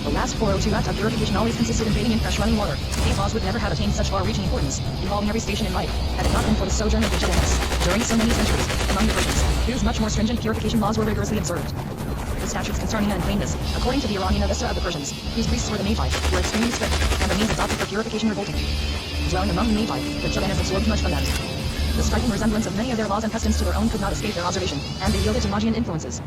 The last 402 act of purification always consisted in bathing in fresh running water. These laws would never have attained such far-reaching importance, involving every station in life, had it not been for the sojourn of the Judeans, during so many centuries, among the Persians, whose much more stringent purification laws were rigorously observed. The statutes concerning uncleanness, according to the Iranian Avesta of the Persians, whose priests were the Magi, were extremely strict, and the means adopted for purification revolting. Dwelling among the Magi, the Judeans absorbed much from them. The striking resemblance of many of their laws and customs to their own could not escape their observation, and they yielded to Magian influences.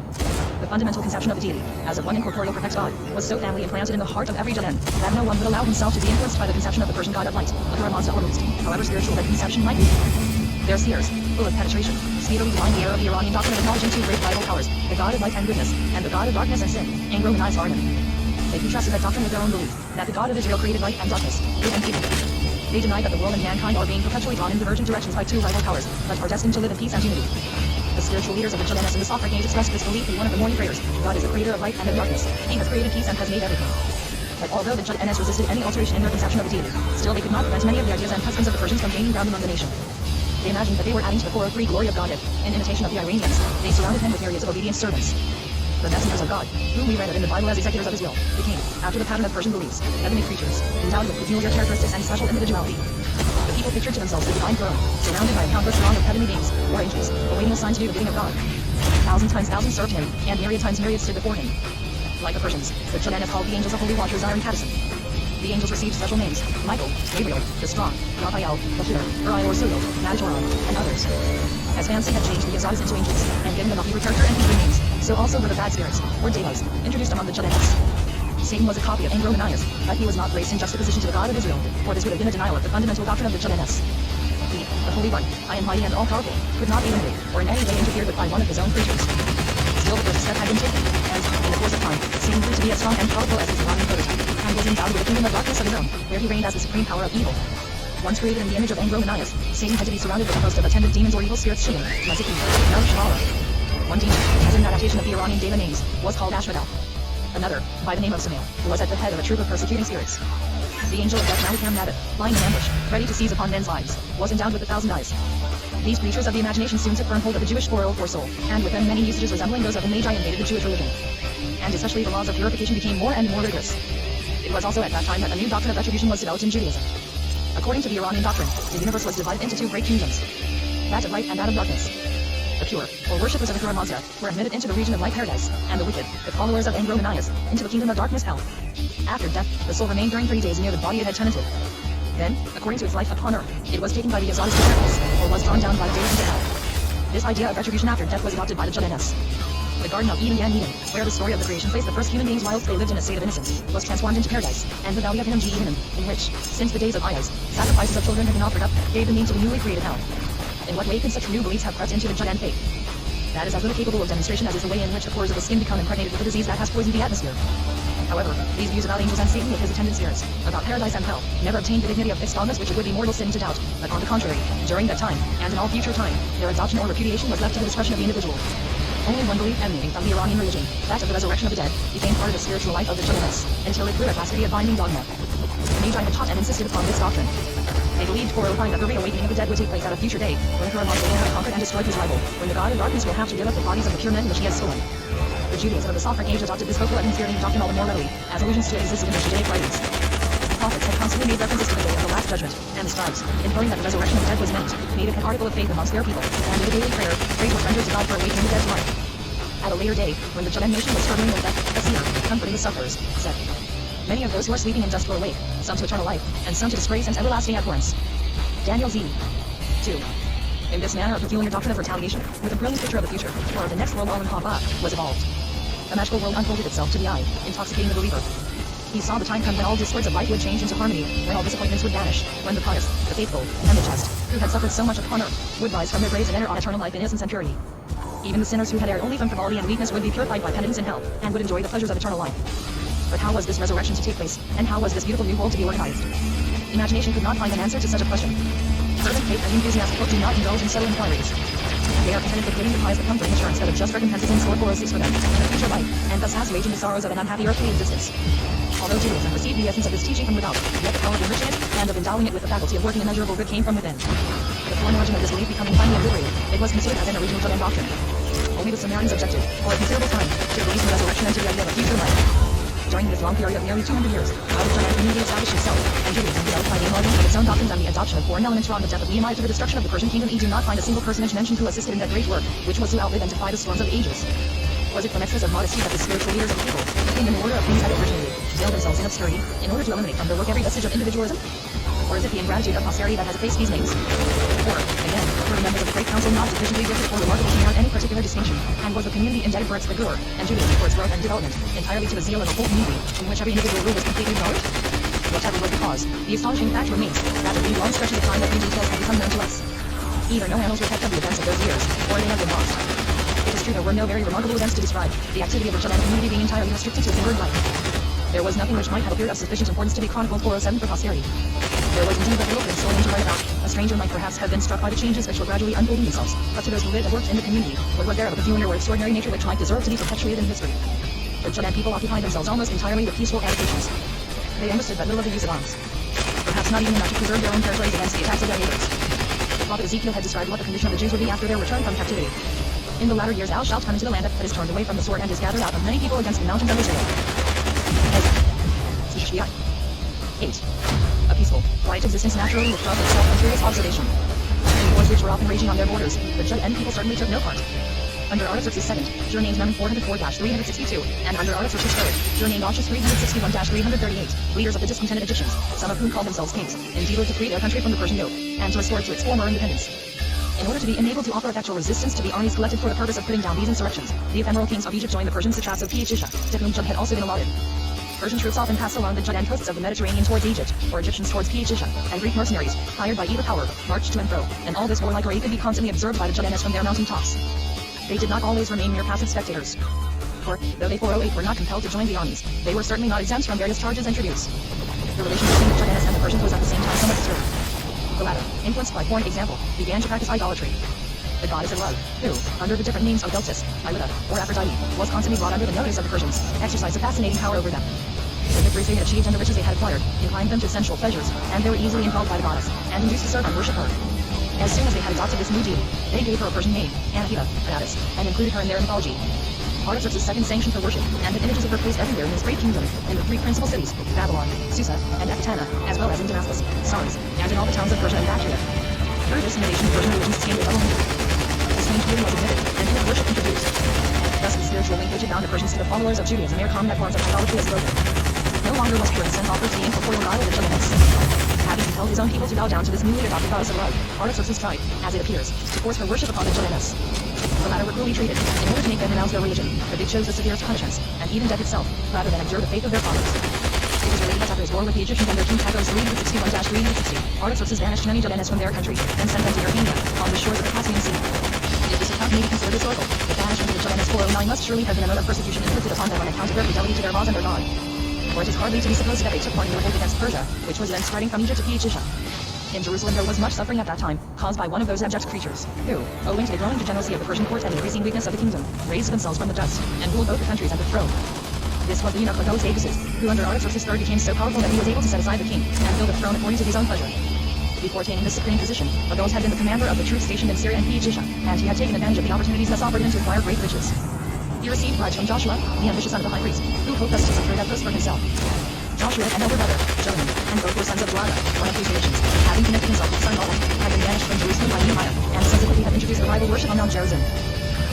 The fundamental conception of the deity, as of one incorporeal perfect God, was so family implanted in the heart of every Judean, that no one would allow himself to be influenced by the conception of the Persian god of light, Ahura Mazda or Must, however spiritual that conception might be. Their seers, full of penetration, speedily divined the error of the Iranian doctrine of acknowledging 2 great rival powers, the god of light and goodness, and the god of darkness and sin, Angro-Manias Arnon. They contrasted that doctrine with their own belief, that the God of Israel created light and darkness, good and evil. They denied that the world and mankind are being perpetually drawn in divergent directions by 2 rival powers, but are destined to live in peace and unity. The spiritual leaders of the Judeans in the Socratic age expressed this belief in one of the morning prayers. God is the creator of light and of darkness. He has created peace and has made everything. But although the Judeans resisted any alteration in their conception of the deity, still they could not prevent many of the ideas and customs of the Persians from gaining ground among the nation. They imagined that they were adding to the 403 glory of Godhead. In imitation of the Iranians, they surrounded him with myriads of obedient servants. The messengers of God, whom we read of in the Bible as executors of his will, became, after the pattern of Persian beliefs, heavenly creatures, endowed with peculiar characteristics and special individuality. The people pictured to themselves the divine throne, surrounded by a countless throng of heavenly beings, or angels, awaiting a sign to do the bidding of God. 1,000 times thousands served him, and myriad times myriads stood before him. Like the Persians, the Judeans called the angels of holy watchers Zarin Kadison. The angels received special names: Michael, Gabriel, the Strong, Raphael, Bahir, Uriah or Suriel, Madjoran, and others. As Fancy had changed the Azaris into angels, and given them a Hebrew character and Hebrew names, so also were the bad spirits, or devas, introduced among the Judeans. Satan was a copy of Angro-Manias, but he was not placed in juxtaposition to the God of Israel, for this would have been a denial of the fundamental doctrine of the Judeans. He, the Holy One, I am mighty and all-powerful, could not be limited, or in any way interfered with by one of his own creatures. Still the first step had been taken, and, in the course of time, Satan grew to be as strong and powerful as his Iranian prototype, and was endowed with a kingdom of darkness of his own, where he reigned as the supreme power of evil. Once created in the image of Angro-Manias, Satan had to be surrounded with a host of attendant demons or evil spirits Shilin, Maziki, Nel Shvala. One demon, as an adaptation of the Iranian deva names, was called Ashmedal. Another, by the name of Samael, was at the head of a troop of persecuting spirits. The angel of death Malikam Nabat, lying in ambush, ready to seize upon men's lives, was endowed with 1,000 eyes. These creatures of the imagination soon took firm hold of the Jewish 404 soul, and with them many usages resembling those of the Magi invaded the Jewish religion. And especially the laws of purification became more and more rigorous. It was also at that time that a new doctrine of retribution was developed in Judaism. According to the Iranian doctrine, the universe was divided into 2 great kingdoms, that of light and that of darkness. The pure, or worshippers of Ahura Mazda, were admitted into the region of light paradise, and the wicked, the followers of Angro-Manias, into the kingdom of darkness hell. After death, the soul remained during 3 days near the body it had tenanted. Then, according to its life upon earth, it was taken by the Azaris to paradise, or was drawn down by the days into hell. This idea of retribution after death was adopted by the Judeans. The Garden of Eden Eden, where the story of the creation placed the first human beings whilst they lived in a state of innocence, was transformed into paradise, and the valley of Hinnom Hinnom, in which, since the days of Ayaz, sacrifices of children had been offered up, gave the name to the newly created hell. In what way could such new beliefs have crept into the Judean faith? That is as little capable of demonstration as is the way in which the pores of the skin become impregnated with a disease that has poisoned the atmosphere. However, these views about angels and Satan with his attendant spirits, about paradise and hell, never obtained the dignity of fixed dogmas which it would be mortal sin to doubt, but on the contrary, during that time, and in all future time, their adoption or repudiation was left to the discretion of the individual. Only one belief emanating from the Iranian religion, that of the resurrection of the dead, became part of the spiritual life of the Judahists, until it grew a capacity of binding dogma. The Magi had taught and insisted upon this doctrine. They believed for a time that the reawakening of the dead would take place at a future day, when Kuraman will have conquered and destroyed his rival, when the god of darkness will have to give up the bodies of the pure men which he has stolen. The Judaism of the Sophic age adopted this vocal and inspiring doctrine all the more readily, as allusions still existed in the Judaic writings. The prophets had constantly made references to the day of the Last Judgment, and the scribes, inferring that the resurrection of the dead was meant, made it an article of faith amongst their people, and in a daily prayer, prayed with rendered to God for awakening the dead to life. At a later day, when the Judean nation was struggling with death, a seer, comforting the sufferers, said, "Many of those who are sleeping in dust will awake, some to eternal life, and some to disgrace and everlasting abhorrence." Daniel Z. 2. In this manner, a peculiar doctrine of retaliation, with a brilliant picture of the future, or of the next world Al-Haba, was evolved. A magical world unfolded itself to the eye, intoxicating the believer. He saw the time come when all discords of life would change into harmony, when all disappointments would vanish, when the pious, the faithful, and the just, who had suffered so much upon earth, would rise from their graves and enter on eternal life in innocence and purity. Even the sinners who had erred only from frivolity and weakness would be purified by penitence in hell, and would enjoy the pleasures of eternal life. But how was this resurrection to take place, and how was this beautiful new world to be organized? Imagination could not find an answer to such a question. Fervent faith and enthusiastic hope do not indulge in subtle inquiries. They are contented with giving the pious the comforting assurance that a just recompense is in store for us for them in the future life, and thus has waged the sorrows of an unhappy earthly existence. Although Judaism received the essence of this teaching from without, yet the power of enriching it, and of endowing it with the faculty of working immeasurable good came from within. The foreign origin of this belief becoming finally obliterated, it was considered as an original Judean doctrine. Only the Samaritans objected, for a considerable time, to the belief in the resurrection and to the idea of a future life. During this long period of nearly 200 years, how the Judean community established itself, and Judaism developed by the emulsion of its own doctrines and the adoption of foreign elements from the death of Nehemiah to the destruction of the Persian kingdom. We do not find a single personage mentioned who assisted in that great work, which was to outlive and defy the storms of the ages. Was it from excess of modesty that the spiritual leaders of the people, looking in the order of things that originated, veiled themselves in obscurity, in order to eliminate from their work every vestige of individualism? Or is it the ingratitude of posterity that has effaced these names? Or, again, were the members of the great council not sufficiently gifted or remarkable to merit any particular distinction, and was the community indebted for its vigor, and Judaism for its growth and development, entirely to the zeal of a whole community, in which every individual rule was completely ignored? Whatever was the cause, the astonishing fact remains, that of these long stretches of time that few details have become known to us. Either no annals were kept of the events of those years, or they have been lost. It is true there were no very remarkable events to describe, the activity of the Judean community being entirely restricted to its inward life. There was nothing which might have appeared of sufficient importance to be chronicled 407 for posterity. There was indeed but little for historian to write about. A stranger might perhaps have been struck by the changes which were gradually unfolding themselves, but to those who lived and worked in the community, what was there of a peculiar or extraordinary nature which might deserve to be perpetuated in history? The Judean people occupied themselves almost entirely with peaceful avocations. They understood but little of the use of arms. Perhaps not even enough to preserve their own territories against the attacks of their neighbors. The prophet Ezekiel had described what the condition of the Jews would be after their return from captivity. In the latter years thou shalt come into the land that is turned away from the sword and is gathered out of many people against the mountains of Israel. 8. A peaceful, quiet existence naturally withdraws itself from curious observation. In wars which were often raging on their borders, the Judean people certainly took no part. Under Artaxerxes II, Journey's number 404-362, and under Artaxerxes III, Journey Nautilus 361-338, leaders of the discontented Egyptians, some of whom called themselves kings, endeavored to free their country from the Persian yoke, and to restore it to its former independence. In order to be enabled to offer effectual resistance to the armies collected for the purpose of putting down these insurrections, the ephemeral kings of Egypt joined the Persian satraps of Phi-Isha, to whom Jud had also been allotted. Persian troops often passed along the Judean coasts of the Mediterranean towards Egypt, or Egyptians towards Phi-Isha, and Greek mercenaries, hired by either power, marched to and fro, and all this warlike array could be constantly observed by the Judeans from their mountain tops. They did not always remain mere passive spectators. For, though they 408 were not compelled to join the armies, they were certainly not exempt from various charges and tributes. The relation between the Judeans and the Persians was at the same time somewhat disturbed. The latter, influenced by foreign example, began to practice idolatry. The goddess of love, who, under the different names of Beltis, Ida, or Aphrodite, was constantly brought under the notice of the Persians, exercised a fascinating power over them. The victories they had achieved and the riches they had acquired inclined them to sensual pleasures, and they were easily impelled by the goddess, and induced to serve and worship her. As soon as they had adopted this new deity, they gave her a Persian name, Anahita, Goddess, and included her in their mythology. Artaxerxes' second sanctioned her worship, and the images of her placed everywhere in his great kingdom, in the three principal cities, Babylon, Susa, and Ecbatana, as well as in Damascus, Sars, and in all the towns of Persia and Bactria. Through this innovation, Persian religion sustained a double meaning. The strange deity was admitted, and his worship introduced. Thus the spiritual link which had bound the Persians to the followers of Judaism mere common forms of idolatry is broken. No longer was pure incense offered to the incorporeal god of the Judeans. Having compelled his own people to bow down to this newly adopted goddess of love, Artaxerxes tried, as it appears, to force her worship upon the Judeans. The latter were cruelly treated. In order to make them renounce their religion, but they chose the severest punishments, and even death itself, rather than abjure the faith of their fathers. It was related that after his war with the Egyptians and their king Tagos 361-360, Artaxerxes banished many Judeans from their country, and sent them to Armenia, on the shores of the Caspian Sea. It was not may be considered historical. The banishment of the Judea 409 must surely have been a mode of persecution inflicted upon them on account of their fidelity to their laws and their God. For it is hardly to be supposed that they took part in the revolt against Persia, which was then spreading from Egypt to Phoenicia. In Jerusalem there was much suffering at that time, caused by one of those abject creatures, who, owing to the growing degeneracy of the Persian court and the increasing weakness of the kingdom, raised themselves from the dust, and ruled both the countries and the throne. This was the eunuch Artaxerxes, who under Artaxerxes III became so powerful that he was able to set aside the king, and fill the throne according to his own pleasure. Before attaining this supreme position, Artaxerxes had been the commander of the troops stationed in Syria and Phoenicia, and he had taken advantage of the opportunities thus offered him to acquire great riches. He received bribes from Joshua, the ambitious son of the high priest, who hoped thus to secure that post for himself. Joshua and elder brother, Jonah, and both were sons of Joanna, one of whose nations, having connected himself with son Balaam, had been banished from Jerusalem by Nehemiah, and subsequently had introduced the rival worship on Mount Gerizim.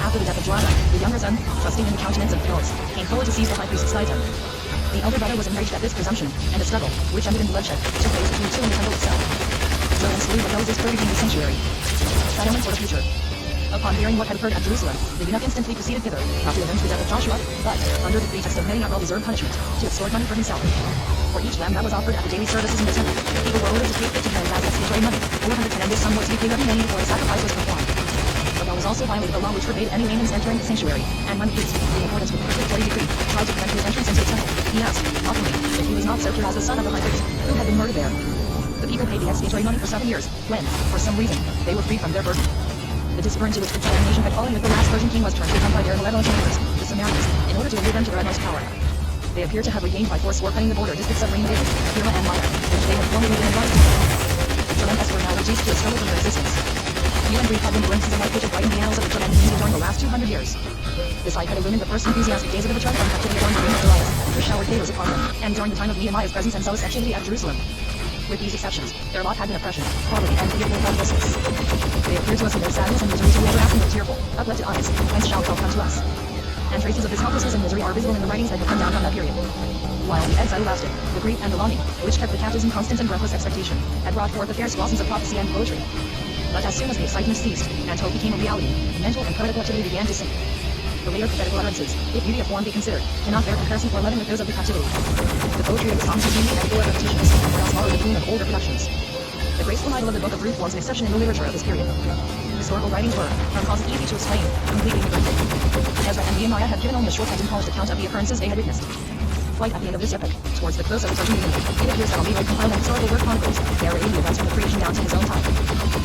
After the death of Joanna, the younger son, trusting in the countenance of the gods, came forward to seize the high priest's title. The elder brother was enraged at this presumption, and a struggle, which ended in bloodshed, took place between the two in the temple itself. Jonah slew Moses for redeeming the sanctuary. Settlement for the future. Upon hearing what had occurred at Jerusalem, the eunuch instantly proceeded thither, not to avenge the death of Joshua, but, under the pretext of many not well-deserved punishment, to extort money for himself. For each lamb that was offered at the daily services in the temple, people were ordered to pay 50 pounds as expiatory money, 410, and this sum was to be paid every man before a sacrifice was performed. But thou was also violated the law which forbade any layman's entering the sanctuary, and when the priest, in accordance with the prescriptory decree, tried to prevent his entrance into the temple, he asked, mockingly, if he was not so pure as the son of the high priest, who had been murdered there. The people paid the expiatory money for 7 years, when, for some reason, they were freed from their burden. The discipline to which the Judean nation had fallen with the last Persian king was turned to come by their malevolent neighbors, the Samaritans, in order to lead them to their utmost power. They appear to have regained by force warping the border districts of David, Hira, and Maya, which they had formerly been invited to. The Judeans were now reduced to a struggle for their existence. Few and brief had been glimpses of life which had brightened the annals of the Judean community during the last 200 years. The sight had illumined the first enthusiastic days of the return from captivity during the reign of Darius, who showered favors upon them, and during the time of Nehemiah's presence and zealous activity at Jerusalem. With these exceptions, their lot had been oppression, poverty, and pitiable helplessness. They appear to us in their sadness and misery to be ever asking with tearful, uplifted eyes, whence shall help come to us? And traces of this helplessness and misery are visible in the writings that have come down from that period. While the exile lasted, the grief and the longing, which kept the captives in constant and breathless expectation, had brought forth the fairest blossoms of prophecy and poetry. But as soon as the excitement ceased, and hope became a reality, mental and poetical activity began to sink. The later prophetical utterances, if beauty of form be considered, cannot bear comparison for leaven with those of the captivity. The poetry of the Psalms was unique and full of repetitions, or else borrowed the tune of older productions. The graceful idyll of the Book of Ruth forms an exception in the literature of this period. Historical writings were, from causes easy to explain, completely neglected. Ezra and Nehemiah have given only a short and polished account of the occurrences they had witnessed. Quite at the end of this epoch, towards the close of the Persian Union, it appears that Levi compiled an historical work chronicles, narrating the events from the creation down to his own time.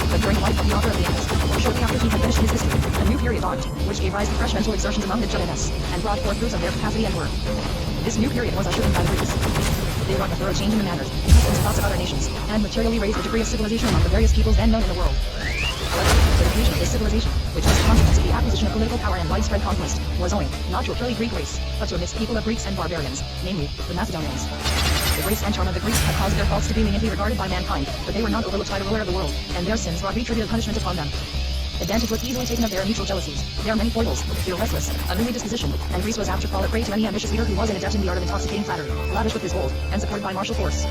But during the life of the author of the Annals, or shortly after he had finished his history, a new period dawned, which gave rise to fresh mental exertions among the Judeans, and brought forth proofs of their capacity and worth. This new period was ushered in by the Greeks. They wrought a thorough change in the manners, customs, and thoughts of other nations, and materially raised the degree of civilization among the various peoples then known in the world. However, the diffusion of this civilization, which was the consequence of the acquisition of political power and widespread conquest, was owing, not to a purely Greek race, but to a mixed people of Greeks and barbarians, namely, the Macedonians. The grace and charm of the Greeks had caused their faults to be leniently regarded by mankind, but they were not overlooked by the ruler of the world, and their sins brought retributive punishment upon them. Advantage was easily taken of their mutual jealousies, their many foibles, their restless, unruly disposition, and Greece was apt to fall a prey to any ambitious leader who was an adept in the art of intoxicating flattery, lavish with his gold, and supported by martial force.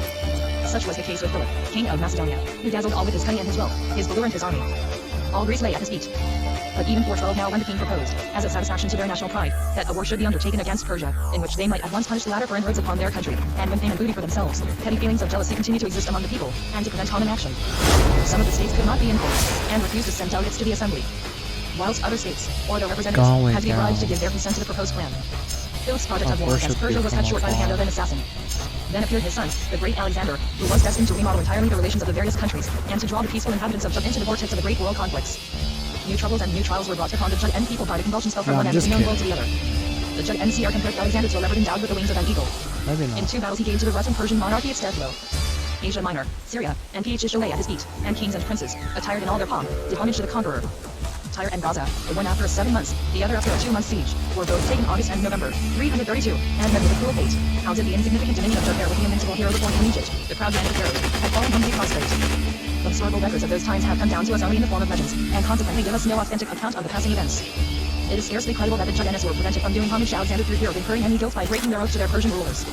Such was the case with Philip, king of Macedonia, who dazzled all with his cunning and his wealth, his valor and his army. All Greece lay at his feet. But even 412 now when the king proposed, as a satisfaction to their national pride, that a war should be undertaken against Persia, in which they might at once punish the latter for inroads upon their country, and win fame and booty for themselves, petty feelings of jealousy continued to exist among the people, and to prevent common action. Some of the states could not be influenced, and refused to send delegates to the assembly, whilst other states, or their representatives, had to be obliged to give their consent to the proposed plan. Philip's project of war against Persia was cut short by the hand of an assassin. Then appeared his son, the great Alexander, who was destined to remodel entirely the relations of the various countries, and to draw the peaceful inhabitants of Judah into the vortex of the great world conflicts. New troubles and new trials were brought upon the Judean people by the convulsions felt from one end of the unknown world to the other. The Judean seer compared Alexander to a leopard endowed with the wings of an eagle. In 2 battles he gave to the Russian Persian monarchy its death blow. Asia Minor, Syria, and Phoenicia lay at his feet, and kings and princes, attired in all their pomp, did homage to the conqueror. Tyre and Gaza, the one after 7 months, the other after a 2-month siege, were both taken August and November, 332, and met with a cruel fate. How did the insignificant dominion of Jugheir with the invincible hero born in Egypt, the proud band of Pharaoh, had fallen humbly prostrate? The historical records of those times have come down to us only in the form of legends, and consequently give us no authentic account of the passing events. It is scarcely credible that the Judeans were prevented from doing homage to Alexander through fear of incurring any guilt by breaking their oath to their Persian rulers.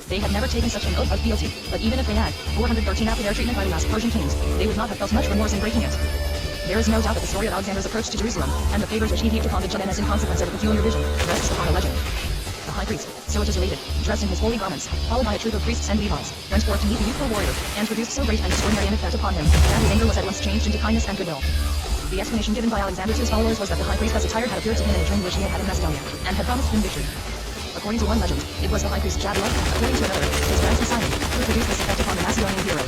They had never taken such an oath of fealty, but even if they had, 413 after their treatment by the last Persian kings, they would not have felt much remorse in breaking it. There is no doubt that the story of Alexander's approach to Jerusalem, and the favors which he heaped upon the Judeans in consequence of a peculiar vision, rests upon a legend. The high priest, so it is related, dressed in his holy garments, followed by a troop of priests and Levites, went forth to meet the youthful warrior, and produced so great and extraordinary an effect upon him, that his anger was at once changed into kindness and goodwill. The explanation given by Alexander to his followers was that the high priest Hezekiah had appeared to him in a dream which he had in Macedonia, and had promised him victory. According to one legend, it was the high priest Jaddua, according to another, his grandson Simon, who produced this effect upon the Macedonian hero.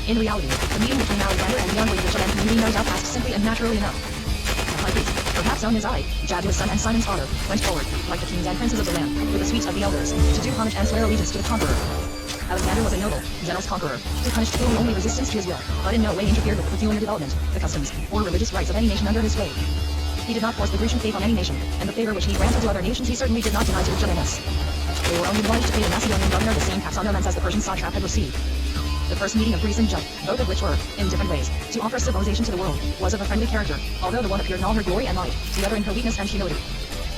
In reality, the meeting between Alexander and the envoy of the Chilean community no doubt passed simply and naturally enough. The high priest, perhaps known as I, Jaddua's son and Simon's father, went forward, like the kings and princes of the land, with the suite of the elders, to do homage and swear allegiance to the conqueror. Alexander was a noble, generous conqueror, who punished cruelly only resistance to his will, but in no way interfered with the peculiar development, the customs, or religious rites of any nation under his sway. He did not force the Grecian faith on any nation, and the favor which he granted to other nations he certainly did not deny to the Chileans. They were only obliged to pay the Macedonian governor the same tax on their lands as the Persian satrap had received. The first meeting of Greece and Judd, both of which were, in different ways, to offer civilization to the world, was of a friendly character, although the one appeared in all her glory and might, the other in her weakness and humility.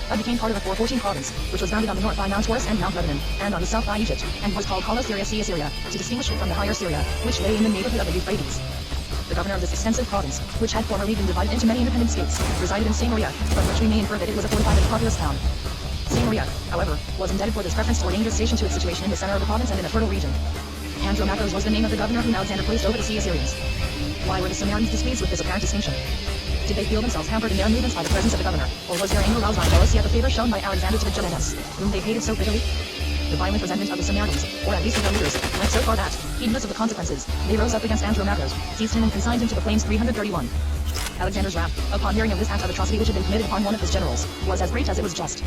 Judd became part of the 414 province, which was bounded on the north by Mount Taurus and Mount Lebanon, and on the south by Egypt, and was called Syria Syria, to distinguish it from the higher Syria, which lay in the neighborhood of the Euphrates. The governor of this extensive province, which had formerly been divided into many independent states, resided in Samaria, from which we may infer that it was a fortified and populous town. Samaria, however, was indebted for this preference to a dangerous station to its situation in the center of the province and in a fertile region. Andromachos was the name of the governor whom Alexander placed over the sea Assyrians. Why were the Samaritans displeased with this apparent distinction? Did they feel themselves hampered in their movements by the presence of the governor, or was their anger roused by jealousy at the favor shown by Alexander to the Chileans, whom they hated so bitterly? The violent resentment of the Samaritans, or at least of their leaders, went so far that, heedless of the consequences, they rose up against Andromachos, seized him and consigned him to the flames 331. Alexander's wrath, upon hearing of this act of atrocity which had been committed upon one of his generals, was as great as it was just.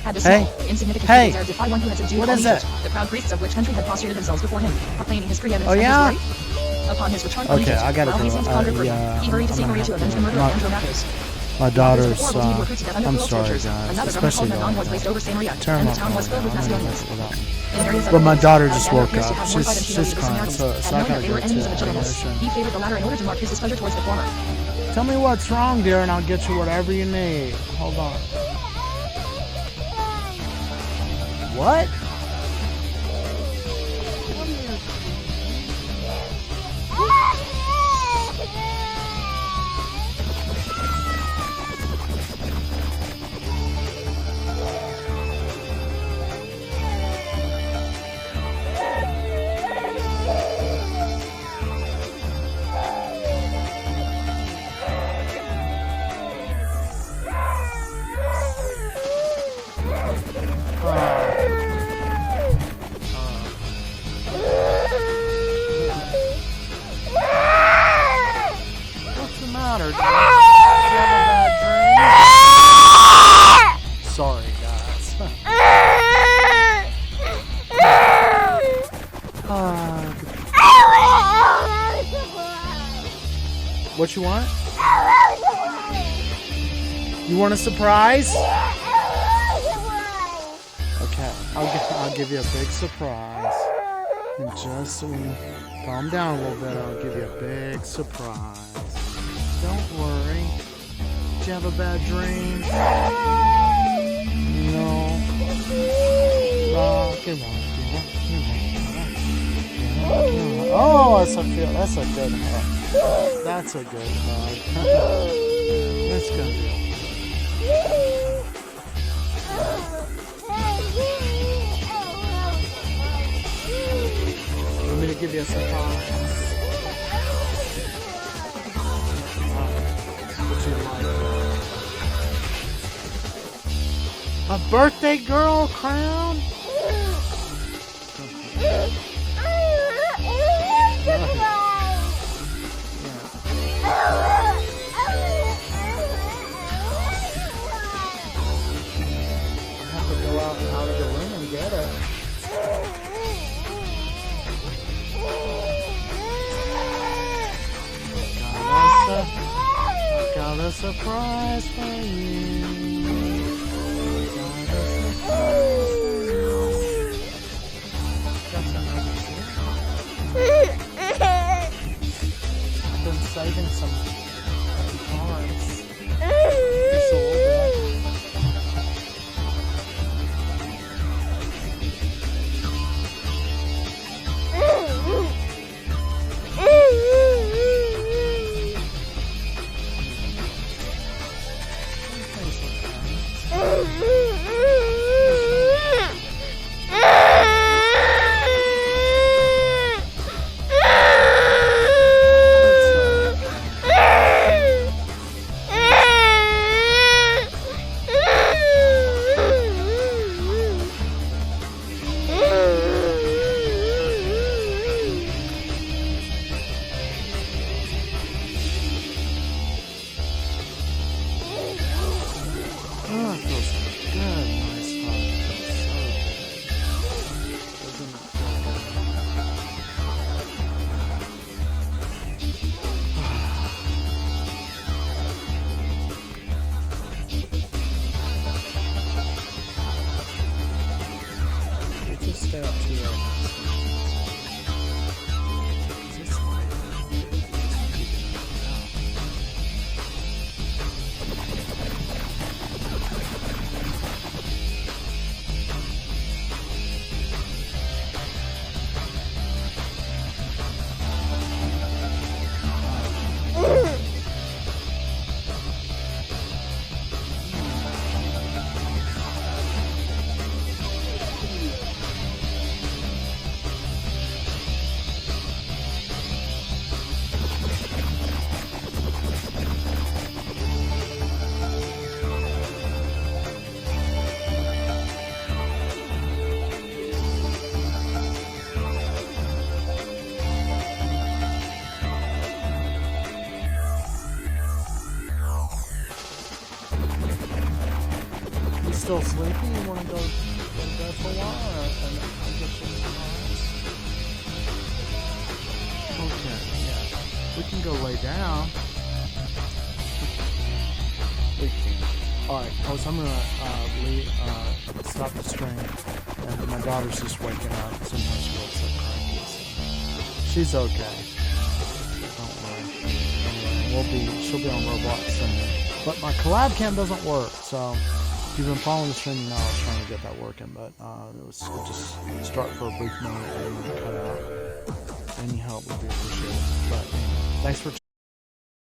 Had this small, insignificant people dared defy one who had subdued all Egypt, the proud priests of which country had prostrated themselves before him, proclaiming his preeminence and his glory? Upon his return from Egypt, while he seemed pondered further, he hurried to Samaria to avenge the murder of Andromachos. My daughter's, I'm sorry guys, especially Another was placed over Samaria, and the town was filled with Macedonians. But my daughter just woke up. She's crying, so I gotta go to the He favored the latter in order to mark his displeasure towards the former. Tell me what's wrong, dear, and I'll get you whatever you need. Hold on. What? What's the matter, dude? Did you have a bad dream? Sorry, guys. What you want? You want a surprise? Okay, I'll give you a big surprise. And just so we calm down a little bit, I'll give you a big surprise. Don't worry. Did you have a bad dream? No. Come on. Oh, that's a good hug. That's a good hug. That's good. Want me to give you a surprise? A birthday girl crown? Got a surprise for you. Got a surprise for you. I've been saving some cards. You're so old, still sleepy? You want to go to bed for a while? Or I'll get you some eyes? Okay, yeah. We can go lay down. We can. Alright, folks, I'm going to stop the stream. And my daughter's just waking up. Sometimes she wakes up cranky. So she's okay. Don't worry. Anyway, she'll be on Roblox soon. But my collab cam doesn't work, so if you've been following the stream, you know I was trying to get that working, but we'll just start for a brief moment and then cut out. Any help would be appreciated. But anyway, thanks for